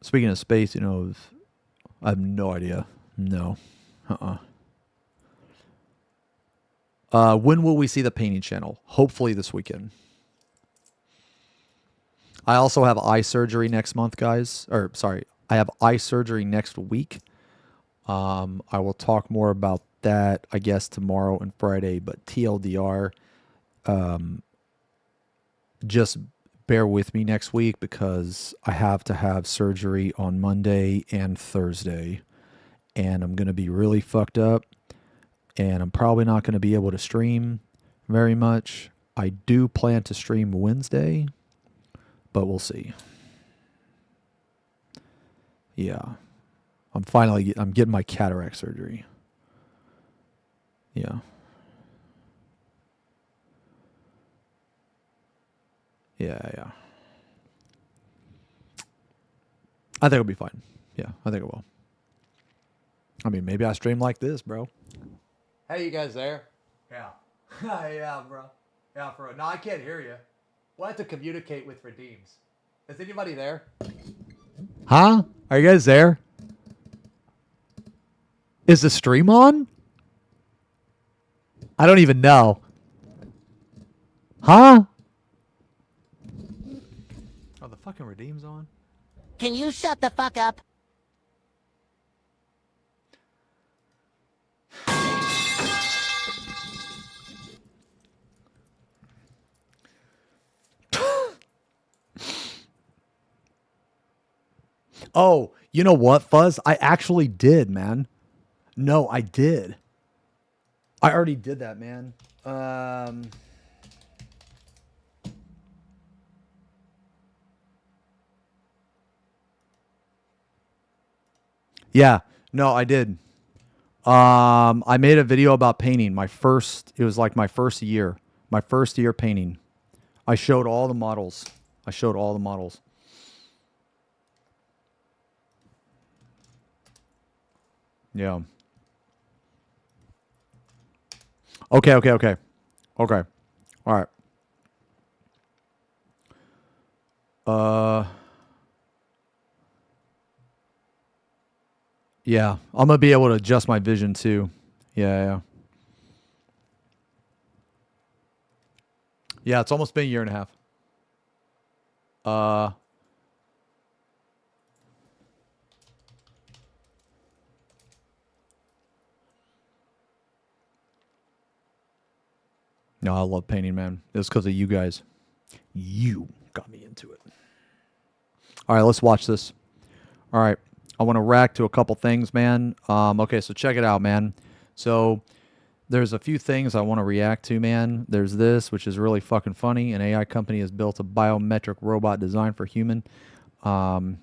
Speaking of space, you know, I have no idea. No. When will we see the painting channel? Hopefully this weekend. I also have eye surgery next month, guys. Or, sorry, I have eye surgery next week. I will talk more about that, I guess, tomorrow and Friday. But TLDR, just bear with me next week because I have to have surgery on Monday and Thursday. And I'm going to be really fucked up. And I'm probably not going to be able to stream very much. I do plan to stream Wednesday, but we'll see. Yeah. I'm getting my cataract surgery. Yeah. Yeah. I think it'll be fine. Yeah, I think it will. I mean, maybe I stream like this, bro. Hey, you guys there? Yeah. Yeah, bro. Yeah, bro. No, I can't hear you. We'll have to communicate with Redeems. Is anybody there? Huh? Are you guys there? Is the stream on? I don't even know. Huh? Are the fucking Redeems on? Can you shut the fuck up? Oh, you know what, Fuzz? I actually did, man. No, I did. I already did that, man. Yeah, no, I did. I made a video about painting. It was like my first year painting. I showed all the models. Yeah. Okay. All right. Yeah, I'm gonna be able to adjust my vision too. Yeah. Yeah, it's almost been a year and a half. No, I love painting, man. It's because of you guys. You got me into it. All right, let's watch this. All right, I want to react to a couple things, man. Okay, so check it out, man. So there's a few things I want to react to, man. There's this, which is really fucking funny. An AI company has built a biometric robot designed for human. I'm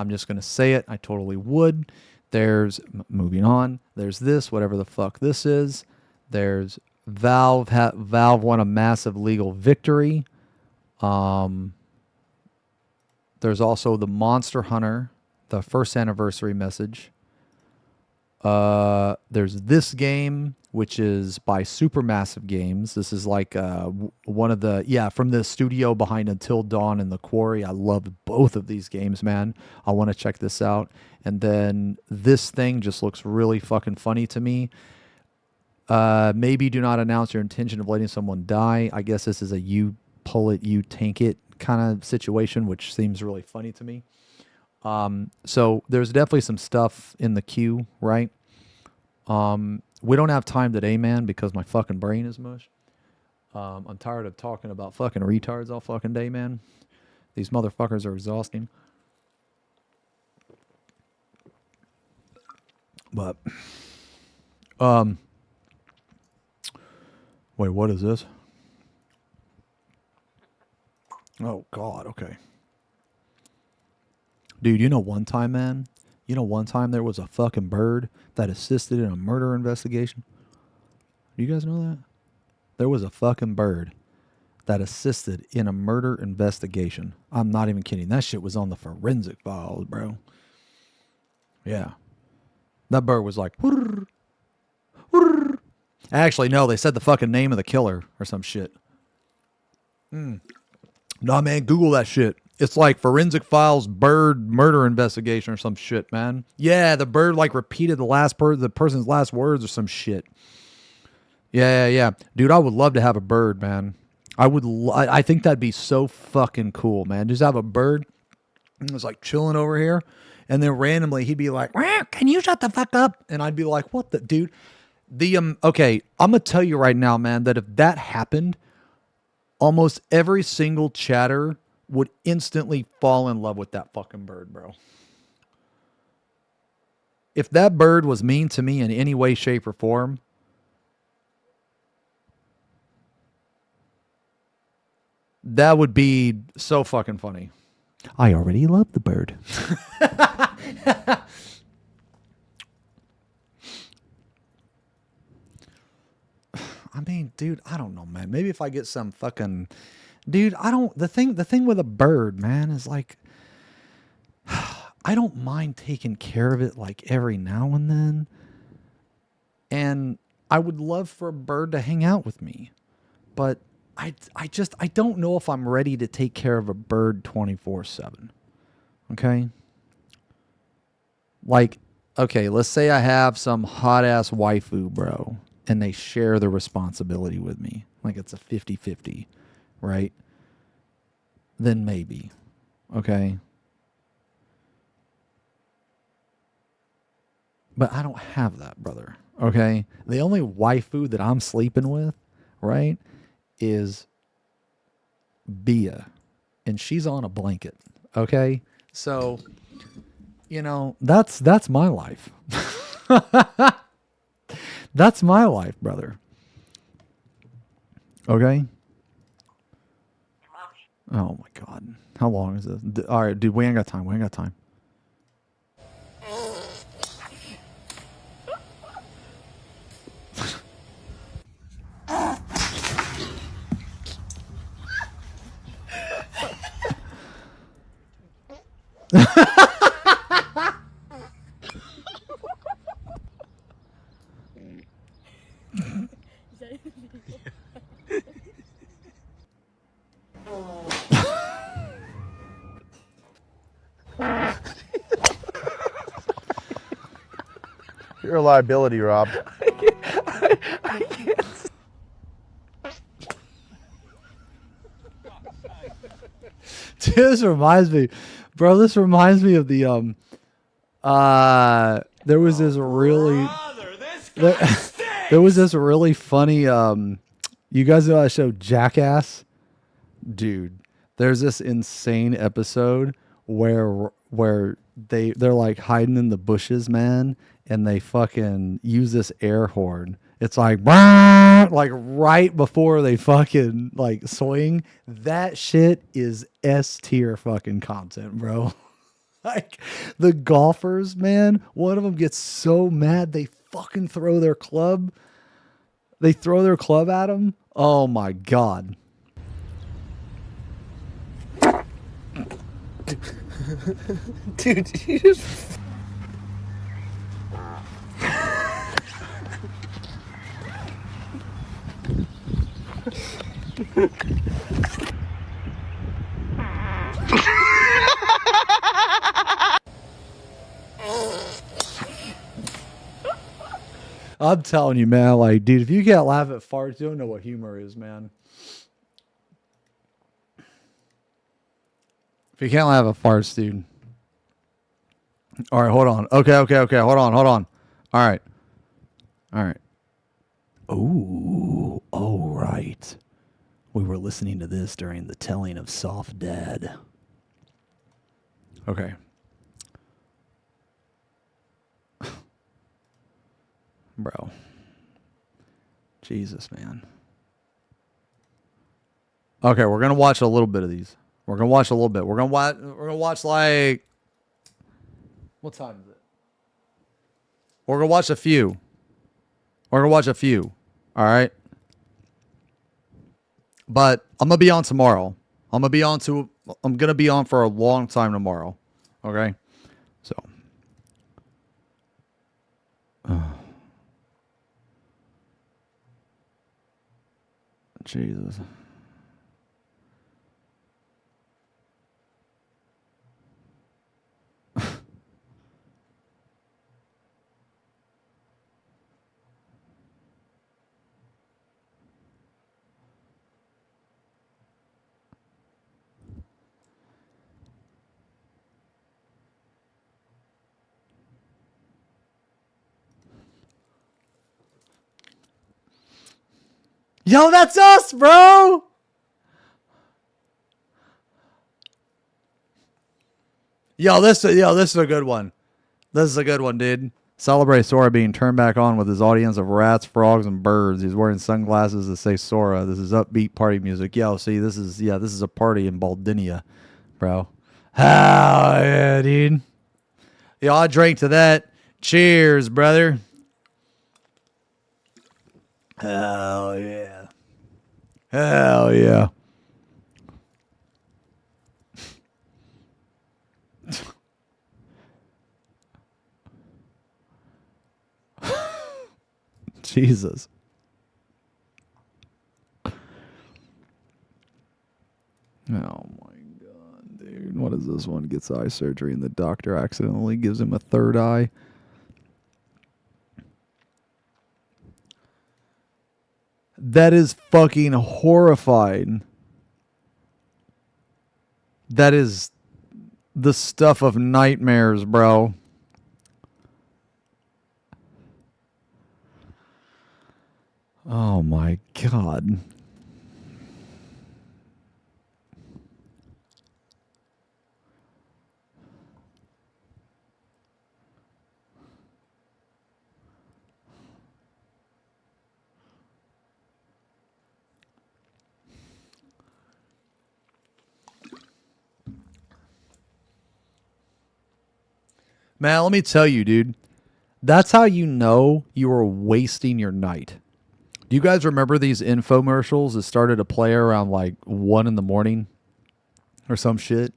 just going to say it. I totally would. There's moving on. There's this, whatever the fuck this is. There's Valve. Valve won a massive legal victory. There's also the Monster Hunter, the first anniversary message. There's this game, which is by Supermassive Games. This is like one of the, from the studio behind Until Dawn and The Quarry. I loved both of these games, man. I want to check this out. And then this thing just looks really fucking funny to me. Maybe do not announce your intention of letting someone die. I guess this is a you pull it, you tank it kind of situation, which seems really funny to me. So there's definitely some stuff in the queue, right? We don't have time today, man, because my fucking brain is mush. I'm tired of talking about fucking retards all fucking day, man. These motherfuckers are exhausting. But, wait, what is this? Oh, God, okay. Dude, you know one time, man? You know one time there was a fucking bird that assisted in a murder investigation? Do you guys know that? There was a fucking bird that assisted in a murder investigation. I'm not even kidding. That shit was on the forensic files, bro. Yeah. That bird was like, whirr, whirr. Actually, no, they said the fucking name of the killer or some shit. Nah, man, Google that shit. It's like forensic files bird murder investigation or some shit, man. Yeah, the bird like repeated the person's last words or some shit. Yeah. Dude, I would love to have a bird, man. I think that'd be so fucking cool, man. Just have a bird and it's like chilling over here. And then randomly he'd be like, "Can you shut the fuck up?" And I'd be like, "What the dude?" Okay, I'm gonna tell you right now, man, that if that happened, almost every single chatter would instantly fall in love with that fucking bird, bro. If that bird was mean to me in any way, shape, or form, that would be so fucking funny. I already love the bird. I mean, dude, I don't know, man. Maybe if I get some fucking... Dude, the thing with a bird, man, is like... I don't mind taking care of it like every now and then. And I would love for a bird to hang out with me. But I don't know if I'm ready to take care of a bird 24/7. Okay? Like, okay, let's say I have some hot-ass waifu, bro, and they share the responsibility with me. Like it's a 50-50, right? Then maybe. Okay? But I don't have that, brother. Okay? The only waifu that I'm sleeping with, right, is Bia. And she's on a blanket. Okay? So, you know, that's my life. That's my life, brother. Okay? Oh my God. How long is this? All right, dude, we ain't got time. You're a liability, Rob. I can't. This reminds me, bro. This reminds me of the There was this really, there was this really funny. You guys know that show Jackass, dude. There's this insane episode where they're like hiding in the bushes, man, and they fucking use this air horn. It's like, like right before they fucking like swing. That shit is S tier fucking content, bro. Like the golfers, man, one of them gets so mad they fucking throw their club. They throw their club at him. Oh my god. Dude, you just... I'm telling you, man, like, dude, if you can't laugh at farts, you don't know what humor is, man. If you can't laugh at farts, dude. All right, hold on. Okay. Hold on. All right. Ooh, all right. We were listening to this during the telling of Soft Dad. Okay. Bro. Jesus, man. Okay, we're gonna watch a little bit of these. We're gonna watch a little bit. We're gonna watch like, what time is it? We're gonna watch a few. All right. But I'm gonna be on tomorrow. I'm gonna be on for a long time tomorrow. Okay. So. Jesus. Yo, that's us, bro. This is a good one. This is a good one, dude. Celebrate Sora being turned back on with his audience of rats, frogs, and birds. He's wearing sunglasses that say Sora. This is upbeat party music. Yo, see, this is a party in Baldinia, bro. Hell yeah, dude. Yo, I drank to that. Cheers, brother. Hell yeah. Hell yeah. Jesus. Oh my god, dude. What is this one? Gets eye surgery and the doctor accidentally gives him a third eye. That is fucking horrifying. That is the stuff of nightmares, bro. Oh my god. Man, let me tell you, dude. That's how you know you are wasting your night. Do you guys remember these infomercials that started to play around like 1 in the morning or some shit?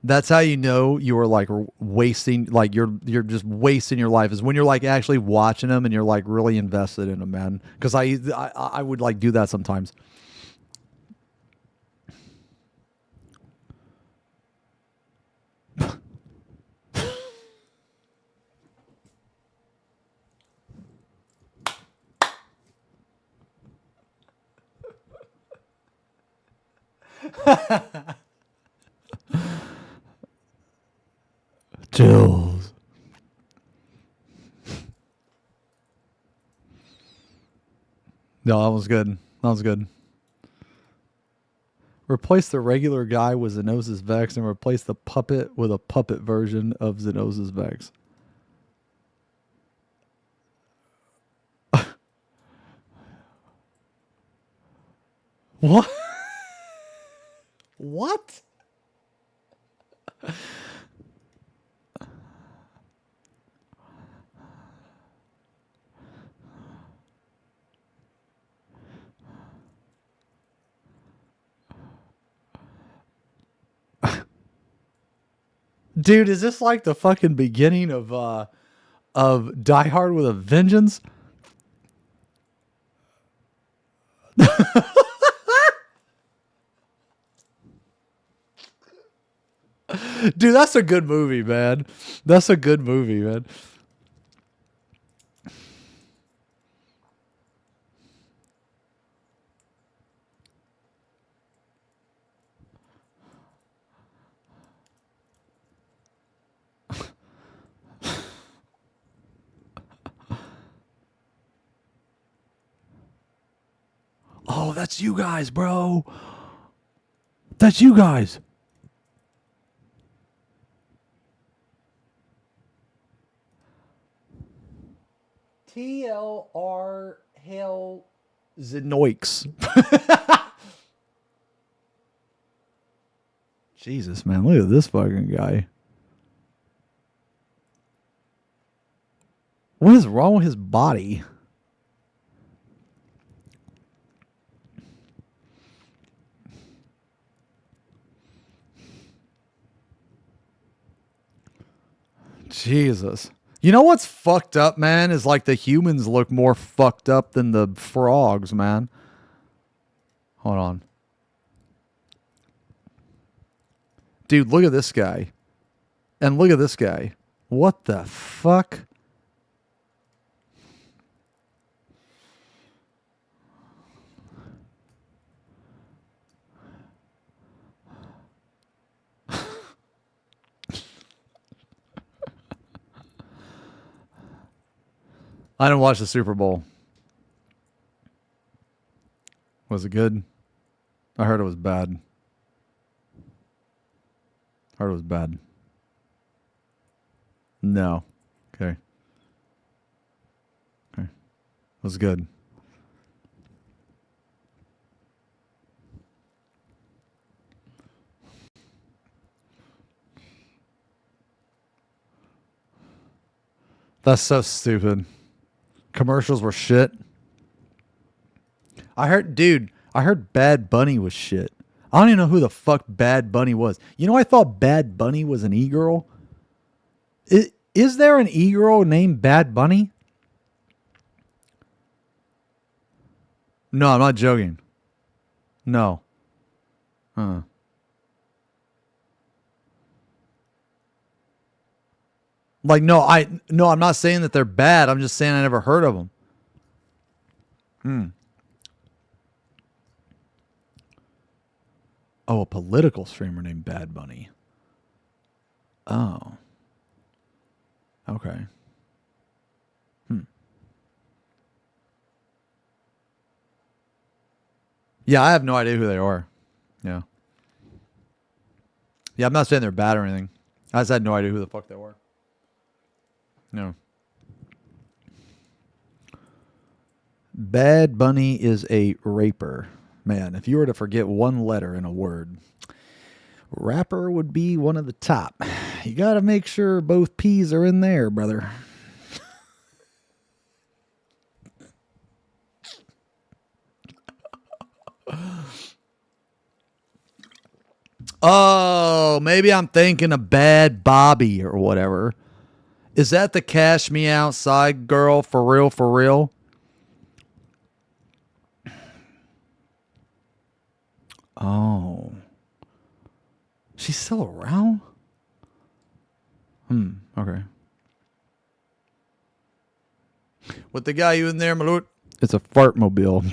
That's how you know you are like wasting, like you're just wasting your life, is when you're like actually watching them and you're like really invested in them, man. Because I would like do that sometimes. Chills. No, that was good. That was good. Replace the regular guy with XenosysVex and replace the puppet with a puppet version of XenosysVex. What? What? Dude, is this like the fucking beginning of Die Hard with a Vengeance? Dude, that's a good movie, man. That's a good movie, man. Oh, that's you guys, bro. That's you guys. TLR Hell Xenoix. Jesus, man, look at this fucking guy. What is wrong with his body? Jesus. You know what's fucked up, man, is like the humans look more fucked up than the frogs, man. Hold on. Dude, look at this guy. And look at this guy. What the fuck? I didn't watch the Super Bowl. Was it good? I heard it was bad. Heard it was bad. No. Okay. Okay. It was good. That's so stupid. Commercials were shit. I heard Bad Bunny was shit. I don't even know who the fuck Bad Bunny was. You know, I thought Bad Bunny was an e-girl. Is there an e-girl named Bad Bunny? No, I'm not joking. No. Like, no, I'm not saying that they're bad. I'm just saying I never heard of them. Oh, a political streamer named Bad Bunny. Oh. Okay. Yeah, I have no idea who they are. Yeah. Yeah, I'm not saying they're bad or anything. I just had no idea who the fuck they were. No. Bad Bunny is a raper. Man, if you were to forget one letter in a word, rapper would be one of the top. You got to make sure both P's are in there, brother. Oh, maybe I'm thinking of Bad Bobby or whatever. Is that the Cash Me Outside girl? For real, for real? Oh. She's still around? Okay. What the guy you in there, my lord? It's a fart mobile.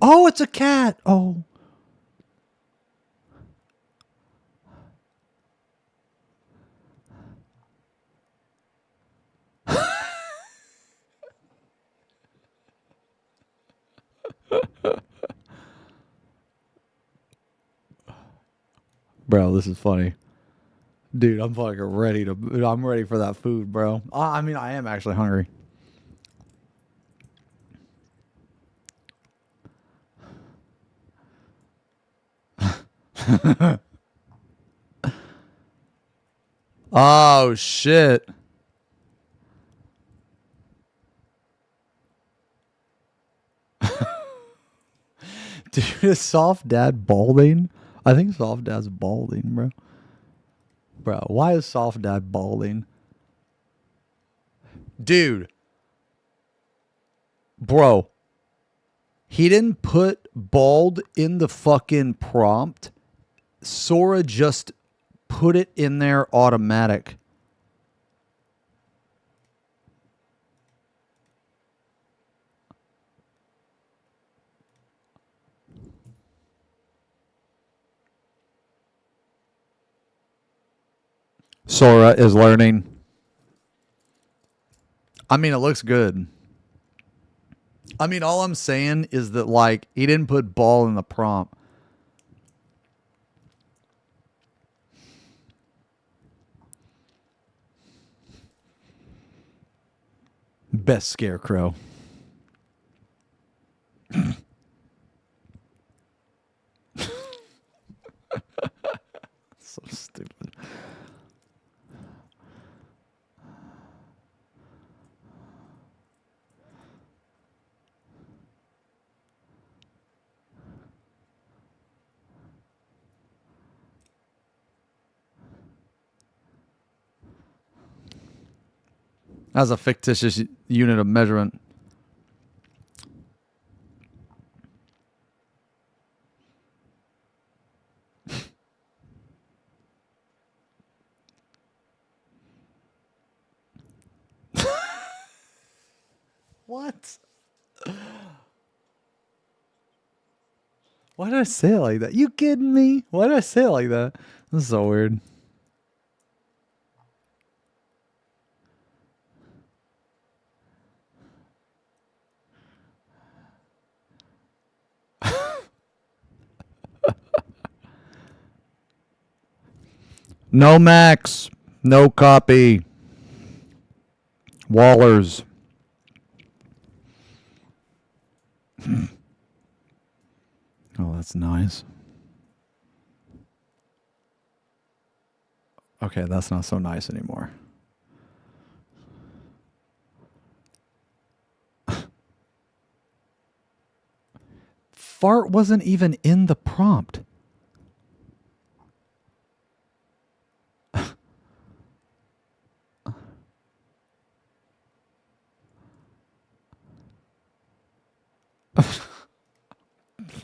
Oh, it's a cat. Oh. Bro, this is funny. Dude, I'm fucking ready to... I'm ready for that food, bro. I mean, I am actually hungry. Oh, shit. Dude, is Soft Dad balding? I think Soft Dad's balding, bro. Bro, why is Soft Dad balding? Dude. Bro. He didn't put bald in the fucking prompt. Sora just put it in there automatic. Sora is learning. I mean, it looks good. I mean, all I'm saying is that, like, he didn't put ball in the prompt. Best scarecrow. So stupid. As a fictitious unit of measurement. What? Why did I say it like that? You kidding me? Why did I say it like that? This is so weird. No Max. No copy. Wallers. Oh, that's nice. Okay, that's not so nice anymore. Fart wasn't even in the prompt.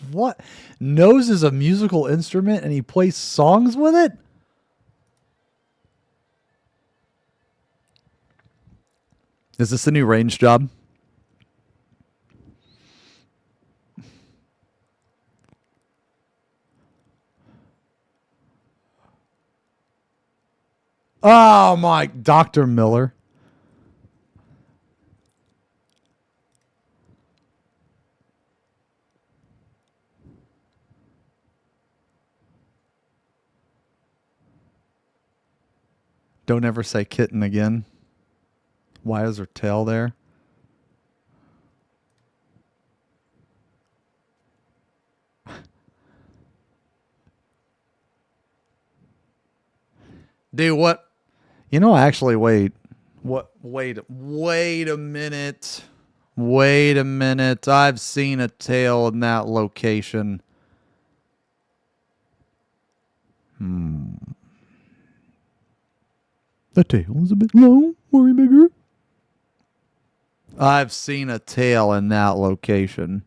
What? Nose is a musical instrument and he plays songs with it? Is this the new range job? Oh my, Dr. Miller. Don't ever say kitten again. Why is her tail there? Dude, what? You know, actually, wait. What? Wait a minute. Wait a minute. I've seen a tail in that location. The tail is a bit low. Worry bigger. I've seen a tail in that location.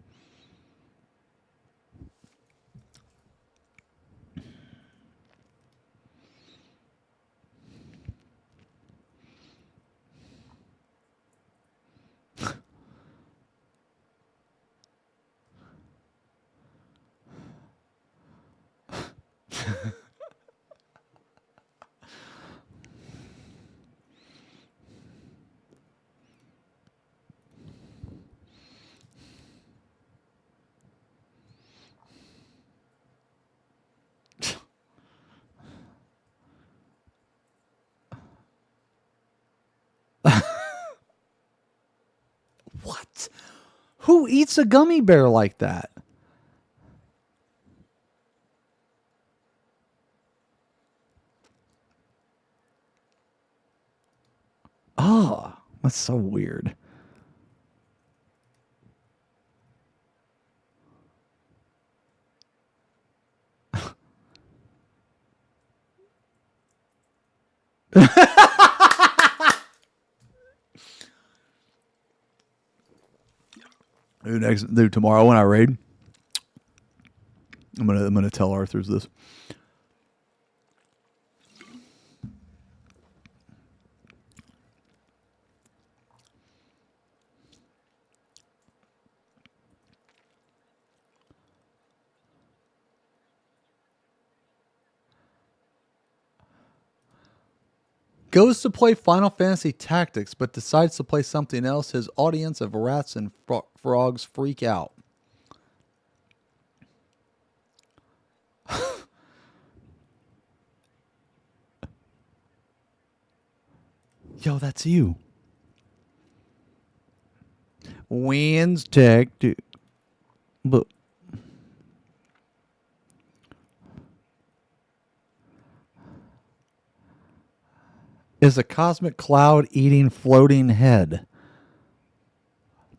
Who eats a gummy bear like that? Oh, that's so weird. Dude, tomorrow when I raid, I'm gonna tell Arthur's this. Goes to play Final Fantasy Tactics, but decides to play something else. His audience of rats and frogs freak out. Yo, that's you. Wins Tactics. But is a cosmic cloud eating floating head.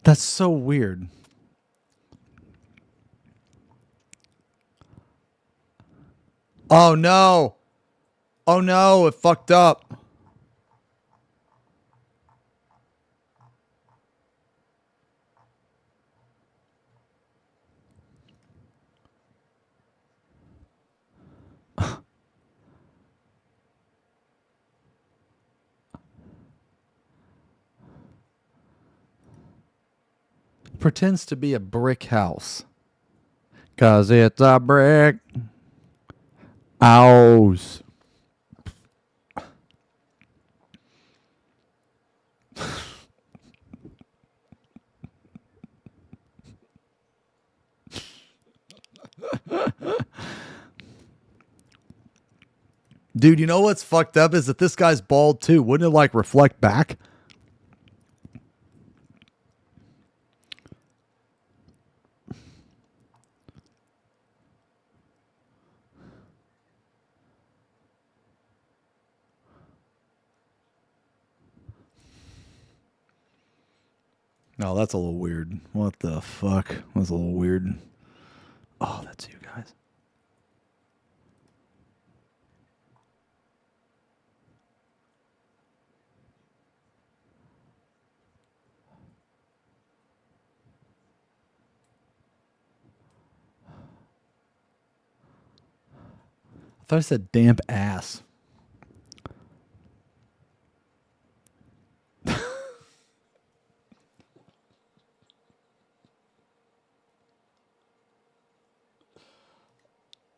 That's so weird. Oh no. Oh no, it fucked up. Pretends to be a brick house. 'Cause it's a brick house. Dude, you know what's fucked up is that this guy's bald too. Wouldn't it like reflect back? No, that's a little weird. What the fuck? That's a little weird. Oh, that's you guys. I thought I said damp ass.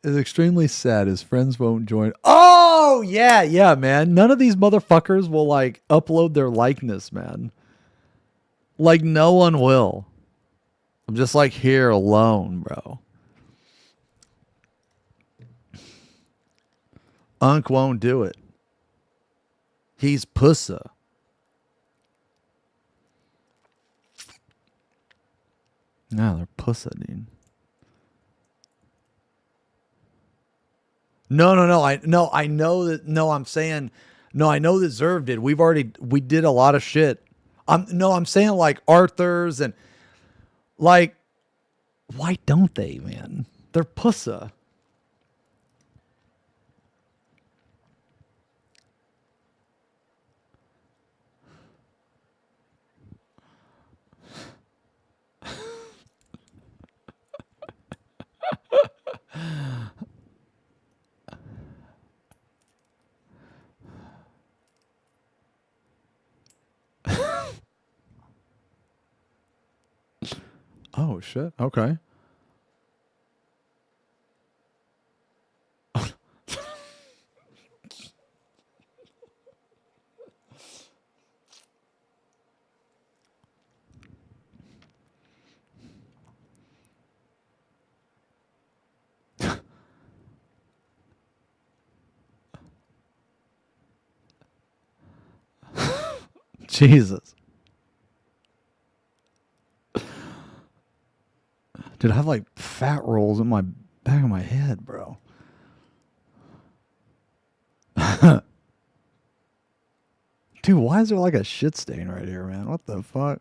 Is extremely sad. His friends won't join. Oh, yeah, man. None of these motherfuckers will like upload their likeness, man. Like no one will. I'm just like here alone, bro. Unc won't do it. He's pussa. No, they're pussa, dude. No. I know that. No, I'm saying. No, I know that Zerv did. We did a lot of shit. I'm saying like Arthur's and like, why don't they, man? They're pussa. Oh shit. Okay. Jesus. Dude, I have like fat rolls in my back of my head, bro. Dude, why is there like a shit stain right here, man? What the fuck?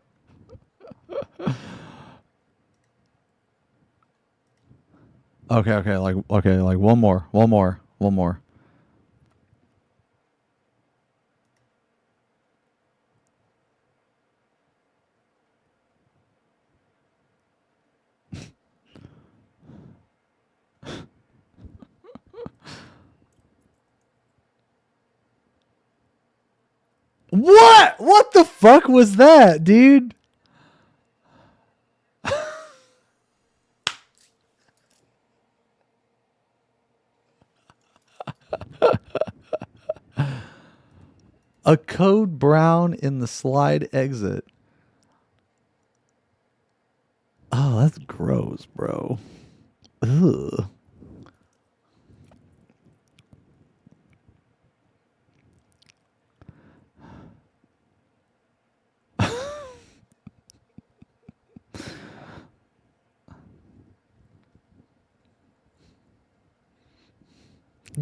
Okay, like one more. What? What the fuck was that, dude? A code brown in the slide exit. Oh, that's gross, bro. Ugh.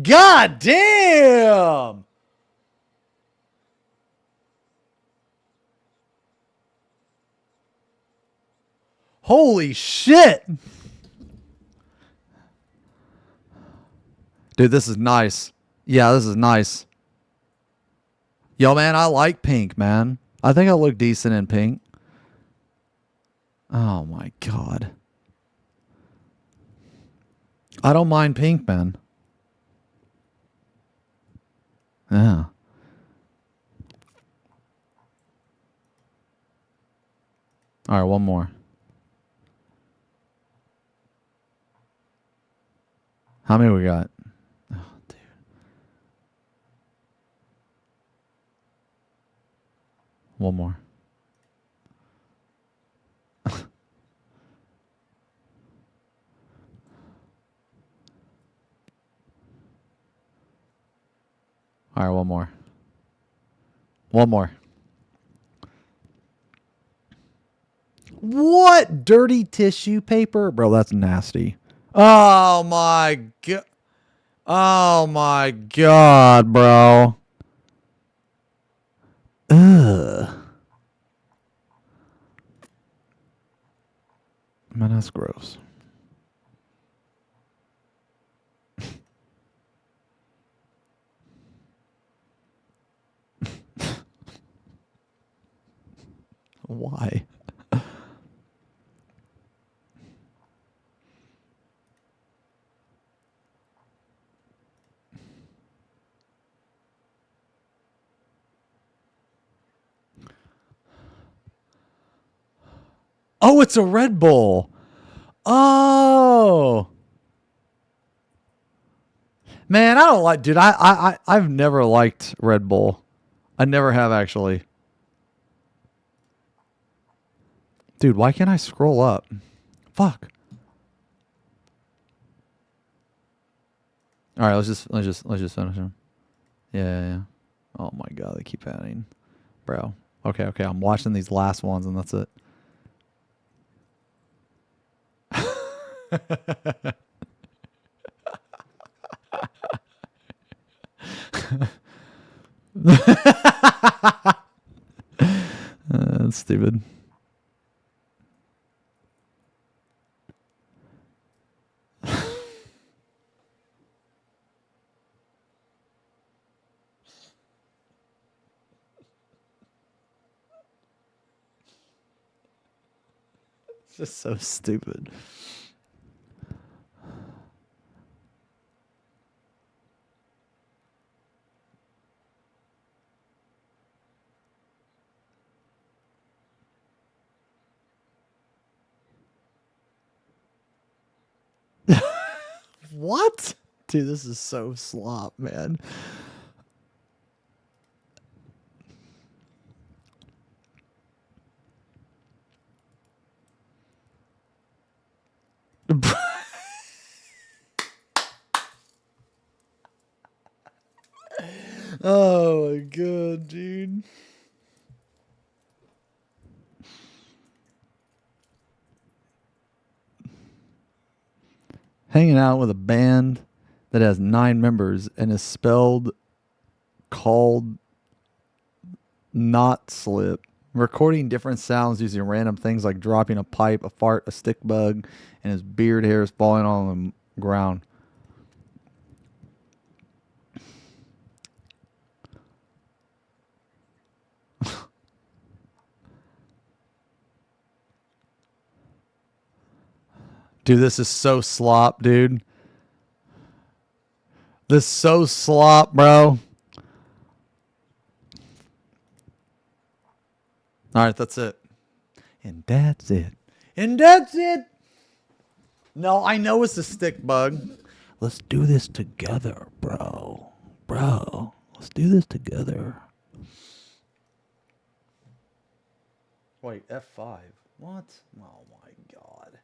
God damn! Holy shit! Dude, this is nice. Yeah, this is nice. Yo, man, I like pink, man. I think I look decent in pink. Oh, my God. I don't mind pink, man. Yeah. All right, one more. How many we got? Oh, dude. One more. All right, one more. One more. What? Dirty tissue paper? Bro, that's nasty. Oh, my God. Oh, my God, bro. Ugh. Man, that's gross. Why? Oh, it's a Red Bull. Oh. Man, I don't like, dude, I've never liked Red Bull. I never have, actually. Dude, why can't I scroll up? Fuck. All right, let's just finish him. Yeah. Oh my God, they keep adding, bro. Okay. I'm watching these last ones, and that's it. That's stupid. It's just so stupid. What? Dude, this is so slop, man. Oh my God, dude. hanging out with a band that has 9 members and is spelled called not slip. Recording different sounds using random things like dropping a pipe, a fart, a stick bug, and his beard hairs falling on the ground. Dude, this is so slop, dude. This is so slop, bro. All right, that's it. And that's it. And that's it. No, I know it's a stick bug. Let's do this together, bro. Bro, let's do this together. Wait, F5. What? Oh, my God.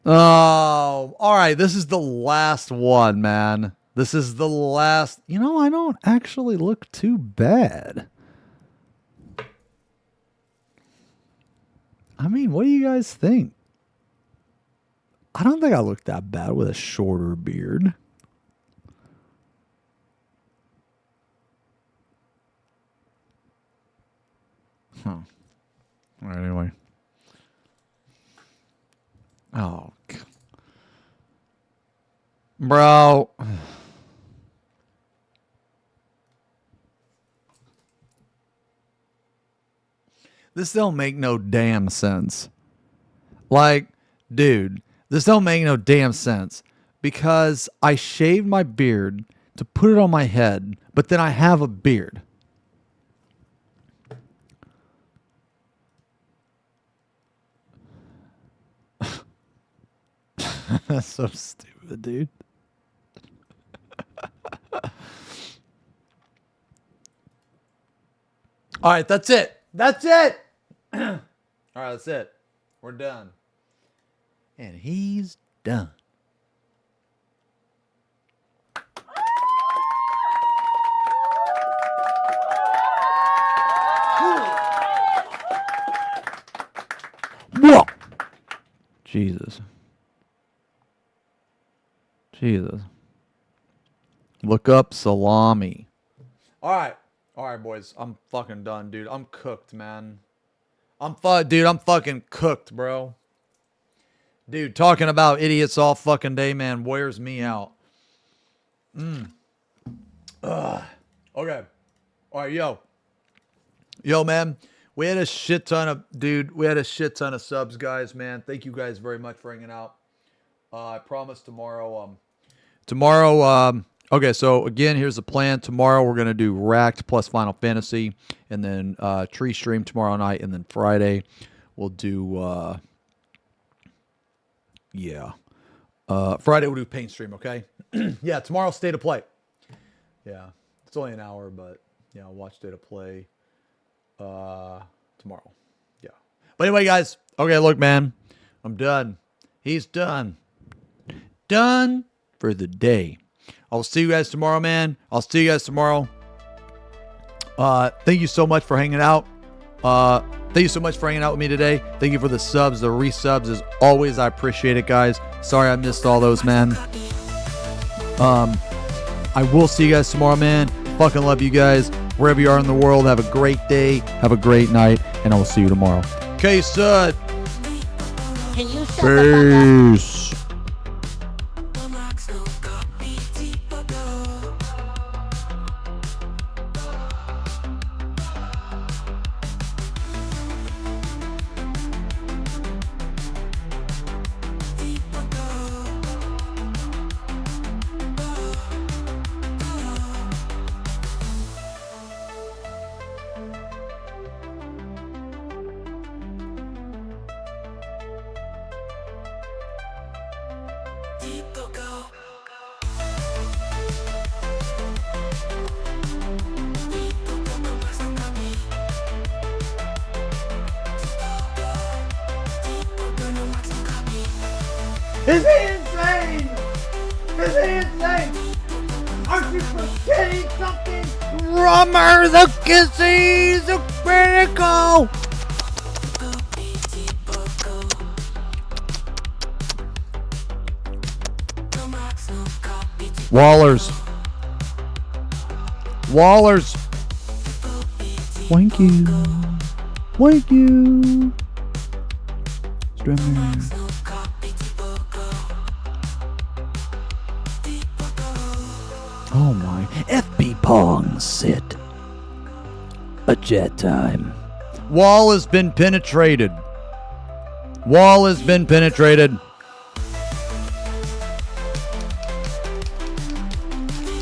Oh, all right. This is the last one, man. This is the last. You know, I don't actually look too bad. I mean, what do you guys think? I don't think I look that bad with a shorter beard. Huh. All right, anyway. Oh, bro. This don't make no damn sense. Like, dude, this don't make no damn sense because I shaved my beard to put it on my head, but then I have a beard. That's so stupid, dude. All right, that's it. That's it. All right, that's it. We're done. And he's done. Whoa. Jesus. Jesus. Look up salami. All right. All right, boys. I'm fucking done, dude. I'm cooked, man. Dude, I'm fucking cooked, bro. Dude, talking about idiots all fucking day, man, wears me out. Okay. All right, yo. Yo, man. We had a shit ton of subs, guys, man. Thank you guys very much for hanging out. I promise tomorrow, okay, so again, here's the plan. Tomorrow we're going to do Racked plus Final Fantasy, and then Tree Stream tomorrow night, and then Friday we'll do, Friday we'll do Paint Stream, okay? Yeah, tomorrow State of Play. Yeah, it's only an hour, but, yeah, I'll watch State of Play tomorrow. Yeah. But anyway, guys, okay, look, man, I'm done. He's done. Done for the day. I'll see you guys tomorrow, man. I'll see you guys tomorrow. Thank you so much for hanging out. Thank you so much for hanging out with me today. Thank you for the subs, the resubs. As always, I appreciate it, guys. Sorry I missed all those, man. I will see you guys tomorrow, man. Fucking love you guys. Wherever you are in the world, have a great day. Have a great night. And I will see you tomorrow. Okay, sud. Can you shut the fuck up? Peace. Is he insane? Is he insane? Aren't you forgetting something? Drummer, the kisses, the critical. Wallers. Wallers. Thank you. Thank you. Streaming. Oh my. FB Pong sit. A jet time. Wall has been penetrated. Wall has been penetrated.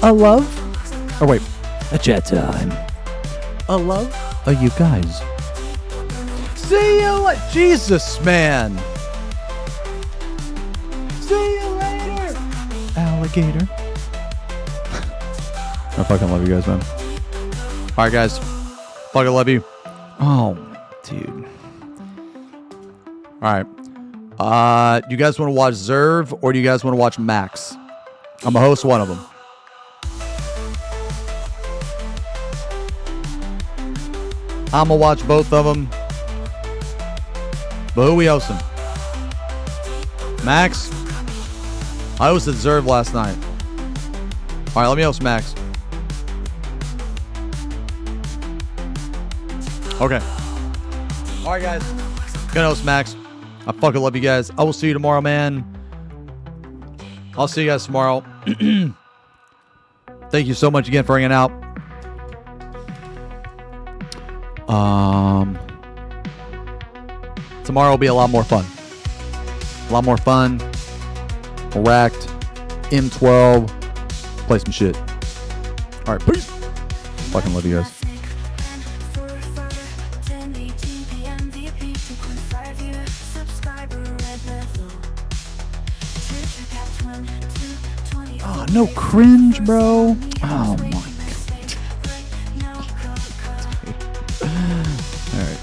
A love? Or wait. A jet time. A love? Oh, you guys. See you later. Jesus, man. See you later. Alligator. I fucking love you guys, man. All right, guys. Fucking love you. Oh, dude. All right. You guys want to watch Zerv or do you guys want to watch Max? I'm a host one of them. I'm going to watch both of them. But who we hosting? Max? I hosted Zerv last night. All right, let me host Max. Okay. All right, guys. Gonna host Max. I fucking love you guys. I will see you tomorrow, man. I'll see you guys tomorrow. Thank you so much again for hanging out. Tomorrow will be a lot more fun. A lot more fun. Racked. M12. Play some shit. All right, peace. Fucking love you guys. Oh, no cringe, bro. Oh, my. All right.